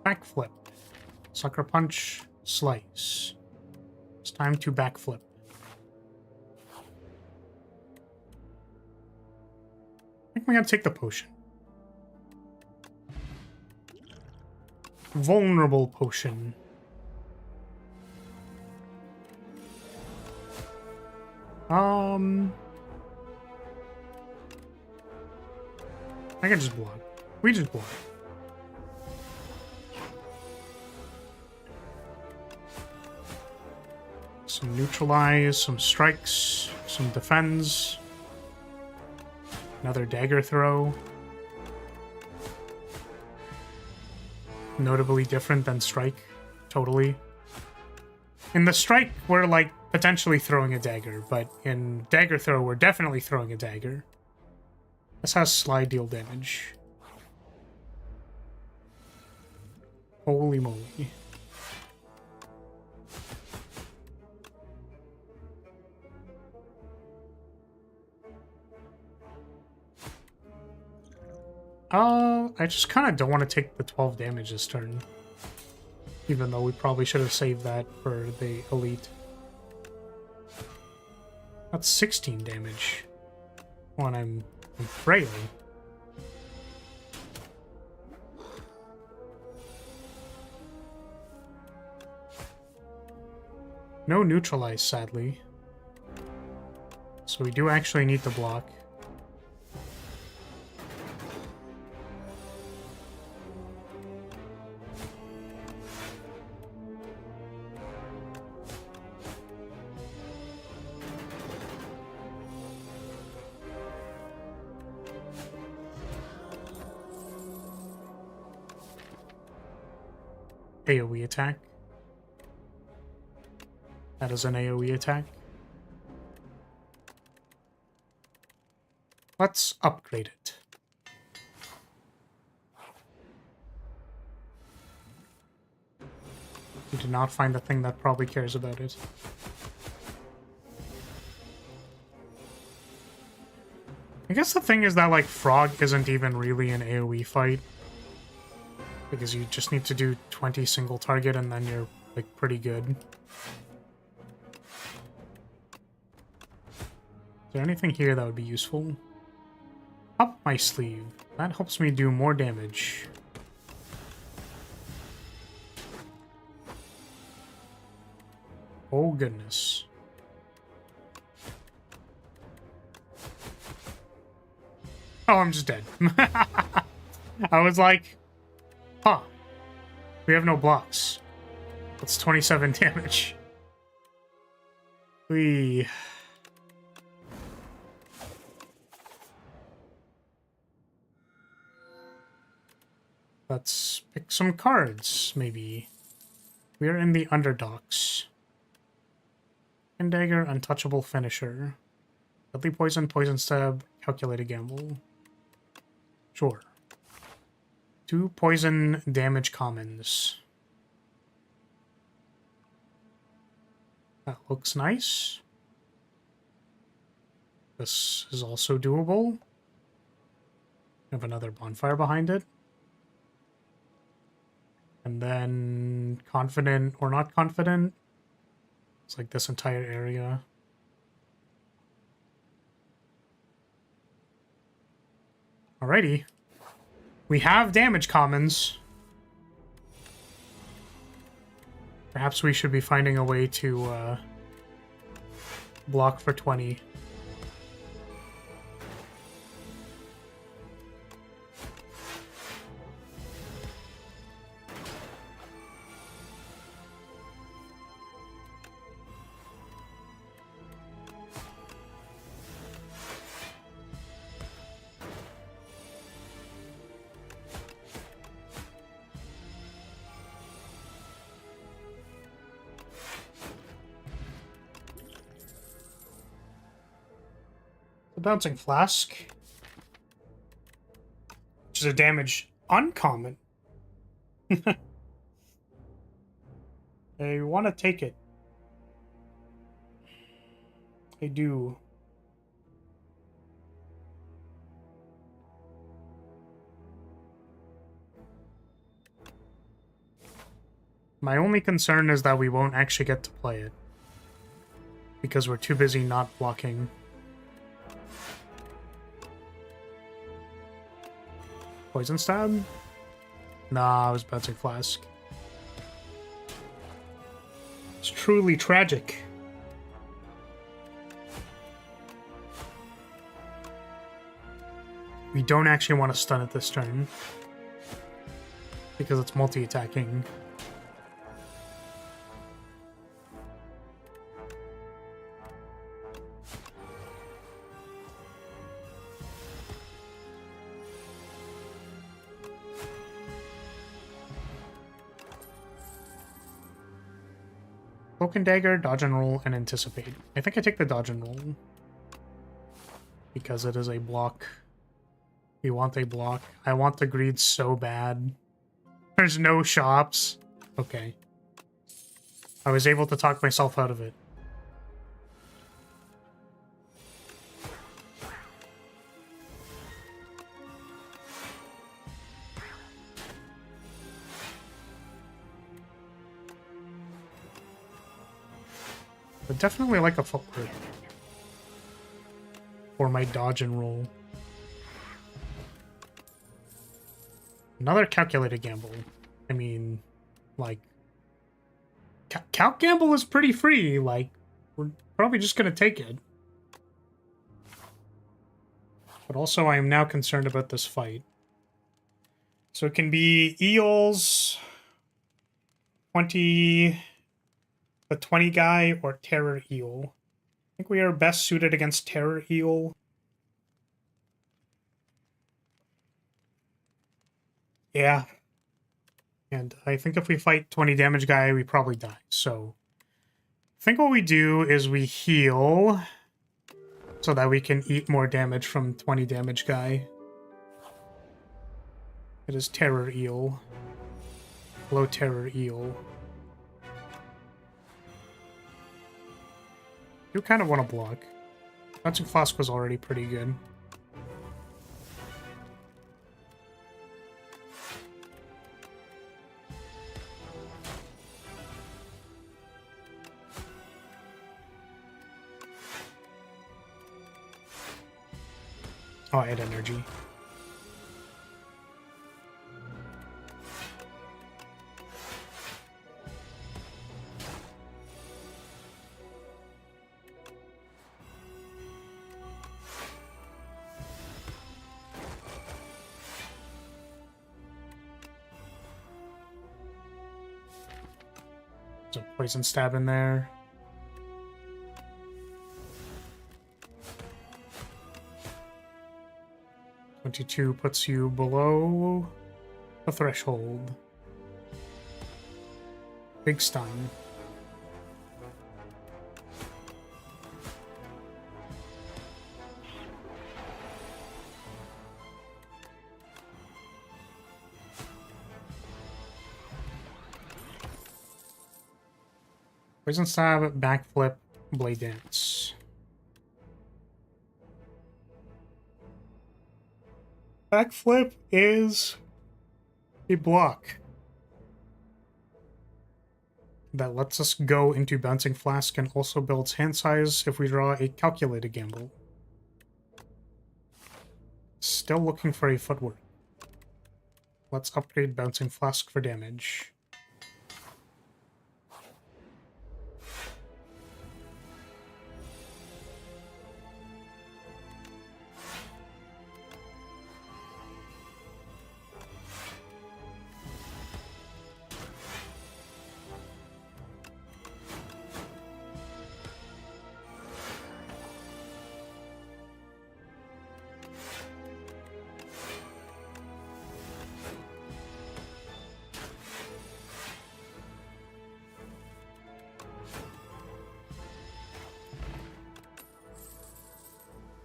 Backflip. Sucker punch, slice. It's time to backflip. I think we gotta take the potion. Vulnerable potion. I can just block. We just block. Some neutralize, some strikes, some defends. Another dagger throw. Notably different than strike. Totally. In the strike, we're like potentially throwing a dagger, but in dagger throw, we're definitely throwing a dagger. This has slide deal damage. Holy moly. I just kind of don't want to take the 12 damage this turn. Even though we probably should have saved that for the elite. That's 16 damage. When I'm frail. No neutralize, sadly. So we do actually need to block. AoE attack. That is an AoE attack. Let's upgrade it. We did not find the thing that probably cares about it. I guess the thing is that, like, Frog isn't even really an AoE fight. Because you just need to do 20 single target and then you're, like, pretty good. Is there anything here that would be useful? Up my sleeve. That helps me do more damage. Oh, goodness. Oh, I'm just dead. I was like... Huh. We have no blocks. That's 27 damage. Let's pick some cards, maybe. We're in the underdogs. Dagger, untouchable finisher. Deadly poison, poison stab, calculated gamble. Sure. 2 poison damage commons. That looks nice. This is also doable. We have another bonfire behind it. And then confident or not confident. It's like this entire area. Alrighty. We have damage commons. Perhaps we should be finding a way to block for 20. The Bouncing Flask, which is a damage uncommon. I want to take it. I do. My only concern is that we won't actually get to play it because we're too busy not blocking. Poison Stab? Nah, it was Bouncing Flask. It's truly tragic. We don't actually want to stun it this turn because it's multi-attacking. Cloak and Dagger, dodge and roll, and anticipate. I think I take the dodge and roll because it is a block. We want a block. I want the greed so bad. There's no shops. Okay. I was able to talk myself out of it. But definitely like a footwork for my dodge and roll. Another calculated gamble. I mean, like, calc gamble is pretty free. Like, we're probably just gonna take it. But also, I am now concerned about this fight. So it can be eels, 20, the 20 guy, or terror eel. I think we are best suited against terror eel. Yeah. And I think if we fight 20 damage guy, we probably die. So I think what we do is we heal so that we can eat more damage from 20 damage guy. It is terror eel. Low terror eel. You kind of want to block. Bouncing Flask was already pretty good. Oh, I had energy. There's a poison stab in there. $22 puts you below the threshold. Big stun. Poison stab, backflip, blade dance. Backflip is a block that lets us go into Bouncing Flask and also builds hand size if we draw a calculated gamble. Still looking for a footwork. Let's upgrade Bouncing Flask for damage.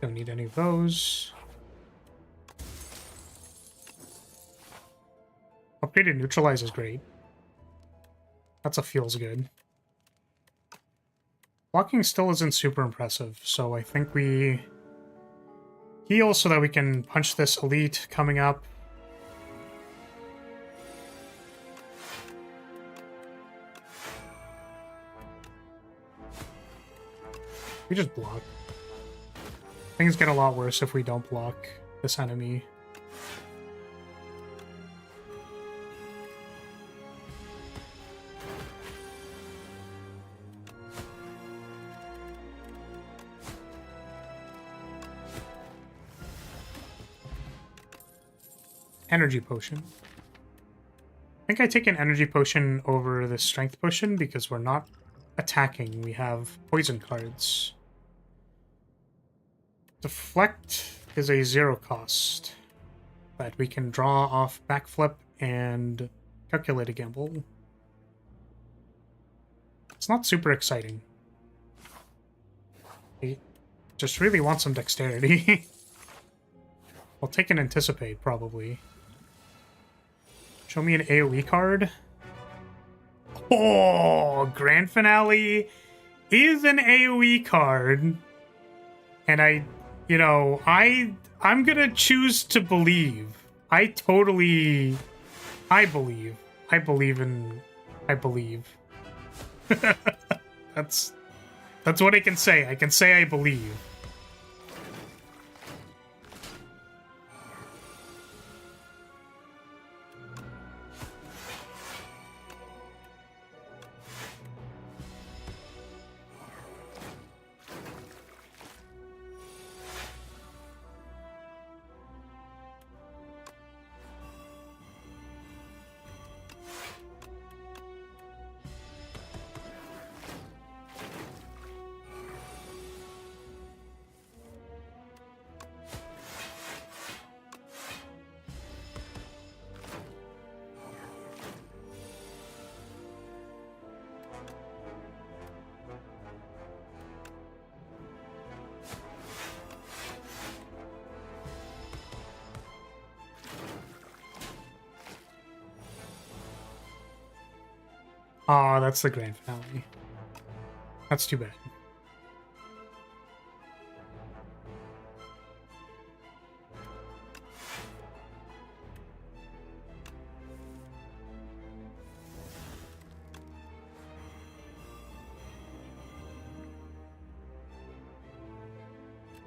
Don't need any of those. Upgraded neutralize is great. That's a feels good. Blocking still isn't super impressive, so I think we heal so that we can punch this elite coming up. We just block. Things get a lot worse if we don't block this enemy. Energy potion. I think I take an energy potion over the strength potion because we're not attacking. We have poison cards. Deflect is a 0 cost that we can draw off backflip and calculate a gamble. It's not super exciting. I just really want some dexterity. I'll take an anticipate, probably. Show me an AoE card. Oh, Grand Finale is an AoE card. And I'm gonna choose to believe. I believe. That's what I can say. I can say I believe. Aw, that's the grand finale. That's too bad.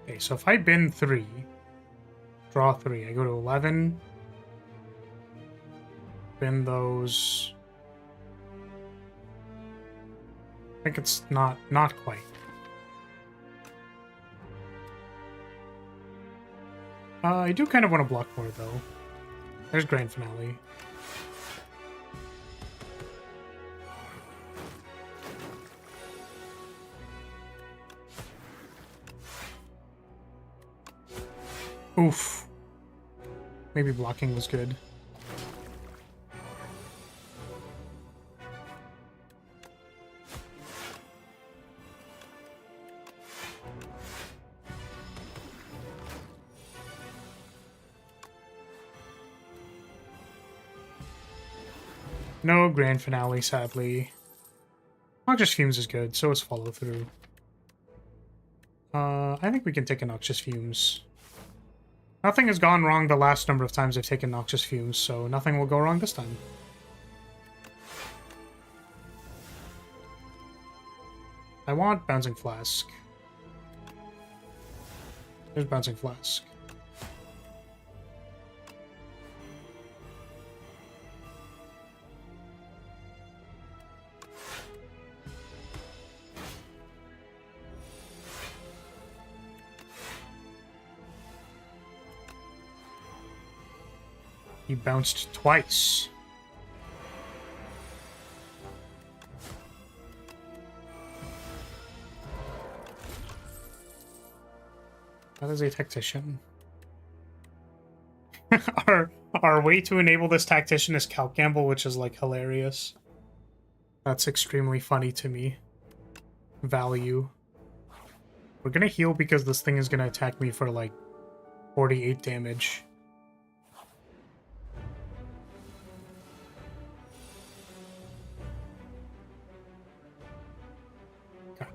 Okay, so if I bin 3, draw 3, I go to 11, bin those. I think it's not quite. I do kind of want to block more, though. There's Grand Finale. Oof. Maybe blocking was good. No grand finale, sadly. Noxious Fumes is good, so is Follow Through. I think we can take a Noxious Fumes. Nothing has gone wrong the last number of times I've taken Noxious Fumes, so nothing will go wrong this time. I want Bouncing Flask. There's Bouncing Flask. He bounced twice. That is a tactician. Our way to enable this tactician is Calc Gamble, which is like hilarious. That's extremely funny to me. Value. We're gonna heal because this thing is gonna attack me for like 48 damage. Okay.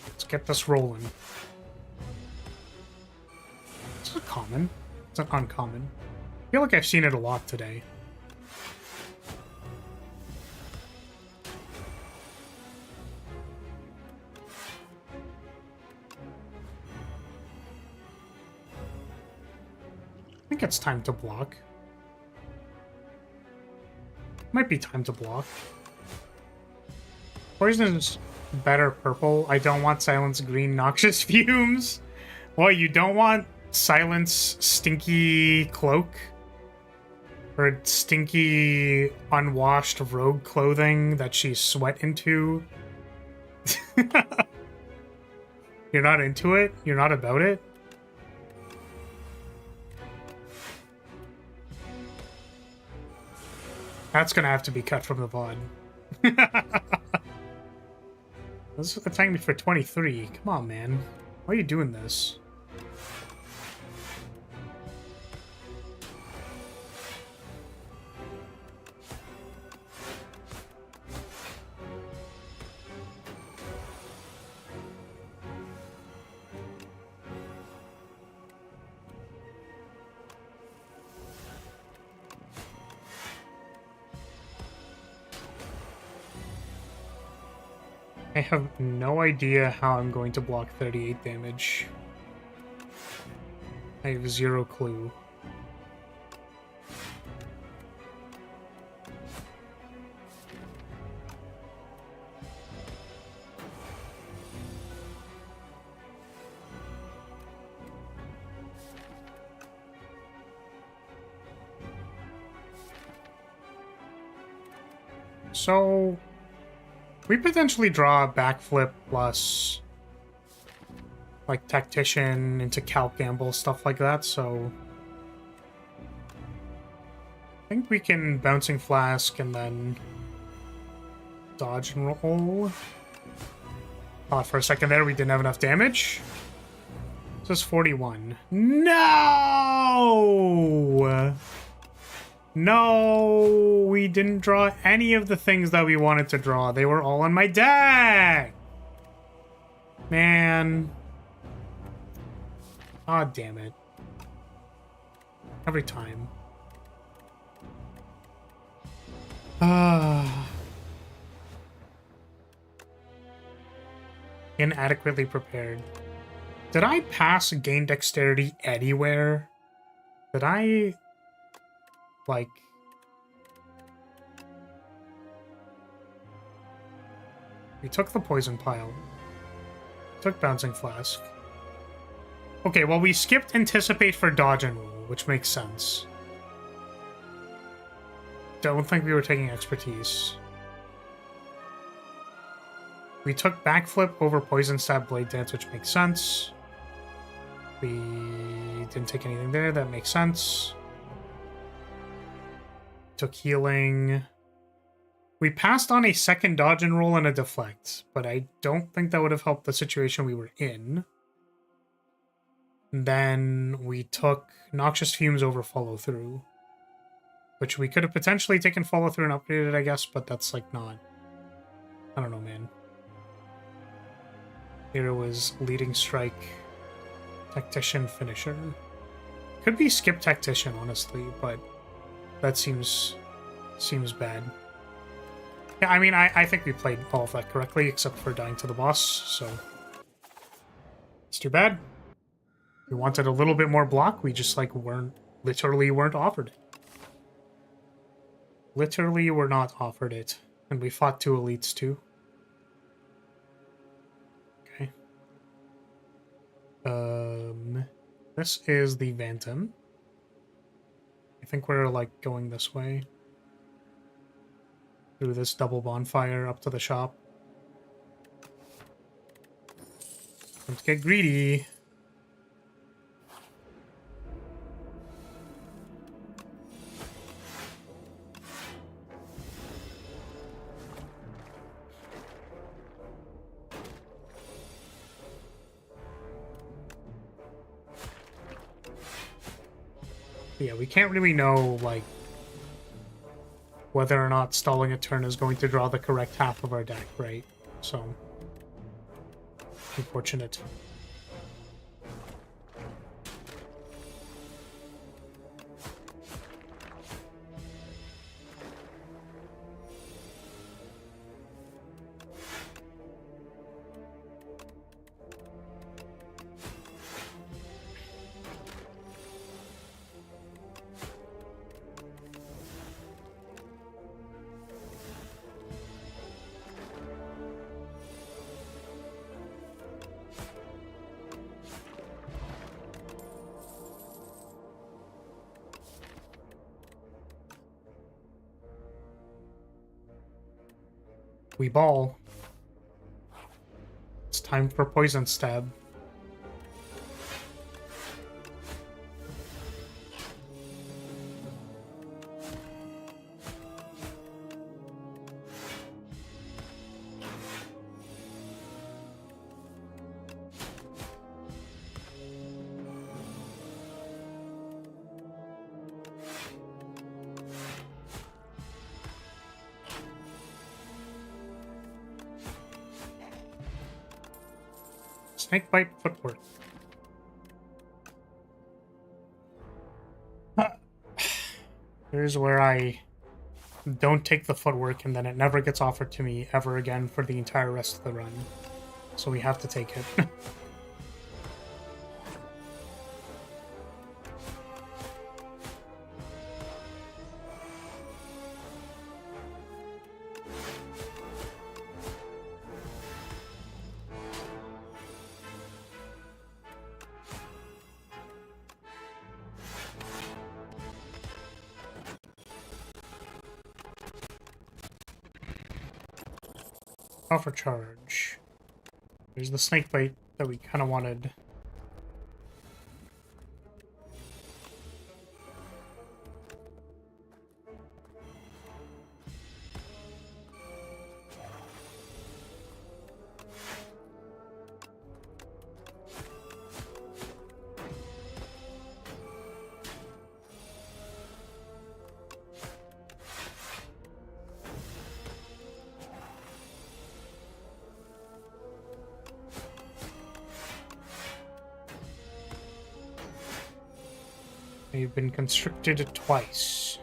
Let's get this rolling. Is it common? It's an uncommon. I feel like I've seen it a lot today. I think it's time to block. Might be time to block. Poison is better purple. I don't want silence green noxious fumes. What, you don't want silence stinky cloak? Or stinky unwashed rogue clothing that she sweat into? You're not into it? You're not about it? That's gonna have to be cut from the VOD. This is attacking me for 23. Come on, man. Why are you doing this? I have no idea how I'm going to block 38 damage. I have zero clue. So we potentially draw a backflip plus like tactician into calc gamble, stuff like that, so I think we can bouncing flask and then dodge and roll. Thought for a second there we didn't have enough damage. This is 41. No! No, we didn't draw any of the things that we wanted to draw. They were all on my deck. Man. Ah, damn it. Every time. Inadequately prepared. Did I pass gain dexterity anywhere? Did I... like... We took the poison pile. Took bouncing flask. Okay, well, we skipped anticipate for dodge and roll, which makes sense. Don't think we were taking expertise. We took backflip over poison stab blade dance, which makes sense. We didn't take anything there, that makes sense. Took healing. We passed on a second dodge and roll and a deflect, but I don't think that would have helped the situation we were in. Then we took noxious fumes over follow through, which we could have potentially taken follow through and upgraded, I guess, but that's like not... I don't know, man. Here it was leading strike, tactician, finisher. Could be skip tactician, honestly, but that seems bad. Yeah, I mean, I think we played all of that correctly, except for dying to the boss, so... It's too bad. We wanted a little bit more block, we just, like, literally weren't offered it. Literally were not offered it. And we fought two elites, too. Okay. This is the Vanton. I think we're, like, going this way. Through this double bonfire up to the shop. Let's get greedy. Yeah, we can't really know, like, whether or not stalling a turn is going to draw the correct half of our deck, right? So, unfortunate. We ball. It's time for Poison Stab. Snakebite Footwork. Here's where I don't take the footwork, and then it never gets offered to me ever again for the entire rest of the run. So we have to take it. Offer charge. There's the snakebite that we kind of wanted. They've been constricted twice.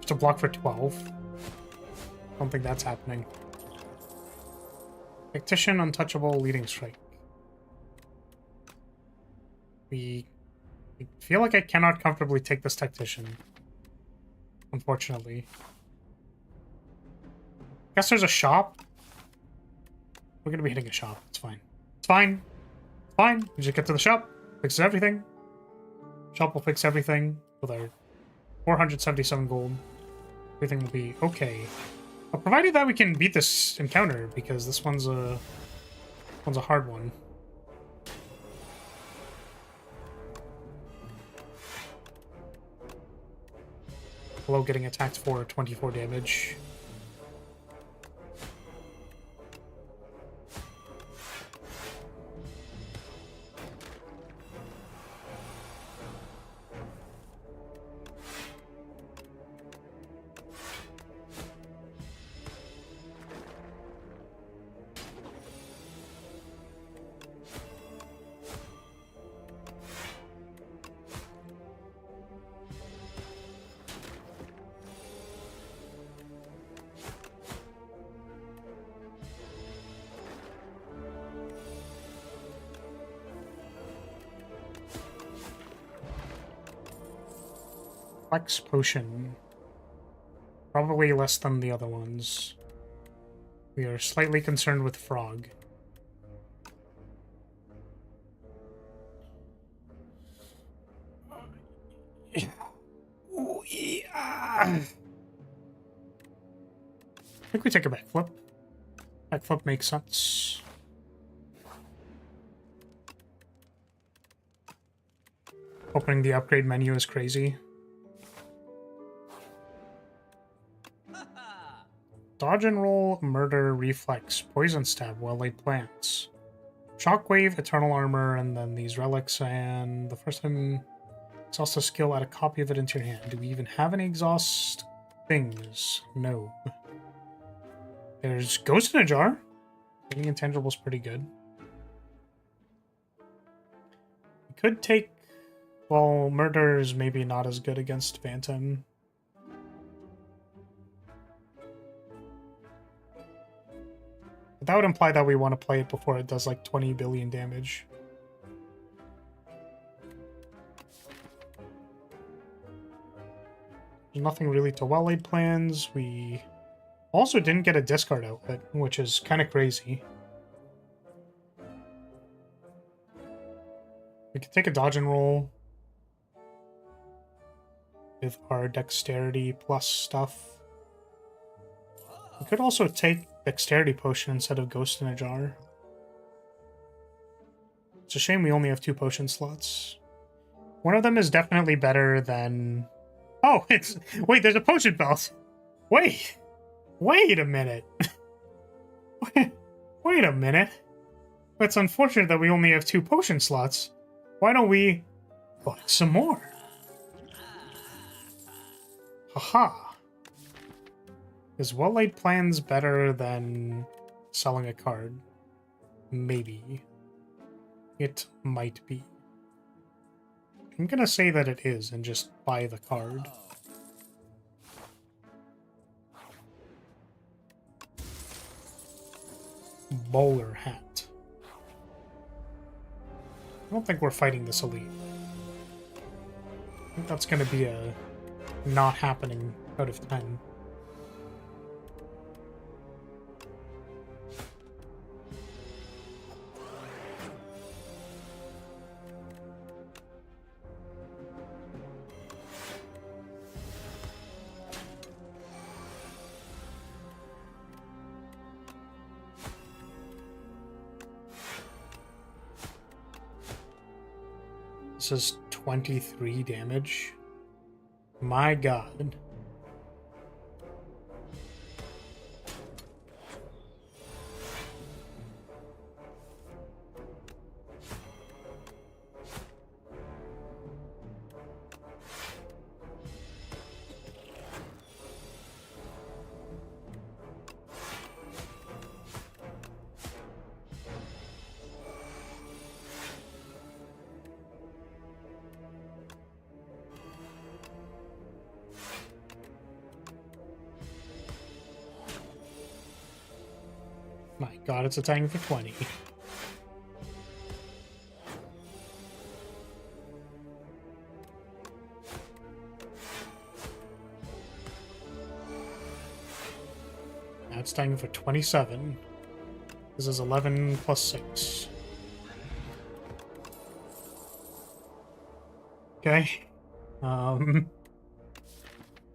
To block for 12. I don't think that's happening. Tactician, Untouchable, Leading Strike. I feel like I cannot comfortably take this Tactician. Unfortunately. Guess there's a shop. We're gonna be hitting a shop. It's fine. It's fine. It's fine. We just get to the shop. Fixes everything. Shop will fix everything with our 477 gold. Everything will be okay. But provided that we can beat this encounter, because this one's a hard one. Below getting attacked for 24 damage. Flex Potion. Probably less than the other ones. We are slightly concerned with Frog. Ooh, yeah. I think we take a backflip. Backflip makes sense. Opening the upgrade menu is crazy. Dodge and roll, murder, reflex, poison stab, well-laid plants. Shockwave, eternal armor, and then these relics, and the first time exhaust a skill, add a copy of it into your hand. Do we even have any exhaust things? No. There's Ghost in a Jar. Getting intangible's pretty good. We could take... Well, murder is maybe not as good against Phantom. But that would imply that we want to play it before it does like 20 billion damage. There's nothing really to well-laid plans. We also didn't get a discard outfit, which is kind of crazy. We could take a dodge and roll with our dexterity plus stuff. We could also take dexterity potion instead of ghost in a jar. It's a shame we only have 2 potion slots. One of them is definitely better than... Oh, it's... Wait, there's a potion belt! Wait a minute! Wait a minute! It's unfortunate that we only have 2 potion slots. Why don't we buy some more? Haha. Is well-laid plans better than selling a card? Maybe. It might be. I'm gonna say that it is and just buy the card. Bowler hat. I don't think we're fighting this elite. I think that's gonna be a not happening out of 10. This is 23 damage. My god. My god, it's attacking for 20. Now it's attacking for 27. This is 11 plus 6. Okay.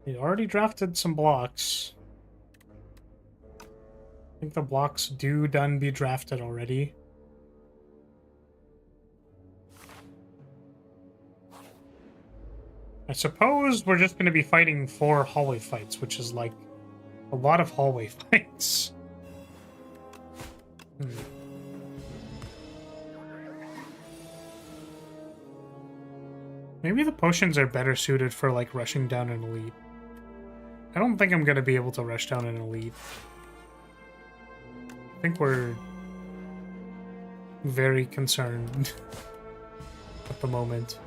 We already drafted some blocks. I think the blocks do done be drafted already. I suppose we're just going to be fighting 4 hallway fights, which is like a lot of hallway fights. Maybe the potions are better suited for like rushing down an elite. I don't think I'm going to be able to rush down an elite. I think we're very concerned at the moment.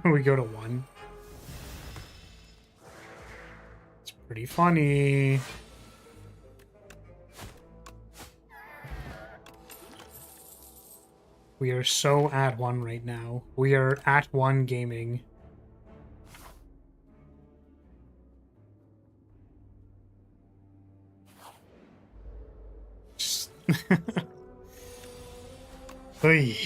We go to 1. It's pretty funny. We are so at one right now. We are at one gaming. Just... Oy.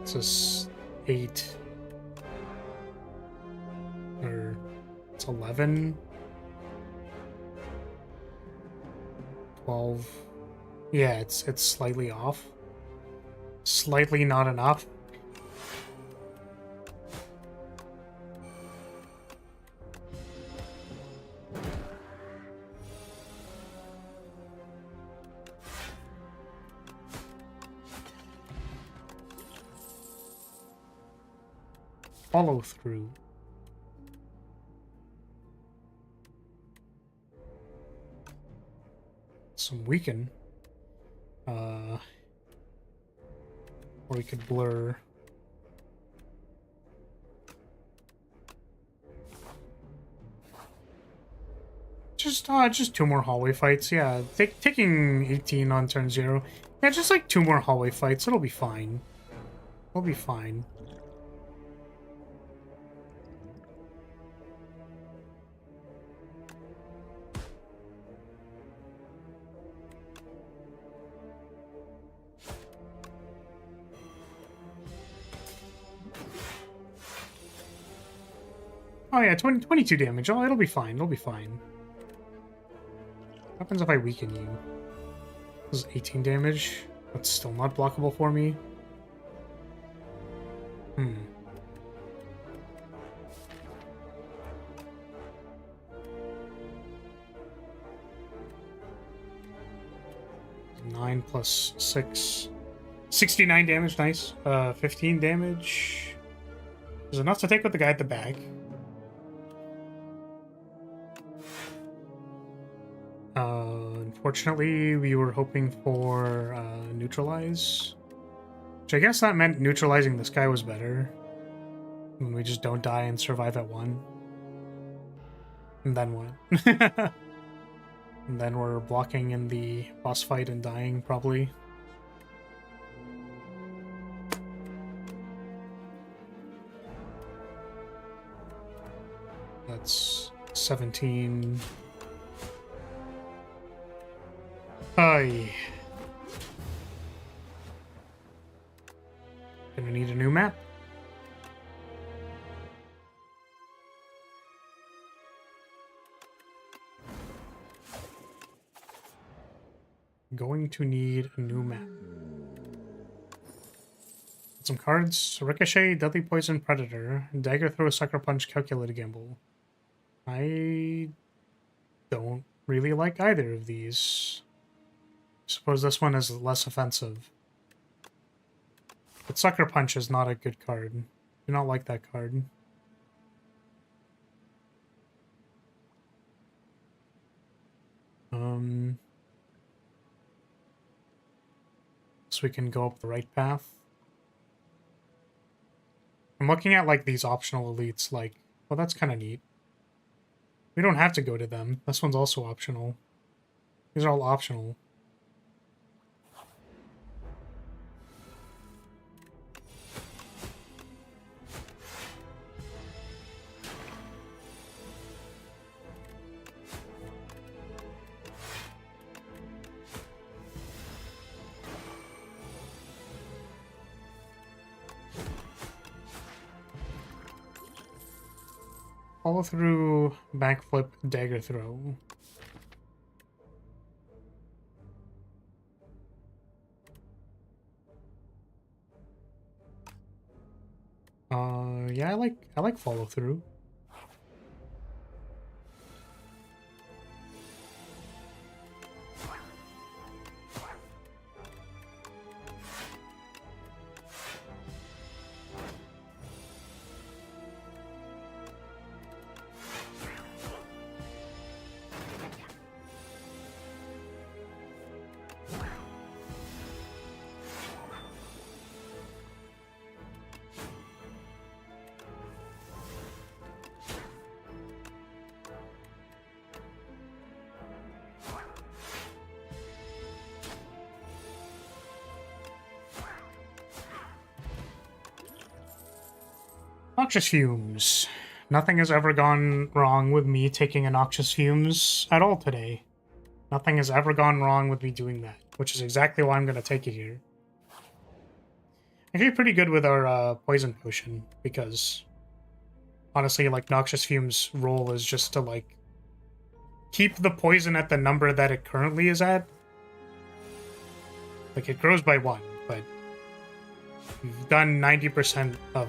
This is 8. Or it's 11. 12. Yeah, it's slightly off. Slightly not enough. Follow through. Some weaken. Or we could blur. Just 2 more hallway fights. Yeah, taking 18 on turn 0. Yeah, just like 2 more hallway fights. It'll be fine. It'll be fine. Oh yeah, 22 damage. Oh, it'll be fine. It'll be fine. What happens if I weaken you? This is 18 damage. That's still not blockable for me. 9 plus 6. 69 damage, nice. 15 damage. Is enough to take with the guy at the back. Unfortunately, we were hoping for neutralize. Which I guess that meant neutralizing this guy was better. And we just don't die and survive at 1. And then what? And then we're blocking in the boss fight and dying, probably. That's 17. Ay. Gonna need a new map. Going to need a new map. Some cards. Ricochet, Deadly Poison, Predator, Dagger Throw, Sucker Punch, Calculated Gamble. I don't really like either of these. Suppose this one is less offensive. But Sucker Punch is not a good card. Do not like that card. So we can go up the right path. I'm looking at like these optional elites, like, well, that's kind of neat. We don't have to go to them. This one's also optional. These are all optional. Follow through, backflip, dagger throw. Yeah, I like follow through. Noxious fumes. Nothing has ever gone wrong with me taking a noxious fumes at all today. Nothing has ever gone wrong with me doing that, which is exactly why I'm going to take it here. Actually pretty good with our poison potion, because honestly, like, noxious fumes' role is just to, like, keep the poison at the number that it currently is at. Like, it grows by 1, but you've done 90% of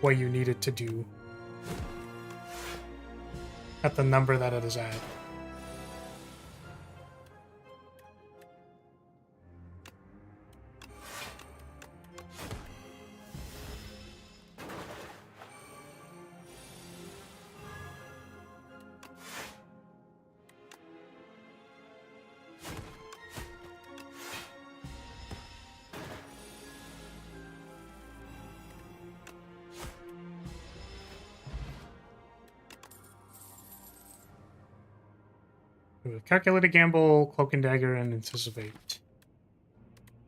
what you needed to do at the number that it is at. Calculated gamble, cloak and dagger, and anticipate.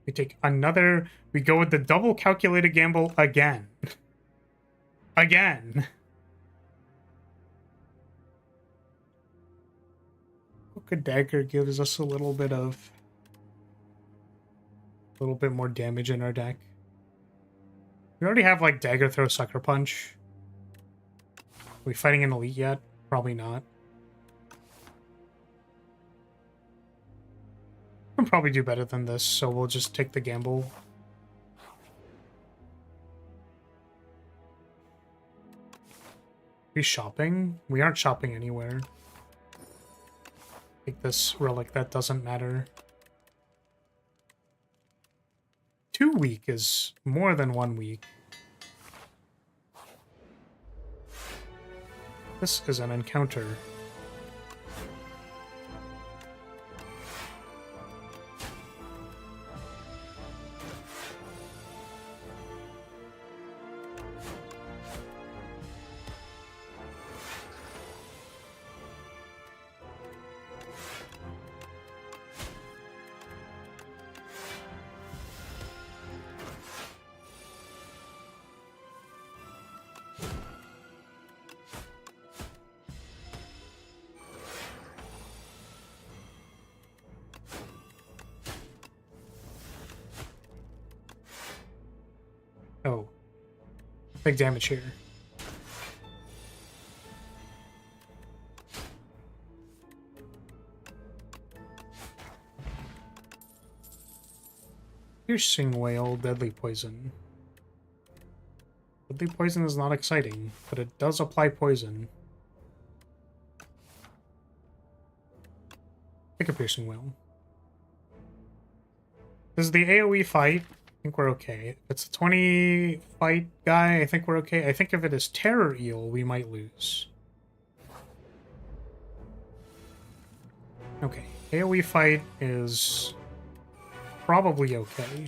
We take another. We go with the double calculated gamble again. Again. Cloak and dagger gives us a little bit more damage in our deck. We already have, like, dagger throw, sucker punch. Are we fighting an elite yet? Probably not. We can probably do better than this, so we'll just take the gamble. Are we shopping? We aren't shopping anywhere. Take this relic, that doesn't matter. 2 week is more than 1 week. This is an encounter. Oh. Big damage here. Piercing Whale, Deadly Poison. Deadly Poison is not exciting, but it does apply poison. Pick a Piercing Whale. This is the AoE fight. I think we're okay. If it's a 20 fight guy, I think we're okay. I think if it is Terror Eel, we might lose. Okay. AoE fight is probably okay.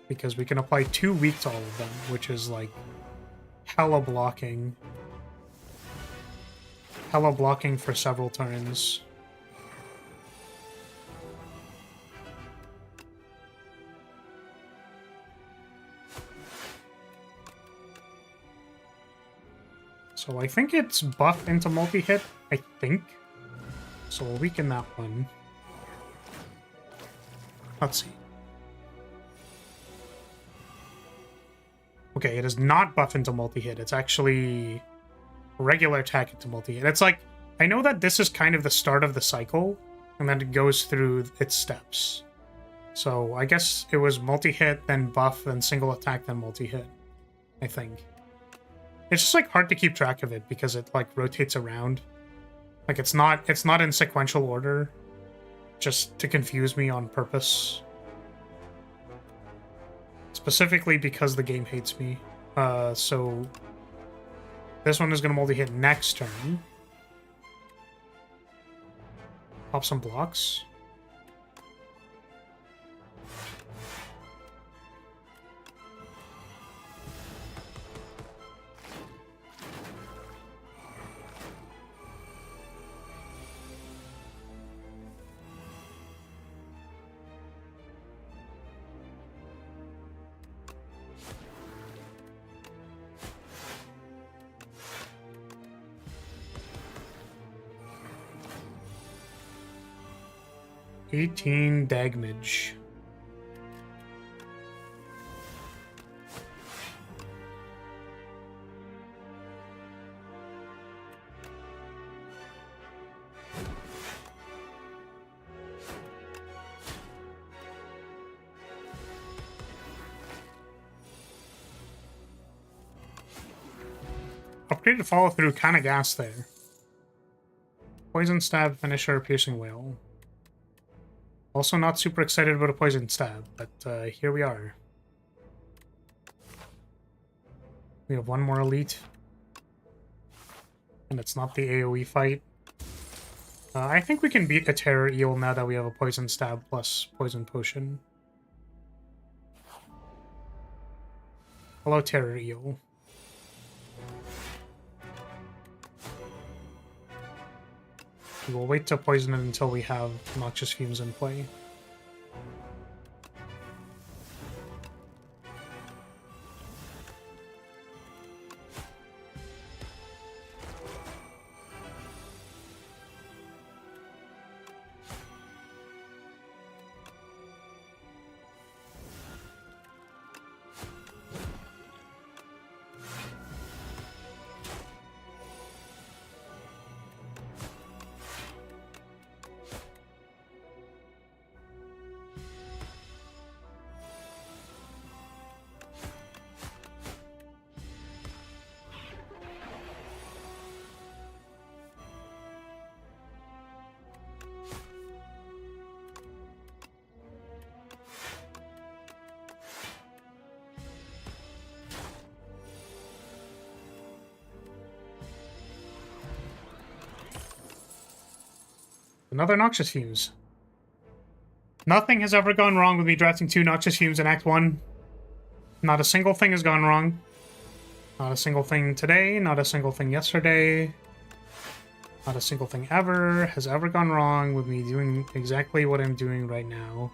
Because we can apply 2 weak to all of them, which is, like, hella blocking. Hella blocking for several turns. So I think it's buff into multi-hit, I think. So we'll weaken that one. Let's see. Okay, it is not buff into multi-hit. It's actually regular attack into multi-hit. It's like, I know that this is kind of the start of the cycle, and then it goes through its steps. So I guess it was multi-hit, then buff, then single attack, then multi-hit, I think. It's just, like, hard to keep track of it because it, like, rotates around. Like, it's not in sequential order, just to confuse me on purpose. Specifically because the game hates me. So this one is going to multi-hit next turn. Pop some blocks. 18 damage. Upgraded follow through, kind of gas there. Poison stab, finisher, piercing wail. Also not super excited about a poison stab, but here we are. We have one more elite. And it's not the AoE fight. I think we can beat the Terror Eel now that we have a poison stab plus poison potion. Hello, Terror Eel. We'll wait to poison it until we have Noxious Fumes in play. Another Noxious Fumes. Nothing has ever gone wrong with me drafting 2 Noxious Fumes in Act 1. Not a single thing has gone wrong. Not a single thing today, not a single thing yesterday. Not a single thing ever has ever gone wrong with me doing exactly what I'm doing right now.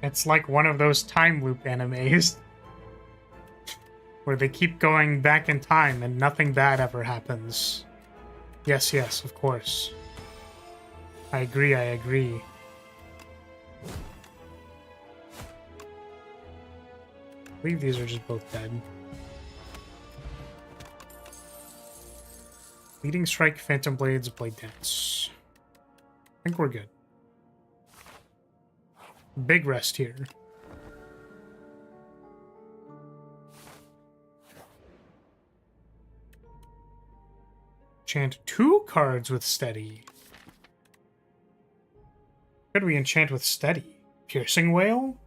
It's like one of those time loop animes where they keep going back in time and nothing bad ever happens. Yes, yes, of course. I agree, I agree. I believe these are just both dead. Leading Strike, Phantom Blades, Blade Dance. I think we're good. Big rest here. Enchant 2 cards with Steady. What could we enchant with Steady? Piercing Wail?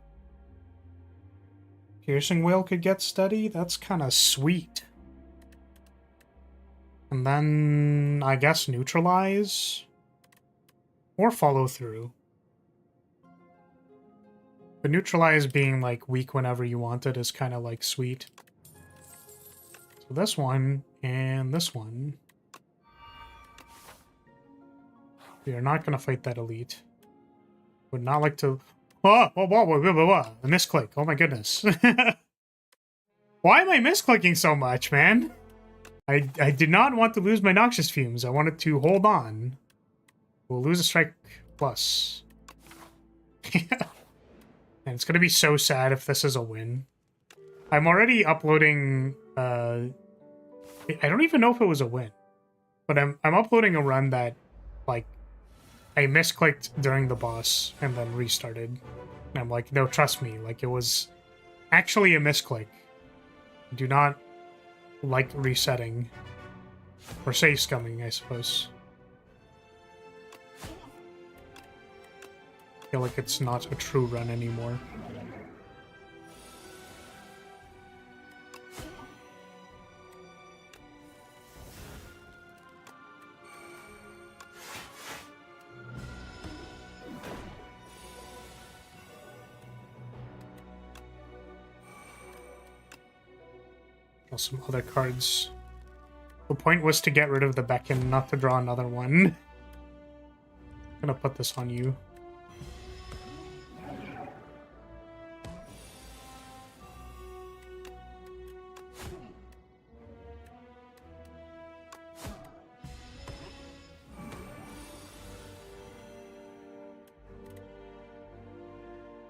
Piercing Wail could get Steady? That's kind of sweet. And then, I guess, Neutralize? Or Follow Through. But Neutralize being, like, weak whenever you want it is kind of, like, sweet. So this one, and this one. We are not going to fight that elite. Would not like to... Oh, whoa, whoa, whoa, whoa, whoa, whoa. A misclick. Oh my goodness. Why am I misclicking so much, man? I did not want to lose my Noxious Fumes. I wanted to hold on. We'll lose a strike plus. And it's going to be so sad if this is a win. I'm already uploading... I don't even know if it was a win. But I'm uploading a run that, like, I misclicked during the boss and then restarted. And I'm like, no, trust me. Like, it was actually a misclick. Do not like resetting. Or save scumming, I suppose. I feel like it's not a true run anymore. some other cards. The point was to get rid of the beckon, not to draw another one. I'm gonna put this on you.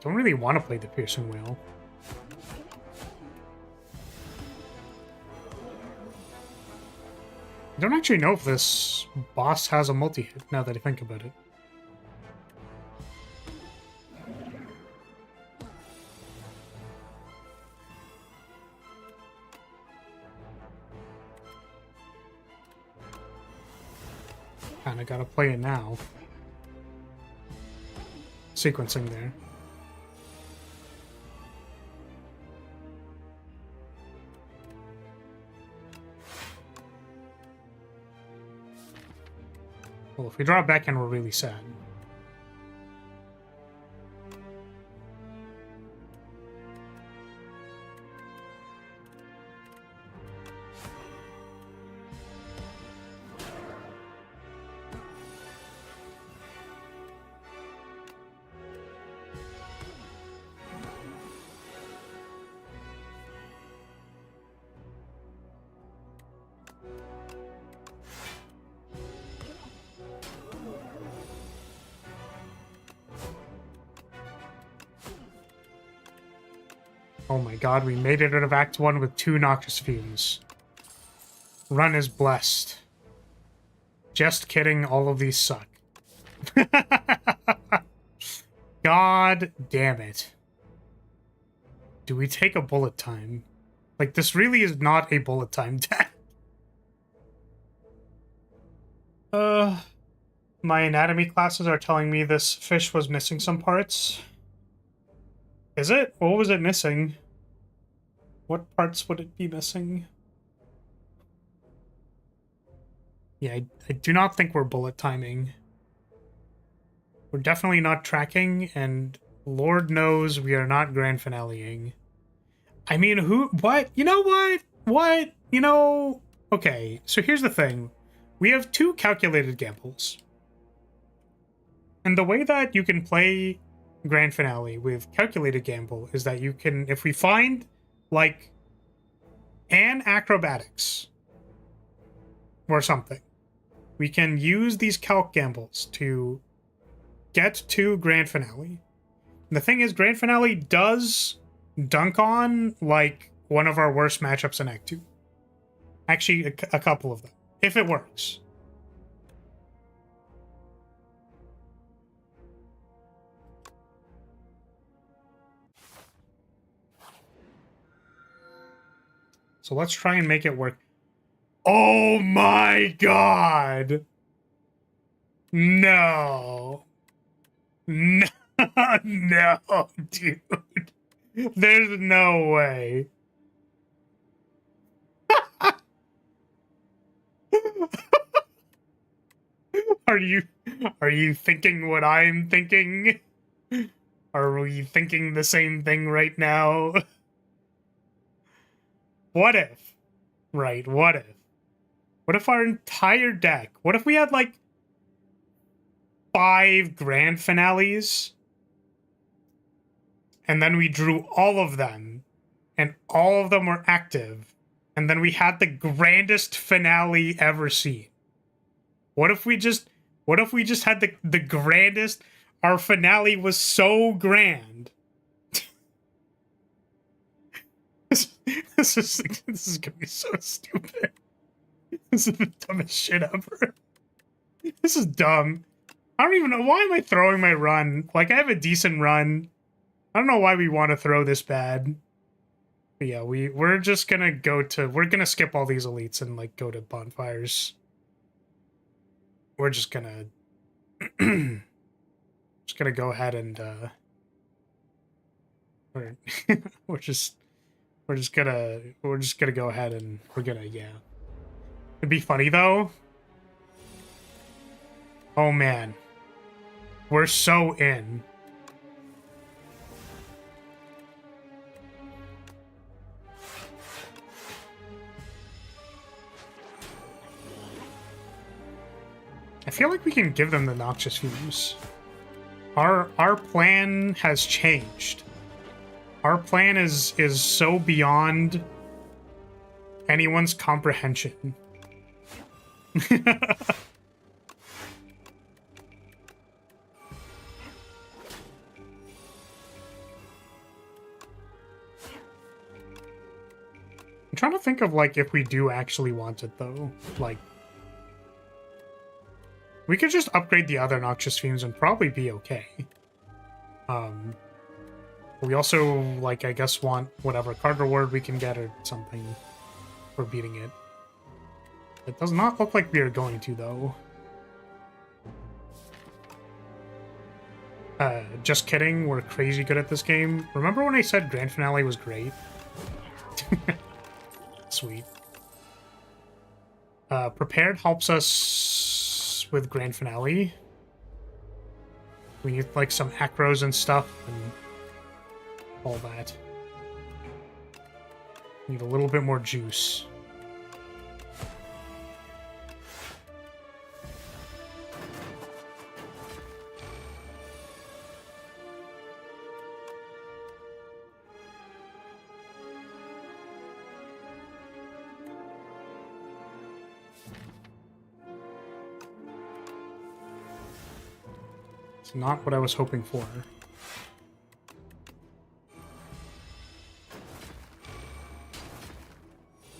Don't really want to play the Piercing Whale. I don't actually know if this boss has a multi-hit, now that I think about it. Kinda gotta play it now. Sequencing there. Well, if we draw back in, we're really sad. Oh my god, we made it out of Act 1 with 2 Noxious Fumes. Run is blessed. Just kidding, all of these suck. God damn it. Do we take a bullet time? Like, this really is not a bullet time deck. My anatomy classes are telling me this fish was missing some parts. Is it? What was it missing? What parts would it be missing? Yeah, I do not think we're bullet timing. We're definitely not tracking, and Lord knows we are not grand finaleing. I mean, what? You know what? What? You know, okay, so here's the thing. We have 2 calculated gambles. And the way that you can play grand finale with calculated gamble is that you can, if we find like an acrobatics or something, we can use these calc gambles to get to grand finale. And the thing is, grand finale does dunk on like one of our worst matchups in Act 2. Actually, a couple of them, if it works. So let's try and make it work. Oh my god! No. No, no, dude. There's no way. Are you thinking what I'm thinking? Are we thinking the same thing right now? What if? Right, what if? What if our entire deck, what if we had like 5 grand finales? And then we drew all of them, and all of them were active, and then we had the grandest finale ever seen. What if we just had the grandest? Our finale was so grand. This is gonna be so stupid. This is the dumbest shit ever. This is dumb. I don't even know, why am I throwing my run? Like, I have a decent run. I don't know why we want to throw this bad. But yeah, we're just gonna we're gonna skip all these elites and like go to bonfires. We're just gonna go ahead and we're just gonna go ahead and yeah. It'd be funny though. Oh man. We're so in. I feel like we can give them the noxious fumes. Our plan has changed. Our plan is so beyond anyone's comprehension. I'm trying to think of, like, if we do actually want it, though. Like, we could just upgrade the other noxious fumes and probably be okay. We also, like, I guess want whatever card reward we can get or something for beating it. It does not look like we are going to, though. Just kidding, we're crazy good at this game. Remember when I said Grand Finale was great? Sweet. Prepared helps us with Grand Finale. We need, like, some acros and stuff and all that. Need a little bit more juice. It's not what I was hoping for.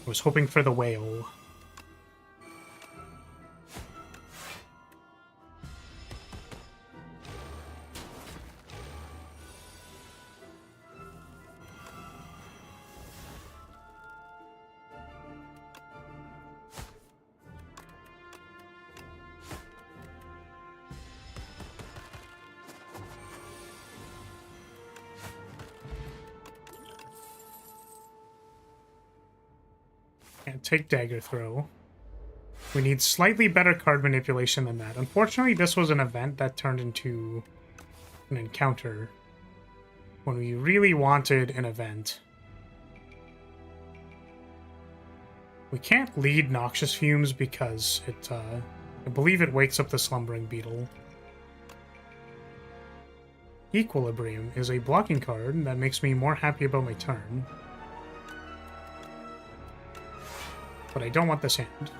I was hoping for the whale. Can't take dagger throw. We need slightly better card manipulation than that. Unfortunately, this was an event that turned into an encounter when we really wanted an event. We can't lead Noxious Fumes because it, I believe it wakes up the Slumbering Beetle. Equilibrium is a blocking card that makes me more happy about my turn. But I don't want this hand.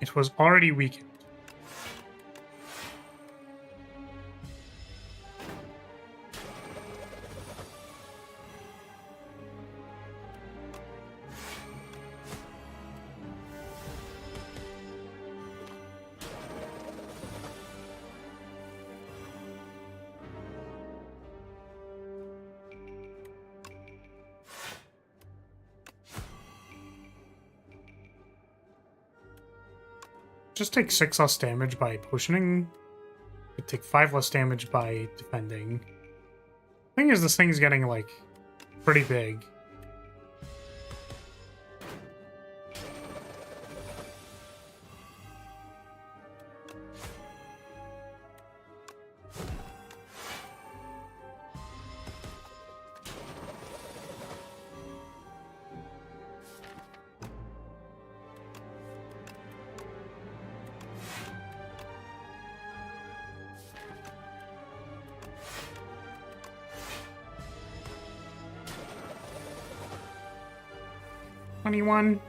It was already weakened. Just take 6 less damage by potioning. You take 5 less damage by defending. Thing is, this thing's getting, like, pretty big. Anyone?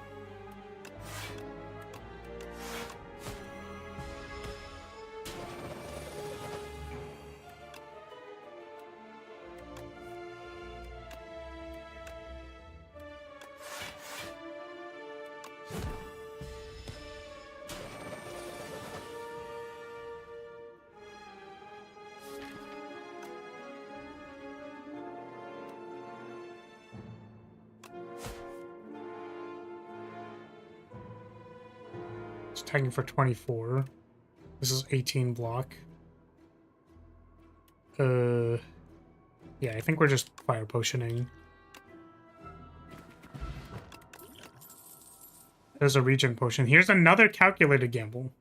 It's tagging for 24. This is 18 block. Yeah, I think we're just fire potioning. There's a regen potion. Here's another calculated gamble.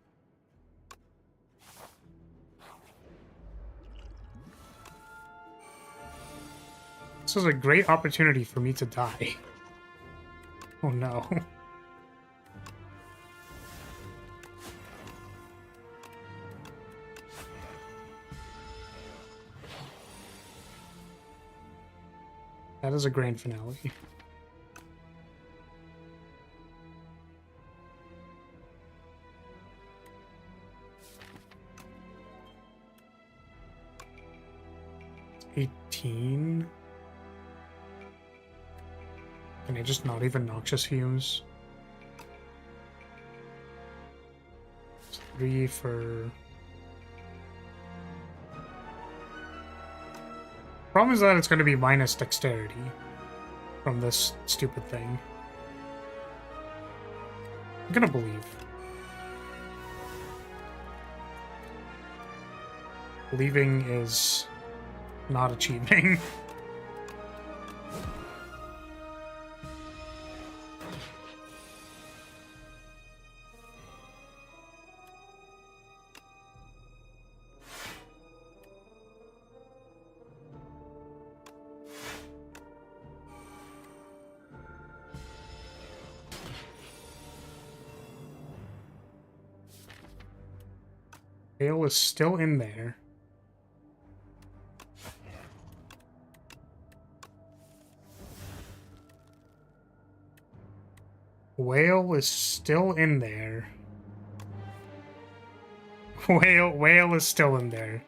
This is a great opportunity for me to die. Oh no. That is a grand finale. It's 18. Can I just not even noxious fumes? It's 3 for... Problem is that it's going to be minus dexterity from this stupid thing. I'm gonna believe. Believing is not achieving. Whale is still in there. Whale is still in there. Whale is still in there.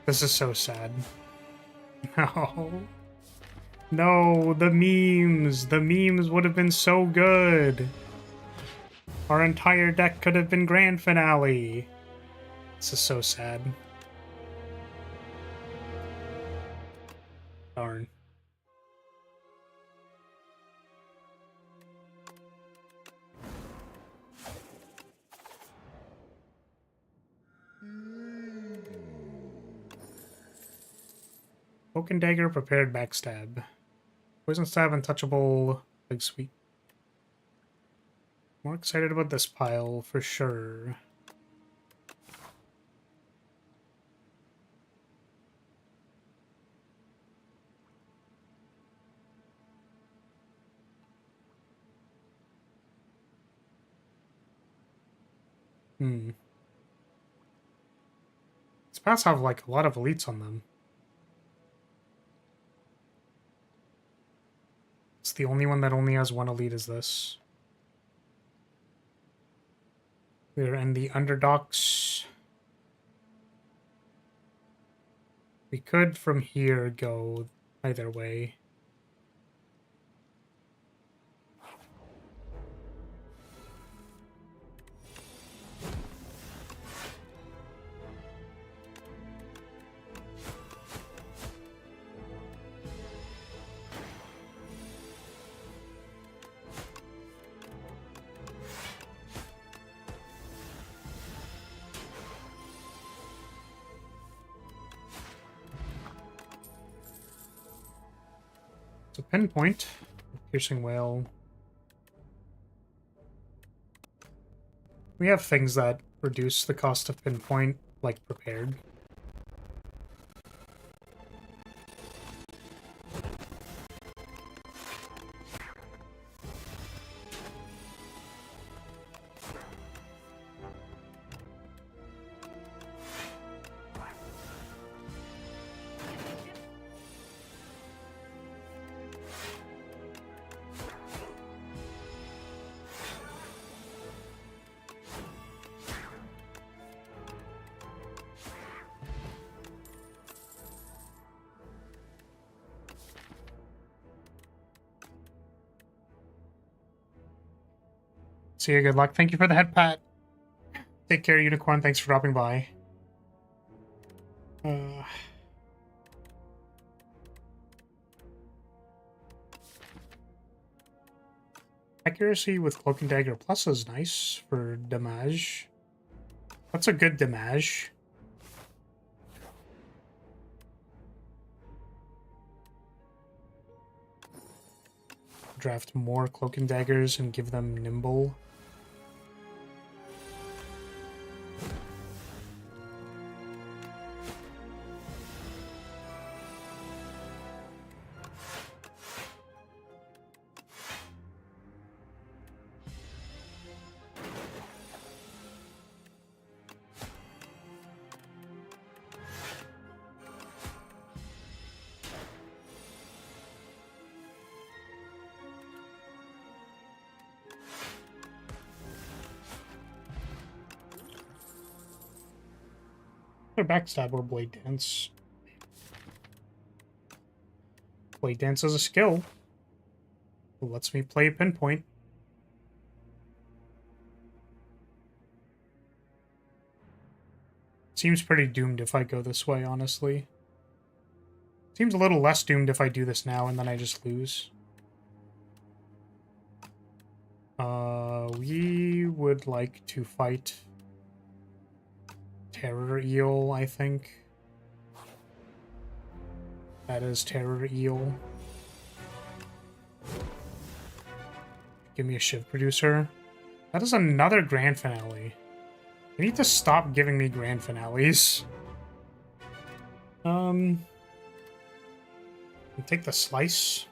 This is so sad. No. No, the memes. The memes would have been so good. Our entire deck could have been grand finale. This is so sad. Darn. Poke and Dagger, Prepared Backstab. Poison Stab, Untouchable, Big Sweet. More excited about this pile, for sure. These paths have, like, a lot of elites on them. It's the only one that only has one elite is this. We're in the Underdogs. We could, from here, go either way. So Pinpoint, Piercing Whale. We have things that reduce the cost of Pinpoint, like Prepared. See you, good luck. Thank you for the head pat. Take care, Unicorn. Thanks for dropping by. Accuracy with Cloak and Dagger Plus is nice for damage. That's a good damage. Draft more Cloak and Daggers and give them Nimble. Backstab or Blade Dance. Blade Dance is a skill. It lets me play Pinpoint. Seems pretty doomed if I go this way, honestly. Seems a little less doomed if I do this now and then I just lose. We would like to fight Terror Eel, I think. That is Terror Eel. Give me a Shiv Producer. That is another Grand Finale. I need to stop giving me Grand Finales. Take the Slice.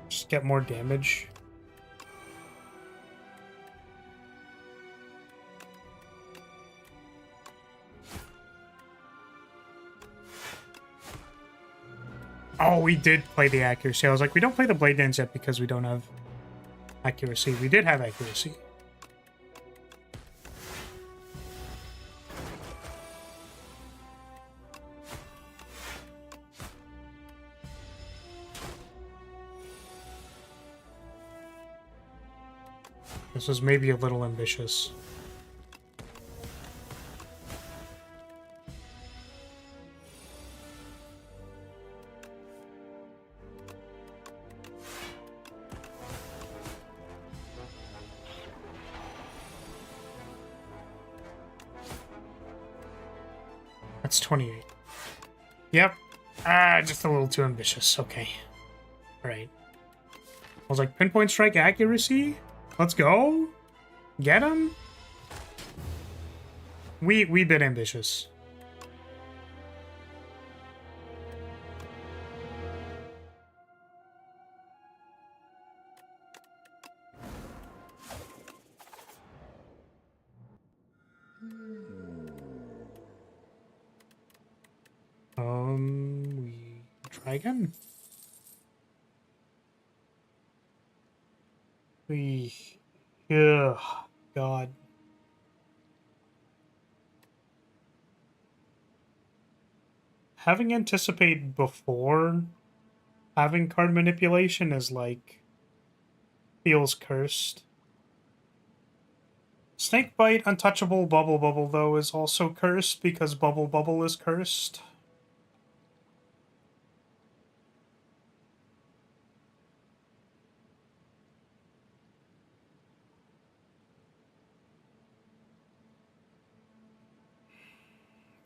Just get more damage. Oh, we did play the accuracy. I was like, we don't play the Blade Dance yet because we don't have accuracy. We did have accuracy. This was maybe a little ambitious. That's 28. Yep. Just a little too ambitious. Okay. Alright. I was like, Pinpoint Strike accuracy? Let's go. Get him. We bit ambitious. We try again. God. Having anticipate before having card manipulation is like feels cursed. Snakebite, Untouchable, Bubble Bubble though is also cursed because Bubble Bubble is cursed.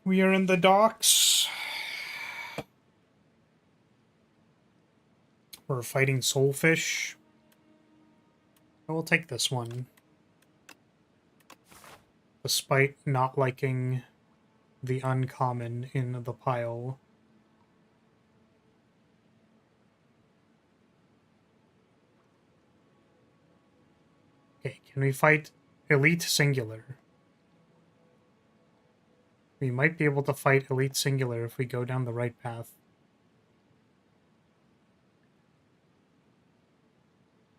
We are in the docks. We're fighting Soulfish. I will take this one. Despite not liking the uncommon in the pile. Okay, can we fight Elite Singular? We might be able to fight Elite Singular if we go down the right path.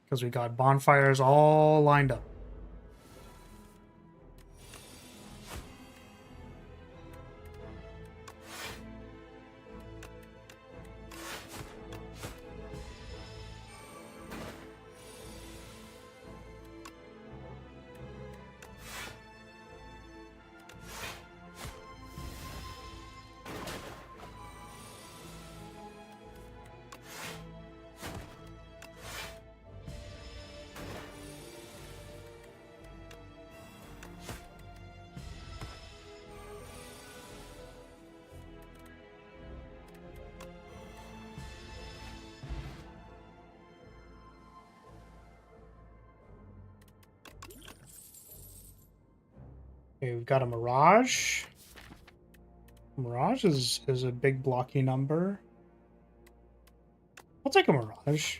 Because we got bonfires all lined up. Okay, we've got a Mirage. Mirage is a big blocky number. I'll take a Mirage.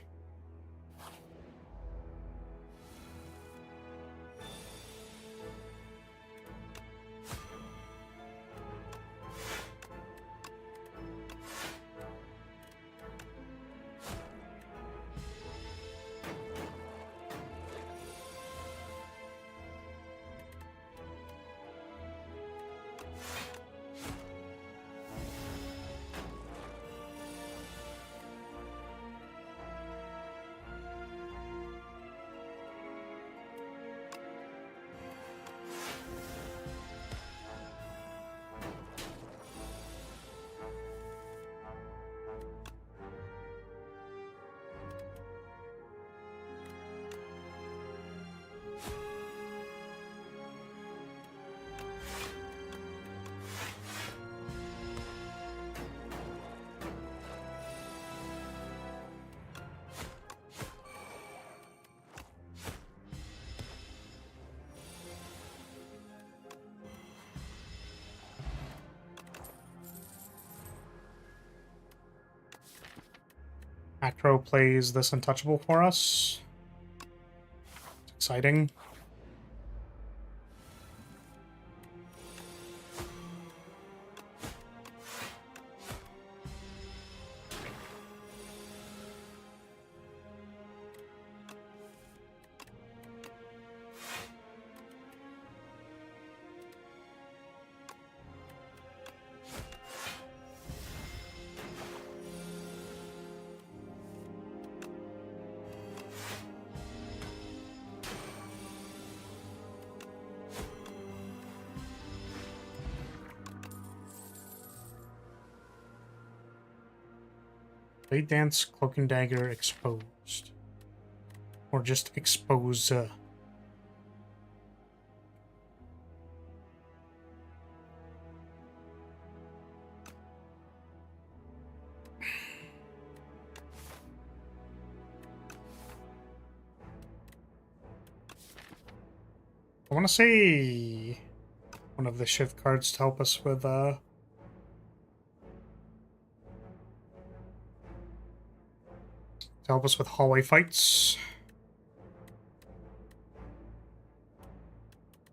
Acro plays this untouchable for us. It's exciting. Blade Dance, Cloak and Dagger, Exposed. Or just Expose. I want to say one of the shift cards to help us with to help us with hallway fights.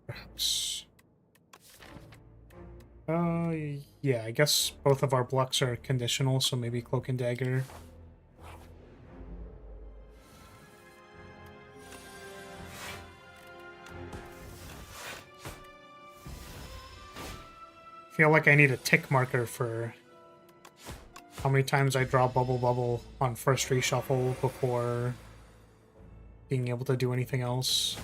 Perhaps. Yeah, I guess both of our blocks are conditional, so maybe Cloak and Dagger. Feel like I need a tick marker for how many times I draw Bubble Bubble on first reshuffle before being able to do anything else.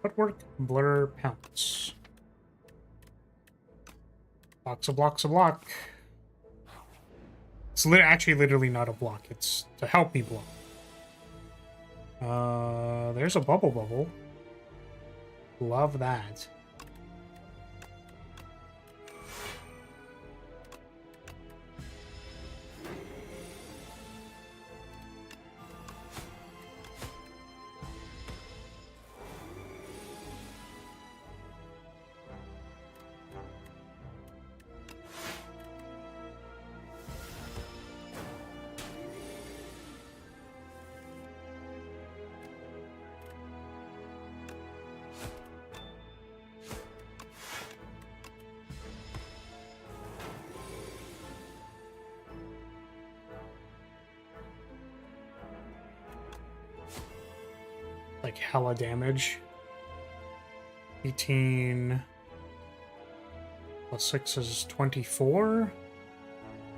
Footwork, Blur, Pounce. Block's a block's a block. It's actually literally not a block. It's to help me block. There's a Bubble Bubble. Love that. Like hella damage. 18 plus 6 is 24.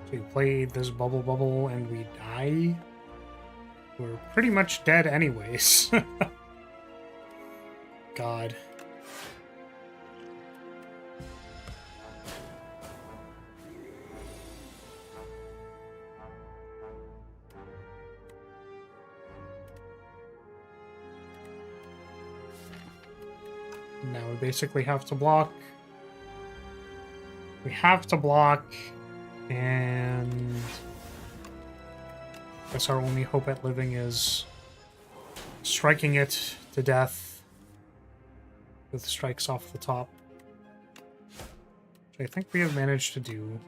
So we play this Bubble Bubble and we die. We're pretty much dead anyways. God. Now we basically have to block. We have to block, and I guess our only hope at living is striking it to death with strikes off the top, which I think we have managed to do.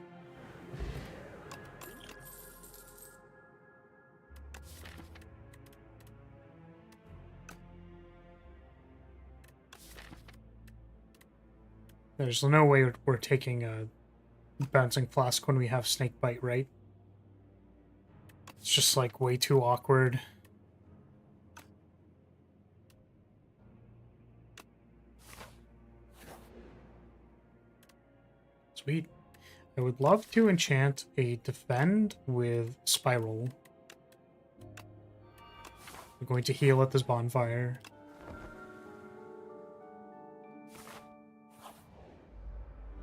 There's no way we're taking a bouncing flask when we have snake bite, right? It's just like way too awkward. Sweet. I would love to enchant a defend with spiral. We're going to heal at this bonfire.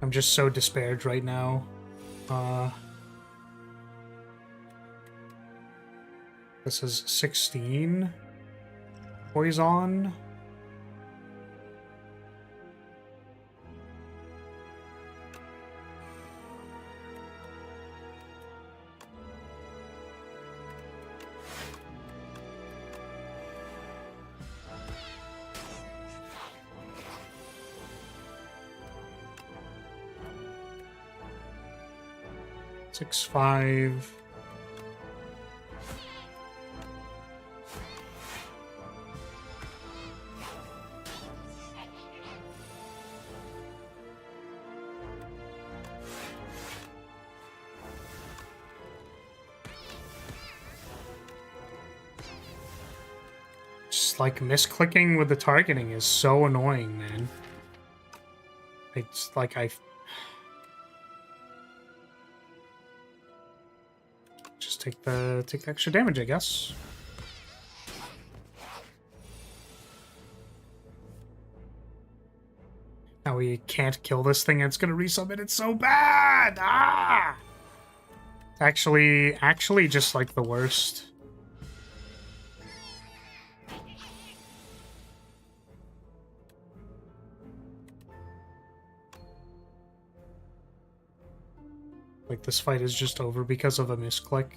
I'm just so despaired right now. This is 16 poison. Six, 5. Just like misclicking with the targeting is so annoying, man. It's like just take the extra damage, I guess. Now we can't kill this thing, and it's gonna resubmit it so bad! Ah! Actually just like the worst. Like, this fight is just over because of a misclick.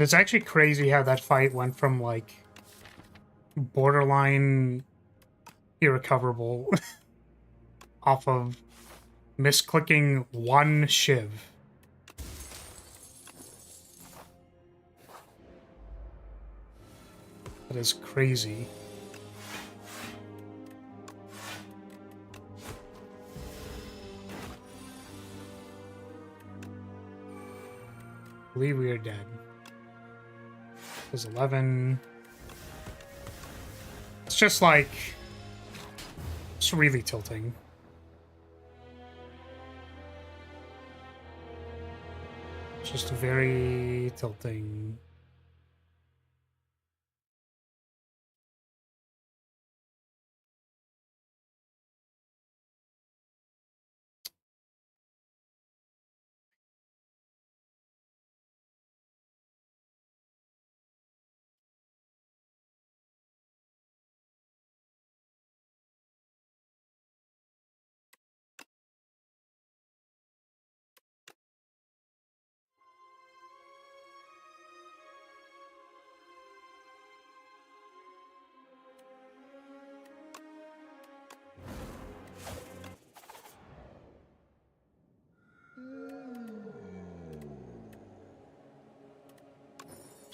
But it's actually crazy how that fight went from, like, borderline irrecoverable off of misclicking one shiv. That is crazy. I believe we are dead. There's 11. It's just like... It's really tilting. It's just very tilting.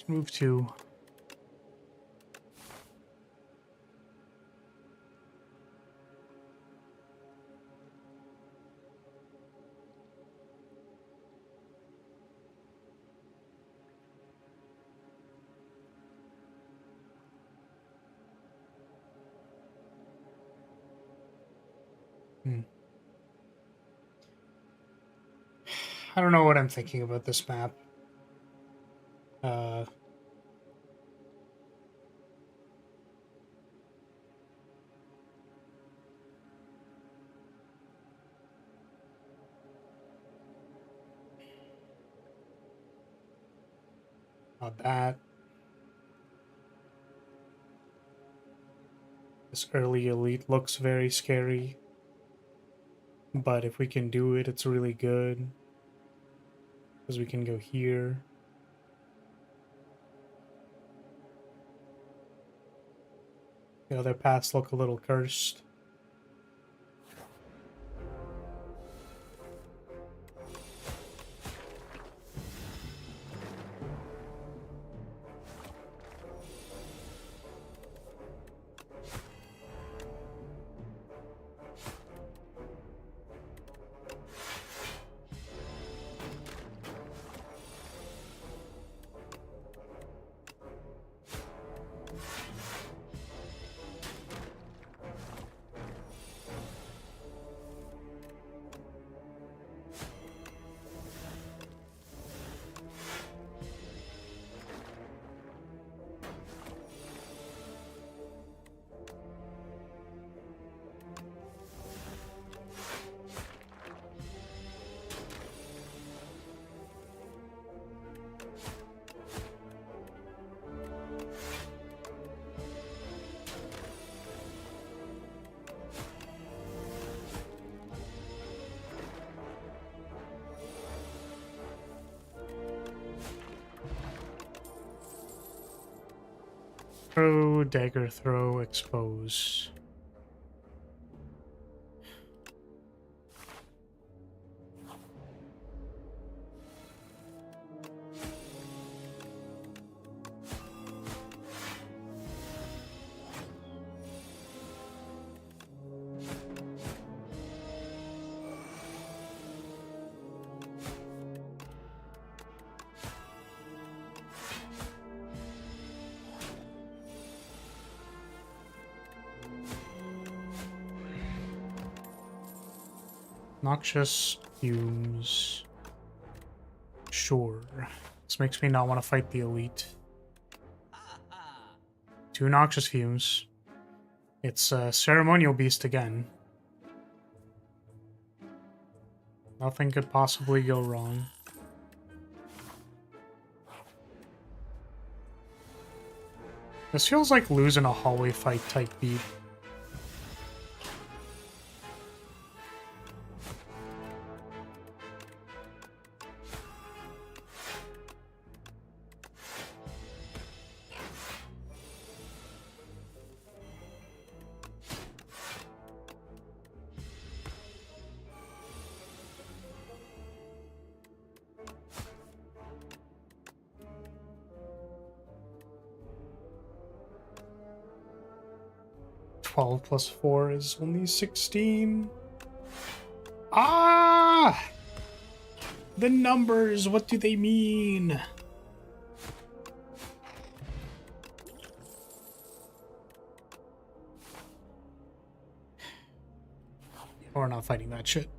Move to... I don't know what I'm thinking about this map. Not that. This early elite looks very scary. But if we can do it, it's really good. Because we can go here. The other paths look a little cursed. Throw, dagger throw, expose. Noxious fumes. Sure. This makes me not want to fight the elite. 2 noxious fumes. It's a ceremonial beast again. Nothing could possibly go wrong. This feels like losing a hallway fight type beat. 12 plus 4 is only 16. Ah! The numbers, what do they mean? We're not fighting that shit.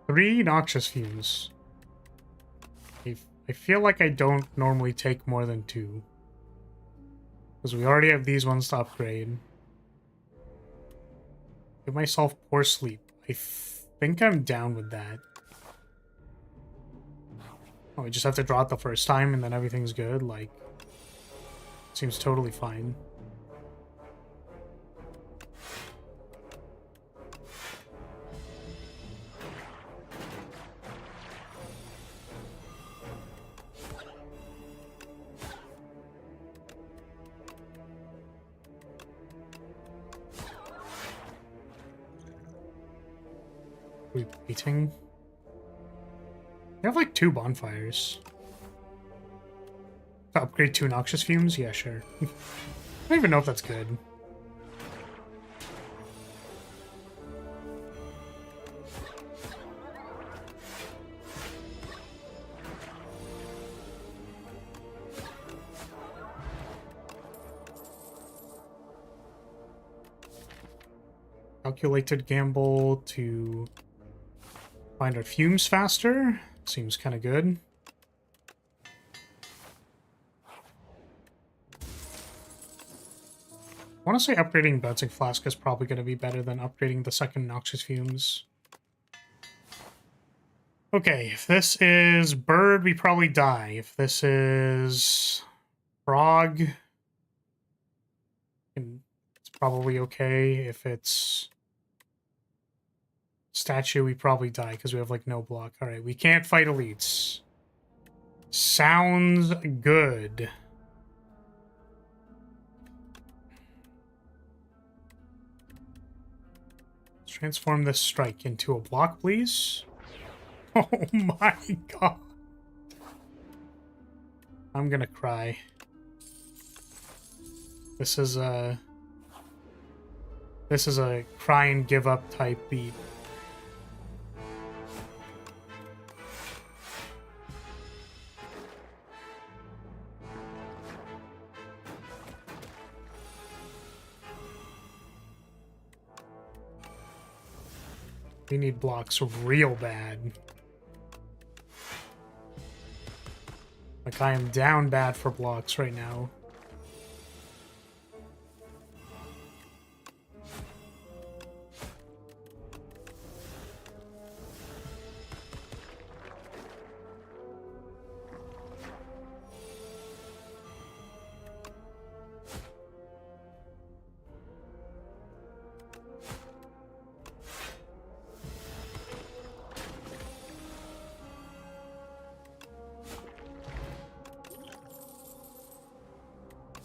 Three noxious fumes. I feel like I don't normally take more than 2. Because we already have these ones to upgrade. Give myself poor sleep. I think I'm down with that. Oh, we just have to draw it the first time and then everything's good? Like, seems totally fine. We waiting? We have like 2 bonfires. To upgrade 2 noxious fumes? Yeah, sure. I don't even know if that's good. Calculated gamble to find our fumes faster. Seems kind of good. I want to say upgrading Bouncing Flask is probably going to be better than upgrading the second Noxious Fumes. Okay, if this is Bird, we probably die. If this is Frog, it's probably okay. If it's Statue, we probably die because we have like no block. Alright, we can't fight elites. Sounds good. Let's transform this strike into a block, please. Oh my god. I'm gonna cry. This is a cry and give up type beat. We need blocks real bad. Like, I am down bad for blocks right now.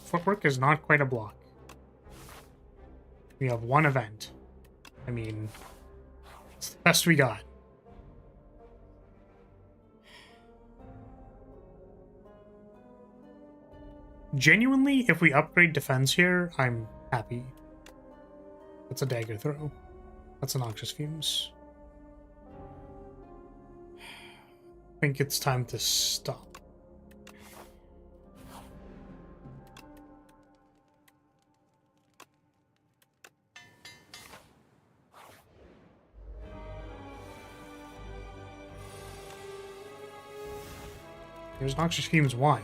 Footwork is not quite a block. We have one event. I mean, it's the best we got. Genuinely, if we upgrade defense here, I'm happy. That's a dagger throw. That's a Noxious Fumes. I think it's time to stop. There's Noxious Fumes 1.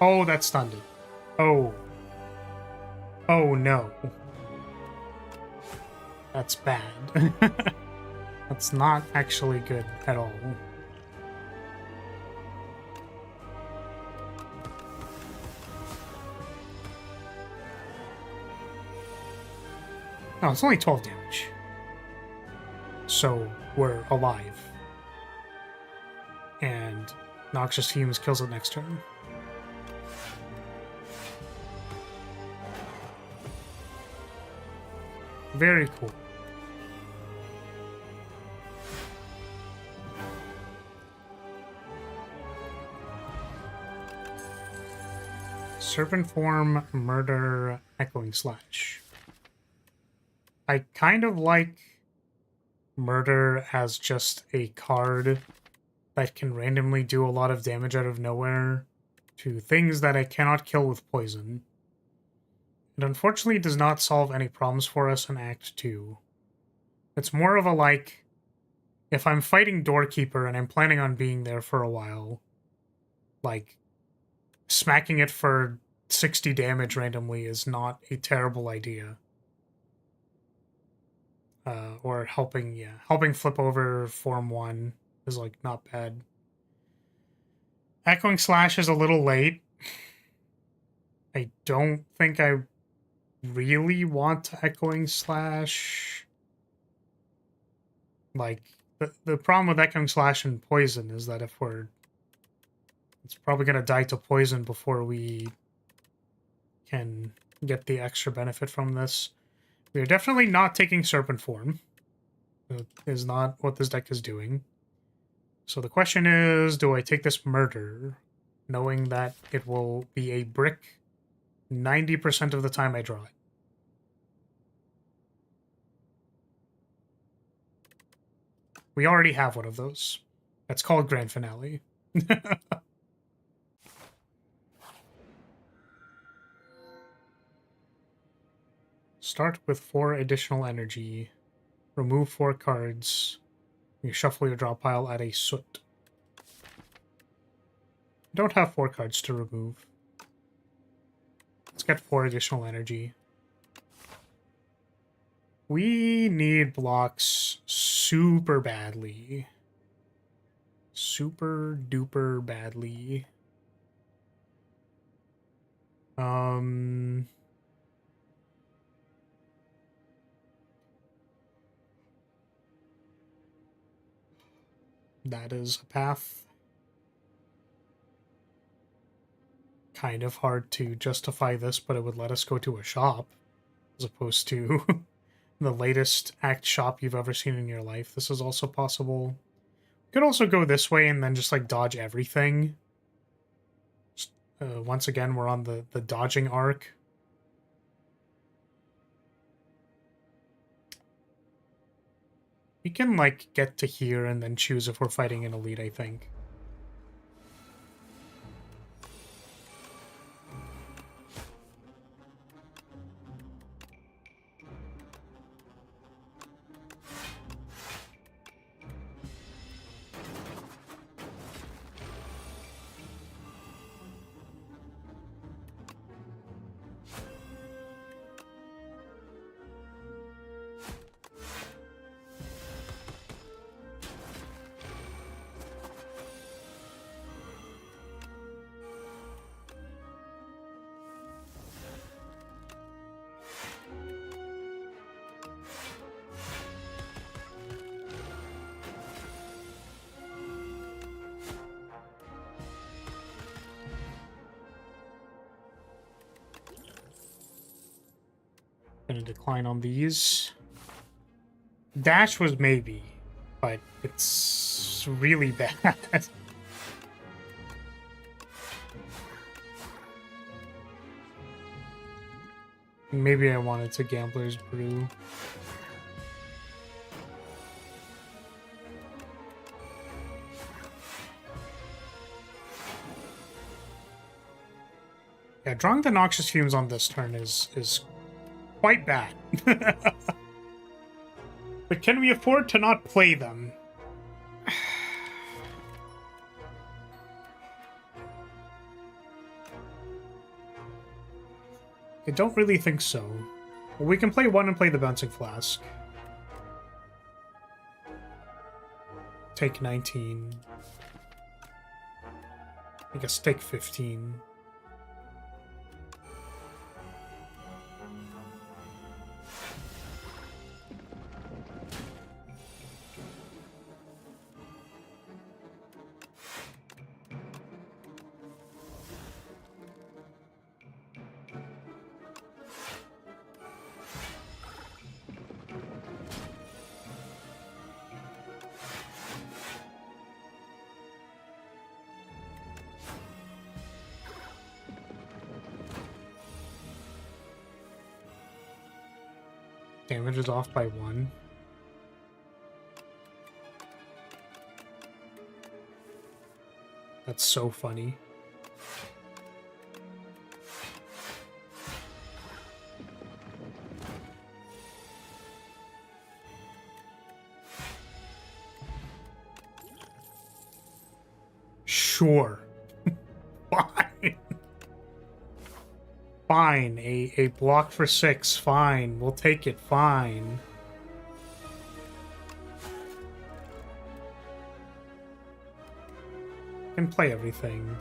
Oh, that stunned it. Oh. Oh, no. That's bad. That's not actually good at all. No, it's only 12 damage. So we're alive. And Noxious Fumes kills it next turn. Very cool. Serpent Form, Murder, Echoing Slash. I kind of like Murder as just a card that can randomly do a lot of damage out of nowhere to things that I cannot kill with poison. It unfortunately does not solve any problems for us in Act 2. It's more of a like, if I'm fighting Doorkeeper and I'm planning on being there for a while, like, smacking it for 60 damage randomly is not a terrible idea. Or helping flip over Form 1 is, like, not bad. Echoing Slash is a little late. I don't think I really want Echoing Slash. Like, the problem with Echoing Slash and Poison is that if we're... It's probably going to die to Poison before we can get the extra benefit from this. We are definitely not taking Serpent Form. It is not what this deck is doing. So the question is, do I take this Murder, knowing that it will be a brick 90% of the time I draw it? We already have one of those. That's called Grand Finale. Start with 4 additional energy. Remove 4 cards. You shuffle your draw pile at a soot. I don't have 4 cards to remove. Let's get 4 additional energy. We need blocks super badly. Super duper badly. That is a path. Kind of hard to justify this, but it would let us go to a shop, as opposed to the latest act shop you've ever seen in your life. This is also possible. Could also go this way and then just, like, dodge everything. Once again, we're on the dodging arc. We can, like, get to here and then choose if we're fighting an elite, I think. Gonna decline on these. Dash was maybe, but it's really bad. Maybe I wanted to Gambler's Brew. Yeah, drawing the Noxious Fumes on this turn is quite bad. But can we afford to not play them? I don't really think so. Well, we can play one and play the Bouncing Flask. Take 19. I guess take 15. Damage is off by 1. That's so funny. Sure. Fine. Fine. A block for 6. Fine. We'll take it. Fine. Can play everything.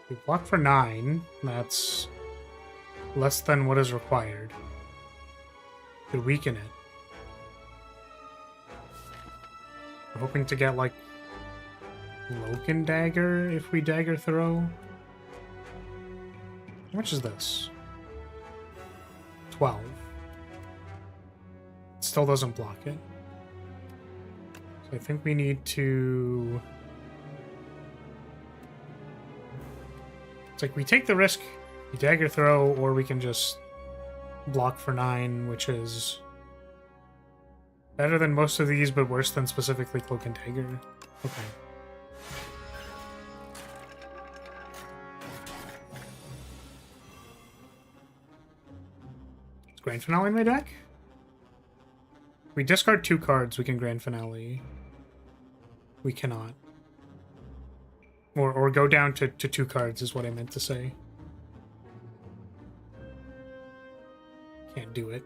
We block for 9. That's less than what is required. Could weaken it. We're hoping to get, like, Loken Dagger if we Dagger Throw. How much is this? 12. It still doesn't block it. So I think we need to... It's like we take the risk, we Dagger Throw, or we can just block for 9, which is better than most of these, but worse than specifically Cloak and Dagger. Okay. Is Grand Finale in my deck? If we discard 2 cards, we can Grand Finale. We cannot. Or go down to 2 cards is what I meant to say. Can't do it.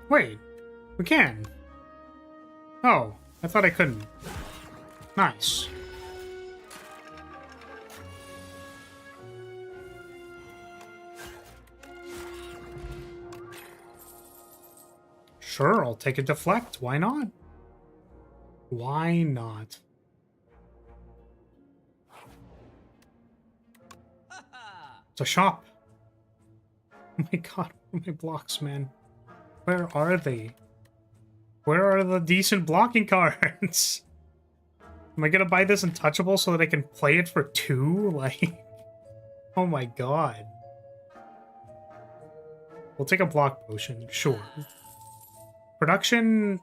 Wait, we can. Oh, I thought I couldn't. Nice. Sure, I'll take a deflect. Why not? Why not? It's a shop. Oh my god, where are my blocks, man? Where are they? Where are the decent blocking cards? Am I gonna buy this untouchable so that I can play it for 2? Like, oh my god. We'll take a block potion, sure. Production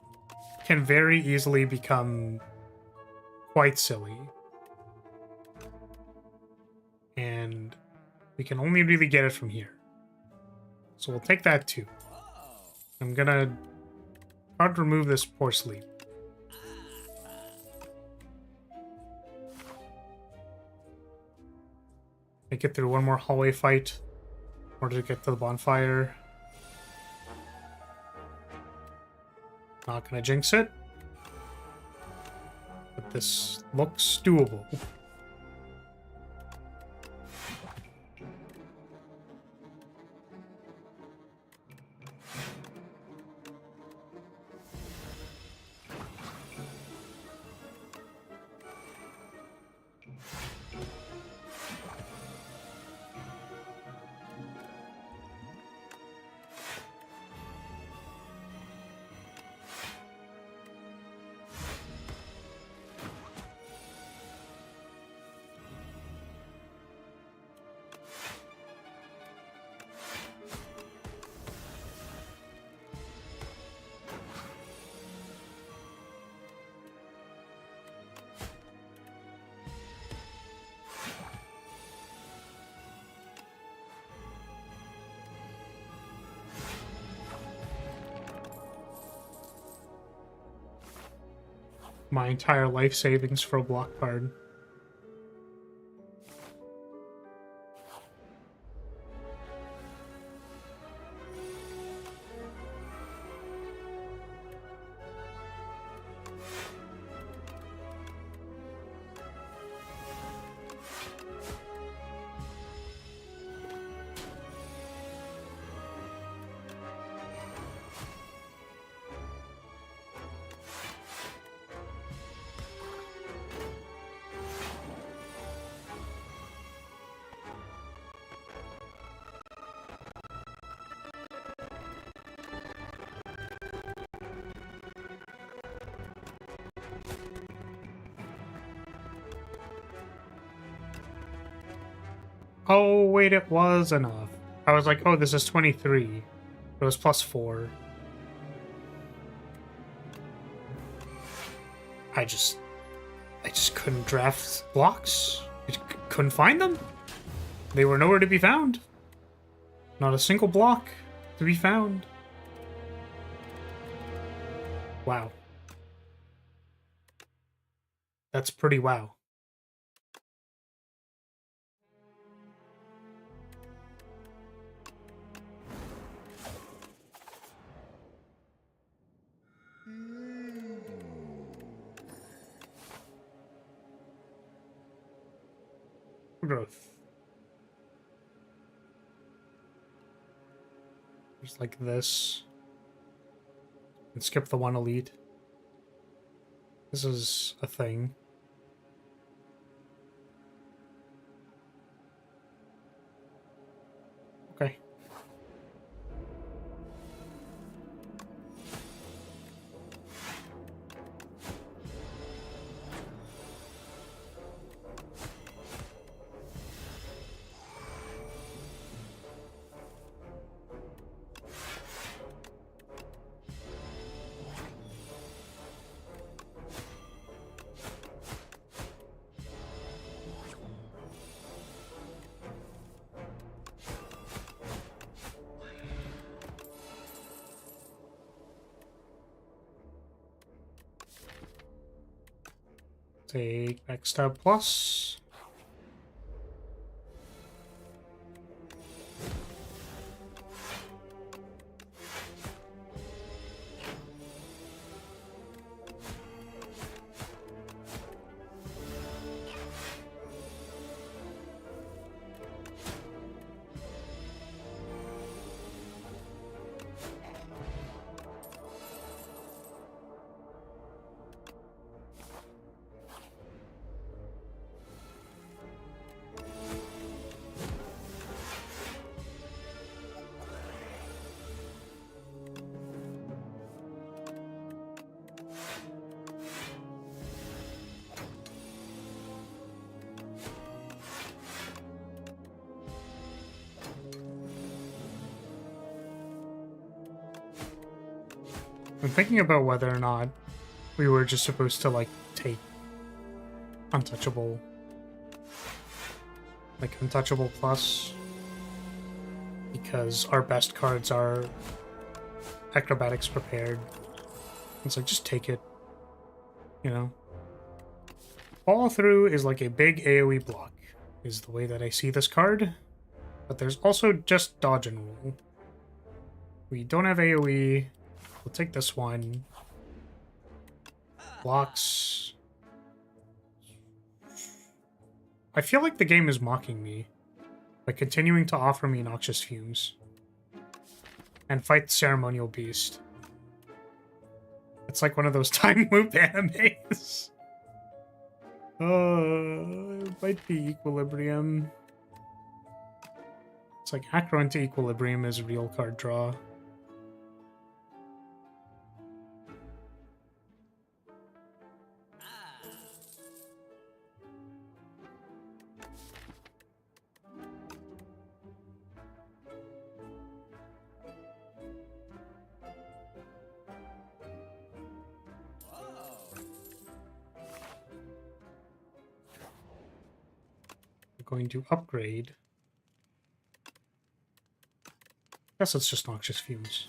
can very easily become quite silly. And we can only really get it from here. So we'll take that too. I'm gonna hard remove this poor sleep. Make it through one more hallway fight in order to get to the bonfire. Not gonna jinx it. But this looks doable. My entire life savings for a block card. Oh, wait, it was enough. I was like, oh, this is 23. It was plus 4. I just couldn't draft blocks. I couldn't find them. They were nowhere to be found. Not a single block to be found. Wow. That's pretty wow. Growth. Just like this. And skip the one elite. This is a thing. Okay. Take backstab plus. I'm thinking about whether or not we were just supposed to, like, take Untouchable. Like, Untouchable Plus. Because our best cards are Acrobatics Prepared. It's like, just take it. You know? Follow Through is like a big AoE block, is the way that I see this card. But there's also just Dodge and Roll. We don't have AoE. We'll take this one. Blocks. I feel like the game is mocking me by continuing to offer me Noxious Fumes. And fight the Ceremonial Beast. It's like one of those time loop animes. It might be Equilibrium. It's like Acro into Equilibrium is real card draw. Going to upgrade. Guess it's just Noxious Fumes.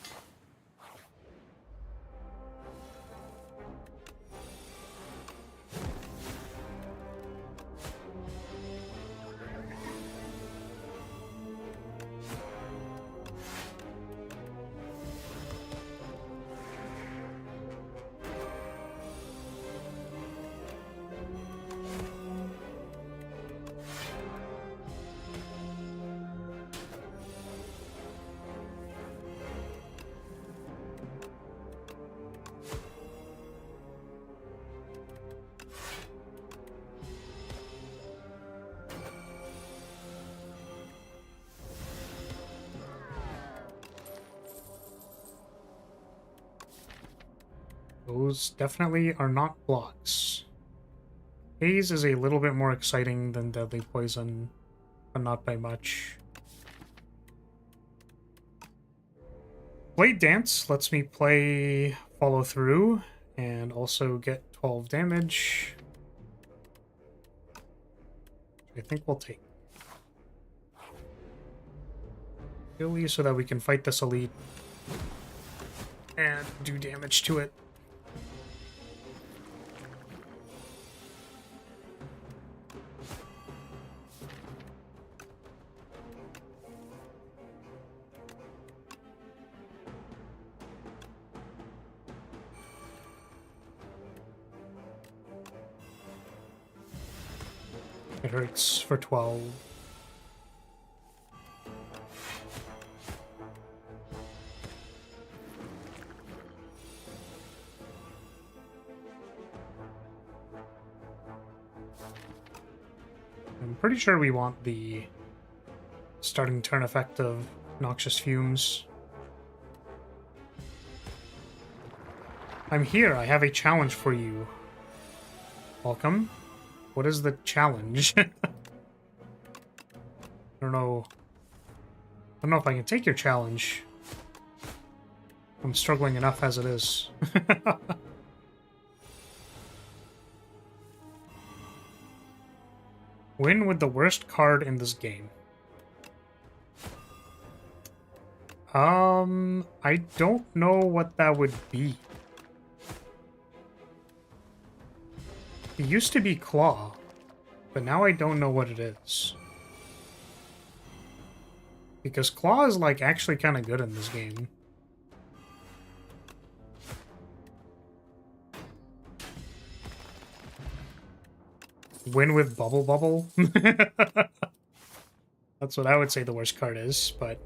Those definitely are not blocks. Haze is a little bit more exciting than Deadly Poison, but not by much. Blade Dance lets me play Follow Through and also get 12 damage. I think we'll take. Really, so that we can fight this elite and do damage to it. It hurts for 12. I'm pretty sure we want the starting turn effect of Noxious Fumes. I'm here. I have a challenge for you. Welcome. What is the challenge? I don't know. I don't know if I can take your challenge. I'm struggling enough as it is. Win with the worst card in this game. I don't know what that would be. It used to be Claw, but now I don't know what it is. Because Claw is, like, actually kind of good in this game. Win with Bubble Bubble? That's what I would say the worst card is, but...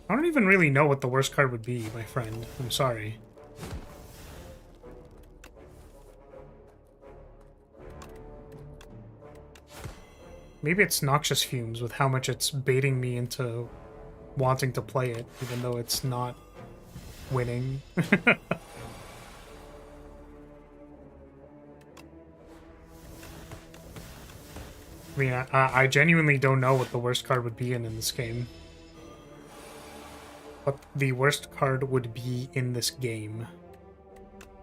I don't even really know what the worst card would be, my friend. I'm sorry. Maybe it's Noxious Fumes with how much it's baiting me into wanting to play it, even though it's not winning. I mean, I genuinely don't know what the worst card would be in this game. What the worst card would be in this game.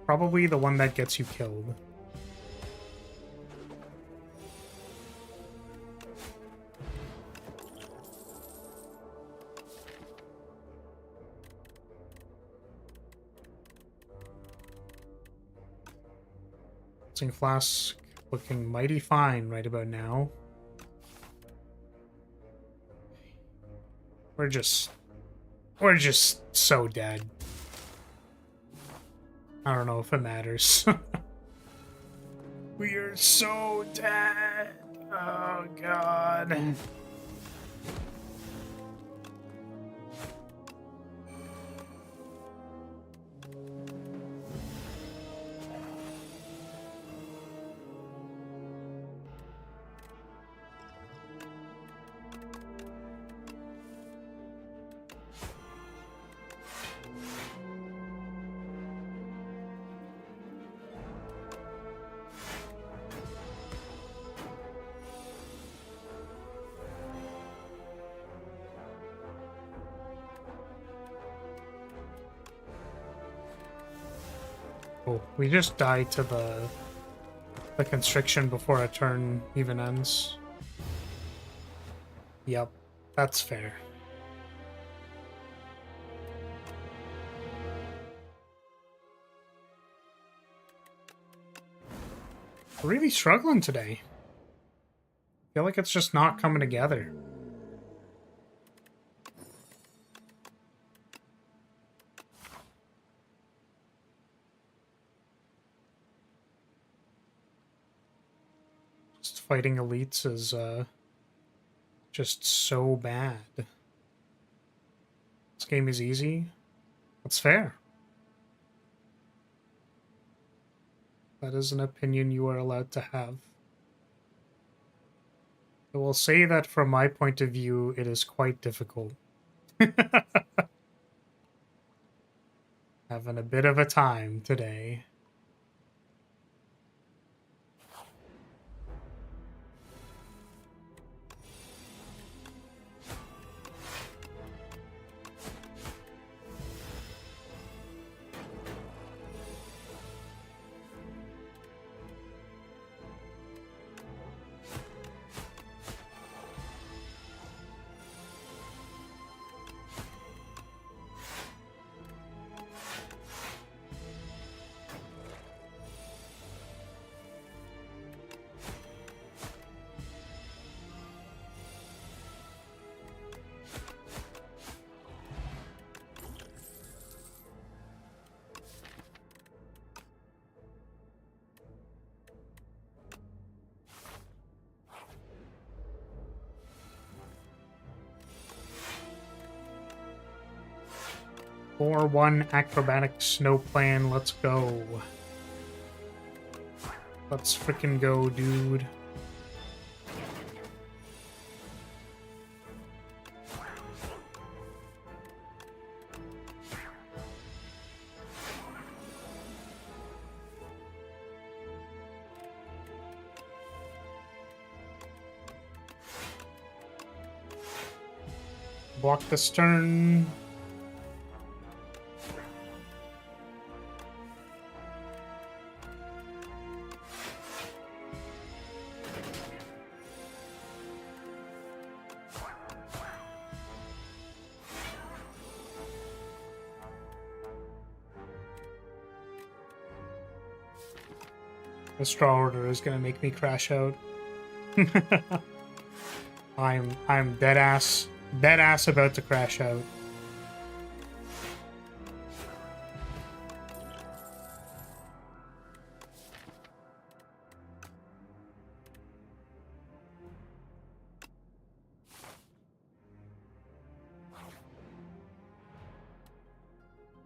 Probably the one that gets you killed. Flask looking mighty fine right about now. We're just so dead. I don't know if it matters. We are so dead. Oh god. Oh, we just died to the constriction before a turn even ends. Yep, that's fair. We're really struggling today. I feel like it's just not coming together. Just fighting elites is just so bad. This game is easy. That's fair. That is an opinion you are allowed to have. I will say that from my point of view, it is quite difficult. Having a bit of a time today. Four one acrobatic snow plan. Let's go. Let's frickin' go, dude. Block the stern. The straw order is gonna make me crash out. I'm dead ass about to crash out.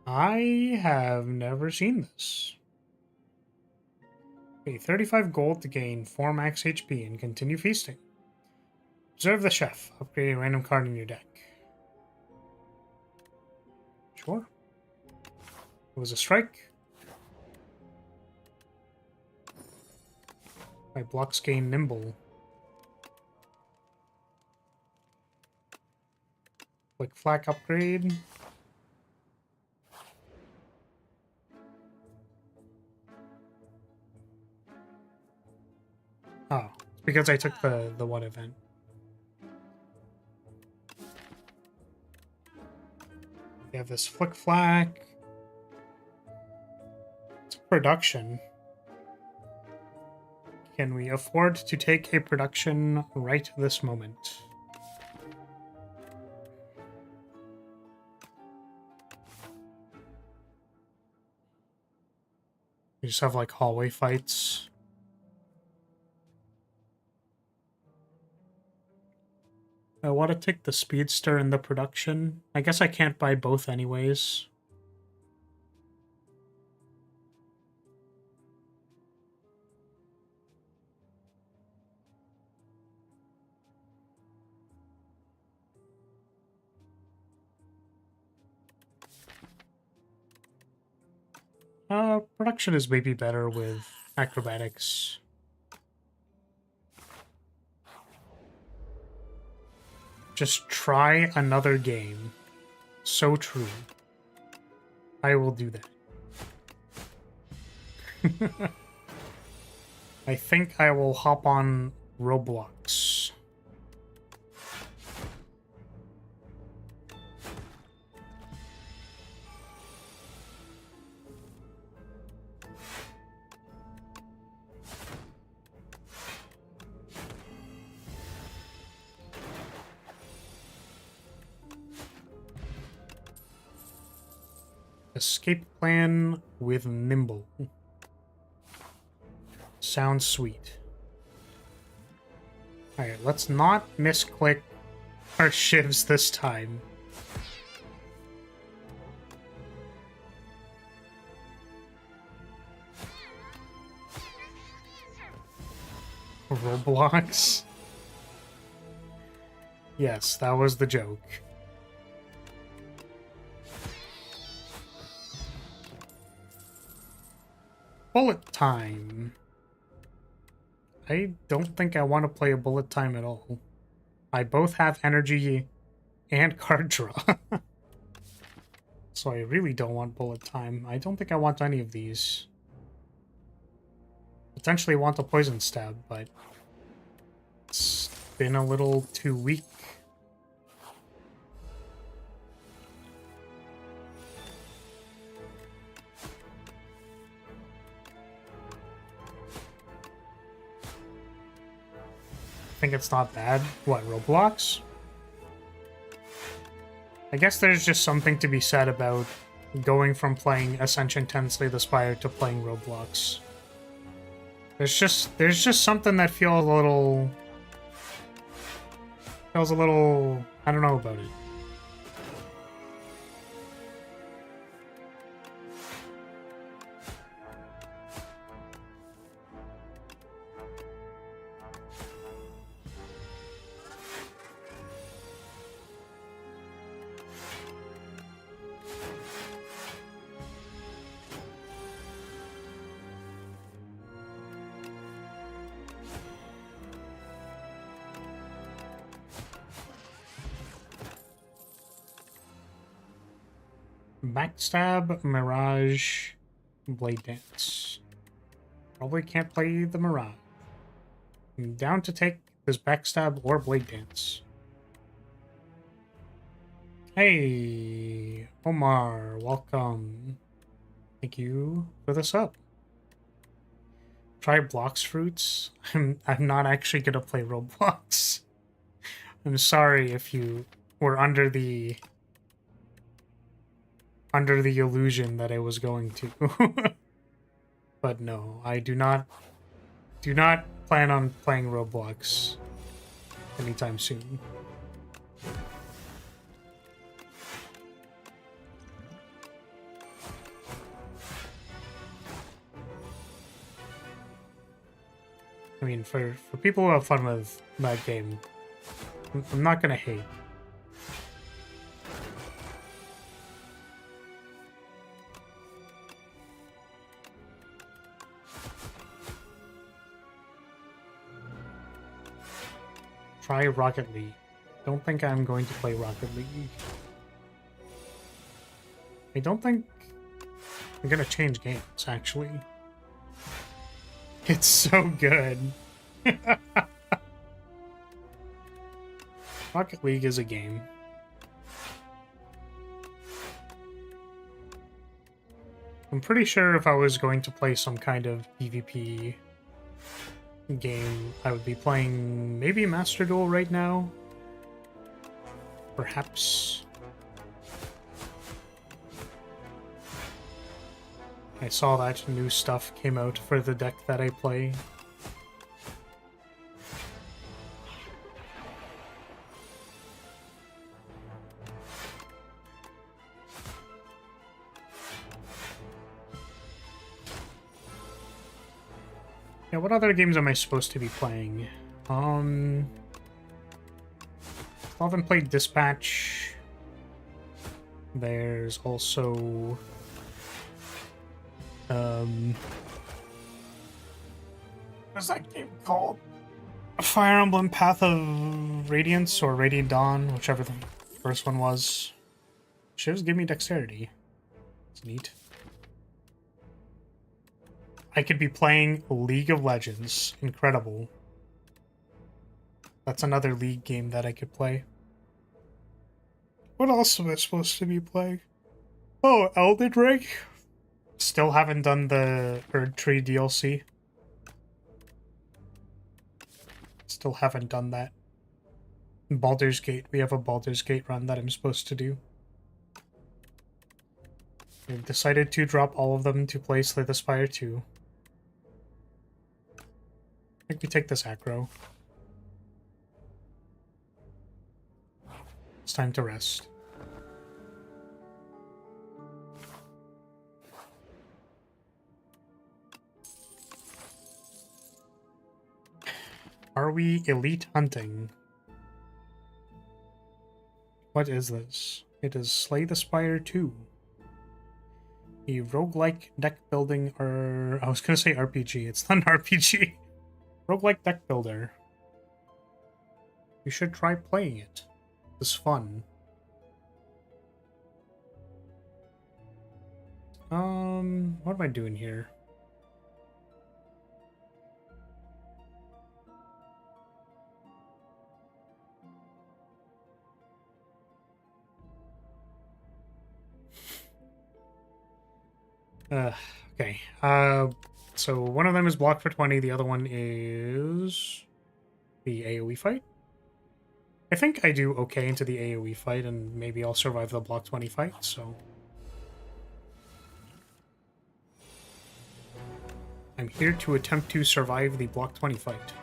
I have never seen this. Okay, 35 gold to gain 4 max HP and continue feasting. Observe the chef. Upgrade a random card in your deck. Sure. It was a strike. My blocks gain nimble. Quick flak upgrade. Oh, it's because I took the one event. We have this flick flack. It's production. Can we afford to take a production right this moment? We just have like hallway fights. I want to take the speedster and the production. I guess I can't buy both anyways. Production is maybe better with acrobatics. Just try another game. So true. I will do that. I think I will hop on Roblox. Escape plan with nimble. Sounds sweet. Alright, let's not misclick our shivs this time. Roblox? Yes, that was the joke. Bullet time. I don't think I want to play a bullet time at all. I both have energy and card draw. So I really don't want bullet time. I don't think I want any of these. Potentially want a poison stab, but it's been a little too weak. I think it's not bad. What, Roblox? I guess there's just something to be said about going from playing Ascension 10 Slay the Spire to playing Roblox. There's just something that feels a little I don't know about it. Backstab, Mirage, Blade Dance. Probably can't play the Mirage. I'm down to take this Backstab or Blade Dance. Hey, Omar, welcome. Thank you for the sub. Try Blocks Fruits. I'm not actually gonna play Roblox. I'm sorry if you were under the illusion that I was going to. But no, I do not plan on playing Roblox anytime soon. I mean, for people who have fun with that game, I'm not gonna hate. Try Rocket League. Don't think I'm going to play Rocket League. I don't think I'm gonna change games, actually. It's so good. Rocket League is a game. I'm pretty sure if I was going to play some kind of PvP game, I would be playing maybe Master Duel right now. Perhaps. I saw that new stuff came out for the deck that I play. Yeah, what other games am I supposed to be playing? I haven't played Dispatch. There's also what's that game called? Fire Emblem Path of Radiance or Radiant Dawn, whichever the first one was. Shivs give me dexterity. It's neat. I could be playing League of Legends. Incredible. That's another League game that I could play. What else am I supposed to be playing? Oh, Elden Ring? Still haven't done the Erd Tree DLC. Still haven't done that. Baldur's Gate. We have a Baldur's Gate run that I'm supposed to do. I've decided to drop all of them to play Slay the Spire 2. I think we take this aggro. It's time to rest. Are we elite hunting? What is this? It is Slay the Spire 2. A roguelike deck building, or I was gonna say RPG. It's not an RPG. Roguelike deck builder. You should try playing it. It's fun. What am I doing here? Okay. So one of them is blocked for 20, the other one is the AoE fight. I think I do okay into the AoE fight, and maybe I'll survive the block 20 fight, so... I'm here to attempt to survive the block 20 fight.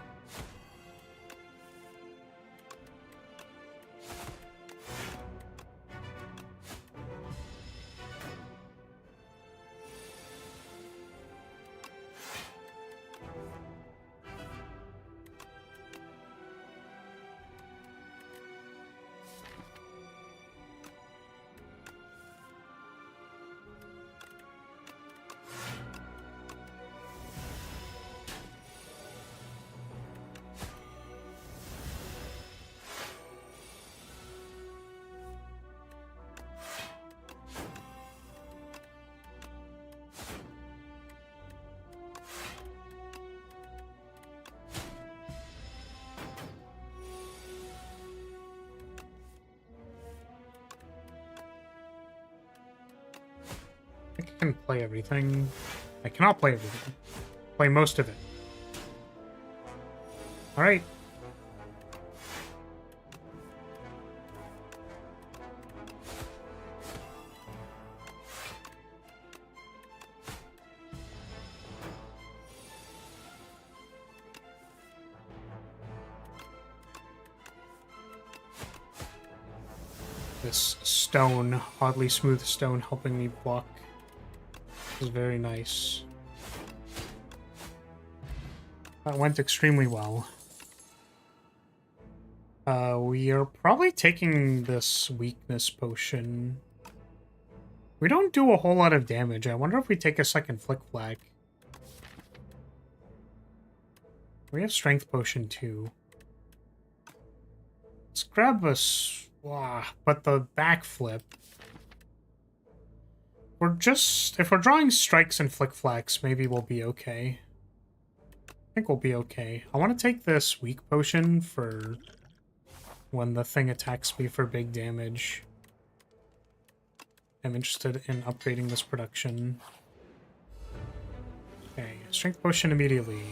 I think I can play everything. I cannot play everything. Play most of it. Alright. This stone, oddly smooth stone, helping me block is very nice. That went extremely well. We are probably taking this weakness potion. We don't do a whole lot of damage. I wonder if we take a second flick flag. We have strength potion too. Let's grab us. But the backflip. If we're drawing strikes and flick flacks, maybe we'll be okay. I think we'll be okay. I want to take this weak potion for when the thing attacks me for big damage. I'm interested in upgrading this production. Okay, strength potion immediately.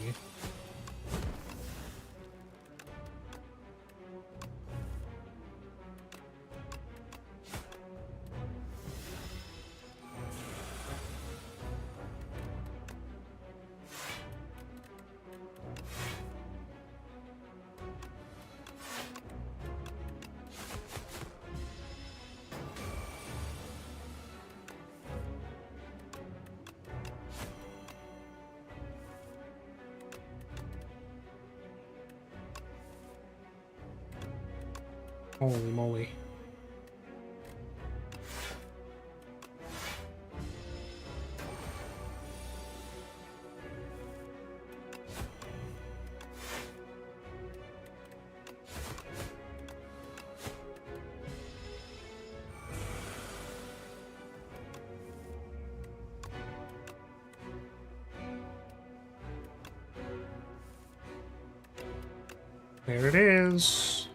Holy moly. There it is.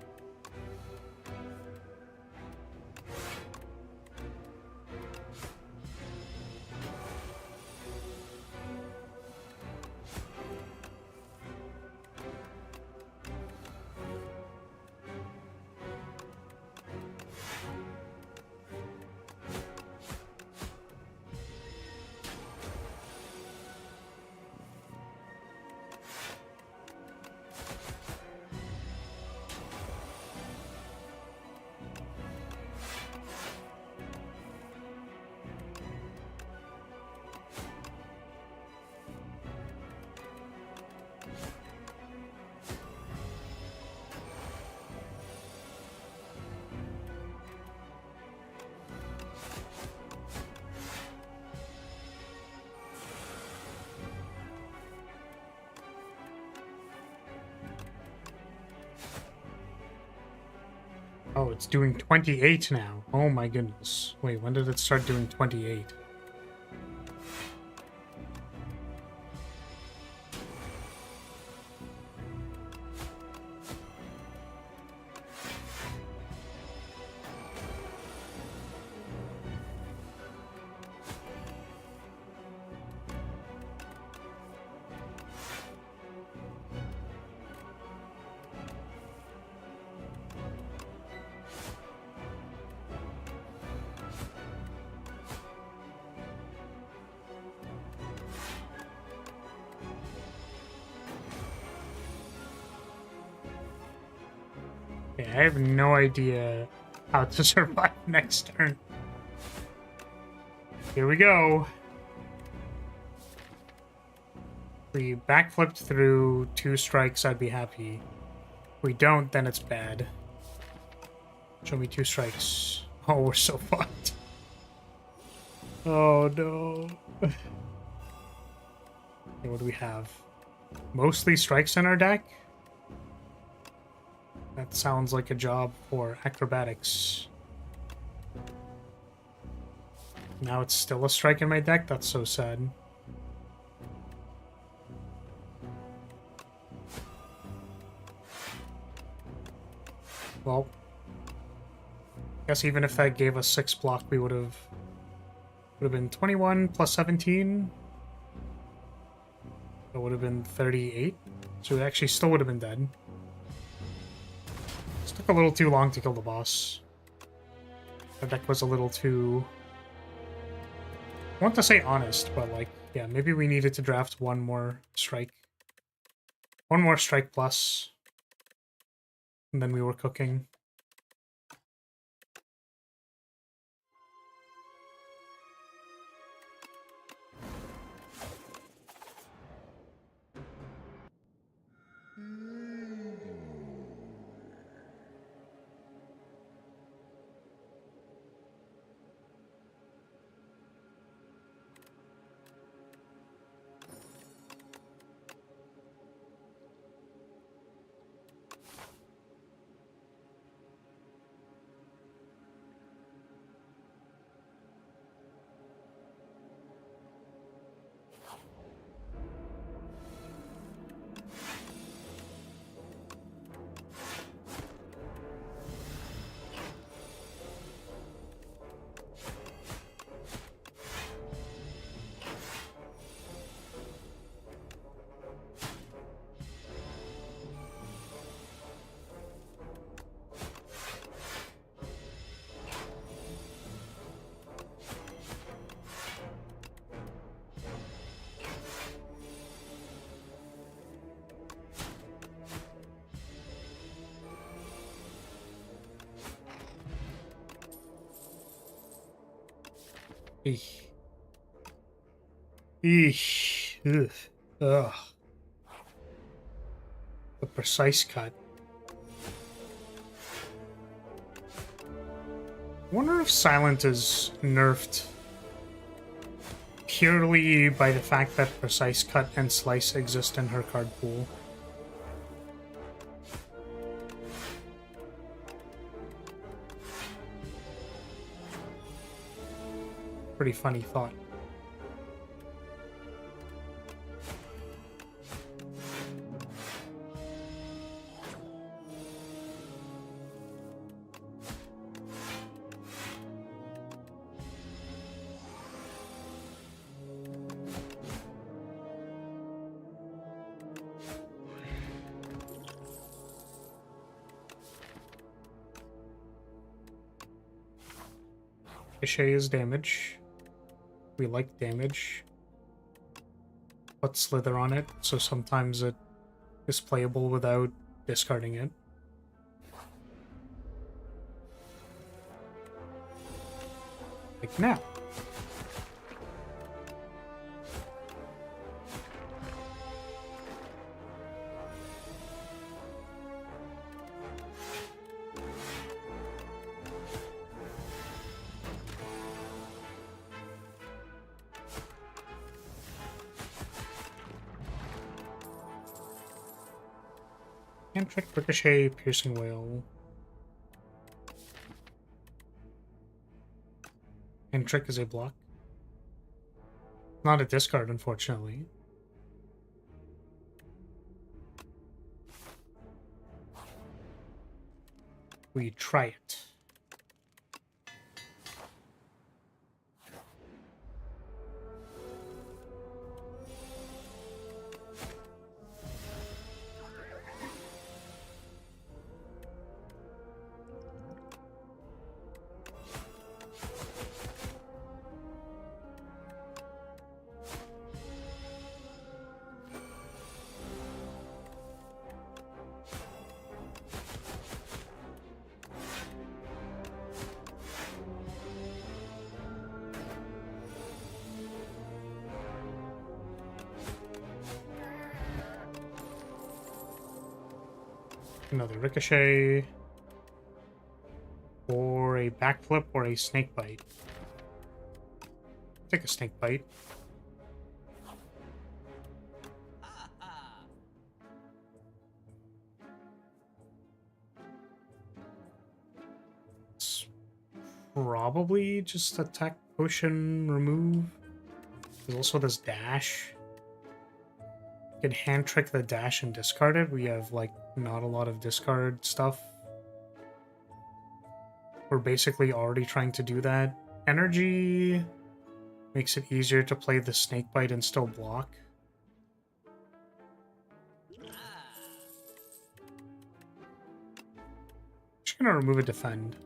Oh, it's doing 28 now. Oh my goodness. Wait, when did it start doing 28? Okay, I have no idea how to survive next turn. Here we go. If we backflipped through 2 strikes, I'd be happy. If we don't, then it's bad. Show me 2 strikes. Oh, we're so fucked. Oh no. Okay, what do we have? Mostly strikes in our deck? That sounds like a job for acrobatics. Now it's still a strike in my deck? That's so sad. Well, I guess even if that gave us 6 block, we would have been 21 plus 17. That would have been 38. So it actually still would have been dead. This took a little too long to kill the boss. The deck was a little too... I want to say honest, but like, yeah, maybe we needed to draft one more strike. One more strike plus. And then we were cooking. Eesh. Eesh. Ugh. Ugh. The precise cut. I wonder if Silent is nerfed purely by the fact that precise cut and slice exist in her card pool. Pretty funny thought. Ricochet is damage. We like damage. Put Slither on it, so sometimes it is playable without discarding it. Like now. Cantrip, Ricochet, Piercing Whale. And trick is a block. Not a discard, unfortunately. We try it. Another ricochet. Or a backflip or a snake bite. Take a snake bite. It's probably just attack, potion, remove. There's also this dash. You can hand trick the dash and discard it. We have, like, not a lot of discard stuff. We're basically already trying to do that. Energy makes it easier to play the snake bite and still block. Just gonna remove a defend.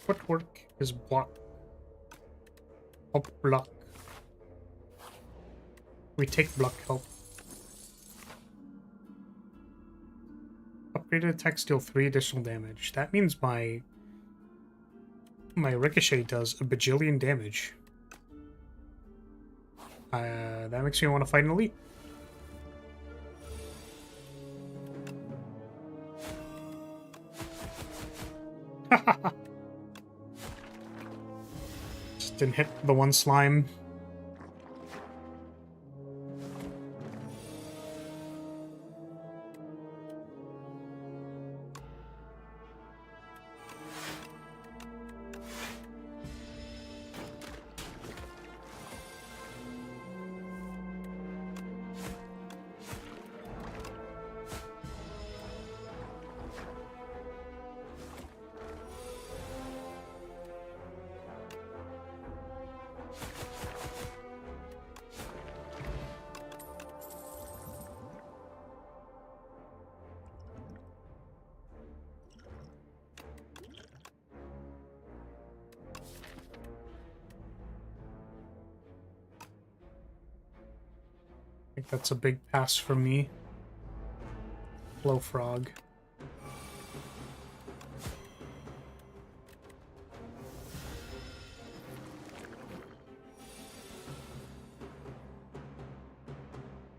Footwork is block. Help block. We take block help. Upgraded attacks deal 3 additional damage. That means my ricochet does a bajillion damage. That makes me want to fight an elite. Just didn't hit the one slime. I think that's a big pass for me. Blow frog.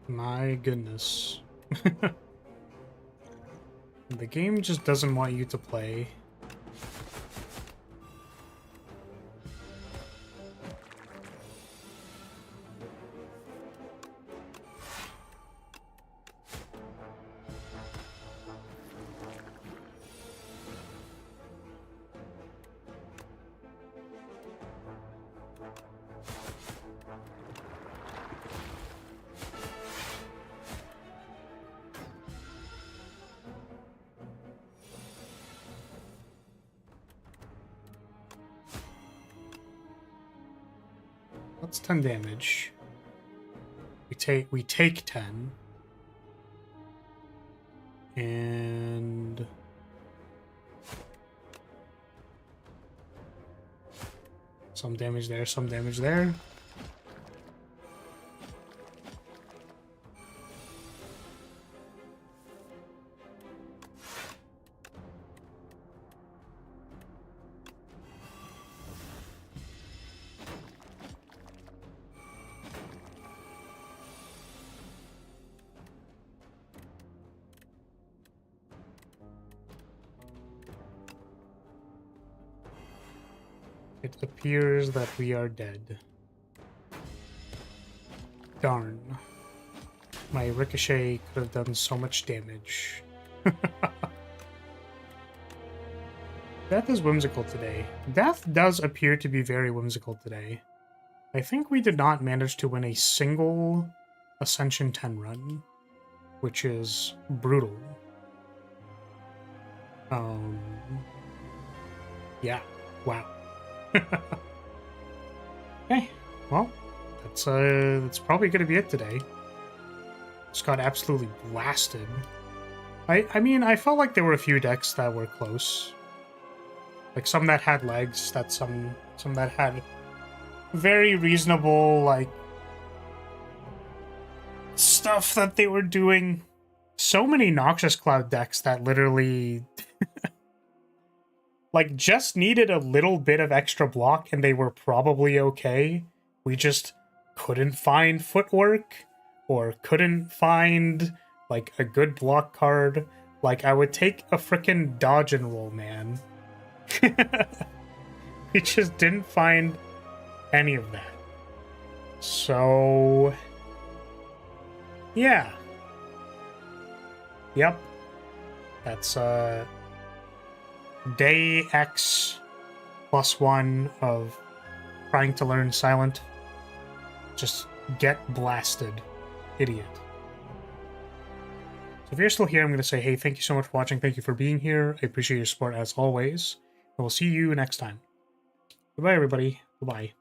My goodness. The game just doesn't want you to play. That's 10 damage. We take 10. And some damage there, some damage there. It appears that we are dead. Darn. My ricochet could have done so much damage. Death is whimsical today. Death does appear to be very whimsical today. I think we did not manage to win a single Ascension 10 run, which is brutal. Yeah. Wow. Okay, well, that's probably gonna be it today. Just got absolutely blasted. I mean, I felt like there were a few decks that were close. Like some that had legs, some that had very reasonable, like, stuff that they were doing. So many Noxious Cloud decks that literally like just needed a little bit of extra block and they were probably okay. We just couldn't find footwork or couldn't find like a good block card. Like I would take a frickin' dodge and roll, man. We just didn't find any of that. So yeah. Yep. That's day X +1 of trying to learn Silent. Just get blasted, idiot. So if you're still here, I'm going to say, hey, thank you so much for watching. Thank you for being here. I appreciate your support as always. And we'll see you next time. Goodbye, everybody. Goodbye.